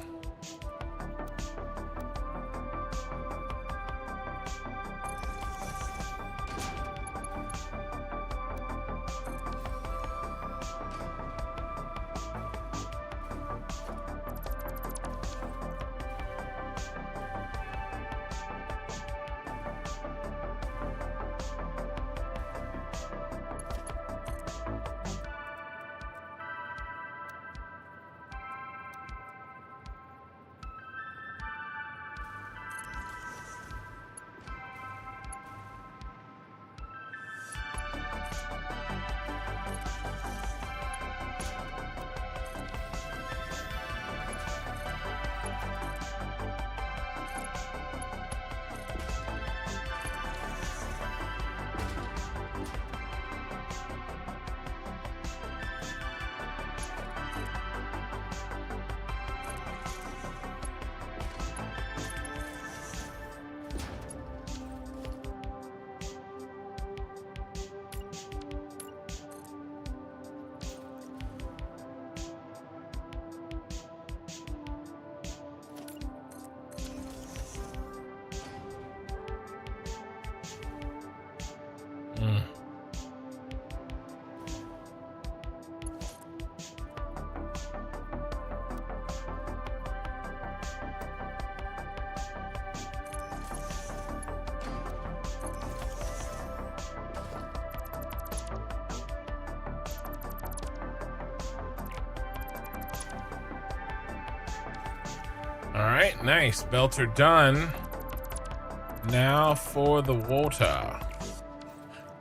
All right, nice. Belts are done. Now for the water.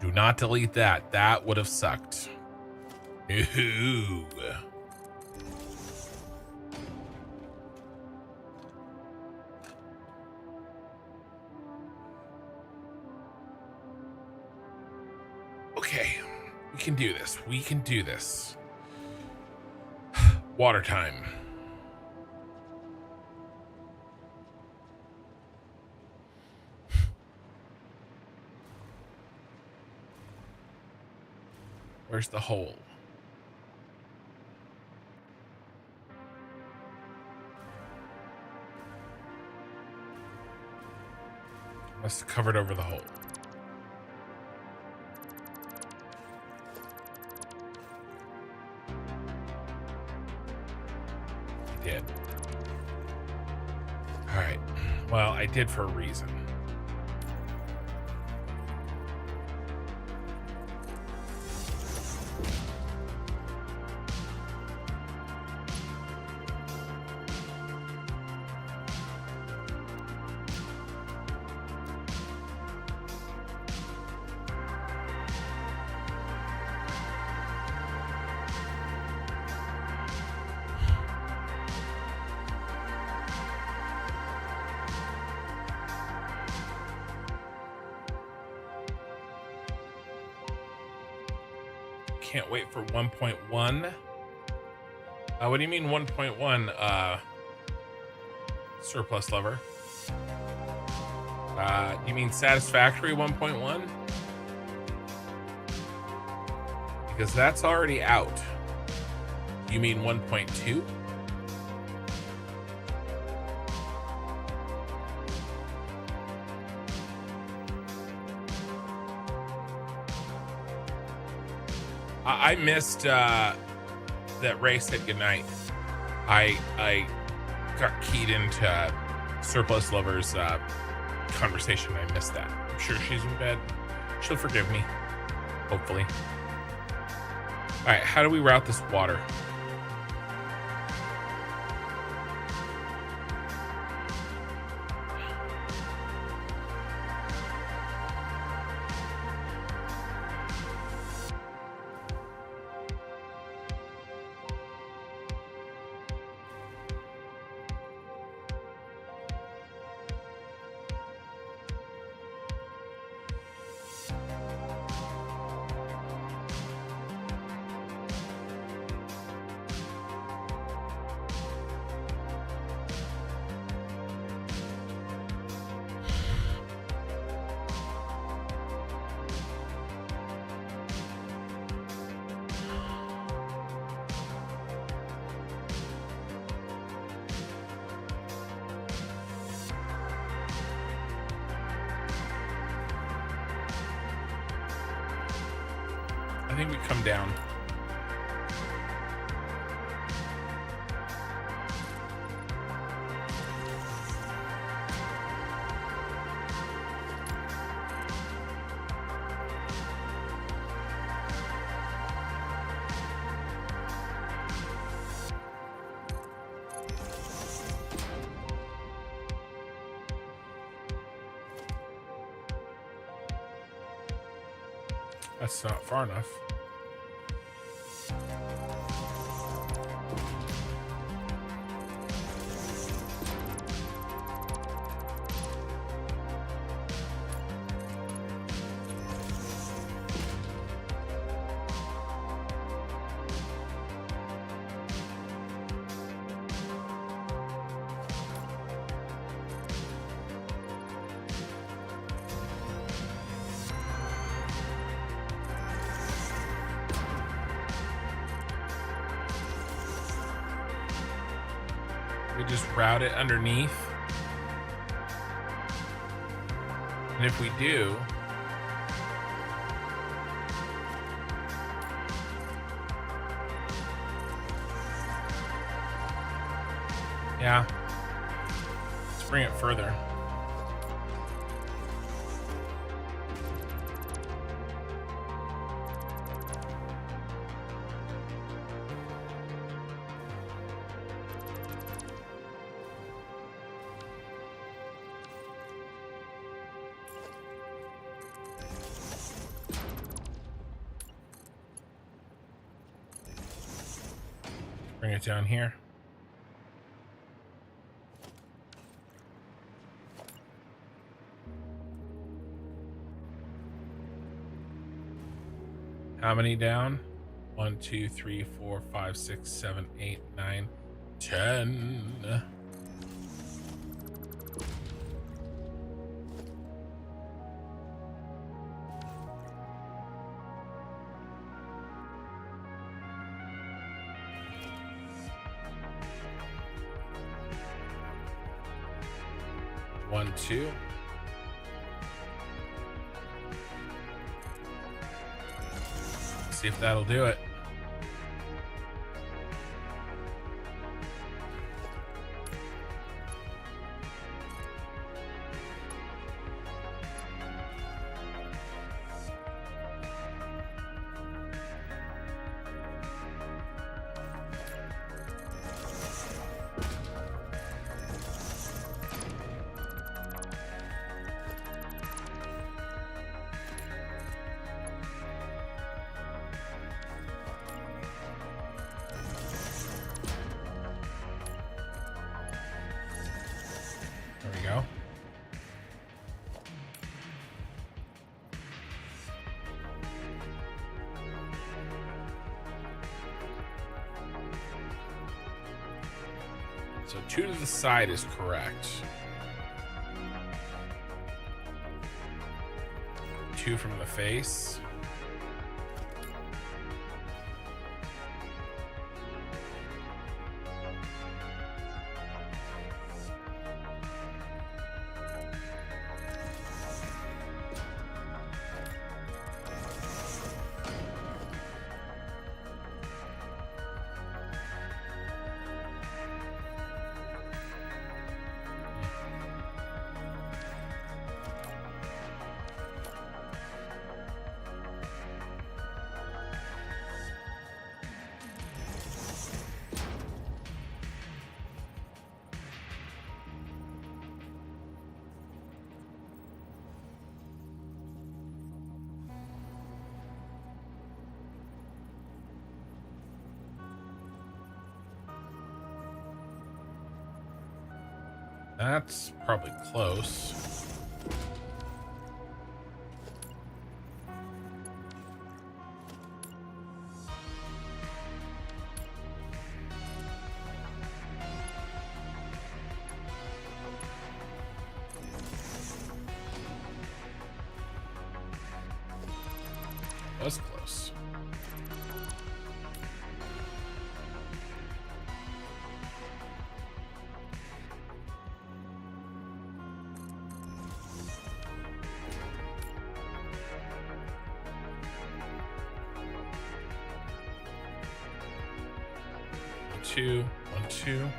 Do not delete that. That would have sucked. Ooh. Okay, we can do this. We can do this. Water time. Where's the hole? Must have covered over the hole. I did. All right. Well, I did for a reason. Can't wait for 1.1. What do you mean 1.1? Surplus lover. You mean Satisfactory 1.1? Because that's already out. You mean 1.2? I missed that Ray said goodnight. I got keyed into Surplus Lover's conversation. I missed that. I'm sure she's in bed. She'll forgive me, hopefully. All right, how do we route this water? I think we come down. That's not far enough. We just route it underneath. And if we do, yeah, let's bring it further. Bring it down here. How many down? 1, 2, 3, 4, 5, 6, 7, 8, 9, 10. One, two. See if that'll do it. There we go. So 2 to the side is correct. 2 from the face. That's probably close. Was close. 1.2, 1.2.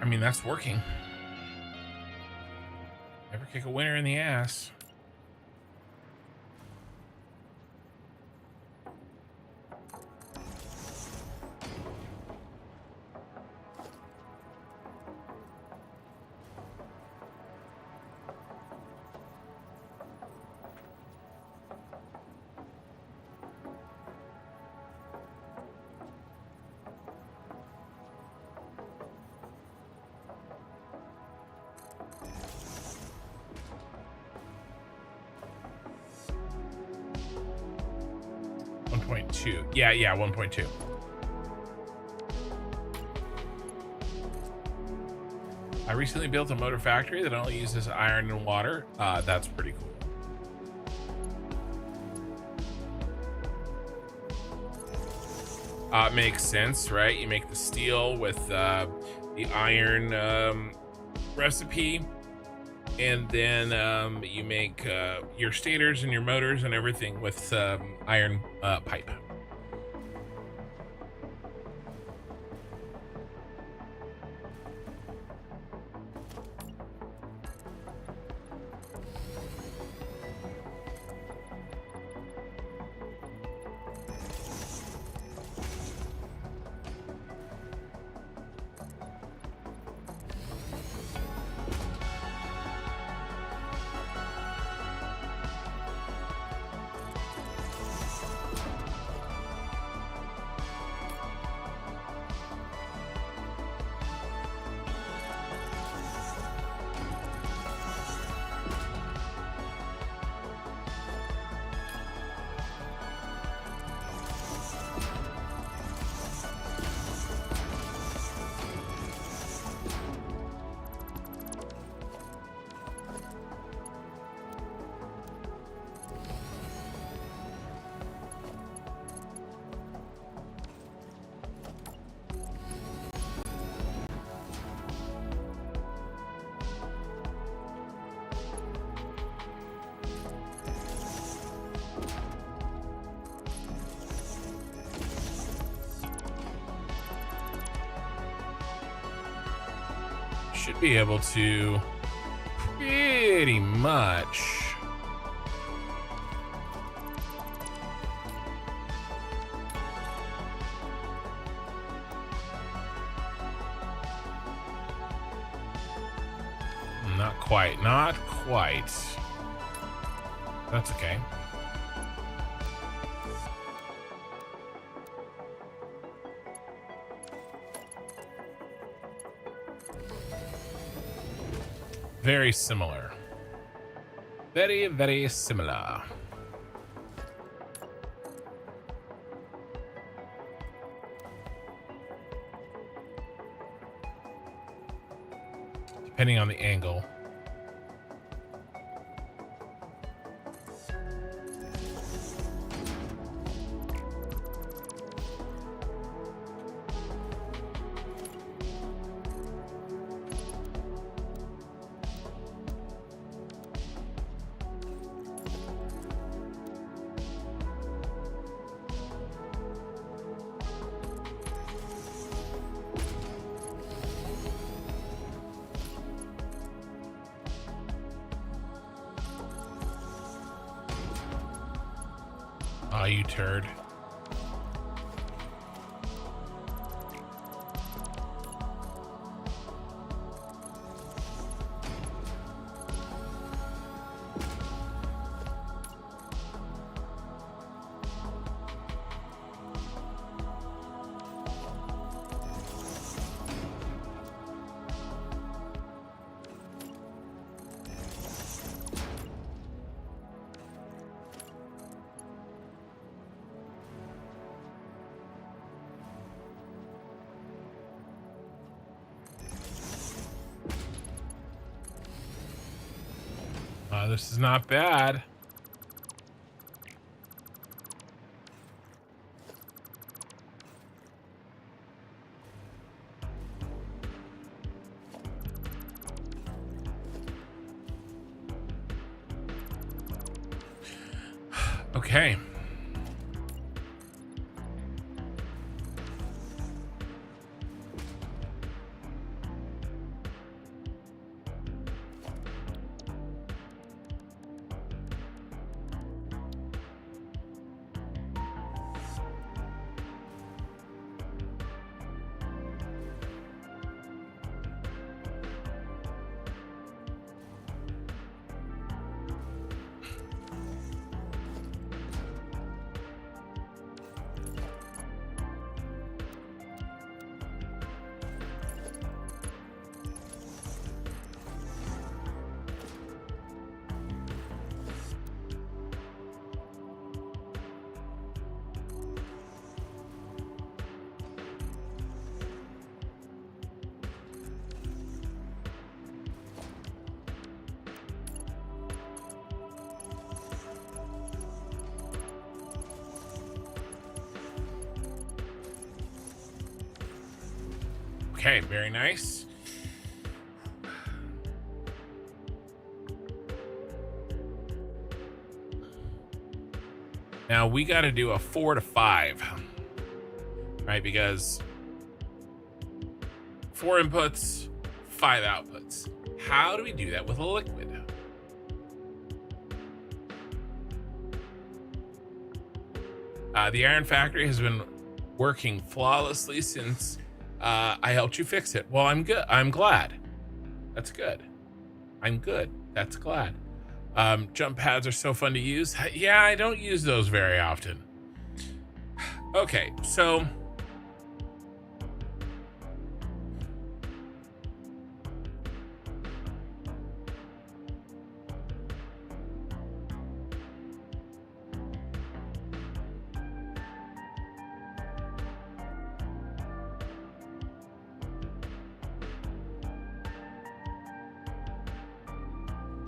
I mean, that's working. Never kick a winner in the ass. Yeah, 1.2. I recently built a motor factory that only uses iron and water. That's pretty cool. Makes sense, right? You make the steel with the iron recipe, and then you make your stators and your motors and everything with iron pipe. Should be able to pretty much not quite. That's okay. Very similar. Very, very similar. Depending on the angle. Aw, you turd. This is not bad. Okay. Okay, very nice. Now we got to do a 4 to 5, right? Because 4 inputs, 5 outputs. How do we do that with a liquid? The Iron Factory has been working flawlessly since I helped you fix it. Well, I'm good. I'm glad. That's good. I'm good. That's glad. Jump pads are so fun to use. Yeah, I don't use those very often. Okay, so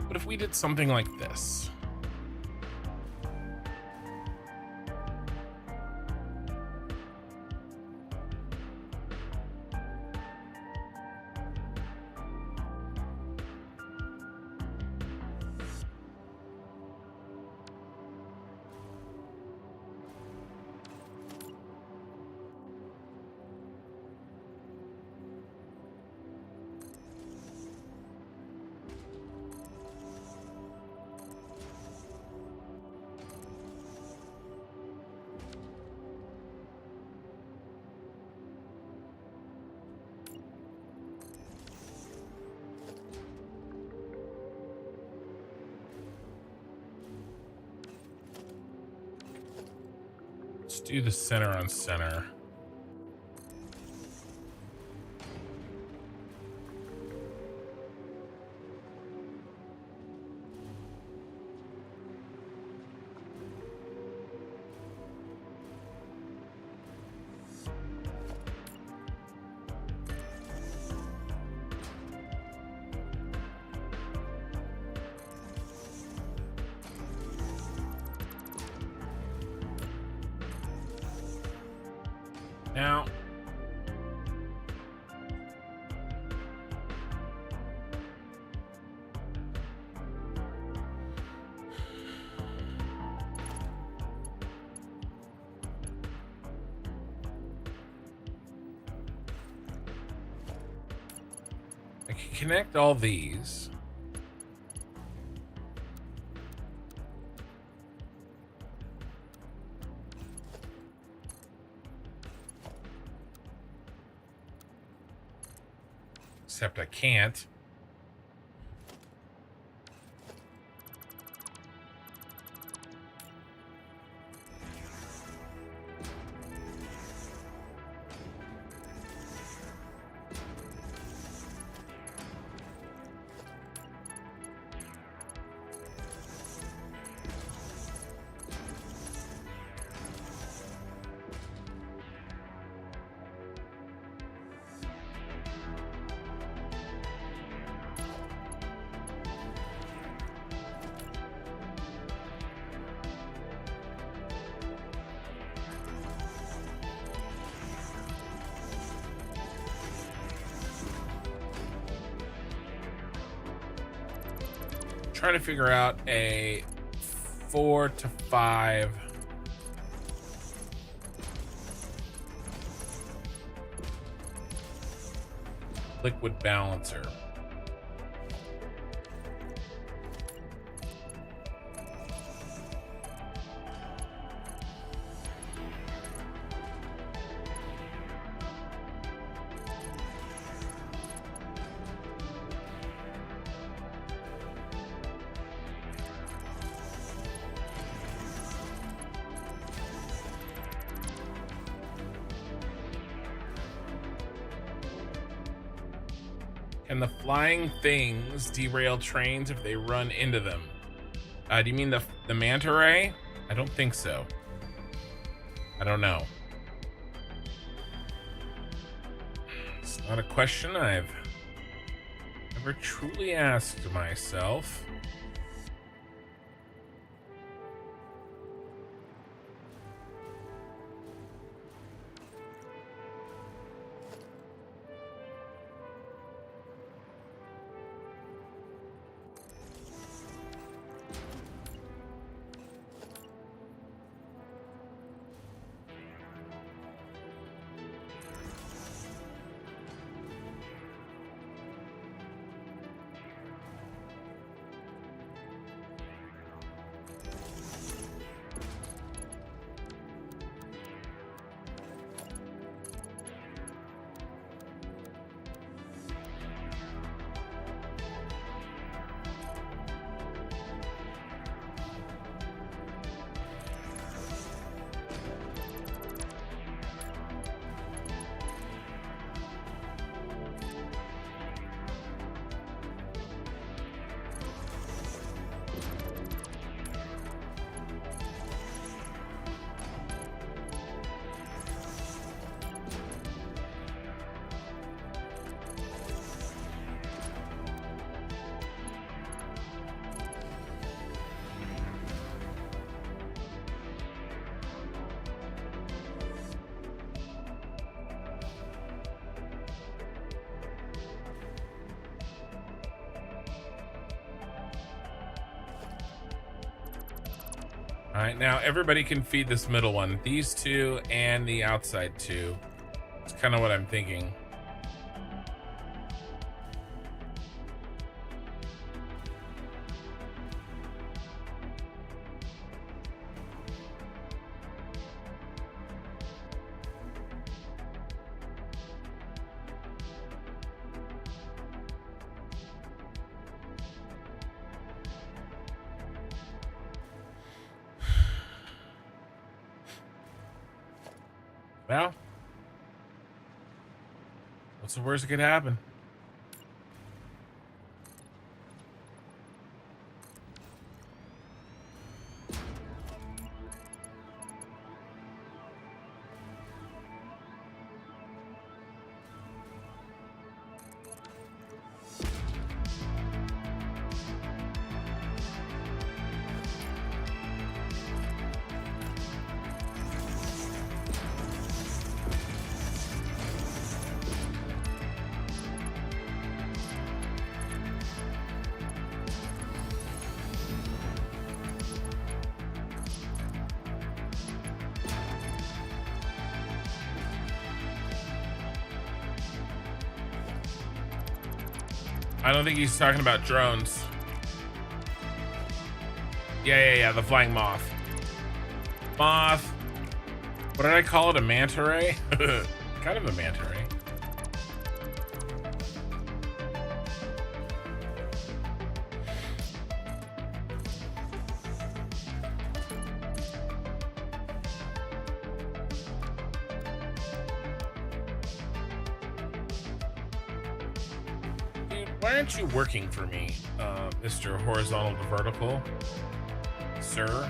what if we did something like this? Let's do the center on center. Now, I can connect all these. Except I can't. trying to figure out a 4 to 5 liquid balancer. Can the flying things derail trains if they run into them? Do you mean the manta ray? I don't think so. I don't know. It's not a question I've ever truly asked myself. All right, now everybody can feed this middle one. These two and the outside two. It's kind of what I'm thinking. Well, what's the worst that could happen? I don't think he's talking about drones. Yeah, the flying moth. Moth. What did I call it? A manta ray? Kind of a manta ray. Why aren't you working for me, Mr. Horizontal to Vertical, sir?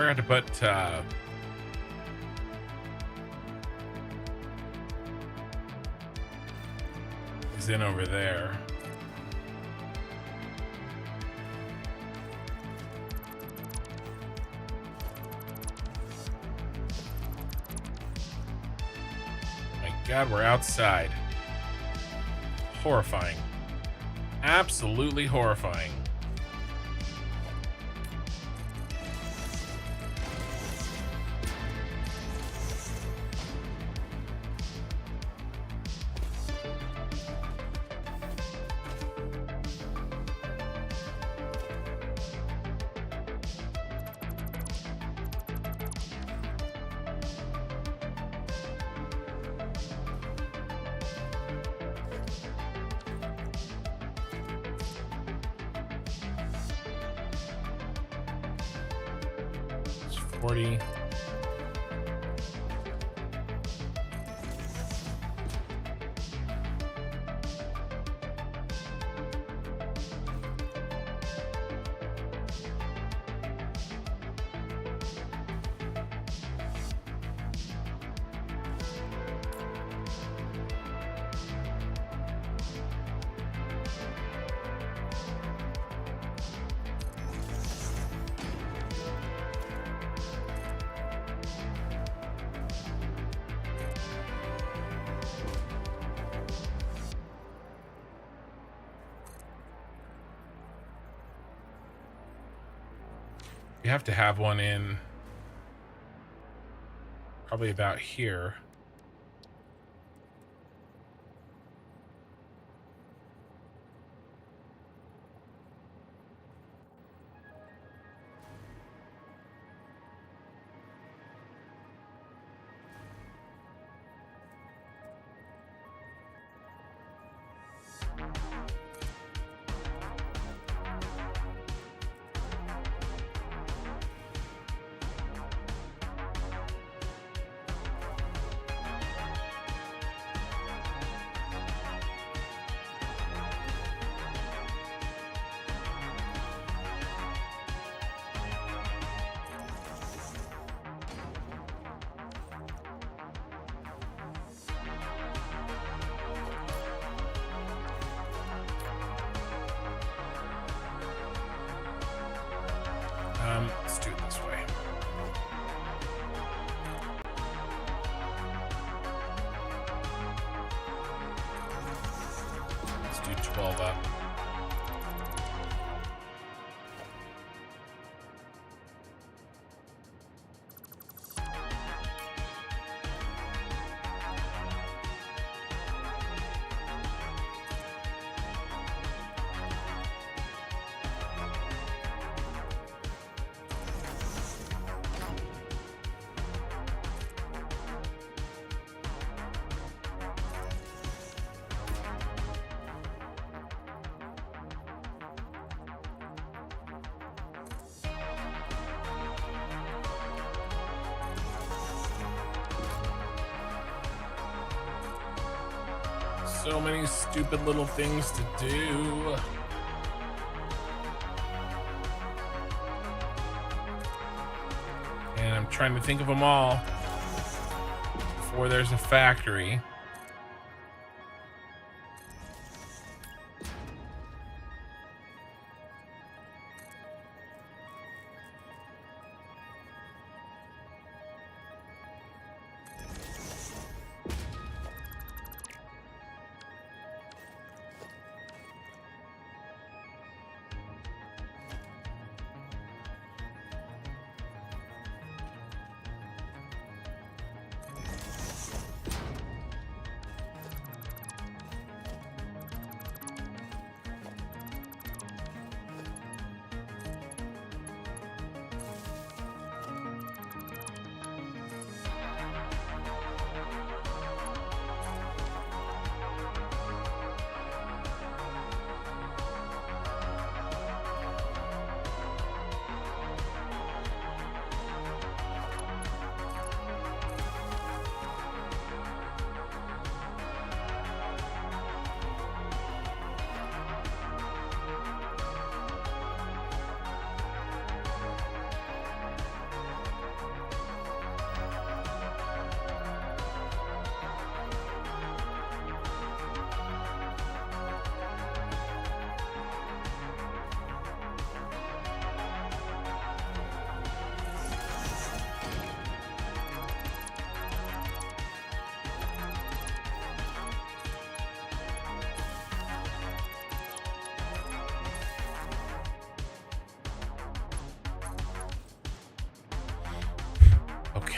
Forgot to put he's in over there. My God, we're outside. Horrifying. Absolutely horrifying. It's 40. You have to have one in probably about here. Let's do it this way. Let's do 12 up. So many stupid little things to do. And I'm trying to think of them all before there's a factory.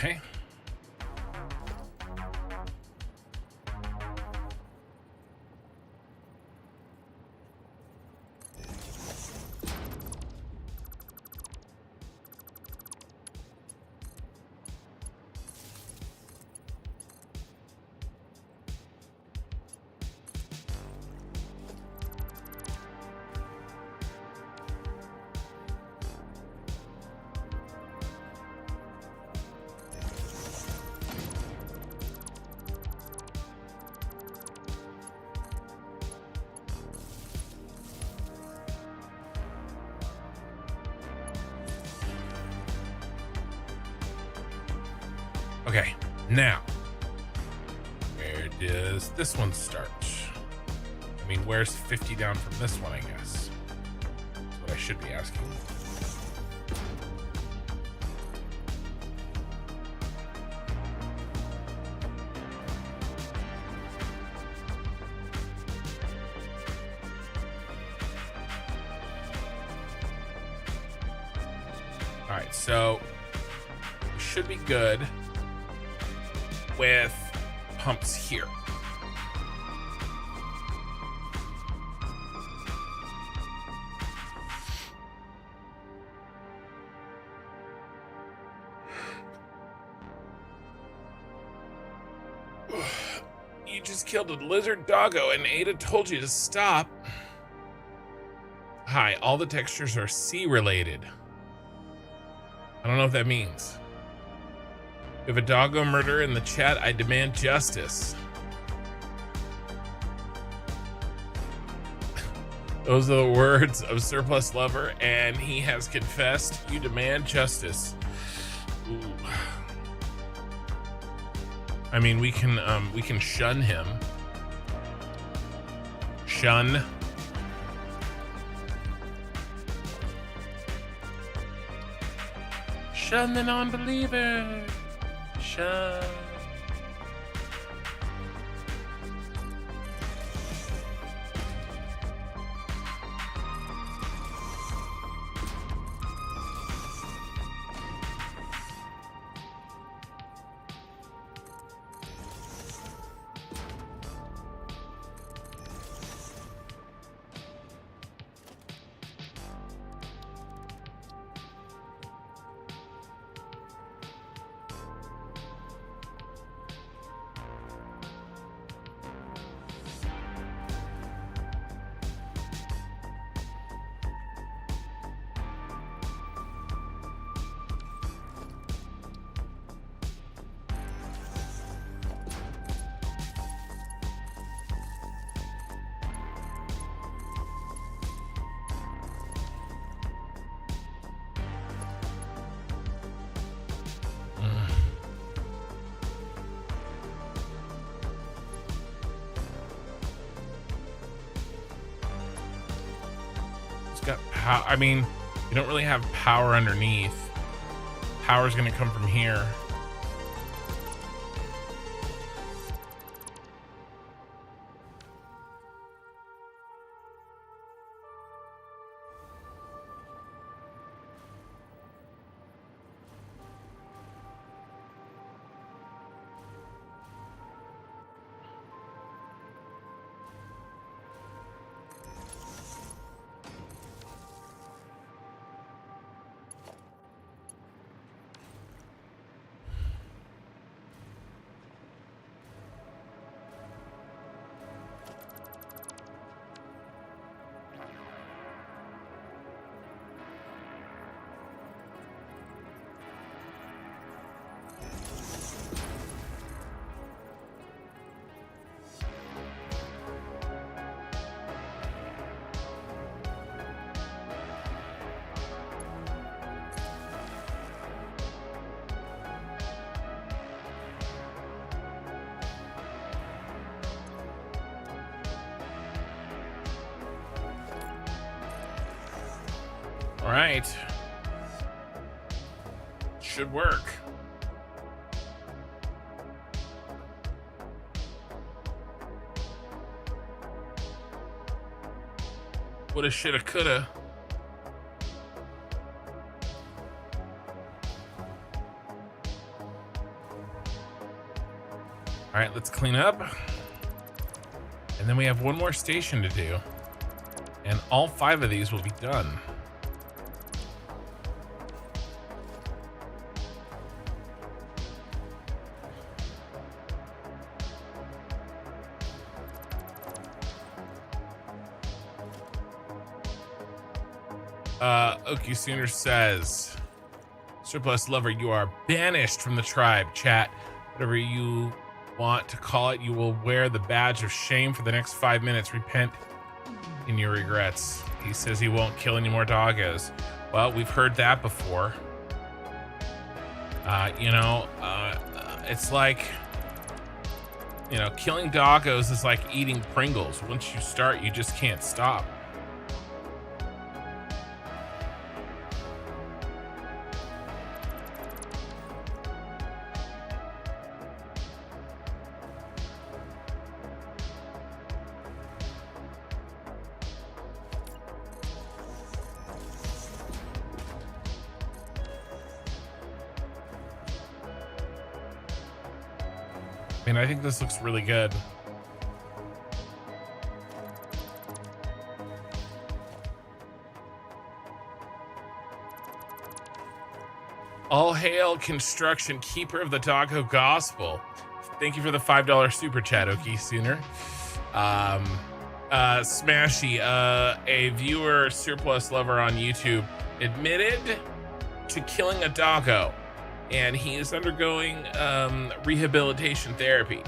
Okay. Okay, now, where does this one start? I mean, where's 50 down from this one, I guess? That's what I should be asking. All right, so we should be good with pumps here. You just killed a lizard doggo and Ada told you to stop. Hi, all the textures are sea related. I don't know what that means. We have a doggo murder in the chat. I demand justice. Those are the words of Surplus Lover, and he has confessed. You demand justice. Ooh. I mean, we can shun him. Shun. Shun the non-believer. Shun. I mean, you don't really have power underneath. Power's gonna come from here. All right. Should work. Woulda, shoulda, coulda. All right, let's clean up. And then we have one more station to do. And all 5 of these will be done. Okie Sooner says, Surplus Lover, you are banished from the tribe. Chat, whatever you want to call it, you will wear the badge of shame for the next 5 minutes. Repent in your regrets. He says he won't kill any more doggos. Well, we've heard that before. It's like, killing doggos is like eating Pringles. Once you start, you just can't stop. I think this looks really good. All hail construction, keeper of the Doggo Gospel. Thank you for the $5 super chat, Okie Sooner. Smashy, a viewer surplus lover on YouTube, admitted to killing a doggo, and he is undergoing rehabilitation therapy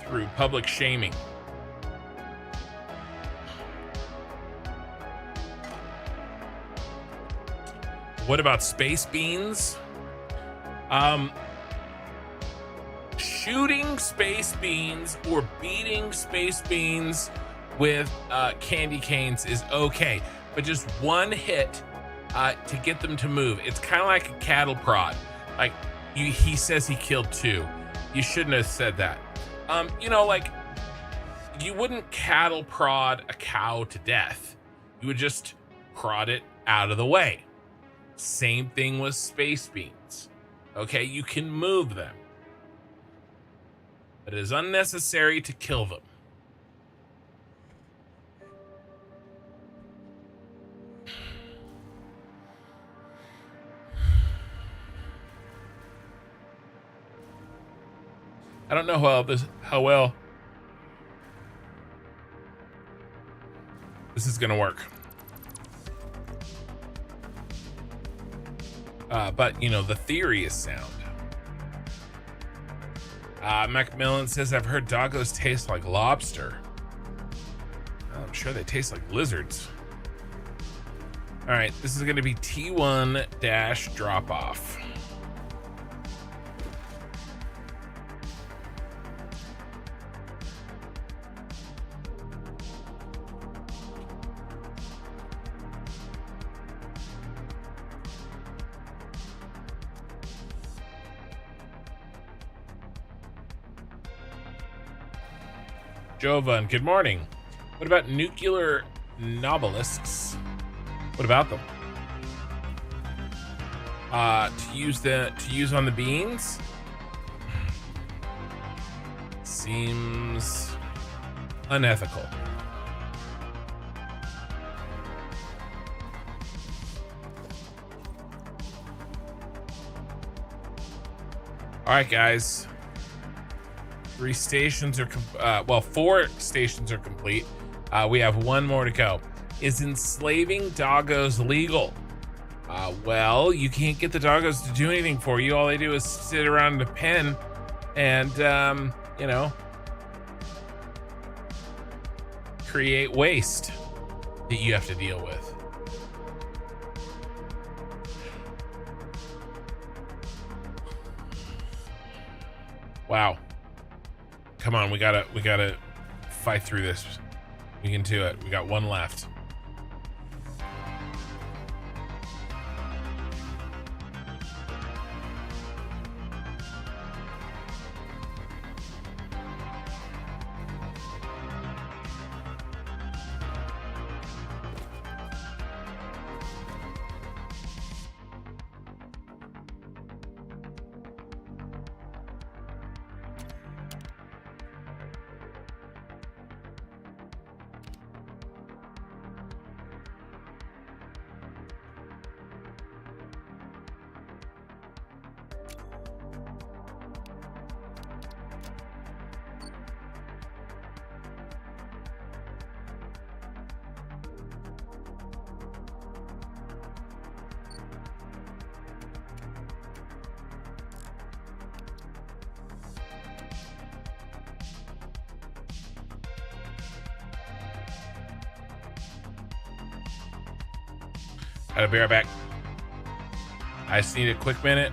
through public shaming. What about space beans? Shooting space beans or beating space beans with candy canes is okay, but just one hit to get them to move. It's kind of like a cattle prod. Like he says he killed 2. You shouldn't have said that. You wouldn't cattle prod a cow to death. You would just prod it out of the way. Same thing with space beans. Okay, you can move them, but it is unnecessary to kill them. I don't know how well this is gonna work. But the theory is sound. Macmillan says, I've heard doggos taste like lobster. I'm sure they taste like lizards. All right, this is gonna be T1 drop off. Jovan, good morning. What about nuclear nobelisks? What about them? To use on the beans? Seems unethical. All right, guys. 3 stations are 4 stations are complete. We have 1 more to go. Is enslaving doggos legal? Well, you can't get the doggos to do anything for you. All they do is sit around in a pen and create waste that you have to deal with. Wow. Come on, we gotta fight through this. We can do it. We got 1 left. I'll be right back. I just need a quick minute.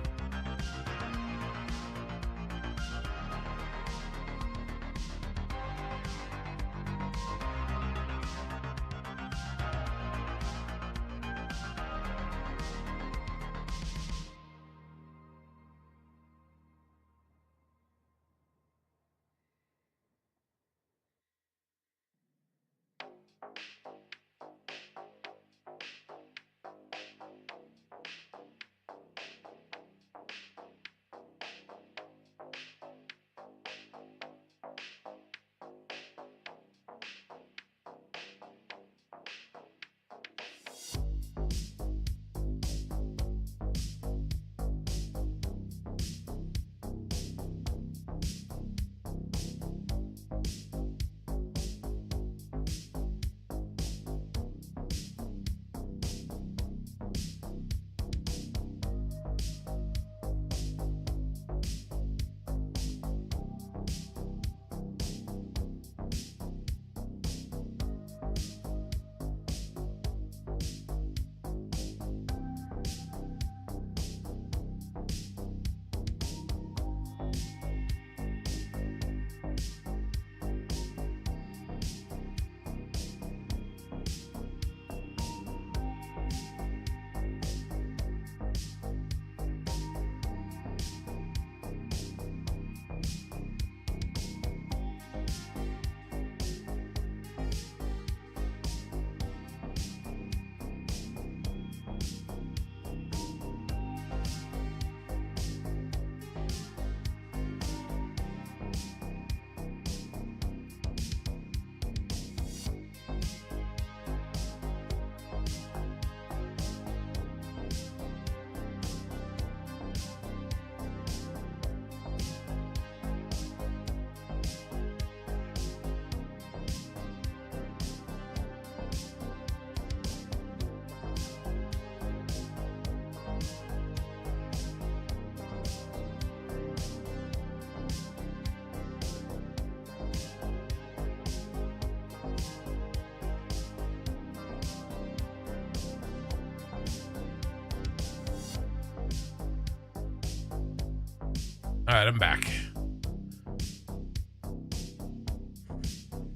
All right, I'm back.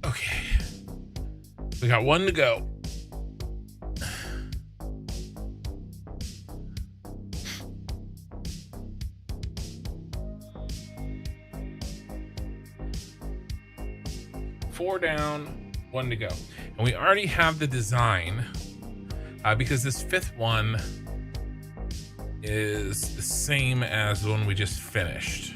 Okay. We got one to go. Four down, one to go. And we already have the design because this fifth one is the same as the one we just finished.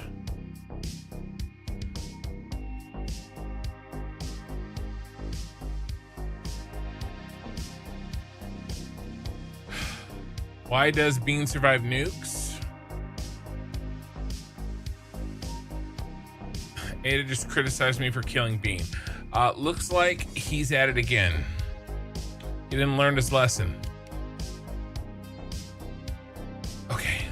Why does Bean survive nukes? Ada just criticized me for killing Bean. Looks like he's at it again. He didn't learn his lesson. Okay.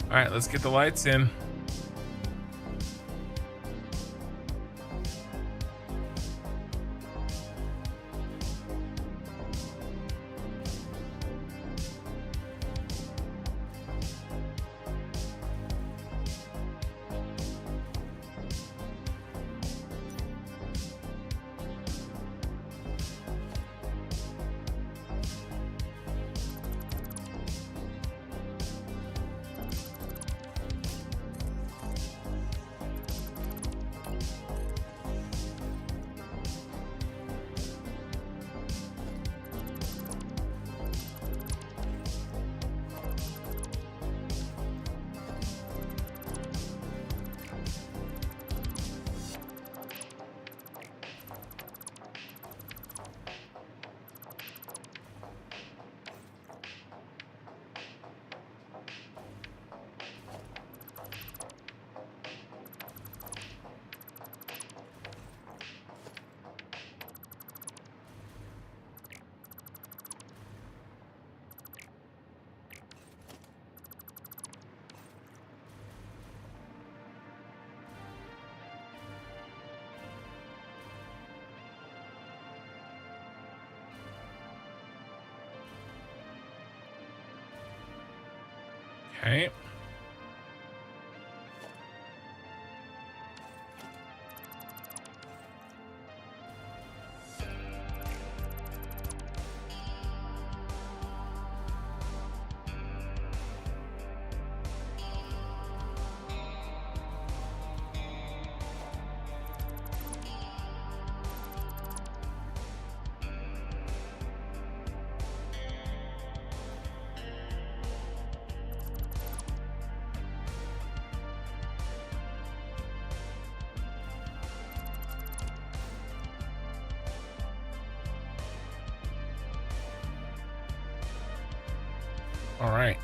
All right, let's get the lights in. Okay. All right.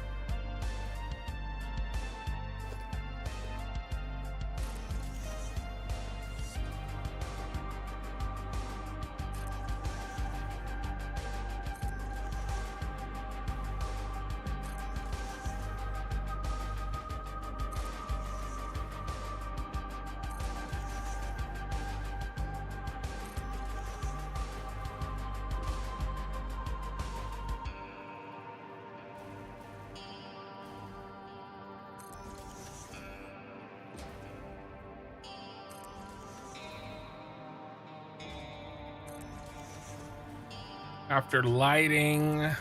After lighting, I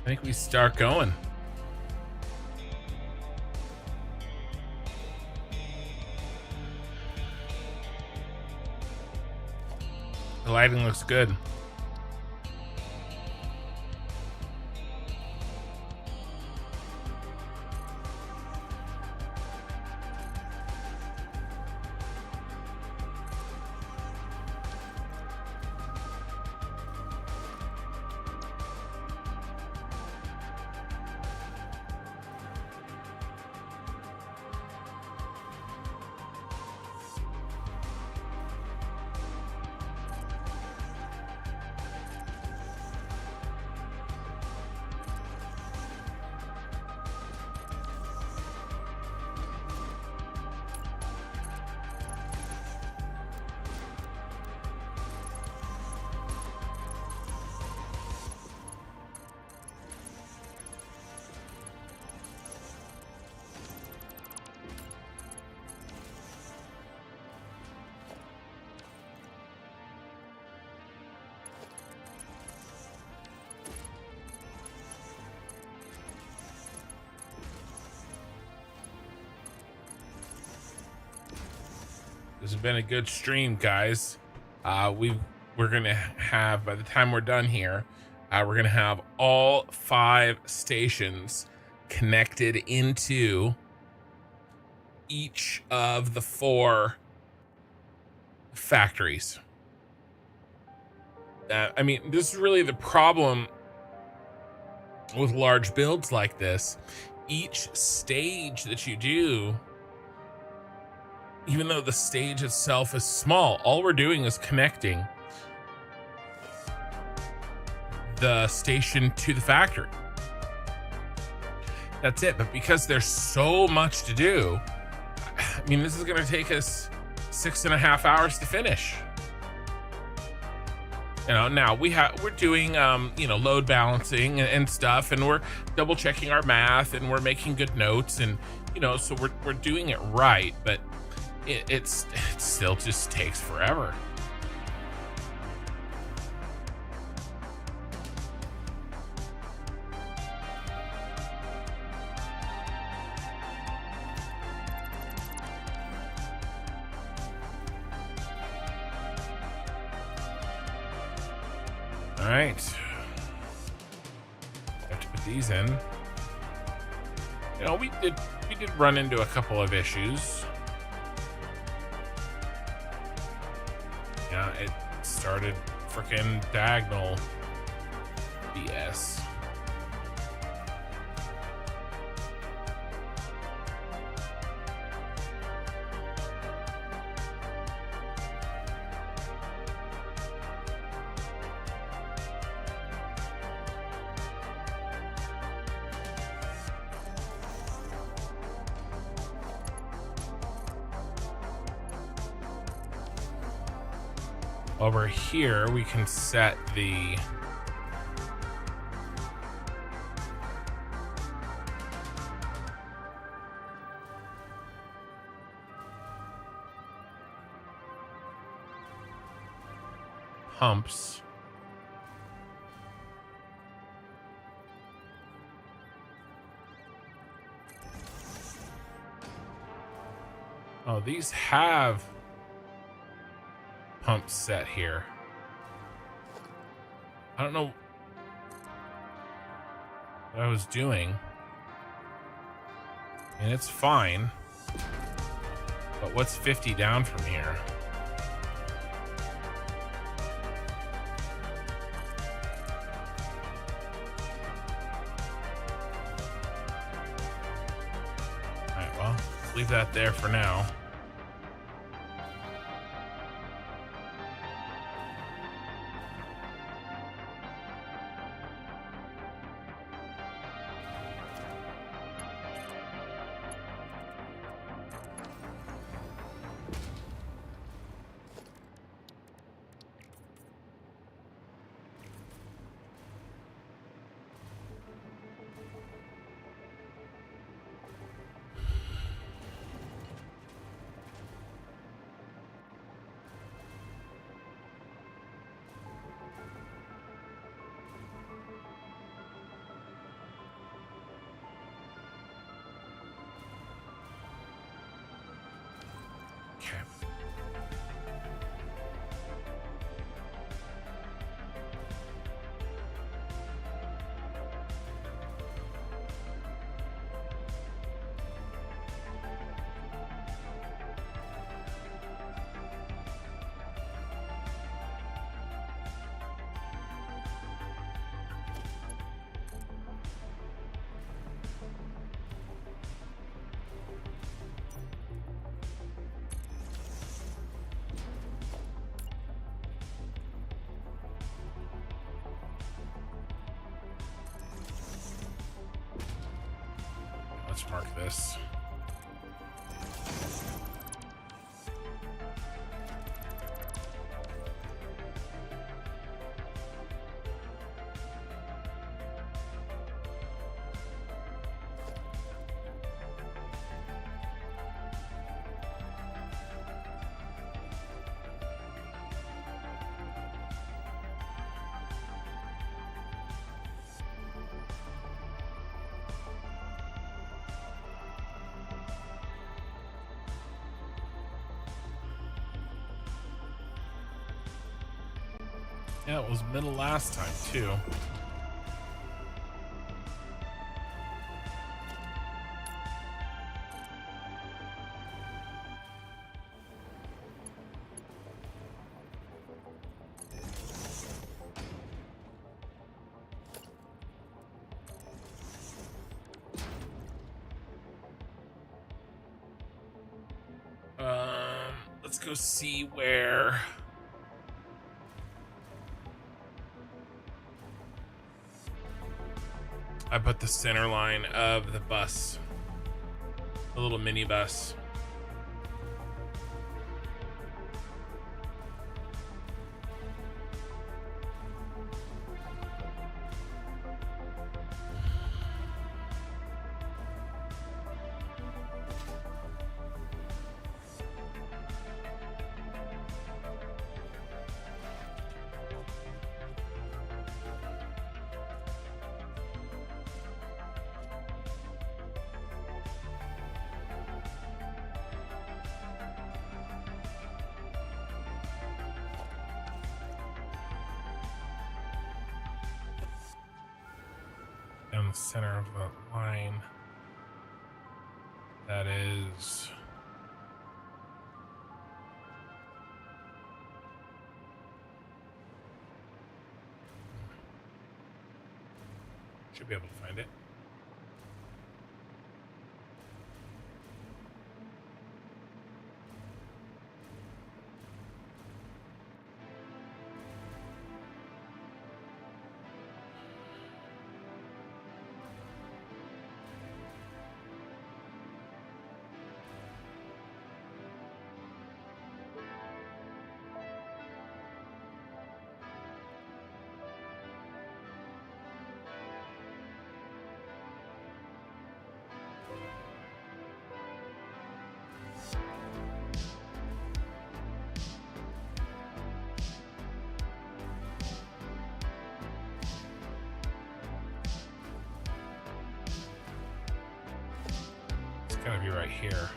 think we start going. The lighting looks good. This has been a good stream, guys. We're gonna have, by the time we're done here, we're gonna have all 5 stations connected into each of the 4 factories. I mean, this is really the problem with large builds like this. Each stage that you do, even though the stage itself is small, all we're doing is connecting the station to the factory. That's it. But because there's so much to do, I mean, this is going to take us 6.5 hours to finish. You know, now we're doing load balancing and stuff, and we're double checking our math, and we're making good notes, and so we're doing it right, but it still just takes forever. All right, have to put these in. We did run into a couple of issues. Yeah, it started freaking diagonal BS. Over here, we can set the pumps. Oh, these have pumps set here. I don't know what I was doing. And it's fine. But what's 50 down from here? Alright, well, leave that there for now. Okay. Let's mark this. Yeah, it was middle last time, too. Let's go see where... I put the center line of the bus, the little mini bus. Down the center of the line. That is... Should be able to find it. gotta be right here.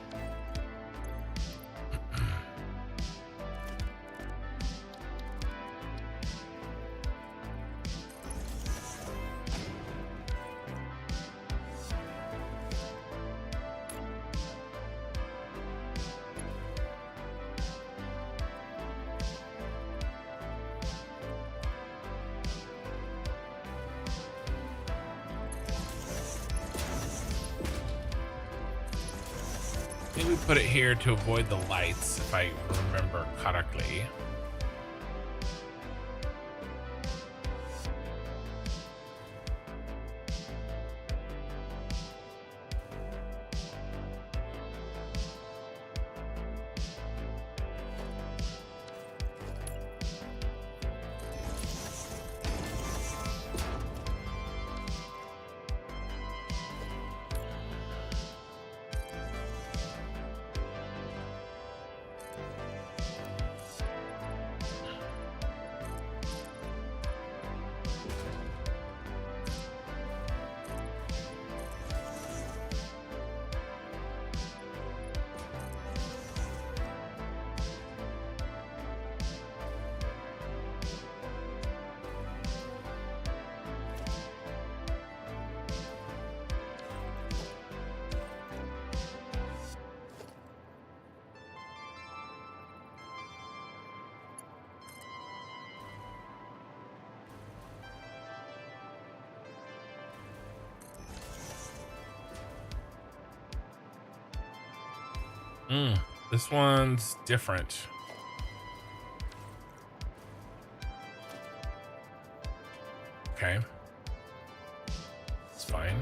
Maybe put it here to avoid the lights, if I remember correctly. This one's different. Okay. It's fine.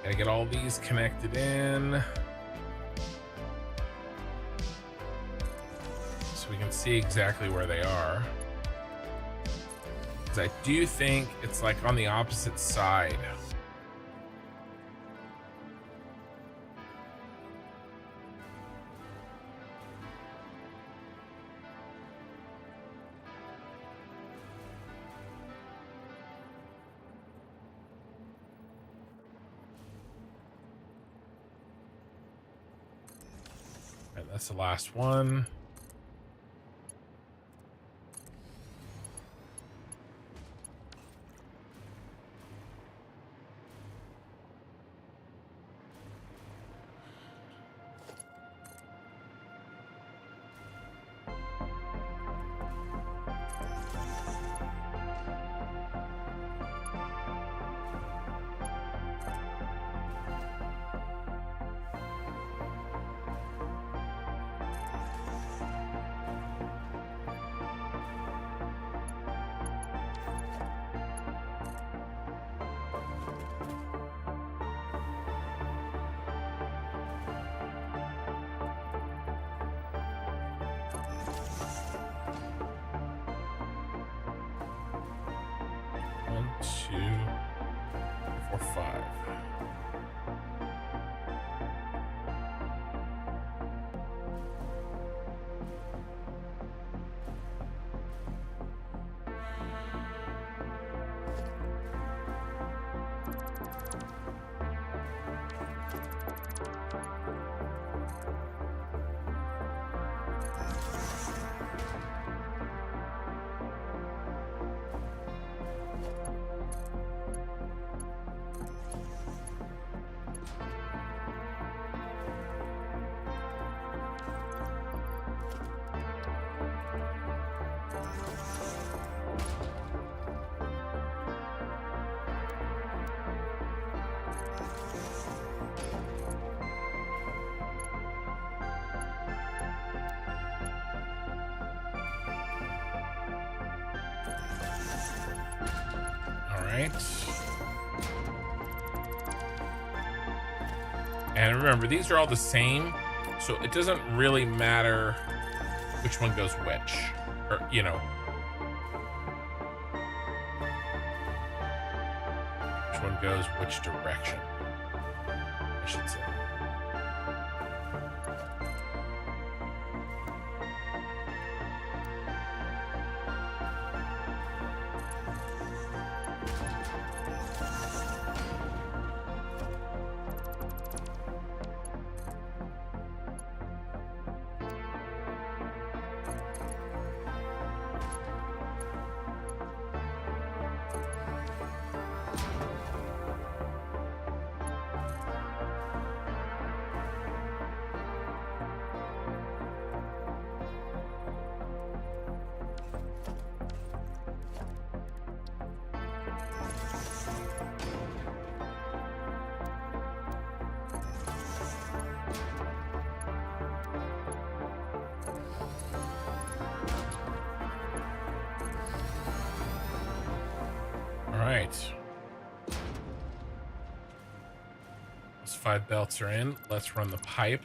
Gotta get all these connected in so we can see exactly where they are. Because I do think it's like on the opposite side. That's the last one. right. And remember, these are all the same, so it doesn't really matter which one goes which, or, you know, which one goes which direction, I should say. Right. Those 5 belts are in. Let's run the pipe.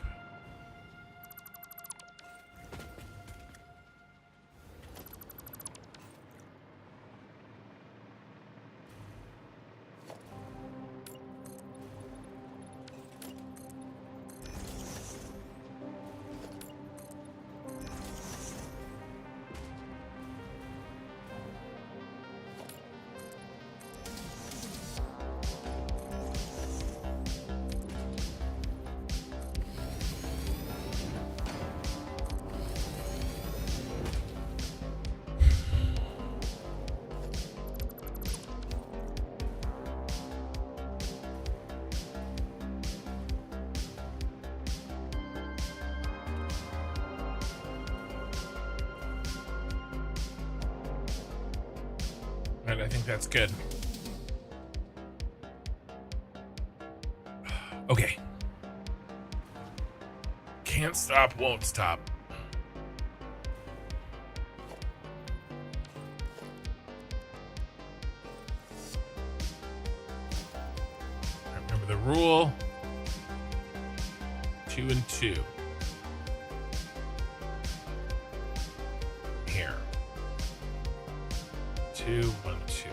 And I think that's good. Okay. Can't stop, won't stop. Remember the rule. 2 and 2. Here. 2, 1, 2.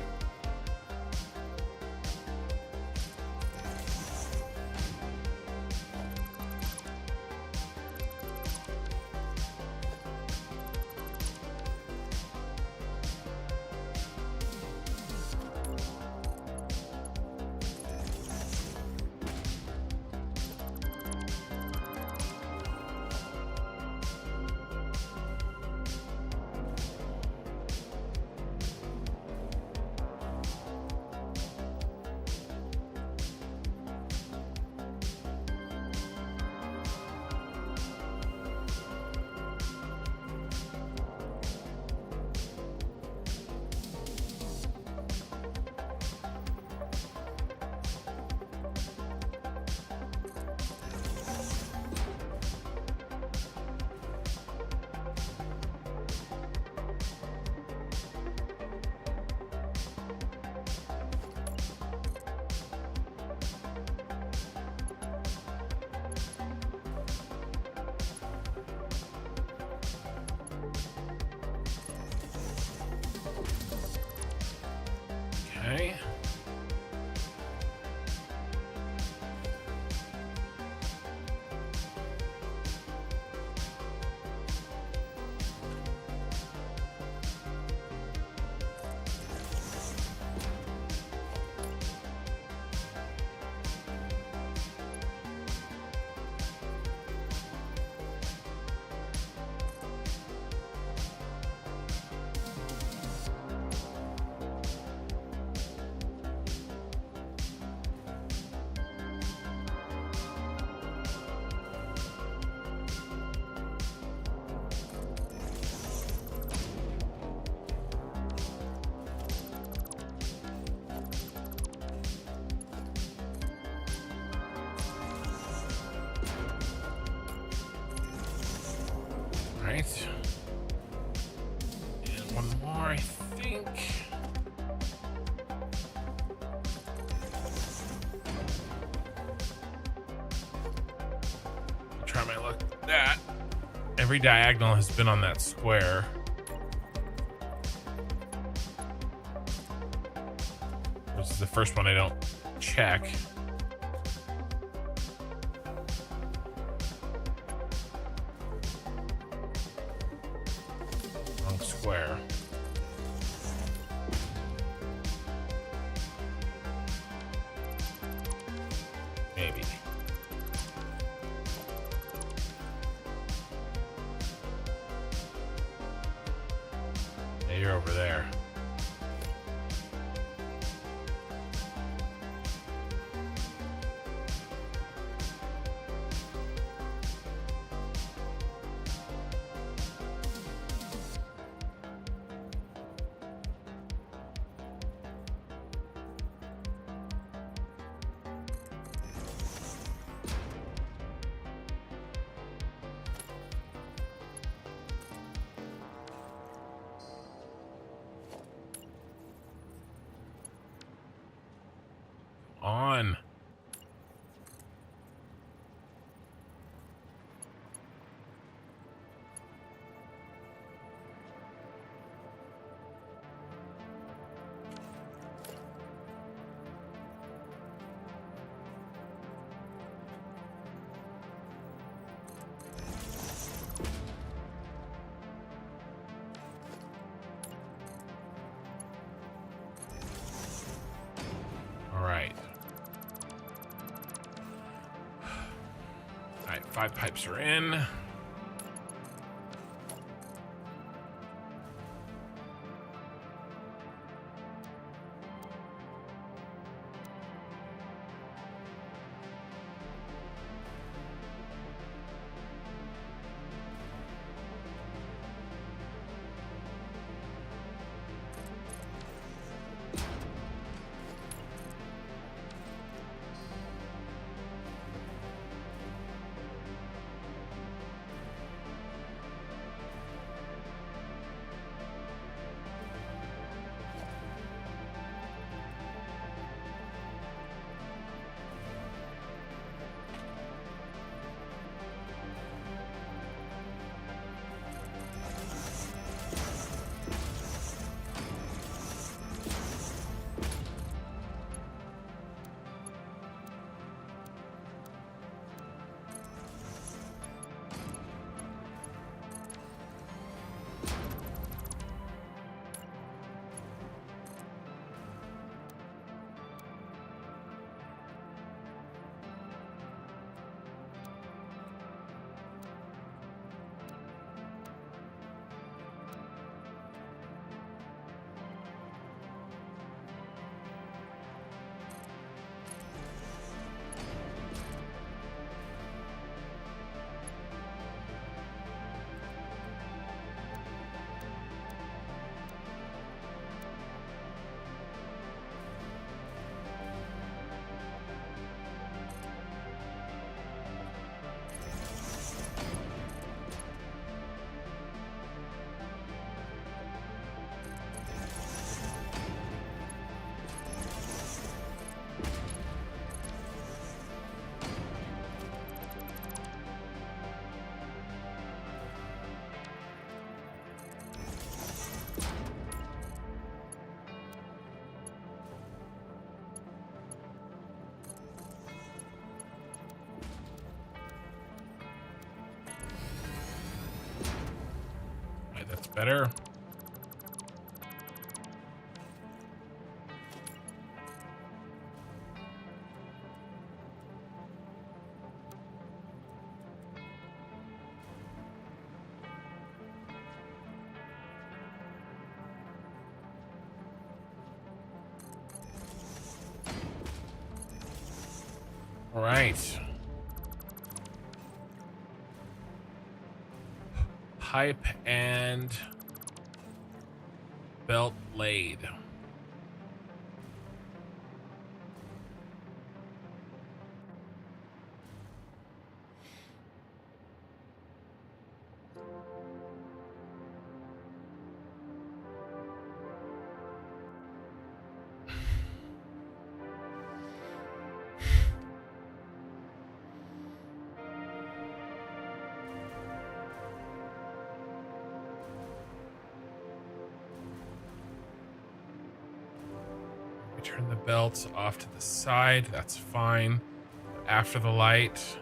Okay. Right. And one more, I think. Every diagonal has been on that square. This is the first one I don't check. Wrong square. Maybe. Yeah, you're over there. On. All right. All right, 5 pipes are in. That's better. All right. Pipe and belt laid. turn the belts off to the side. That's fine. After the light.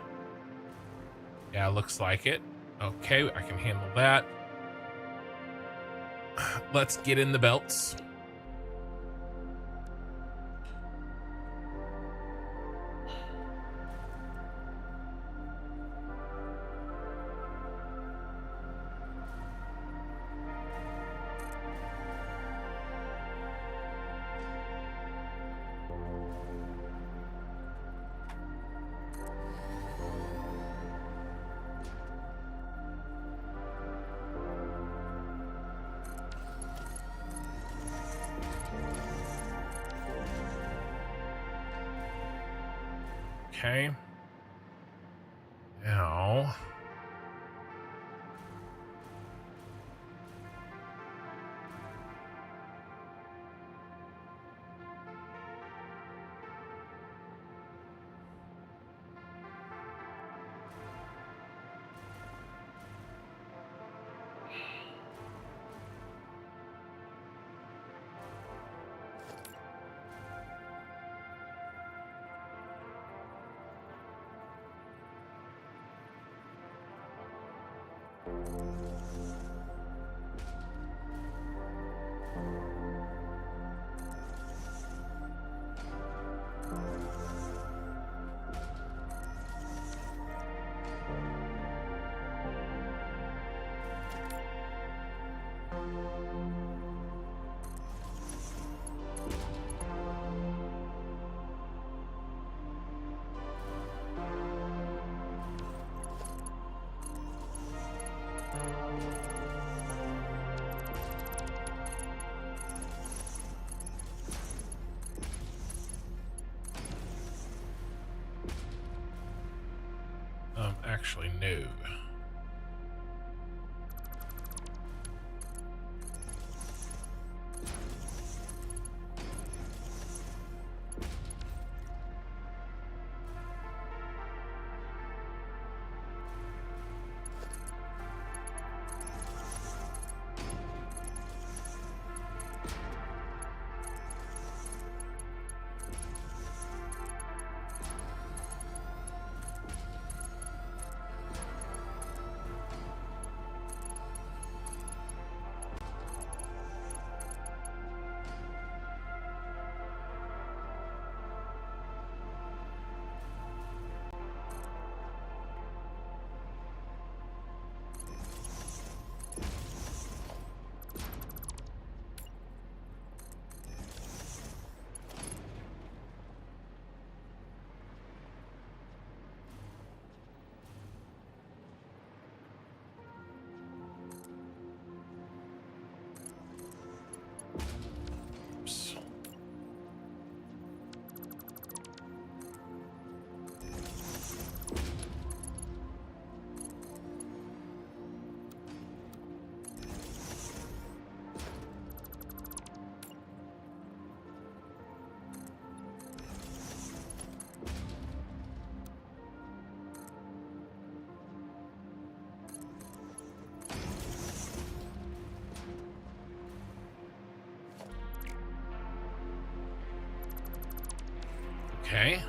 Yeah, looks like it. Okay, I can handle that. Let's get in the belts. Okay. Now. Actually, no. Okay.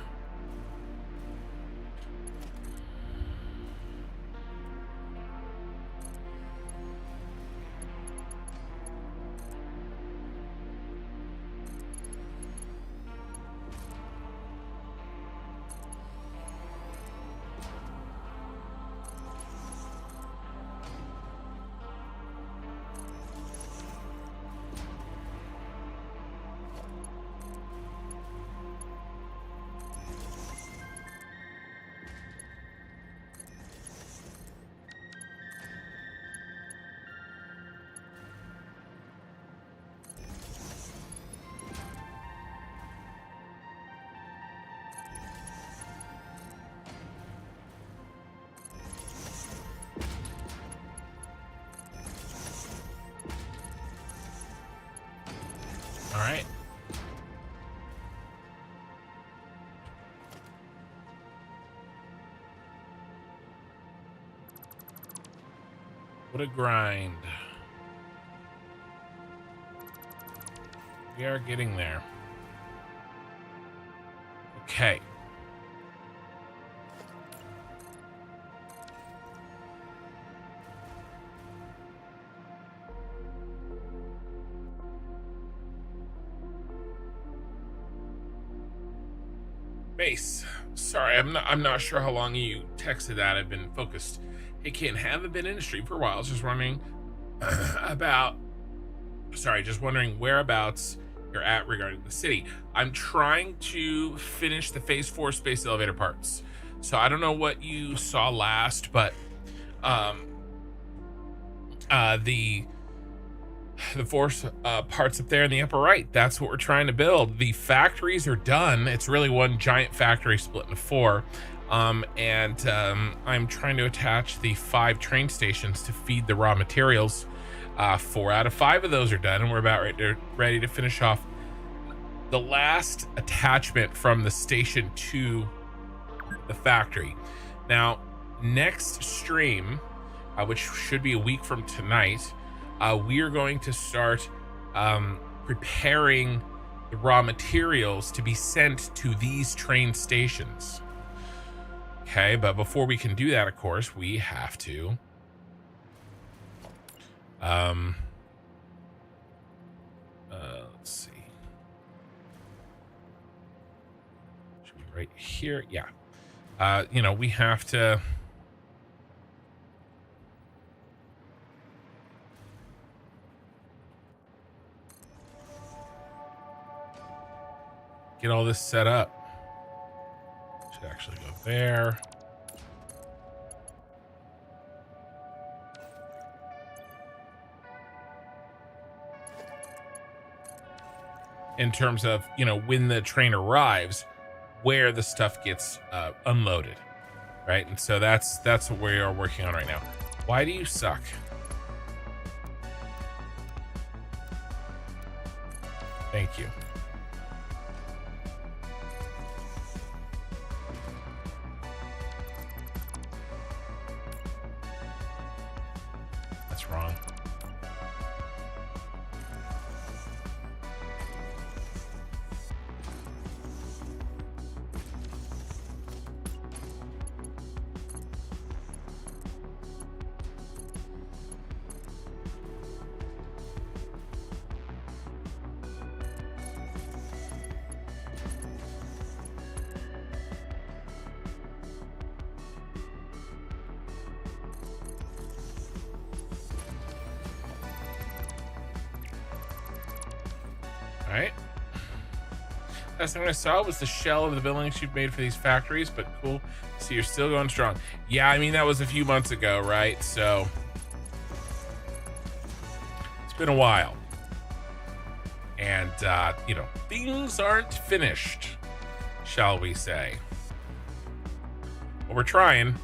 All right. What a grind. We are getting there. Okay. Base. Sorry, I'm not sure how long you texted that. I've been focused. Hey, Ken, haven't been in the stream for a while. I was just wondering about. Sorry, just wondering whereabouts you're at regarding the city. I'm trying to finish the Phase 4 space elevator parts. So I don't know what you saw last, but the force parts up there in the upper right, that's what we're trying to build. The factories are done. It's really one giant factory split into 4. I'm trying to attach the 5 train stations to feed the raw materials. 4 out of 5 of those are done, and we're about ready to finish off the last attachment from the station to the factory. Now, next stream, which should be a week from tonight, we are going to start preparing the raw materials to be sent to these train stations. Okay, but before we can do that, of course, we have to let's see. Should be right here. Yeah. We have to get all this set up. Should actually go there. In terms of, when the train arrives, where the stuff gets unloaded, right? And so that's what we are working on right now. Why do you suck? Thank you. That's wrong. All right. Last thing I saw was the shell of the buildings you've made for these factories, but cool. See, you're still going strong. Yeah, I mean, that was a few months ago, right? So it's been a while. And, things aren't finished, shall we say. Well, we're trying.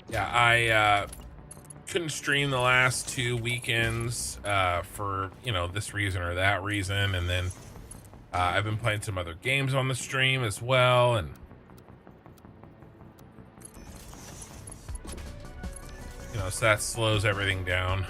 Yeah, I couldn't stream the last 2 weekends for, this reason or that reason. And then I've been playing some other games on the stream as well. And, so that slows everything down.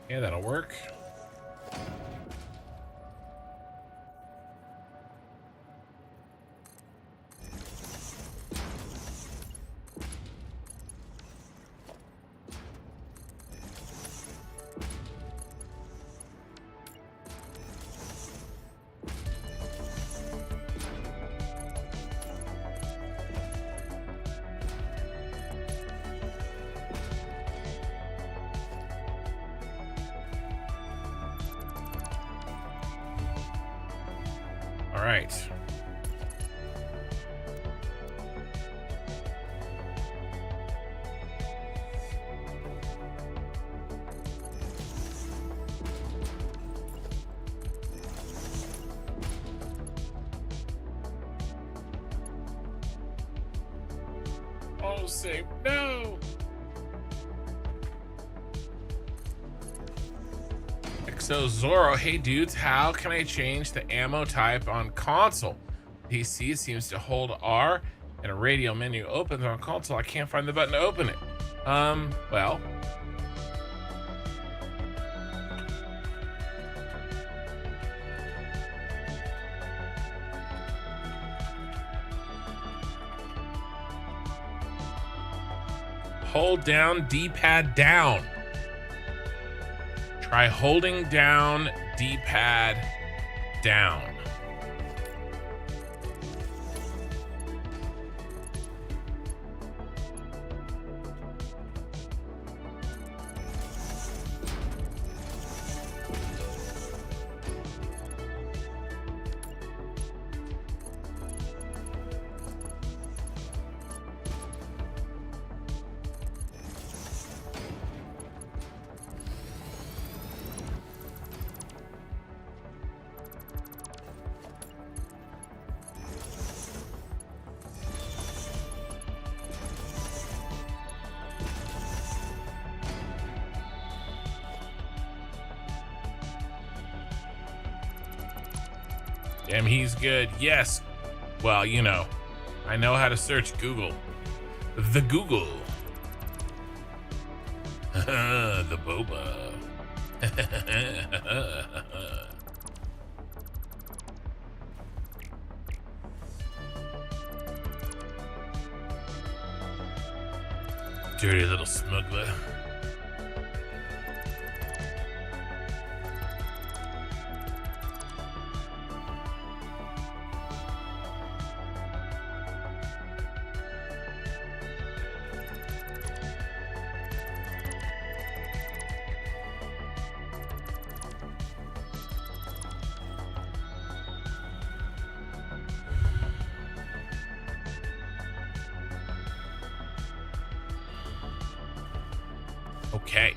Yeah, that'll work. All right. Oh, save no. So Zoro, hey dudes, how can I change the ammo type on console? PC seems to hold R and a radio menu opens on console. I can't find the button to open it. Well. Hold down D-pad down. Try holding down D-pad down. Damn, he's good. Yes. Well, you know, I know how to search Google. The Google. The boba. Dirty little smuggler. Okay.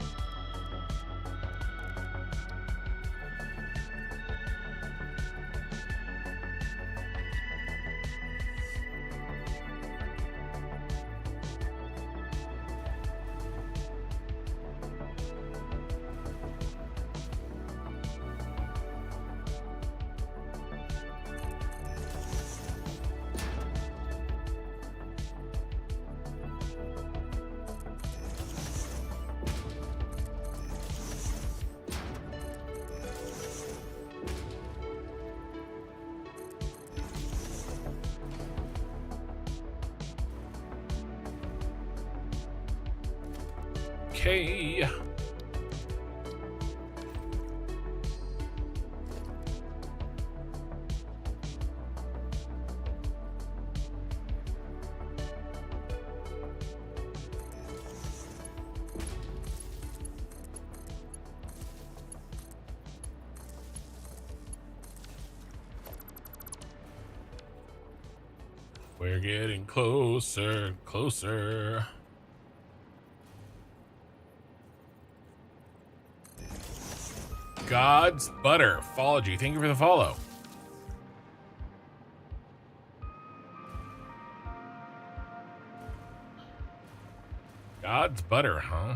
Okay. We're getting closer, closer. God's Butter followed you. Thank you for the follow. God's Butter, huh?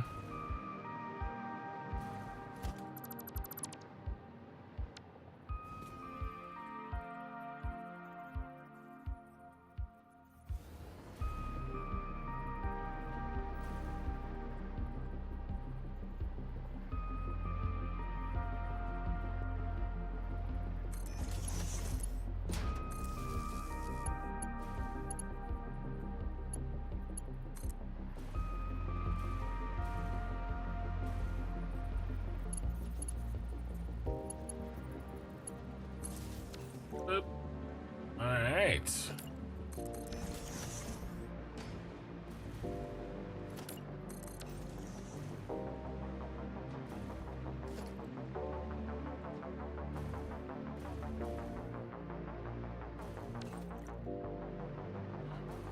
right.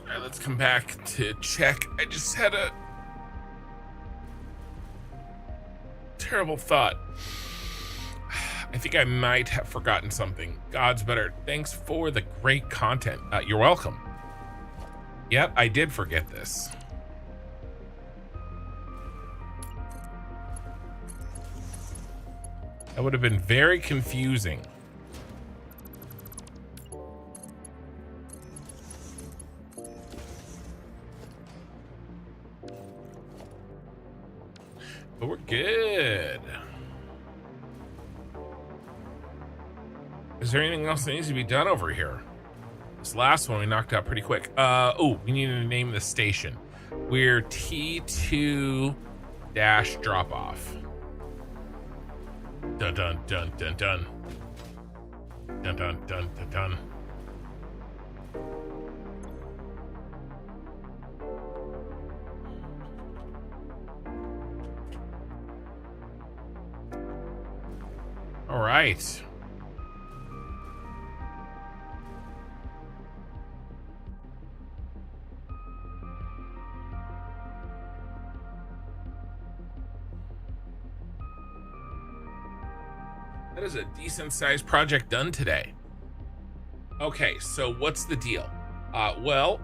All right, let's come back to check. I just had a terrible thought. I think I might have forgotten something. God's better. Thanks for the great content. You're welcome. Yep, I did forget this. That would have been very confusing. But we're good. Is there anything else that needs to be done over here? This last one we knocked out pretty quick. Oh, we need to name the station. We're T2 dash drop off. Dun dun dun dun dun. Dun dun dun dun dun. All right. That is a decent sized project done today. Okay, so what's the deal? Well,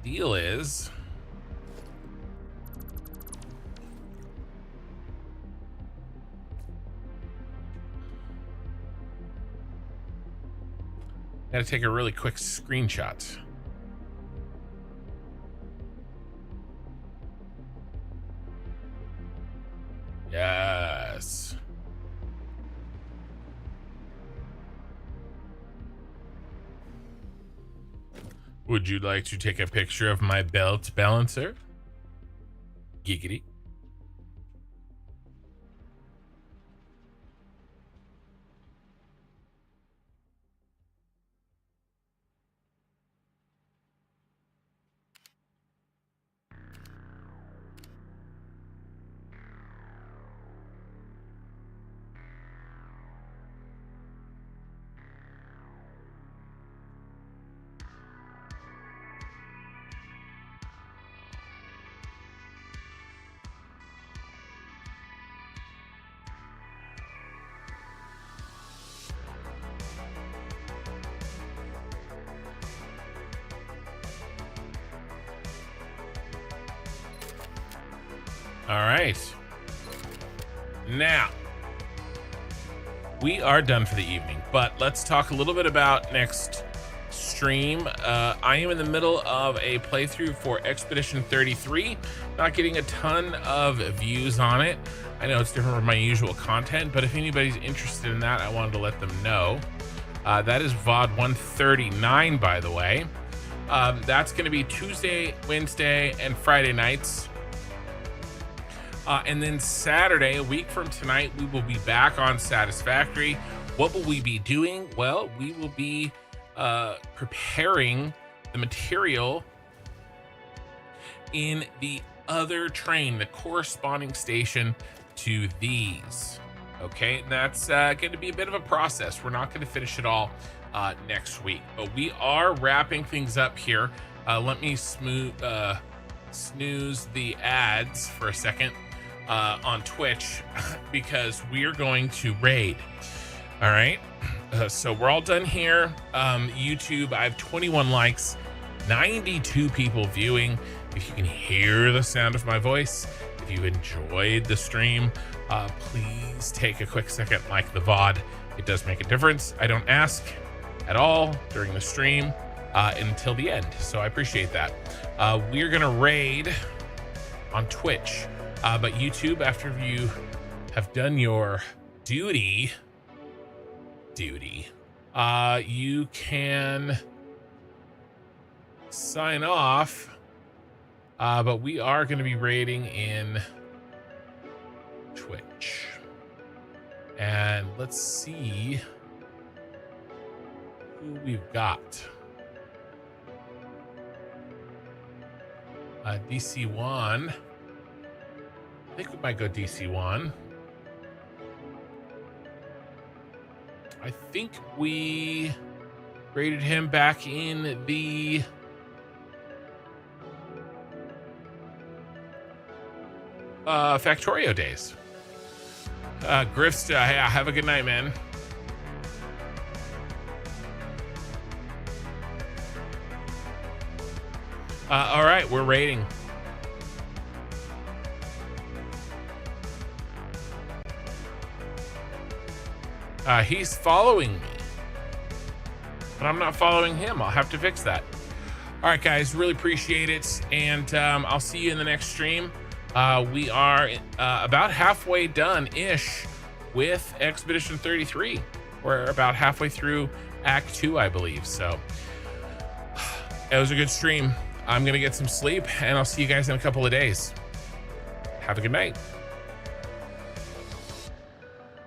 deal is gotta take a really quick screenshot. Yes. Would you like to take a picture of my belt balancer? Giggity. All right. Now, we are done for the evening, but let's talk a little bit about next stream. I am in the middle of a playthrough for Expedition 33. Not getting a ton of views on it. I know it's different from my usual content, but if anybody's interested in that, I wanted to let them know. That is VOD 139, by the way. That's going to be Tuesday, Wednesday, and Friday nights. And then Saturday, a week from tonight, we will be back on Satisfactory. What will we be doing? Well, we will be preparing the material in the other train, the corresponding station to these. Okay, that's going to be a bit of a process. We're not going to finish it all next week, but we are wrapping things up here. Let me snooze the ads for a second on Twitch because we are going to raid. All right, so we're all done here. YouTube, I have 21 likes, 92 people viewing. If you can hear the sound of my voice, if you enjoyed the stream, please take a quick second, like the VOD. It does make a difference. I don't ask at all during the stream until the end, so I appreciate that. We're gonna raid on Twitch, but YouTube, after you have done your duty, you can sign off. But we are going to be raiding in Twitch. And let's see who we've got. DC1. I think we might go DC1. I think we rated him back in the Factorio days. Griff's, yeah, have a good night, man. All right, we're rating. He's following me, but I'm not following him. I'll have to fix that. All right, guys, really appreciate it. And I'll see you in the next stream. We are about halfway done-ish with Expedition 33. We're about halfway through Act 2, I believe. So it was a good stream. I'm going to get some sleep, and I'll see you guys in a couple of days. Have a good night.